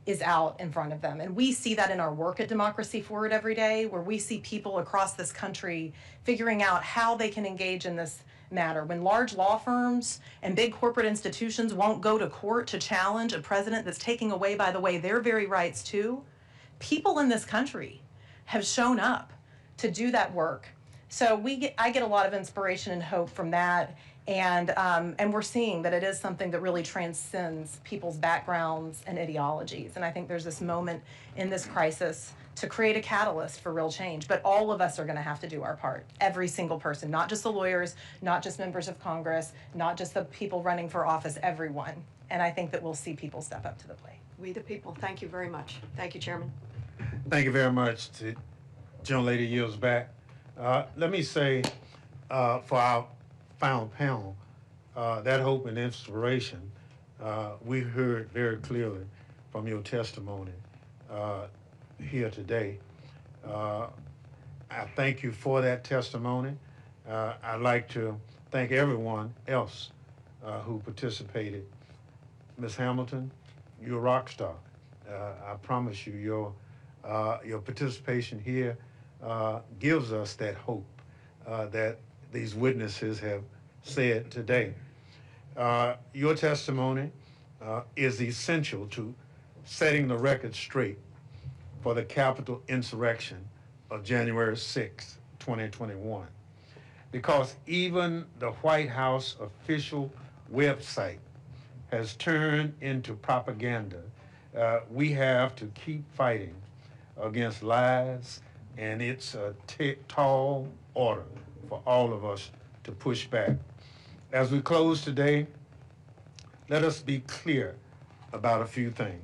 is out in front of them. And we see that in our work at Democracy Forward every day, where we see people across this country figuring out how they can engage in this matter. When large law firms and big corporate institutions won't go to court to challenge a president that's taking away, by the way, their very rights too, people in this country have shown up to do that work. So I get a lot of inspiration and hope from that. And we're seeing that it is something that really transcends people's backgrounds and ideologies. And I think there's this moment in this crisis to create a catalyst for real change. But all of us are going to have to do our part. Every single person, not just the lawyers, not just members of Congress, not just the people running for office, everyone. And I think that we'll see people step up to the plate. We the people. Thank you very much. Thank you, Chairman. Thank you very much. To gentlelady yields back. Let me say for our final panel, that hope and inspiration, we heard very clearly from your testimony here today. I thank you for that testimony. I'd like to thank everyone else who participated. Ms. Hamilton, you're a rock star. I promise you, your participation here gives us that hope that these witnesses have said today. Your testimony is essential to setting the record straight for the Capitol insurrection of January 6, 2021. Because even the White House official website has turned into propaganda, we have to keep fighting against lies, and it's a tall order for all of us to push back. As we close today, let us be clear about a few things.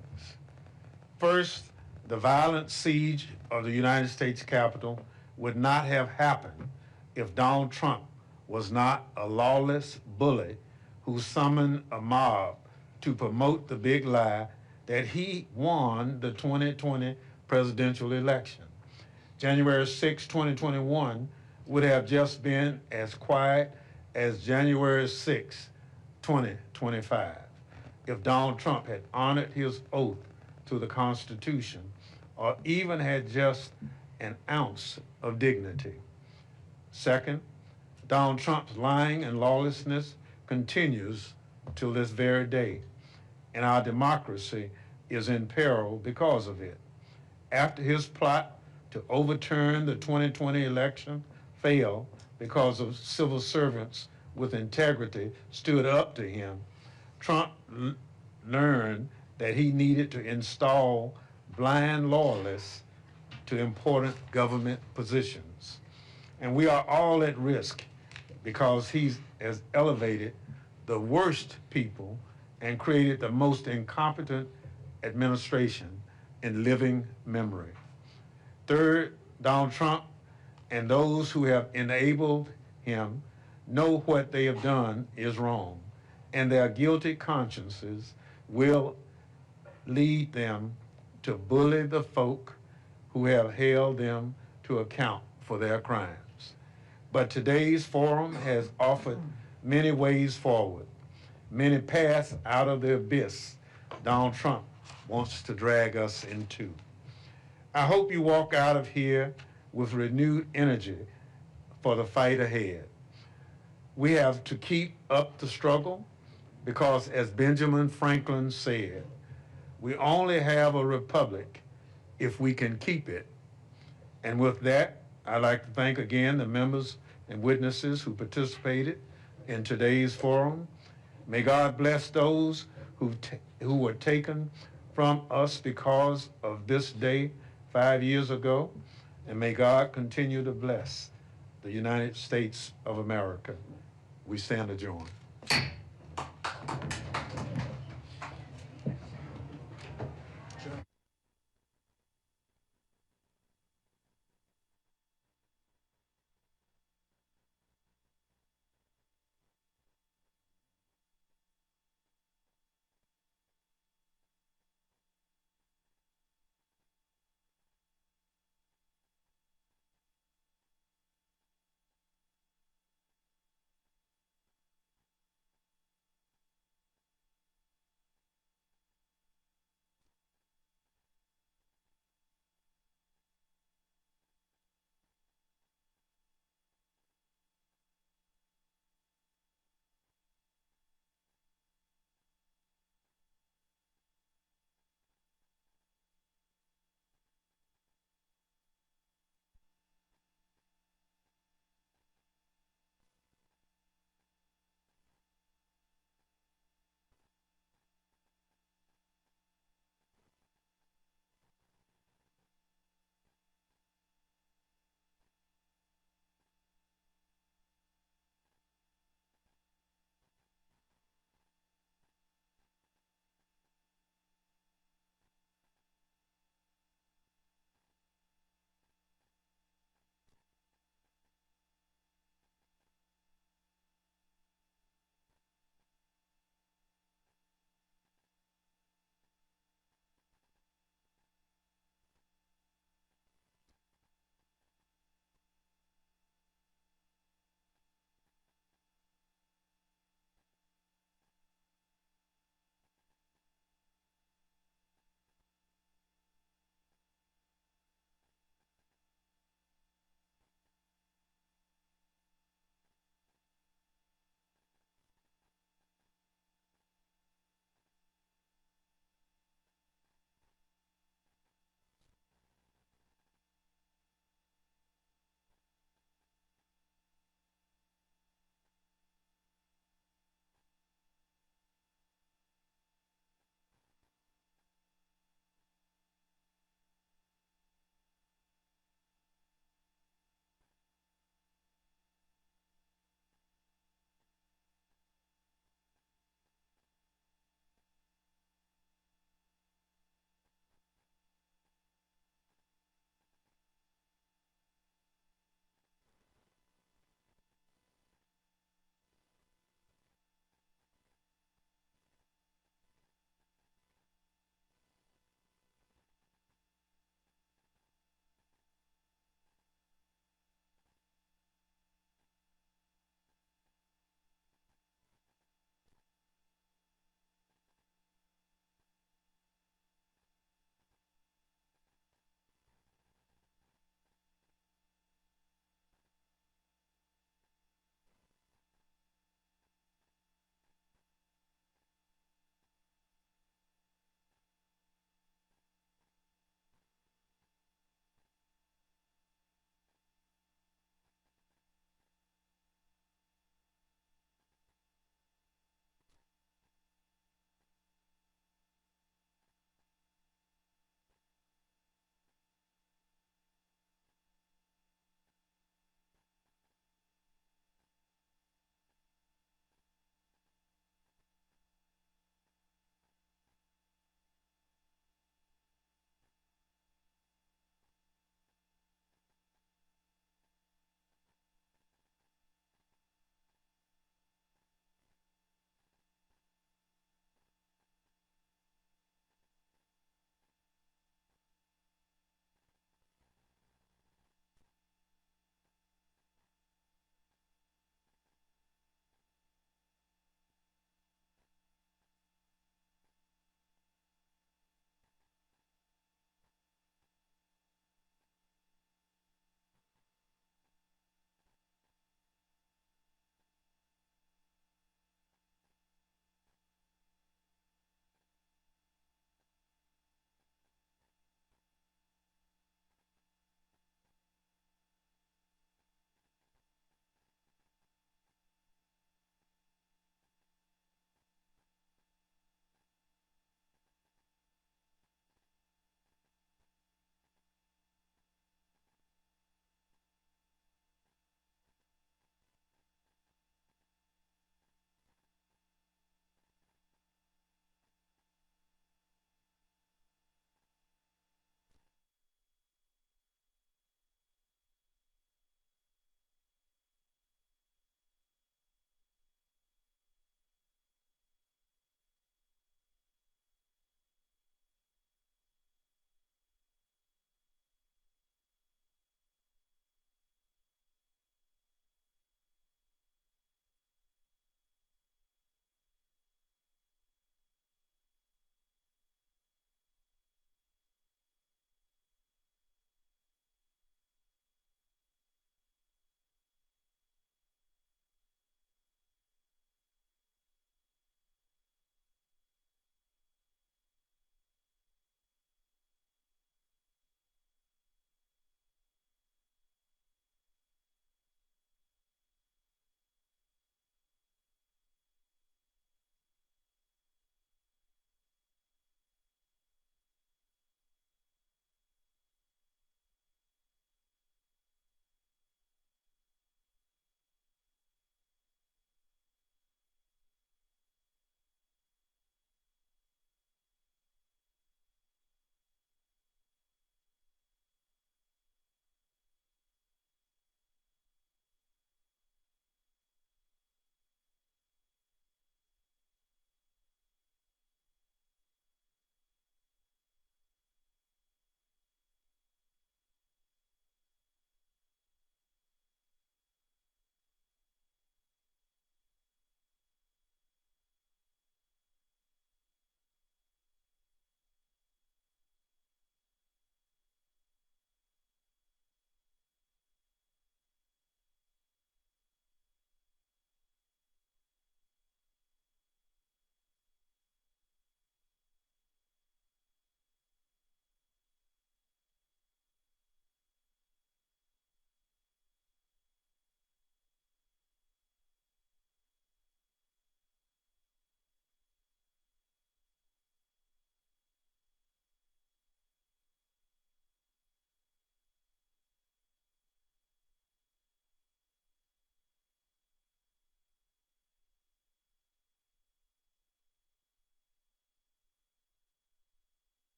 First, the violent siege of the United States Capitol would not have happened if Donald Trump was not a lawless bully who summoned a mob to promote the big lie that he won the 2020 presidential election. January 6, 2021 would have just been as quiet as January 6, 2025, if Donald Trump had honored his oath to the Constitution or even had just an ounce of dignity. Second, Donald Trump's lying and lawlessness continues till this very day, and our democracy is in peril because of it. After his plot to overturn the 2020 election failed because of civil servants with integrity stood up to him, Trump learned that he needed to install blind loyalists to important government positions. And we are all at risk because he has elevated the worst people and created the most incompetent administration in living memory. Third, Donald Trump and those who have enabled him know what they have done is wrong and their guilty consciences will lead them to bully the folk who have held them to account for their crimes. But today's forum has offered many ways forward, many paths out of the abyss Donald Trump wants to drag us into. I hope you walk out of here with renewed energy for the fight ahead. We have to keep up the struggle because, as Benjamin Franklin said, we only have a republic if we can keep it. And with that, I'd like to thank again the members and witnesses who participated in today's forum. May God bless those who were taken from us because of this day 5 years ago, and may God continue to bless the United States of America. We stand adjourned.